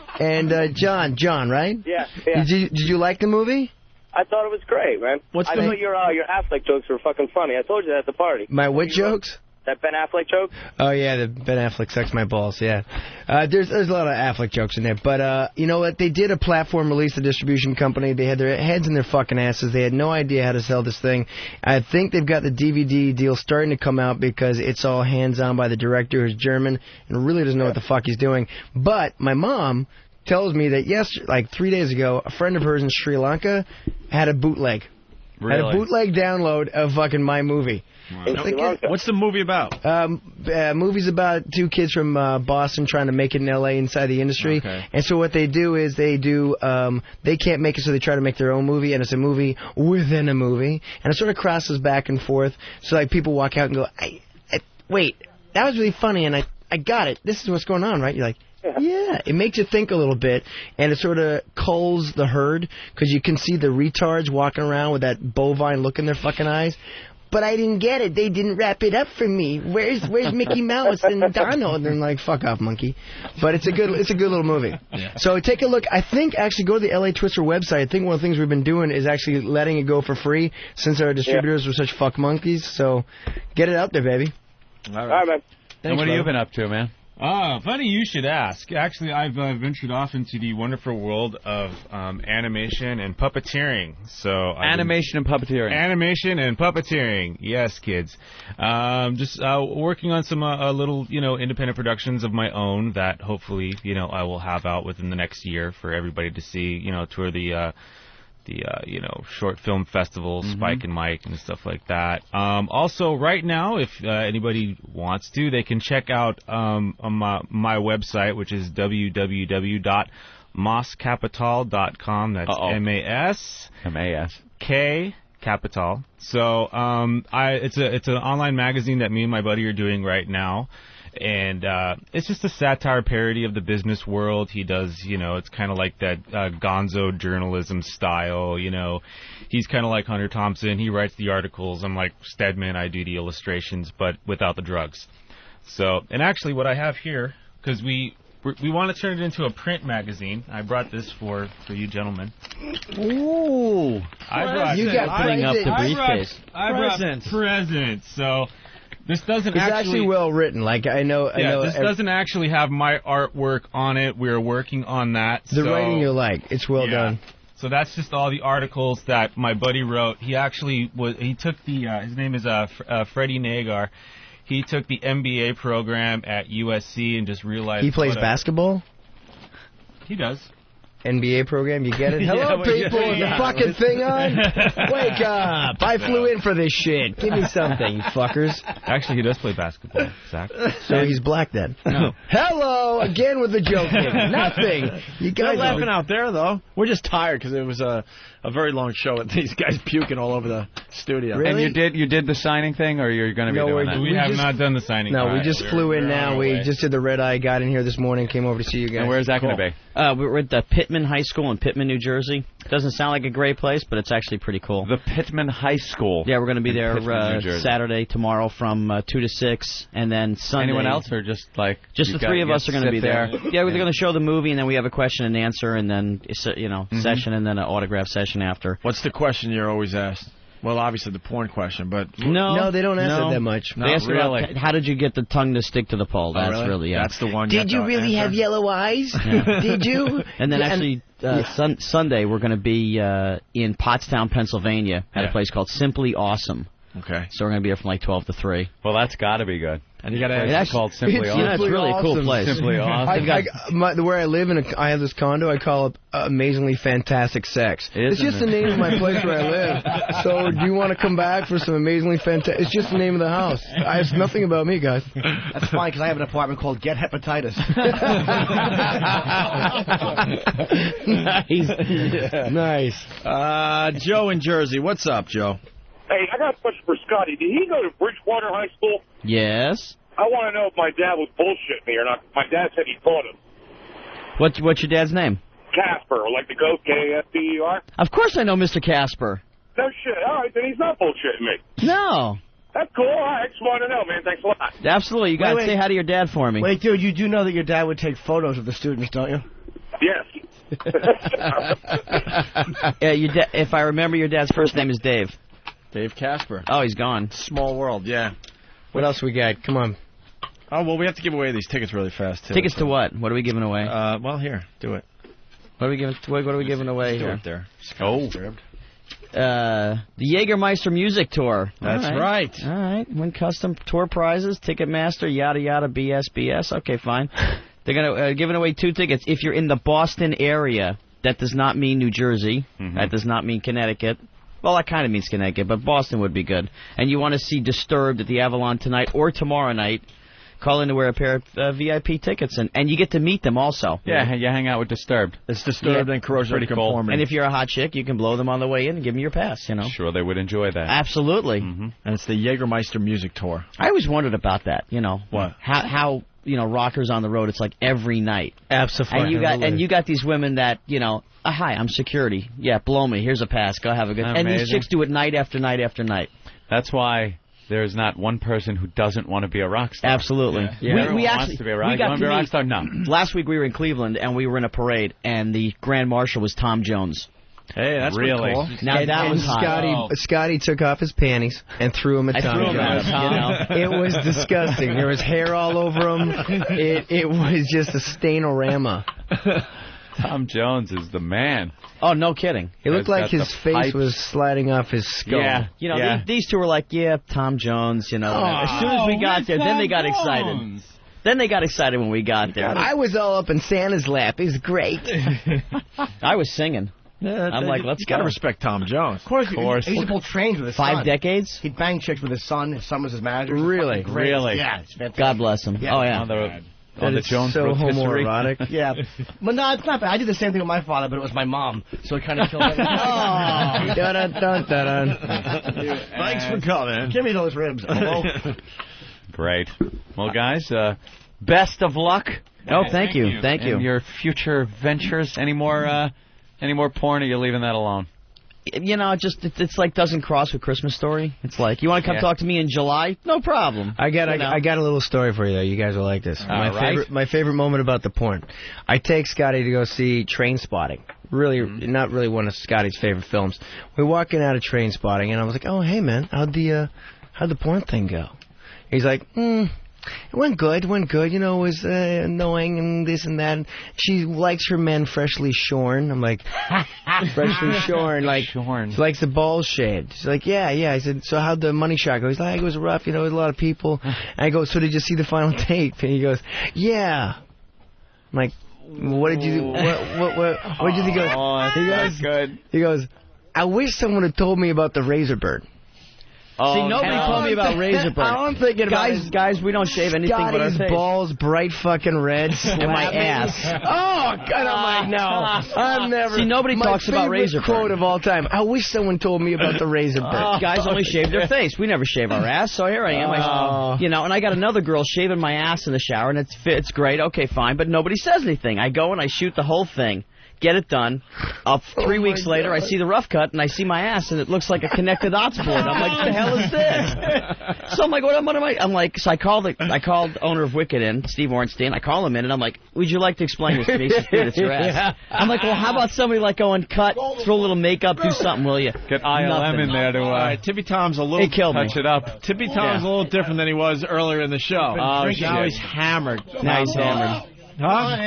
S5: John, right?
S18: Yeah.
S5: Did you like the movie?
S18: I thought it was great, man. I thought your Affleck jokes were fucking funny. I told you that at the party.
S5: My what jokes?
S18: That Ben Affleck joke?
S5: Oh, yeah, the Ben Affleck sucks my balls, yeah. There's a lot of Affleck jokes in there. But you know what? They did a platform release, the distribution company. They had their heads in their fucking asses. They had no idea how to sell this thing. I think they've got the DVD deal starting to come out because it's all hands-on by the director who's German and really doesn't know what the fuck he's doing. But my mom tells me that 3 days ago, a friend of hers in Sri Lanka had a bootleg.
S4: Really?
S5: Had a bootleg download of fucking my movie.
S6: Wow. What's the movie about?
S5: Movie's about 2 kids from Boston trying to make it in L.A. inside the industry.
S6: Okay.
S5: And so what they do is they can't make it, so they try to make their own movie, and it's a movie within a movie. And it sort of crosses back and forth. So people walk out and go, wait, that was really funny, and I got it. This is what's going on, right? You're like, yeah, it makes you think a little bit, and it sort of culls the herd, because you can see the retards walking around with that bovine look in their fucking eyes. But I didn't get it. They didn't wrap it up for me. Where's Mickey Mouse and Donald? And they're like, fuck off, monkey. But it's a good little movie. Yeah. So take a look. I think actually go to the LA Twister website. I think one of the things we've been doing is actually letting it go for free since our distributors were such fuck monkeys. So get it out there, baby.
S18: All right, man.
S4: And what have you been up to, man?
S7: Funny you should ask. Actually, I've ventured off into the wonderful world of animation and puppeteering.
S4: Animation and puppeteering. Yes, kids. Just working on some little, independent productions of my own that hopefully, I will have out within the next year for everybody to see. Tour the short film festivals, Spike and Mike and stuff like that. Also, right now, if anybody wants to, they can check out on my website, which is www.mascapital.com. That's M-A-S Capital. So it's an online magazine that me and my buddy are doing right now. And it's just a satire parody of the business world. He does, it's kind of like that gonzo journalism style, He's kind of like Hunter Thompson. He writes the articles. I'm like Stedman. I do the illustrations, but without the drugs.
S7: So, and actually, what I have here, because we want to turn it into a print magazine. I brought this for you gentlemen.
S1: Ooh.
S7: You got
S1: putting up the briefcase.
S7: I brought presents. So this doesn't
S5: It's actually well written. Like I know.
S7: This doesn't actually have my artwork on it. We're working on that.
S5: The writing you like. It's well done.
S7: So that's just all the articles that my buddy wrote. He actually he took the his name is Freddie Nagar. He took the MBA program at USC and just realized
S5: He plays basketball?
S7: He does.
S5: NBA program, you get it? Hello, people, is the fucking thing on? Wake up! I flew in for this shit. Give me something, you fuckers.
S7: Actually, he does play basketball, Zach.
S5: So he's black then?
S7: No.
S5: Hello! Again with the joking. Nothing. You
S6: They're
S5: guys
S6: laughing out there, though. We're just tired because it was a very long show with these guys puking all over the studio.
S4: And you did the signing thing, or you're going to be doing that?
S7: We have not done the signing.
S5: No, we just flew in now. We just did the red eye, got in here this morning, came over to see you guys.
S4: And where's that going to be?
S1: We're at the Pittman High School in Pittman, New Jersey. Doesn't sound like a great place, but it's actually pretty cool.
S4: The Pittman High School.
S1: Yeah, we're going to be there
S4: Pittman, New Jersey.
S1: Saturday, tomorrow from 2 to 6, and then Sunday.
S4: Anyone else, or just like...
S1: Just the three of us are going to be there. Yeah, we're going to show the movie, and then we have a question and answer, and then, session, and then an autograph session after.
S6: What's the question you're always asked? Well, obviously the porn question, but...
S5: No, they don't ask it that much.
S1: They ask about how did you get the tongue to stick to the pole? That's really,
S6: That's the one.
S5: Did you really have yellow eyes?
S1: Yeah.
S5: Did you?
S1: And then actually, Sunday, we're going to be in Pottstown, Pennsylvania, at a place called Simply Awesome.
S6: Okay.
S1: So we're going to be here from like 12 to 3.
S4: Well, that's got to be good.
S6: And you got to
S4: it's called Simply Awesome.
S1: It's really a cool place.
S4: Simply Awesome.
S5: Where I live, I have this condo, I call it Amazingly Fantastic Sex. It's just the name of my place where I live. So do you want to come back for some Amazingly Fantastic... It's just the name of the house. It's nothing about me, guys.
S20: That's fine, because I have an apartment called Get Hepatitis.
S5: Nice.
S6: Joe in Jersey. What's up, Joe?
S9: Hey, I got a question for Scotty. Did he go to Bridgewater High School?
S1: Yes.
S9: I want to know if my dad was bullshitting me or not. My dad said he taught him.
S1: What's your dad's name?
S9: Casper, like the goat, K-A-S-P-E-R.
S1: Of course I know Mr. Casper.
S9: No shit. All right, then he's not bullshitting me.
S1: No.
S9: That's cool. All right, just want to know, man. Thanks a lot.
S1: Absolutely. You got to say hi to your dad for me.
S20: Wait, dude, you do know that your dad would take photos of the students, don't you?
S9: Yes.
S1: Yeah, if I remember, your dad's first name is Dave.
S6: Dave Casper.
S1: Oh, he's gone.
S6: Small world, yeah.
S5: What else we got? Come on.
S6: Oh, well, we have to give away these tickets really fast, too.
S1: Tickets to what? What are we giving away?
S6: Well, here, do it.
S1: What are we giving away
S6: do
S1: here?
S6: it there.
S1: The Jägermeister Music Tour.
S6: That's right.
S1: All right. Win custom tour prizes, Ticketmaster, yada, yada, BS. Okay, fine. They're going to giving away 2 tickets. If you're in the Boston area, that does not mean New Jersey. Mm-hmm. That does not mean Connecticut. Well, that kind of means Connecticut, but Boston would be good. And you want to see Disturbed at the Avalon tonight or tomorrow night, call in to wear a pair of VIP tickets, and you get to meet them also.
S4: Yeah, you hang out with Disturbed.
S6: It's Disturbed and Corrosion of Conformity.
S1: And if you're a hot chick, you can blow them on the way in and give them your pass,
S4: Sure, they would enjoy that.
S1: Absolutely.
S6: Mm-hmm. And it's the Jägermeister Music Tour.
S1: I always wondered about that,
S6: What?
S1: How rockers on the road, it's like every night.
S5: Absolutely.
S1: And you got these women that, hi, I'm security. Yeah, blow me. Here's a pass. Go have a good time. And these chicks do it night after night after night.
S4: That's why there's not one person who doesn't want to be a rock star.
S1: Absolutely.
S4: Yeah. We actually wants to be a rock star. You want to be a rock star? No.
S1: Last week we were in Cleveland, and we were in a parade, and the Grand Marshal was Tom Jones.
S6: Hey, that's
S4: really
S6: cool.
S1: Now that was hot.
S5: Scotty took off his panties and threw him at Tom Jones. It was disgusting. There was hair all over him. It was just a stainorama.
S4: Tom Jones is the man.
S1: Oh, no kidding.
S5: It looked like his face was sliding off his skull.
S1: Yeah. These two were like, Tom Jones, As soon as we got there, then they got excited. Then they got excited when we got there.
S5: I was all up in Santa's lap. It was great.
S1: I was singing. I'm like, let's go.
S6: You got to respect Tom Jones.
S20: Of course. He used to pull trains with his son.
S1: 5 decades?
S20: He'd bang chicks with his son. His son was his manager.
S5: Really?
S4: Really?
S20: Yeah, it's fantastic.
S1: God bless him.
S20: Yeah.
S1: Oh, yeah.
S4: On the Jones
S5: so
S4: rotisserie.
S5: homoerotic.
S20: Yeah. But no, it's not bad. I did the same thing with my father, but it was my mom. So it kind of killed me.
S6: Thanks for coming.
S20: Give me those ribs. Hello?
S4: Great. Well, guys, best of luck.
S1: Oh, thank you. Thank you.
S4: And your future ventures. Any more porn, or are you leaving that alone?
S1: You know, it's like doesn't cross with Christmas Story. It's like, you want to come talk to me in July? No problem.
S5: I got a little story for you though. You guys will like this. My favorite moment about the porn. I take Scotty to go see Trainspotting. Really, not really one of Scotty's favorite films. We're walking out of Trainspotting, and I was like, "Oh, hey man, how'd the porn thing go?" He's like, It went good. You know, it was annoying and this and that. And she likes her men freshly shorn. I'm like, freshly shorn? Like, she likes the balls shaved. She's like, yeah. I said, so how'd the money shot go? He's like, it was rough. You know, with a lot of people. And I go, so did you see the final tape? And he goes, yeah. I'm like, what did you do? What did you think?
S4: That's good.
S5: He goes, I wish someone had told me about the razor burn.
S1: See, nobody told me about razor burn.
S5: I'm thinking about
S1: guys, we don't shave anything but our face.
S5: Balls bright fucking red and my ass. Oh, God, I'm like, no. I've never.
S1: See, nobody talks about razor burn.
S5: My favorite quote of all time. I wish someone told me about the razor burn.
S1: Guys only shave their face. We never shave our ass, so here I am. You know, and I got another girl shaving my ass in the shower, and it's great. Okay, fine, but nobody says anything. I go and I shoot the whole thing. Get it done. 3 weeks later, I see the rough cut, and I see my ass, and it looks like a connected dots board. I'm like, what the hell is this? So I'm like, what am I? I'm like, so I called the owner of Wicked in, Steve Ornstein. I call him in, and I'm like, would you like to explain this to me? He said, dude, it's your ass. I'm like, well, how about somebody like go and cut, throw a little makeup, do something, will you?
S4: Get ILM in there to
S6: All right, Tippy Tom's a little...
S1: touch
S4: it up.
S6: Tippy Tom's a little different than he was earlier in the show.
S1: Oh,
S6: now he's hammered.
S1: Now he's hammered.
S6: Huh?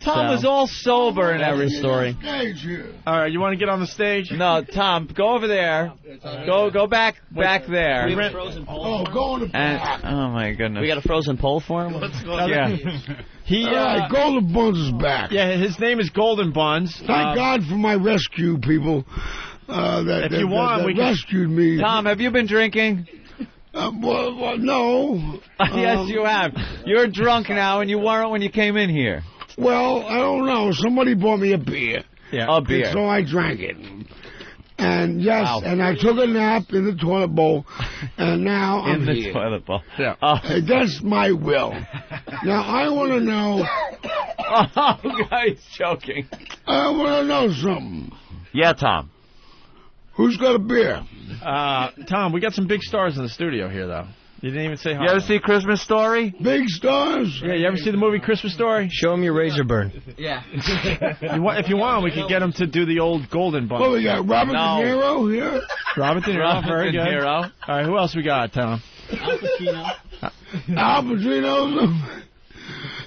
S4: Tom was all sober in every story.
S6: All right, you want to get on the stage?
S4: No, Tom, go over there. Go back there.
S1: We have a frozen pole.
S11: Go on the back.
S4: Oh my goodness.
S1: We got a frozen pole for him.
S6: Yeah.
S11: Golden Buns is back.
S6: Yeah, his name is Golden Buns.
S11: Thank God for my rescue people. That rescued me.
S4: Tom, have you been drinking?
S11: Well, no.
S4: Yes, you have. You're drunk now, and you weren't when you came in here.
S11: Well, I don't know. Somebody bought me a beer.
S4: Yeah, a beer.
S11: And so I drank it. And yes, and I took a nap in the toilet bowl, and now I'm here.
S4: In the toilet bowl.
S6: Yeah.
S11: That's my will. Now, I want to know...
S4: Oh, guy's joking.
S11: I want to know something.
S4: Yeah, Tom.
S11: Who's got a beer?
S6: Tom, we got some big stars in the studio here, though. You didn't even say hi.
S4: You ever see Christmas Story?
S11: Big stars?
S6: Yeah, you ever see the movie Christmas Story?
S5: Show him your razor burn.
S1: Yeah.
S6: If you want, we could get him to do the old Golden Buns.
S11: Oh, we got Robert De Niro here?
S6: Robert De Niro, very good. All right, who else we got, Tom?
S1: Al Pacino.
S11: Al Pacino.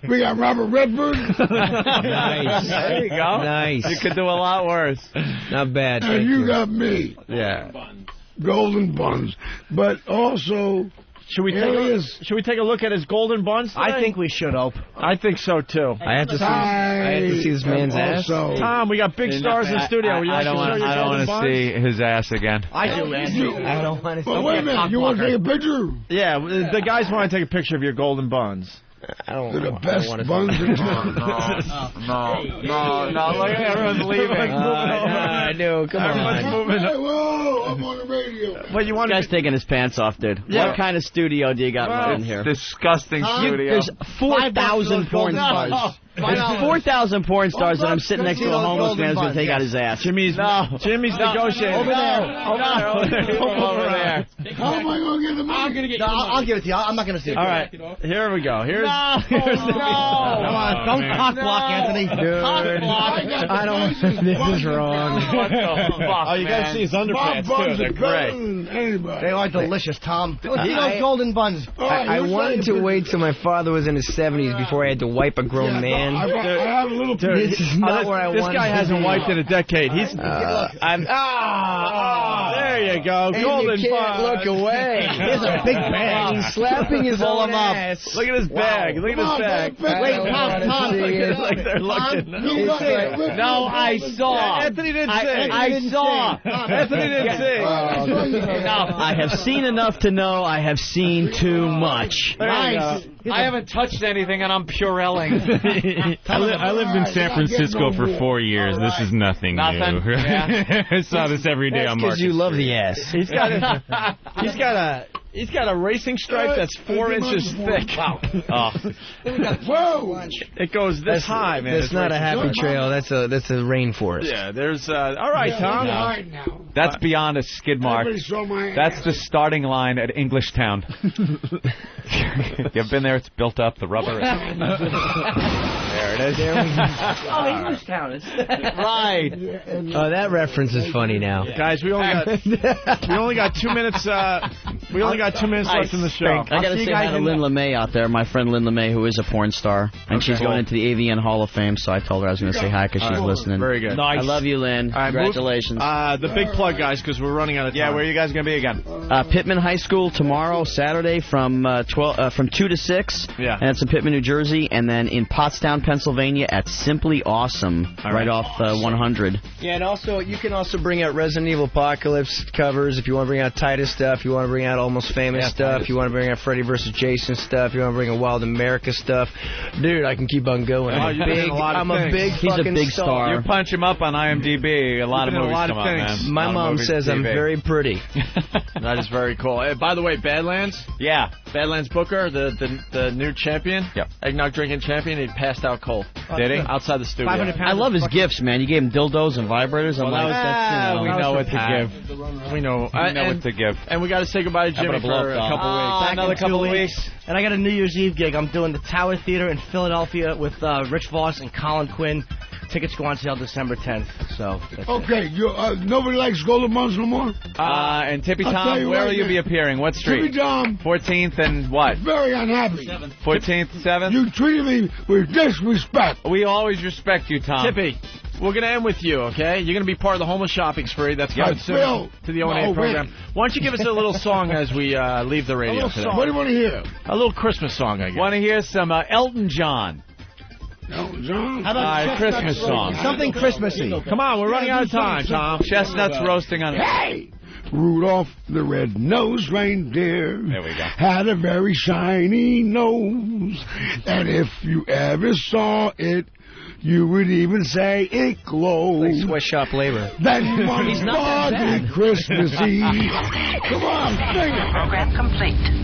S11: We got Robert Redford.
S5: Nice.
S4: There you go.
S5: Nice.
S4: You could do a lot worse.
S5: Not bad.
S11: And you got me.
S6: Yeah.
S11: Golden Buns. But also...
S6: Should we take a look at his Golden Buns today?
S5: I think we should, Ope.
S6: I think so, too.
S5: I have to see this man's ass.
S6: Tom, we got big stars in the studio.
S4: I don't want to see his ass again.
S5: I do, man. I don't want to see
S11: But wait a minute. You want to take a picture?
S6: Yeah, the guys want to take a picture of your Golden Buns.
S11: They're the best buns in town.
S4: No, look, everyone's leaving.
S5: I know, come on.
S6: Moving.
S11: Whoa, I'm on the radio.
S6: What you want?
S1: This guy's taking his pants off, dude.
S6: Yeah.
S1: What kind of studio do you got in here?
S4: Disgusting studio.
S1: There's 4,000 porn stars. There's 4,000 porn stars, and I'm sitting next to a homeless man who's going to take out his ass.
S6: Jimmy's negotiating.
S1: Over there.
S11: How am I going to get the money?
S20: I'll give it to you. I'm not going to see it.
S6: All right, here we go. Here's
S20: Come on, don't cock block, Anthony.
S5: Dude, I don't. This is wrong.
S4: What the fuck,
S6: you got to see his underpants, too. They're great.
S20: They are delicious, Tom. Eat those Golden Buns.
S5: I wanted to wait till my father was in his 70s before I had to wipe a grown man.
S11: I have a little...
S5: This is not where I wanted to be.
S6: This guy hasn't wiped in a decade. He's...
S5: I'm...
S6: there you go. Golden
S5: you can't
S6: Buns.
S5: look away.
S20: Here's a big bag.
S5: He's slapping his
S6: Pull
S5: own
S6: him up.
S5: ass.
S6: Look at his bag. Look at his bag.
S20: Wait, Tom.
S6: It's like they're looking.
S4: No, I saw.
S6: Anthony didn't say.
S4: I saw.
S6: Anthony didn't say.
S1: I have seen enough to know I have seen too much.
S4: Nice. I haven't touched anything, and I'm Purelling.
S7: I lived in San Francisco for 4 years. This is nothing new.
S4: Yeah.
S7: I saw this every day on Market
S5: Because you love
S7: Street.
S5: the ass.
S6: He's got a He's got a racing stripe that's 4 inches thick. Wow.
S20: Whoa!
S6: It goes this high, man.
S5: That's not a happy trail. That's a rainforest.
S6: Yeah, there's... all right, Tom.
S4: That's beyond a skid mark. That's the starting line at Englishtown. You've been there, it's built up, the rubber. There it is.
S22: Oh, Englishtown.
S4: Right.
S5: Oh, that reference is funny now.
S6: Guys, we only got 2 minutes. We only got 2 minutes left in the show.
S1: I got to say hi to Lynn LeMay out there, my friend Lynn LeMay, who is a porn star, and she's going into the AVN Hall of Fame. So I told her I was going to say hi because she's listening.
S6: Very good.
S1: Nice. I love you, Lynn.
S6: Right,
S1: congratulations.
S6: The big plug, guys, because we're running out of time.
S4: Yeah, where are you guys going to be again?
S1: Pittman High School tomorrow, Saturday, from 2 to 6.
S6: Yeah.
S1: And it's in Pittman, New Jersey, and then in Pottstown, Pennsylvania, at Simply Awesome, right off 100.
S5: Yeah, and also you can also bring out Resident Evil Apocalypse covers if you want to bring out Titus stuff. You want to bring out Almost Famous stuff. You want to bring out Freddy vs. Jason stuff. You want to bring out Wild America stuff. Dude, I can keep on going. I'm a big fucking star.
S4: You punch him up on IMDb. A lot of movies come out, man.
S5: My mom says I'm very pretty.
S6: That is very cool. Hey, by the way, Badlands.
S4: Yeah.
S6: Badlands Booker, the new champion.
S4: Yep.
S6: Eggnog drinking champion. He passed out cold.
S4: Did he?
S6: Outside the studio.
S1: I love his gifts, man. You gave him dildos and vibrators. I'm like,
S4: we know what to give.
S6: We know
S4: what to give.
S6: And we got to say goodbye to Jimmy for a couple weeks.
S4: Another couple of weeks.
S12: And I got a New Year's Eve gig. I'm doing the Tower Theater in Philadelphia with Rich Voss and Colin Quinn. Tickets go on sale December 10th. So.
S13: Okay, nobody likes Golden Buns no more?
S4: And Tippy Tom, where will you be appearing? What street?
S13: Tippy Tom.
S4: 14th and what?
S13: Very unhappy.
S4: 14th, 7th?
S13: You treated me with disrespect.
S4: We always respect you, Tom.
S6: Tippy, we're going to end with you, okay? You're going to be part of the homeless shopping spree that's coming soon to the O&A program. Why don't you give us a little song as we leave the radio today?
S13: What do you want to hear?
S6: A little Christmas song, I guess.
S4: Want to hear some Elton John?
S13: Elton John?
S12: How about
S4: a Christmas song?
S12: Something Christmassy.
S6: Come on, we're running out of time, Tom.
S4: Chestnuts roasting on...
S13: Hey! Rudolph the red-nosed reindeer
S4: there we go.
S13: had a very shiny nose, and if you ever saw it, you would even say it glows.
S5: Like sweatshop labor.
S13: Then one foggy Christmassy. Come on, sing it.
S14: Program complete.